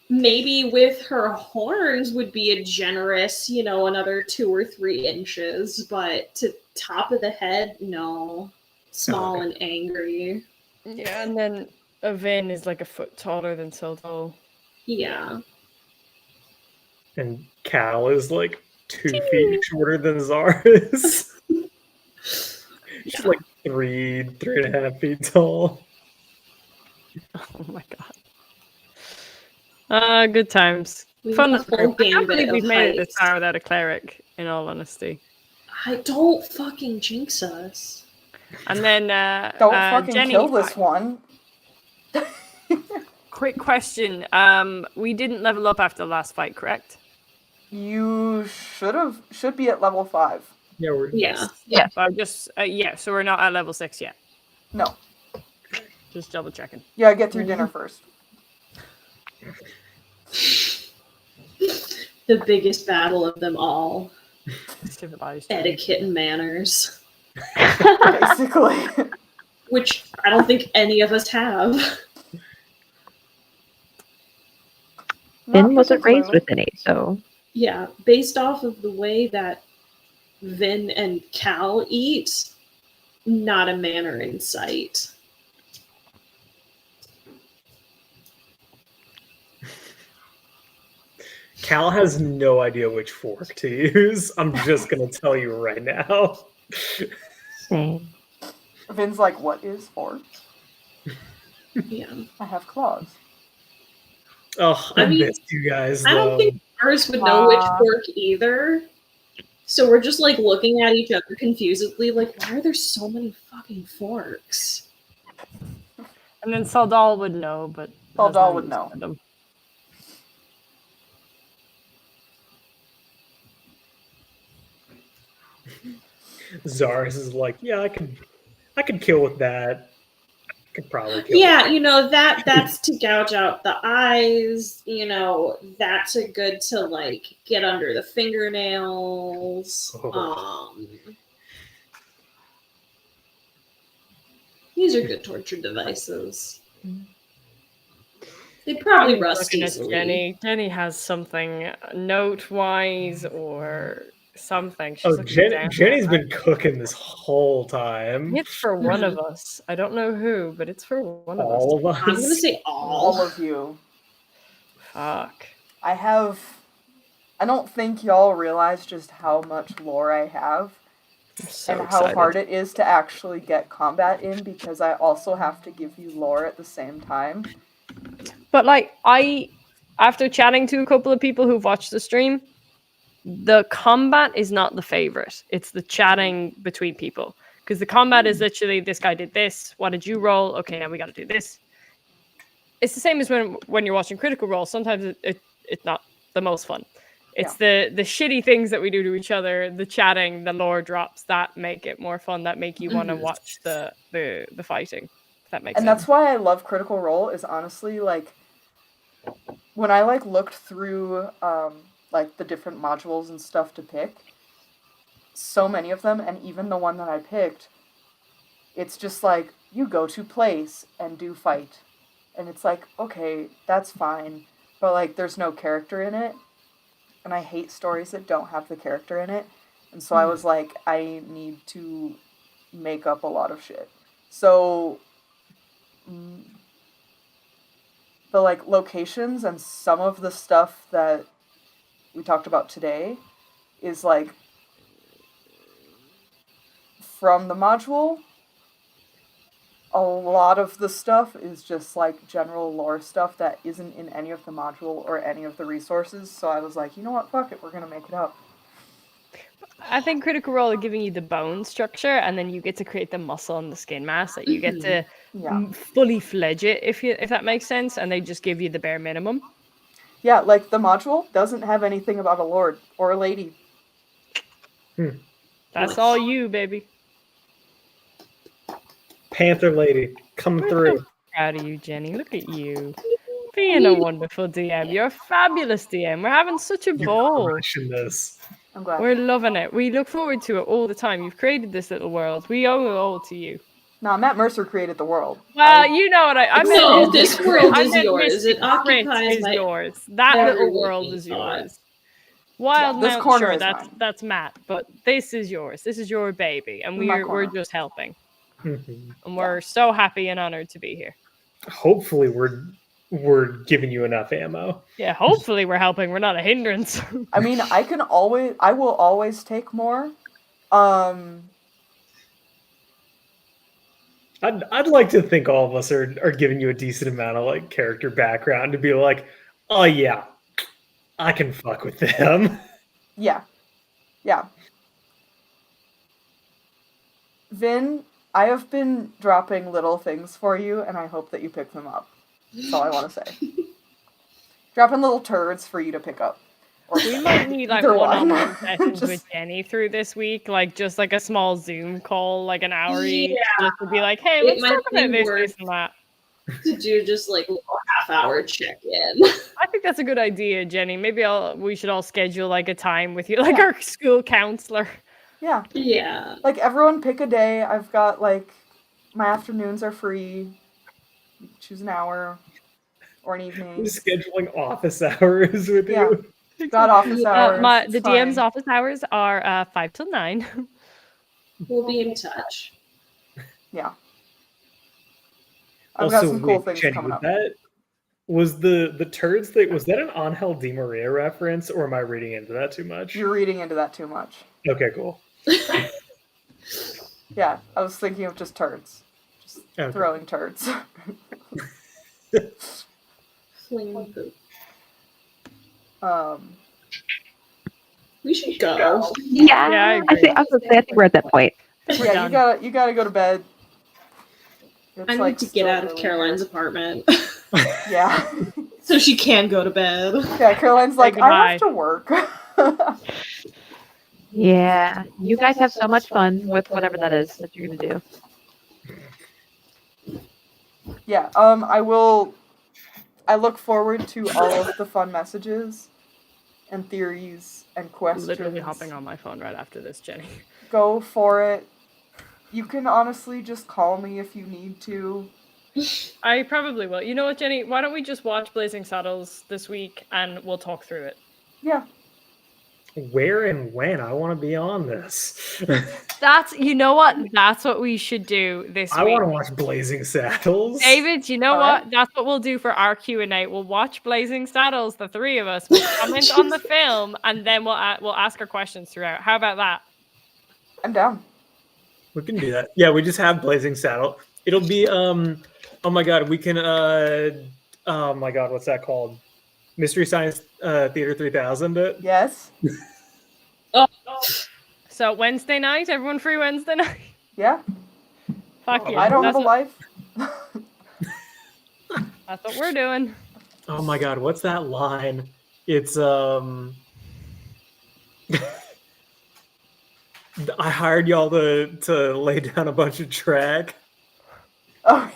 Maybe with her horns would be a generous, another 2 or 3 inches, but to top of the head, no. Small and angry. Yeah, and then Vynn is like a foot taller than Seldal. Yeah. And Cal is like 2 feet shorter than Xarrus. She's like 3.5 feet tall. Oh my god. Good times. We Fun. need a whole I can't gambit believe of we've made it this heights. far without a cleric. In all honesty. I don't fucking jinx us. And then Don't fucking Jenny, kill this one. quick question. We didn't level up after the last fight, correct? You should be at level 5. Yeah, we're Yeah. Yeah. But just so we're not at level 6 yet. No. Just double checking. Yeah, get through dinner first. The biggest battle of them all. Civilized. Etiquette and manners. Basically. Which I don't think any of us have. Not Vynn wasn't raised particularly. with any, so Yeah, based off of the way that Vynn and Chal eat, not a manner in sight. Cal has no idea which fork to use. I'm just gonna tell you right now. same. Vin's like, what is fork? Yeah. I have claws. Oh, I I mean, missed you guys. I don't though. think ours would know which Wow. fork either. So we're just like looking at each other confusedly, like, why are there so many fucking forks? And then Seldal would know, but Seldal has not would used know. them. Xarrus is like, yeah, I could kill with that. I could probably kill. Yeah, you know, that's to gouge out the eyes, you know, that's a good to like get under the fingernails. These are good torture devices. They probably I'm rust looking at easily. Jenny. Jenny has something note-wise or something. She's Oh, looking down Jenny's at been cooking this whole time. It's for one of us. I don't know who, but it's for one of us. All of us. I'm gonna say All all. of you. Fuck. I don't think y'all realize just how much lore I have. I'm so And how excited. hard it is to actually get combat in, because I also have to give you lore at the same time. But like after chatting to a couple of people who've watched the stream, the combat is not the favorite. It's the chatting between people. Because the combat is literally, this guy did this. What did you roll? Okay, now we got to do this. It's the same as when you're watching Critical Role. Sometimes it's not the most fun. It's the shitty things that we do to each other, the chatting, the lore drops that make it more fun, that make you want to watch the fighting. If that makes And sense. that's why I love Critical Role, is honestly, like, when I, like, looked through, like, the different modules and stuff to pick, so many of them, and even the one that I picked, it's just like, you go to place and do fight. And it's like, okay, that's fine, but, like, there's no character in it. And I hate stories that don't have the character in it. And so I was like, I need to make up a lot of shit. So the like locations and some of the stuff that we talked about today is like from the module. A lot of the stuff is just like general lore stuff that isn't in any of the module or any of the resources. So I was like, you know what, fuck it, we're gonna make it up. I think Critical Role are giving you the bone structure, and then you get to create the muscle and the skin mass that you get to fully fledge it, if that makes sense, and they just give you the bare minimum. Yeah, like the module doesn't have anything about a lord or a lady. That's all you, baby. Panther Lady, coming through. Proud of you, Jenny. Look at you. Being a wonderful DM. You're a fabulous DM. We're having such a ball. This. I'm glad. We're loving it. We look forward to it all the time. You've created this little world. We owe it all to you. Nah, Matt Mercer created the world. Well, you know what I meant. No, this world is meant yours. It Mystic Crit occupies is my yours. That every little world waking is thought. yours. Wild this Mount, corner sure, is mine. that's Matt, but this is yours. This is your baby, and My we're corner. just helping. And we're so happy and honored to be here. Hopefully we're giving you enough ammo. Yeah, hopefully we're helping. We're not a hindrance. I mean, I will always take more. I'd like to think all of us are giving you a decent amount of like character background to be like, oh yeah, I can fuck with them. Yeah. Yeah. Vynn, I have been dropping little things for you, and I hope that you pick them up. That's all I want to say. Dropping little turds for you to pick up. Or We might need like either one-on-one sessions Just- with Jenny through this week, like just like a small Zoom call, like an hour each, just to be like, hey, It let's might talk about be this, worth- this, and that. To do just like a half-hour check-in. I think that's a good idea, Jenny. Maybe we should all schedule like a time with you, like our school counselor. Yeah. Yeah. Like, everyone pick a day. I've got, like, my afternoons are free. Choose an hour or an evening. Scheduling office hours with Yeah. you. Got office hours. The it's DM's fine. office hours are 5 till 9. We'll be in touch. Yeah. I've got some cool things Jenny, coming up. Was the turds thing, was that an Angel Di Maria reference, or am I reading into that too much? You're reading into that too much. Okay, cool. Yeah, I was thinking of just turds. Just Okay. throwing turds. Flinging poop. We should go. Yeah, Yeah, I I agree. think we're at that point. We're yeah, done. you gotta go to bed. It's I need like to get still out of early. Caroline's apartment Yeah. so she can go to bed. Yeah, Caroline's like, I goodbye. have to work. Yeah, you guys have so much fun with whatever that is that you're gonna do. Yeah, I look forward to all of the fun messages and theories and questions. Literally hopping on my phone right after this, Jenny. Go for it. You can honestly just call me if you need to. I probably will. You know what, Jenny? Why don't we just watch Blazing Saddles this week and we'll talk through it? Yeah. Where and when? I want to be on this. You know what? That's what we should do this I week. want to watch Blazing Saddles. David, you know All what? right. That's what we'll do for our Q&A. We'll watch Blazing Saddles, the three of us. We'll comment on the film, and then we'll ask our questions throughout. How about that? I'm down. We can do that. Yeah, we just have Blazing Saddle. It'll be oh my god, we can oh my god, what's that called? Mystery Science Theater 3000 it? Yes. So Wednesday night, everyone free Wednesday night? Yeah. Fuck yeah. I don't have a That's life. That's what we're doing. Oh my god, what's that line? It's I hired y'all to lay down a bunch of track. Oh.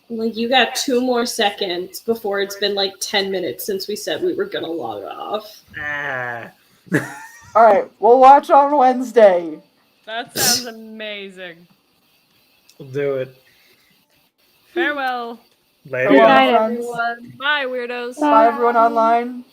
Like, you got 2 more seconds before it's been like 10 minutes since we said we were gonna log off. Ah. All right, we'll watch on Wednesday. That sounds amazing. We'll do it. Farewell. Later. Good night, friends. everyone. Bye, weirdos. Bye, everyone online.